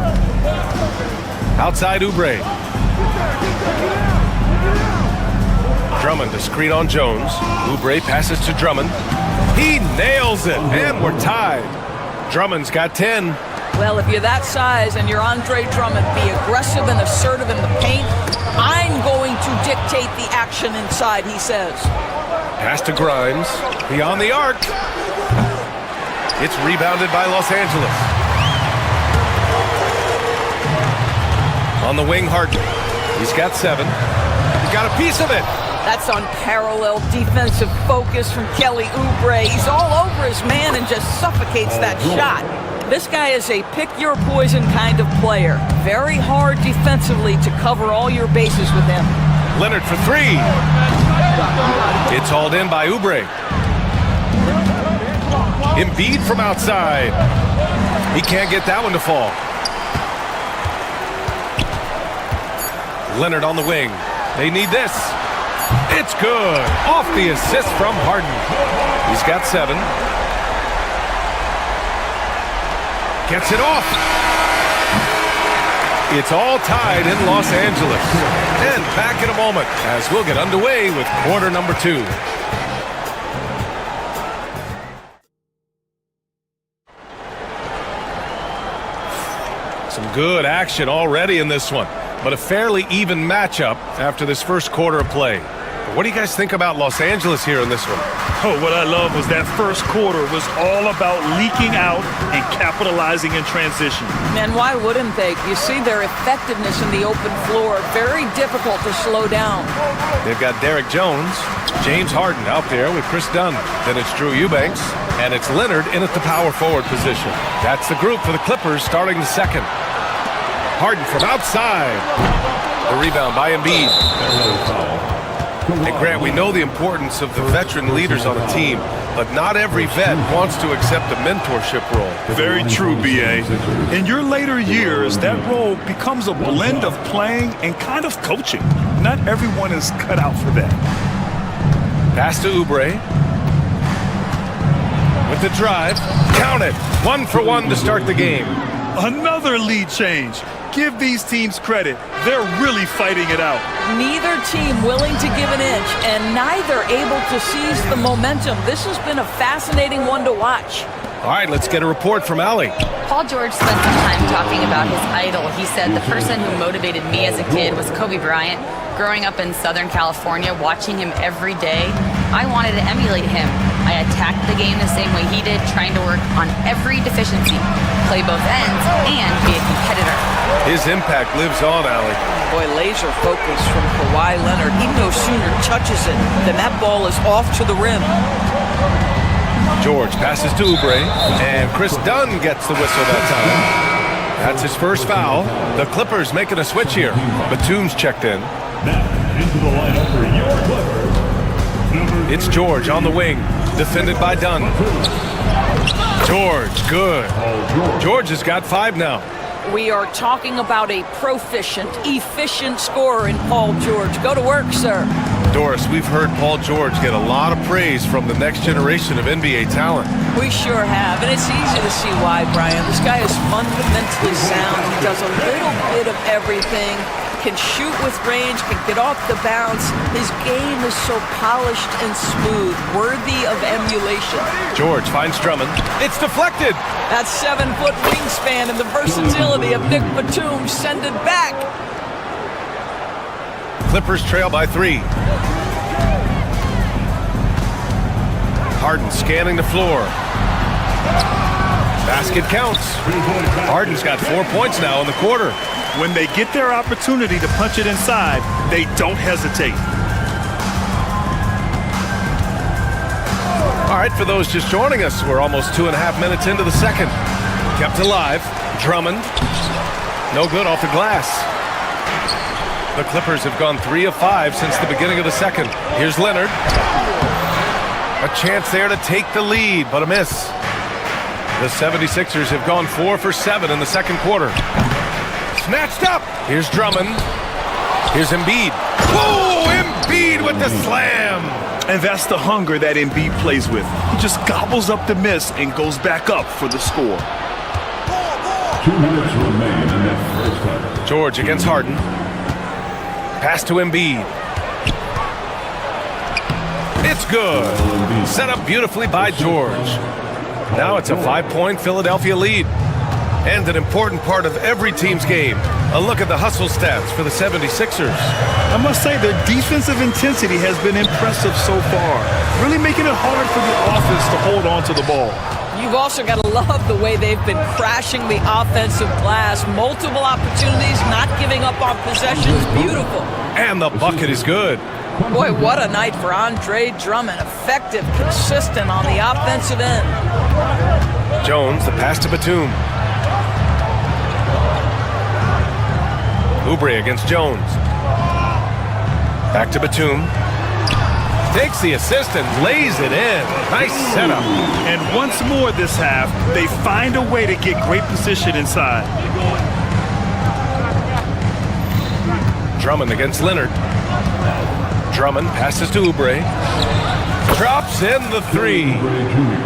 Outside Oubre. Drummond to screen on Jones. Oubre passes to Drummond. He nails it, and we're tied. Drummond's got 10. Well, if you're that size and you're Andre Drummond, be aggressive and assertive in the paint. I'm going to dictate the action inside, he says. Pass to Grimes. Beyond the arc. It's rebounded by Los Angeles. On the wing, Harden. He's got 7. He's got a piece of it. That's unparalleled defensive focus from Kelly Oubre. He's all over his man and just suffocates that shot. This guy is a pick-your-poison kind of player. Very hard defensively to cover all your bases with him. Leonard for 3. It's hauled in by Oubre. Embiid from outside. He can't get that one to fall. Leonard on the wing. They need this. It's good. Off the assist from Harden. He's got 7. Gets it off. It's all tied in Los Angeles. And back in a moment as we'll get underway with quarter number 2. Some good action already in this one, but a fairly even matchup after this first quarter of play. But what do you guys think about Los Angeles here in this one? Oh, what I love was that first quarter was all about leaking out and capitalizing in transition. And why wouldn't they? You see their effectiveness in the open floor. Very difficult to slow down. They've got Derek Jones, James Harden out there with Chris Dunn. Then it's Drew Eubanks, and it's Leonard in at the power forward position. That's the group for the Clippers starting the second. Harden from outside. The rebound by Embiid. And Grant, we know the importance of the veteran leaders on a team, but not every vet wants to accept a mentorship role. Very true, B.A. In your later years, that role becomes a blend of playing and kind of coaching. Not everyone is cut out for that. Pass to Oubre. With the drive. Count it. 1 for 1 to start the game. Another lead change. Give these teams credit. They're really fighting it out. Neither team willing to give an inch and neither able to seize the momentum. This has been a fascinating one to watch. All right, let's get a report from Allie. Paul George spent some time talking about his idol. He said, the person who motivated me as a kid was Kobe Bryant. Growing up in Southern California, watching him every day, I wanted to emulate him. I attacked the game the same way he did, trying to work on every deficiency, play both ends, and be a competitor. His impact lives on, Allie. Boy, laser focus from Kawhi Leonard. He no sooner touches it than that ball is off to the rim. George passes to Oubre, and Chris Dunn gets the whistle that time. That's his first foul. The Clippers making a switch here. Batum's checked in. Into the lineup for your Clippers. It's George on the wing, defended by Dunn. George, good. George has got 5 now. We are talking about a proficient, efficient scorer in Paul George. Go to work, sir. Doris, we've heard Paul George get a lot of praise from the next generation of NBA talent. We sure have, and it's easy to see why, Brian. This guy is fundamentally sound. He does a little bit of everything, can shoot with range, can get off the bounce. His game is so polished and smooth, worthy of emulation. George finds Drummond. It's deflected. That 7-foot wingspan and the versatility of Nick Batum send it back. Clippers trail by 3. Harden scanning the floor. Basket counts. Harden's got 4 points now in the quarter. When they get their opportunity to punch it inside, they don't hesitate. All right, for those just joining us, we're almost 2.5 minutes into the second. Kept alive. Drummond. No good off the glass. The Clippers have gone 3 of 5 since the beginning of the second. Here's Leonard. A chance there to take the lead, but a miss. The 76ers have gone 4 for 7 in the second quarter. Snatched up. Here's Drummond. Here's Embiid. Oh, Embiid with the slam. And that's the hunger that Embiid plays with. He just gobbles up the miss and goes back up for the score. 2 minutes remain in that first half. George against Harden. Pass to Embiid. It's good. Set up beautifully by George. Now it's a 5-point Philadelphia lead. And an important part of every team's game. A look at the hustle stats for the 76ers. I must say their defensive intensity has been impressive so far. Really making it hard for the offense to hold on to the ball. You've also got to love the way they've been crashing the offensive glass. Multiple opportunities, not giving up on possessions. Beautiful. And the bucket is good. Boy, what a night for Andre Drummond. Effective, consistent on the offensive end. Jones, the pass to Batum. Oubre against Jones. Back to Batum. Takes the assist and lays it in. Nice setup. And once more this half, they find a way to get great position inside. Drummond against Leonard. Drummond passes to Oubre. Drops in the 3.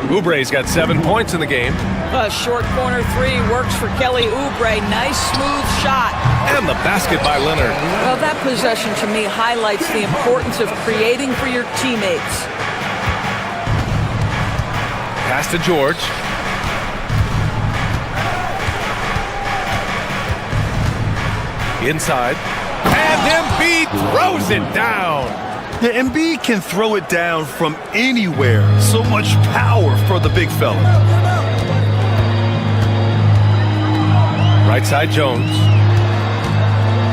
Oubre's got 7 points in the game. A short corner 3 works for Kelly Oubre. Nice smooth shot. And the basket by Leonard. Well, that possession to me highlights the importance of creating for your teammates. Pass to George. Inside. And Embiid throws it down. The Embiid can throw it down from anywhere. So much power for the big fella. Right side Jones.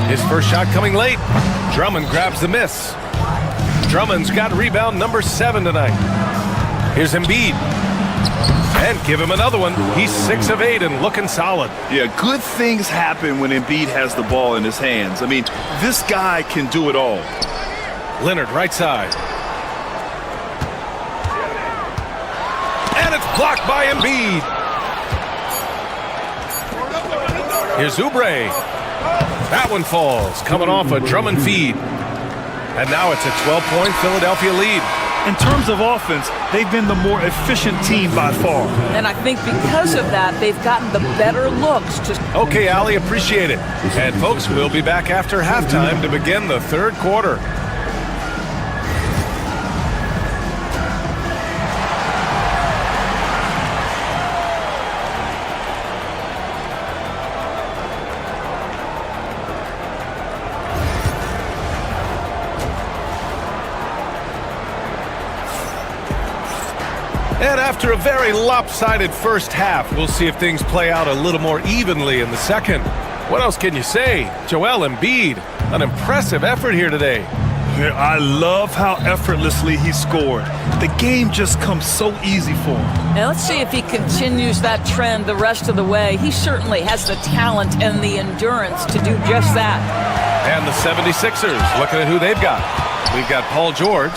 His first shot coming late. Drummond grabs the miss. Drummond's got rebound number 7 tonight. Here's Embiid. And give him another one. He's 6 of 8 and looking solid. Yeah, good things happen when Embiid has the ball in his hands. I mean, this guy can do it all. Leonard, right side. And it's blocked by Embiid. Here's Oubre. That one falls, coming off a Drummond feed. And now it's a 12-point Philadelphia lead. In terms of offense, they've been the more efficient team by far. And I think because of that, they've gotten the better looks. Okay, Allie, appreciate it. And folks, we'll be back after halftime to begin the third quarter. And after a very lopsided first half, we'll see if things play out a little more evenly in the second. What else can you say? Joel Embiid, an impressive effort here today. I love how effortlessly he scored. The game just comes so easy for him. Now let's see if he continues that trend the rest of the way. He certainly has the talent and the endurance to do just that. And the 76ers, looking at who they've got. We've got Paul George.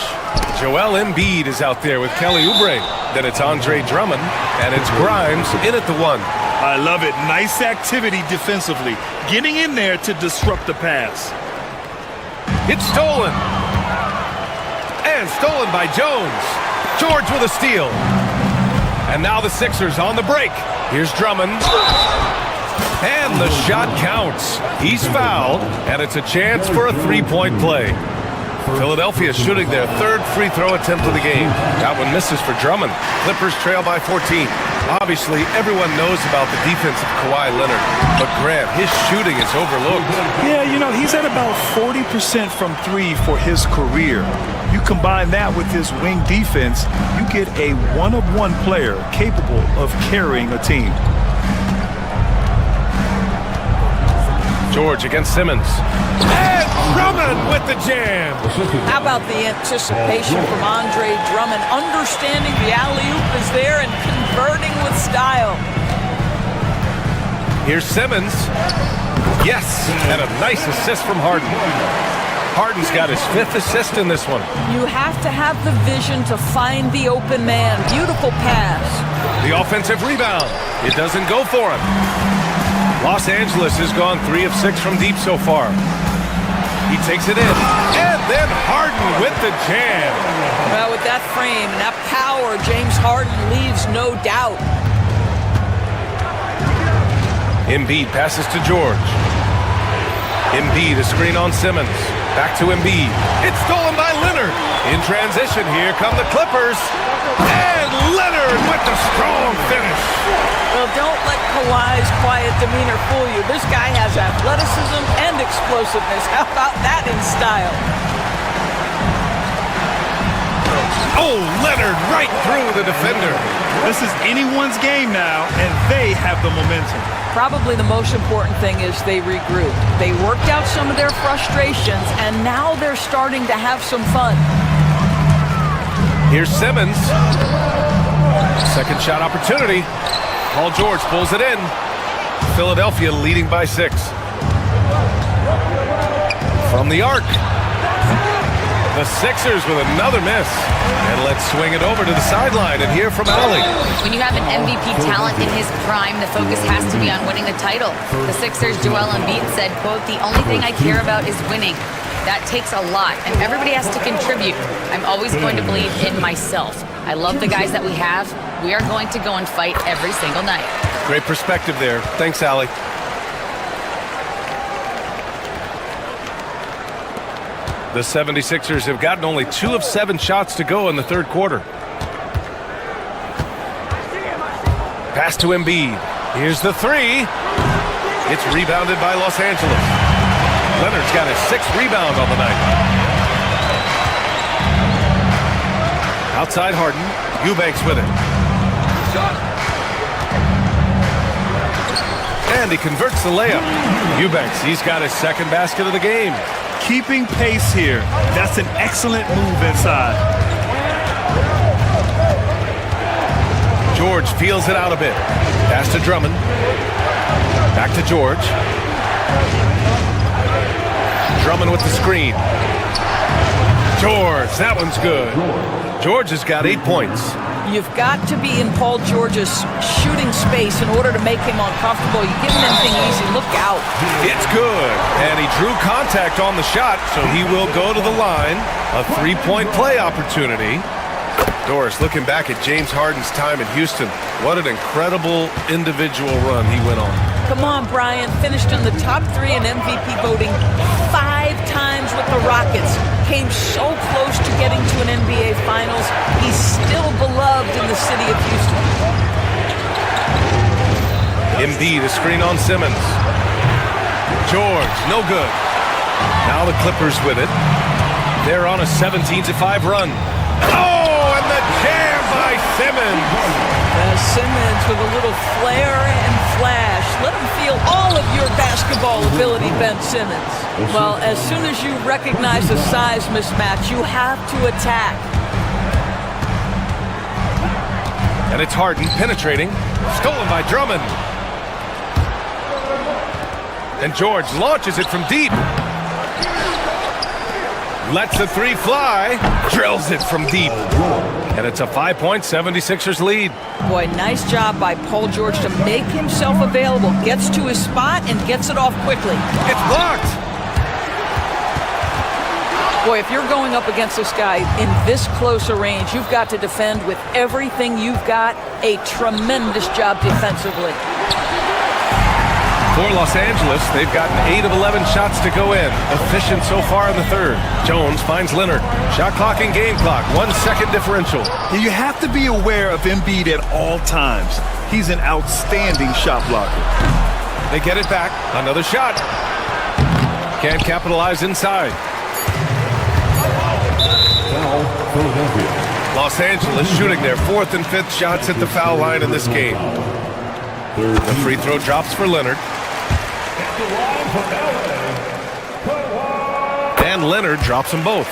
Joel Embiid is out there with Kelly Oubre. Then it's Andre Drummond, and it's Grimes in at the 1. I love it. Nice activity defensively. Getting in there to disrupt the pass. It's stolen. And stolen by Jones. George with a steal. And now the Sixers on the break. Here's Drummond. And the shot counts. He's fouled, and it's a chance for a 3-point play. Philadelphia shooting their 3rd free throw attempt of the game. That one misses for Drummond. Clippers trail by 14. Obviously, everyone knows about the defense of Kawhi Leonard, but Grant, his shooting is overlooked. Yeah, you know, he's at about 40% from 3 for his career. You combine that with his wing defense, you get a one-of-one player capable of carrying a team. George against Simmons. And Drummond with the jam. How about the anticipation from Andre Drummond, understanding the alley-oop is there and converting with style. Here's Simmons. Yes, and a nice assist from Harden. Harden's got his 5th assist in this one. You have to have the vision to find the open man. Beautiful pass. The offensive rebound. It doesn't go for him. Los Angeles has gone 3 of 6 from deep so far. He takes it in. And then Harden with the jam. Well, with that frame and that power, James Harden leaves no doubt. Embiid passes to George. Embiid, a screen on Simmons. Back to Embiid. It's stolen by Leonard. In transition, here come the Clippers. And Leonard with the strong finish. Well, don't let Kawhi's quiet demeanor fool you. This guy has athleticism and explosiveness. How about that in style? Oh, Leonard right through the defender. This is anyone's game now, and they have the momentum. Probably the most important thing is they regrouped. They worked out some of their frustrations, and now they're starting to have some fun. Here's Simmons. Second shot opportunity. Paul George pulls it in. Philadelphia leading by 6. From the arc. The Sixers with another miss. And let's swing it over to the sideline and hear from Ali. When you have an MVP talent in his prime, the focus has to be on winning the title. The Sixers' Joel Embiid said, quote, "The only thing I care about is winning." That takes a lot, and everybody has to contribute. I'm always going to believe in myself. I love the guys that we have. We are going to go and fight every single night. Great perspective there. Thanks, Ali. The 76ers have gotten only 2 of 7 shots to go in the third quarter. Pass to Embiid. Here's the 3. It's rebounded by Los Angeles. Leonard's got his 6th rebound on the night. Outside Harden. Eubanks with it. And he converts the layup. Eubanks, he's got his 2nd basket of the game. Keeping pace here. That's an excellent move inside. George feels it out a bit. Pass to Drummond. Back to George. Drummond with the screen. George, that one's good. George has got 8 points. You've got to be in Paul George's shooting space in order to make him uncomfortable. You give him anything easy, look out. It's good. And he drew contact on the shot, so he will go to the line. A 3-point play opportunity. Doris, looking back at James Harden's time in Houston, what an incredible individual run he went on. Come on, Brian. Finished in the top 3 in MVP voting 5 times with the Rockets. Came so close to getting to an NBA Finals. He's still beloved in the city of Houston. Embiid, a screen on Simmons. George, no good. Now the Clippers with it. They're on a 17-5 run. Oh, and the jam by Simmons. Simmons with a little flair and flash. Let him feel all of your basketball ability, Ben Simmons. Well, as soon as you recognize the size mismatch, you have to attack. And it's Harden penetrating. Stolen by Drummond. And George launches it from deep. Lets the 3 fly. Drills it from deep. And it's a 5-point 76ers lead. Boy, nice job by Paul George to make himself available. Gets to his spot and gets it off quickly. It's blocked. Boy, if you're going up against this guy in this close a range, you've got to defend with everything you've got. A tremendous job defensively. For Los Angeles, they've gotten 8 of 11 shots to go in. Efficient so far in the third. Jones finds Leonard. Shot clock and game clock. 1 second differential. You have to be aware of Embiid at all times. He's an outstanding shot blocker. They get it back. Another shot. Can't capitalize inside. Los Angeles shooting their 4th and 5th shots at the foul line in this game. The free throw drops for Leonard. And Leonard drops them both.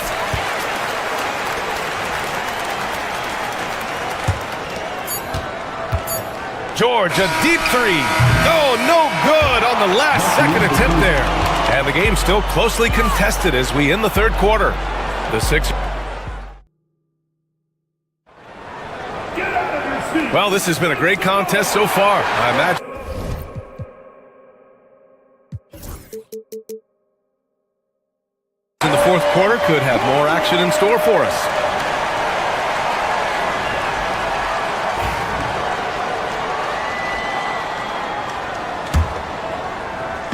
George, a deep three. Oh, no good on the last second attempt there. And the game's still closely contested as we end the third quarter. The Sixers. Well, this has been a great contest so far. I imagine. In the fourth quarter could have more action in store for us.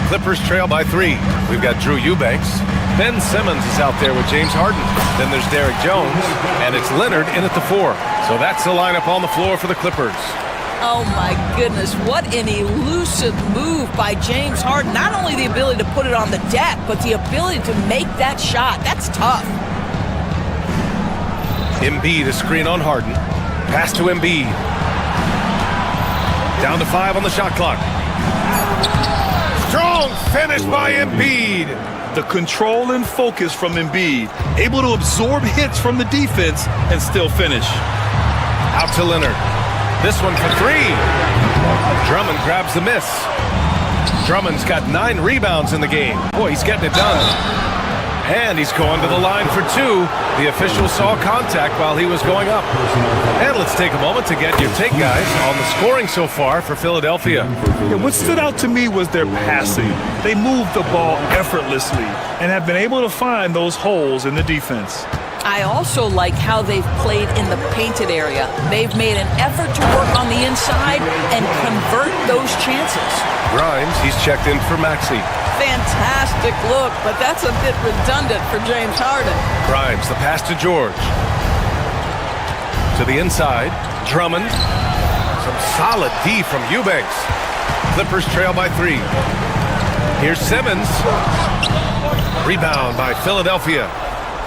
Clippers trail by 3. We've got Drew Eubanks. Ben Simmons is out there with James Harden. Then there's Derek Jones, and it's Leonard in at the 4. So that's the lineup on the floor for the Clippers. Oh, my goodness. What an elusive move by James Harden. Not only the ability to put it on the deck, but the ability to make that shot. That's tough. Embiid, a screen on Harden. Pass to Embiid. Down to 5 on the shot clock. Strong finish by Embiid. The control and focus from Embiid. Able to absorb hits from the defense and still finish. Out to Leonard. This one for 3. Drummond grabs the miss. Drummond's got 9 rebounds in the game. Boy, he's getting it done. And he's going to the line for 2. The official saw contact while he was going up. And let's take a moment to get your take, guys, on the scoring so far for Philadelphia. Yeah, what stood out to me was their passing. They moved the ball effortlessly and have been able to find those holes in the defense. I also like how they've played in the painted area. They've made an effort to work on the inside and convert those chances. Grimes, he's checked in for Maxey. Fantastic look, but that's a bit redundant for James Harden. Grimes, the pass to George. To the inside, Drummond. Some solid D from Eubanks. Clippers trail by 3. Here's Simmons. Rebound by Philadelphia.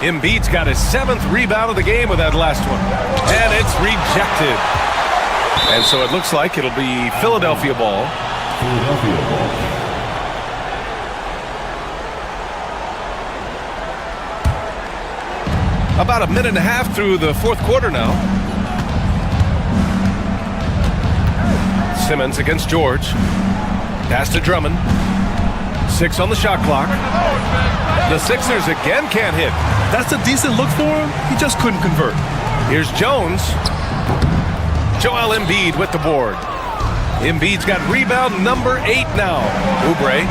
Embiid's got his 7th rebound of the game with that last one. And it's rejected. And so it looks like it'll be Philadelphia ball. Philadelphia ball. About a minute and a half through the fourth quarter now. Simmons against George. Pass to Drummond. 6 on the shot clock. The Sixers again can't hit. That's a decent look for him. He just couldn't convert. Here's Jones. Joel Embiid with the board. Embiid's got rebound number 8 now. Oubre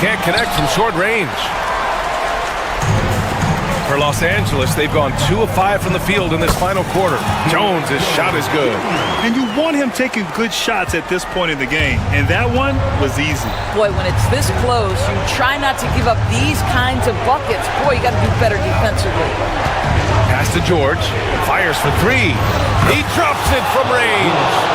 can't connect from short range. For Los Angeles, they've gone 2 of 5 from the field in this final quarter. Jones, his shot is good. And you want him taking good shots at this point in the game. And that one was easy. Boy, when it's this close, you try not to give up these kinds of buckets. Boy, you got to do better defensively. Pass to George. Fires for 3. He drops it from range.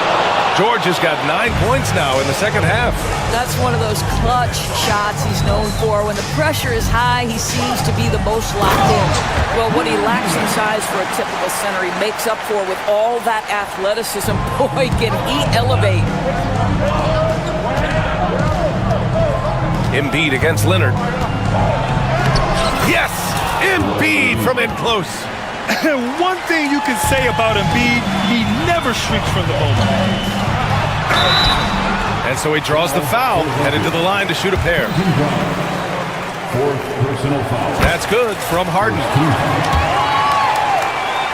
George has got 9 points now in the second half. That's one of those clutch shots he's known for. When the pressure is high, he seems to be the most locked in. Well, what he lacks in size for a typical center, he makes up for with all that athleticism. Boy, can he elevate. Embiid against Leonard. Yes! Embiid from in close. One thing you can say about Embiid, he never shrinks from the moment. And so he draws the foul, headed to the line to shoot a pair. 4th personal foul. That's good from Harden.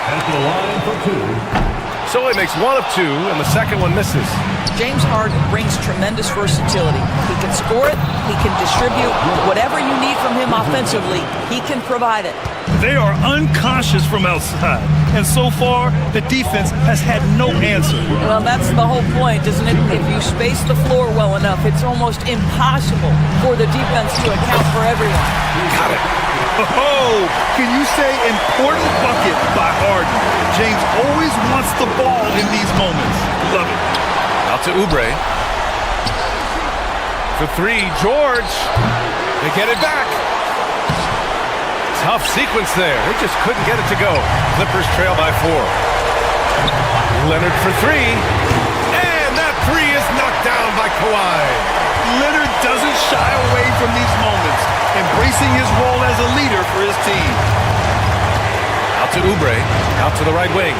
At the line for 2. So he makes 1 of 2, and the second one misses. James Harden brings tremendous versatility. He can score it, he can distribute. Whatever you need from him offensively, he can provide it. They are unconscious from outside. And so far, the defense has had no answer. Well, that's the whole point, isn't it? If you space the floor well enough, it's almost impossible for the defense to account for everyone. Got it. Oh, can you say important bucket by Harden? James always wants the ball in these moments. Love it. Out to Oubre. For 3, George. They get it back. Tough sequence there. They just couldn't get it to go. Clippers trail by 4. Leonard for 3. And that 3 is knocked down by Kawhi. Leonard doesn't shy away from these moments, embracing his role as a leader for his team. Out to Oubre. Out to the right wing.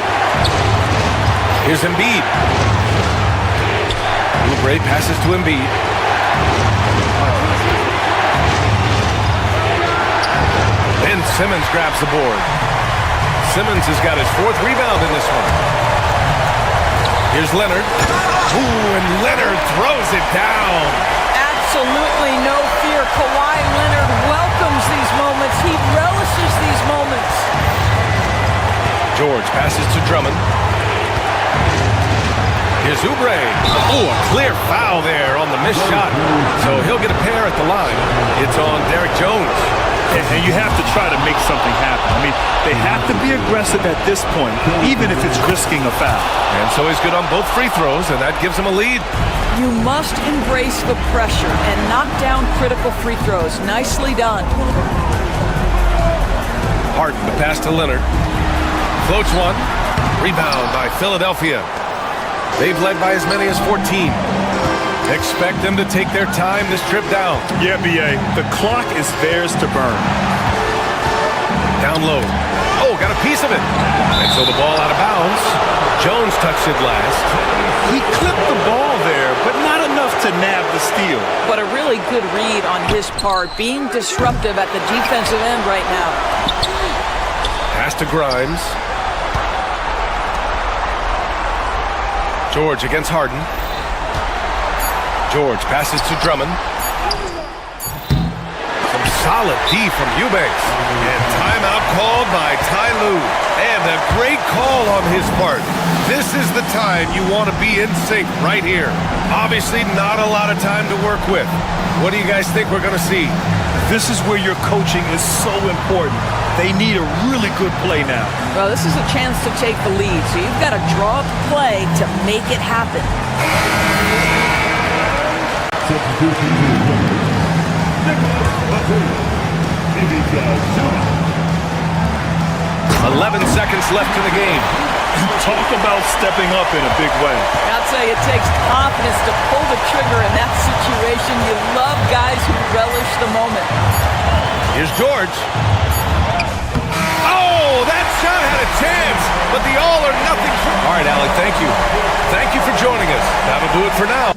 Here's Embiid. Oubre passes to Embiid. Ben Simmons grabs the board. Simmons has got his 4th rebound in this one. Here's Leonard. Ooh, and Leonard throws it down. Absolutely no fear. Kawhi Leonard welcomes these moments. He relishes these moments. George passes to Drummond. Here's Oubre. Oh, a clear foul there on the missed shot. So he'll get a pair at the line. It's on Derek Jones. And you have to try to make something happen. I mean, they have to be aggressive at this point, even if it's risking a foul. And so he's good on both free throws, and that gives him a lead. You must embrace the pressure and knock down critical free throws. Nicely done. Harden, the pass to Leonard. Floats one. Rebound by Philadelphia. They've led by as many as 14. Expect them to take their time this trip down. Yeah, B.A. The clock is theirs to burn. Down low. Oh, got a piece of it. And so the ball out of bounds. Jones touched it last. He clipped the ball there, but not enough to nab the steal. But a really good read on his part, being disruptive at the defensive end right now. Pass to Grimes. George against Harden. George passes to Drummond. Some solid D from Eubanks. And timeout called by Ty Lue. And a great call on his part. This is the time you want to be in sync right here. Obviously not a lot of time to work with. What do you guys think we're going to see? This is where your coaching is so important. They need a really good play now. Well, this is a chance to take the lead, so you've got to draw up the play to make it happen. 11 seconds left in the game. Talk about stepping up in a big way. I'll tell you, it takes confidence to pull the trigger in that situation. You love guys who relish the moment. Here's George. Oh, that shot had a chance, but the all or nothing. All right, Alec, thank you. Thank you for joining us. That'll do it for now.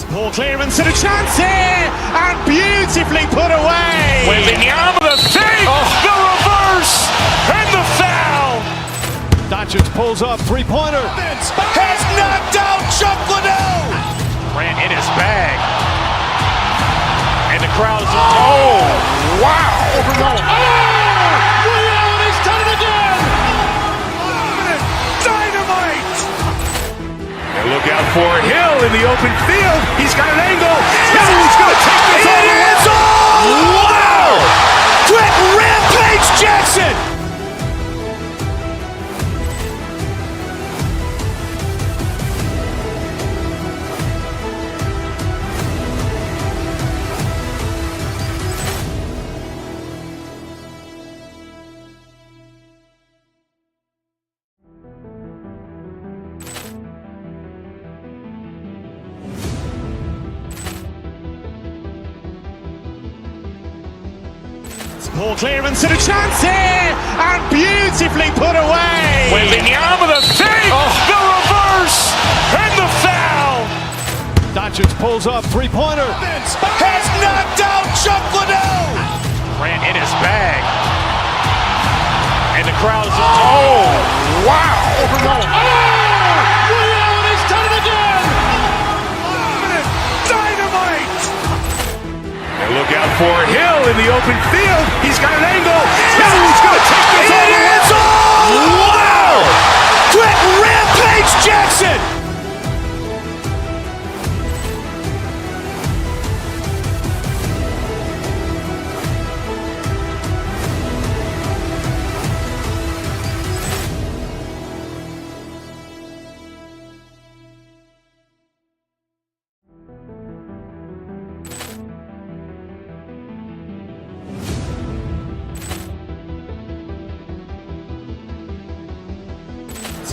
Ball clearance and a chance here, and beautifully put away. Wembanyama the fake, the reverse, and the foul. Doncic pulls up, three-pointer. Has knocked out Chuck Liddell. Grant in his bag, and the crowd is. Oh, wow! Leon has done it again. Dynamite! And look out for Hill in the open field. He's got an angle. He's going to take this all the way. Wow! Quick Rampage Jackson! Ball clearance and a chance here, and beautifully put away. Wembanyama the fake, the reverse, and the foul. Doncic pulls up, three-pointer. Has knocked out Chuck Liddell. Grant in his bag, and the crowd is. Oh, wow! Leon has done it again. Dynamite! And look out for Hill in the open field. He's got an angle. He's going to take this all the way. Wow! Quick Rampage Jackson!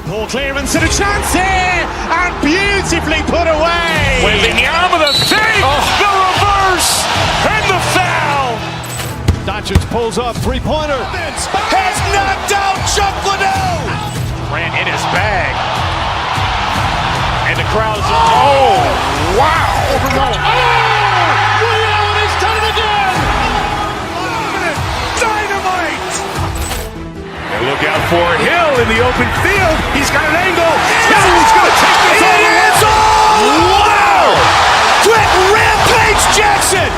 Ball clearance and a chance here, and beautifully put away. Wembanyama the fake, the reverse, and the foul. Doncic pulls up, three-pointer. Has knocked out Chocolate. Grant in his bag. And the crowd is... Oh, wow. And he's done it again. Dynamite. And look out for Hill in the open field. He's got an angle. He's going to take this all the way. Wow. Quick Rampage Jackson.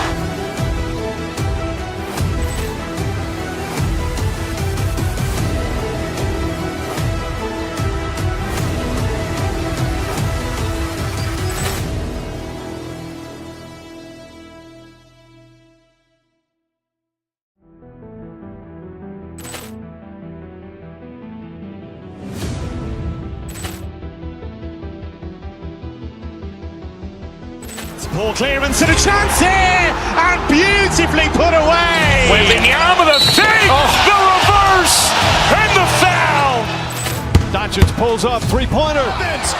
Ball clearance and a chance here, and beautifully put away. Wembanyama the fake, the reverse, and the foul. Doncic pulls up, three-pointer. Has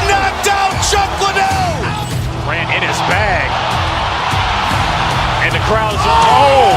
knocked out Chocolate. Grant in his bag. And the crowd is...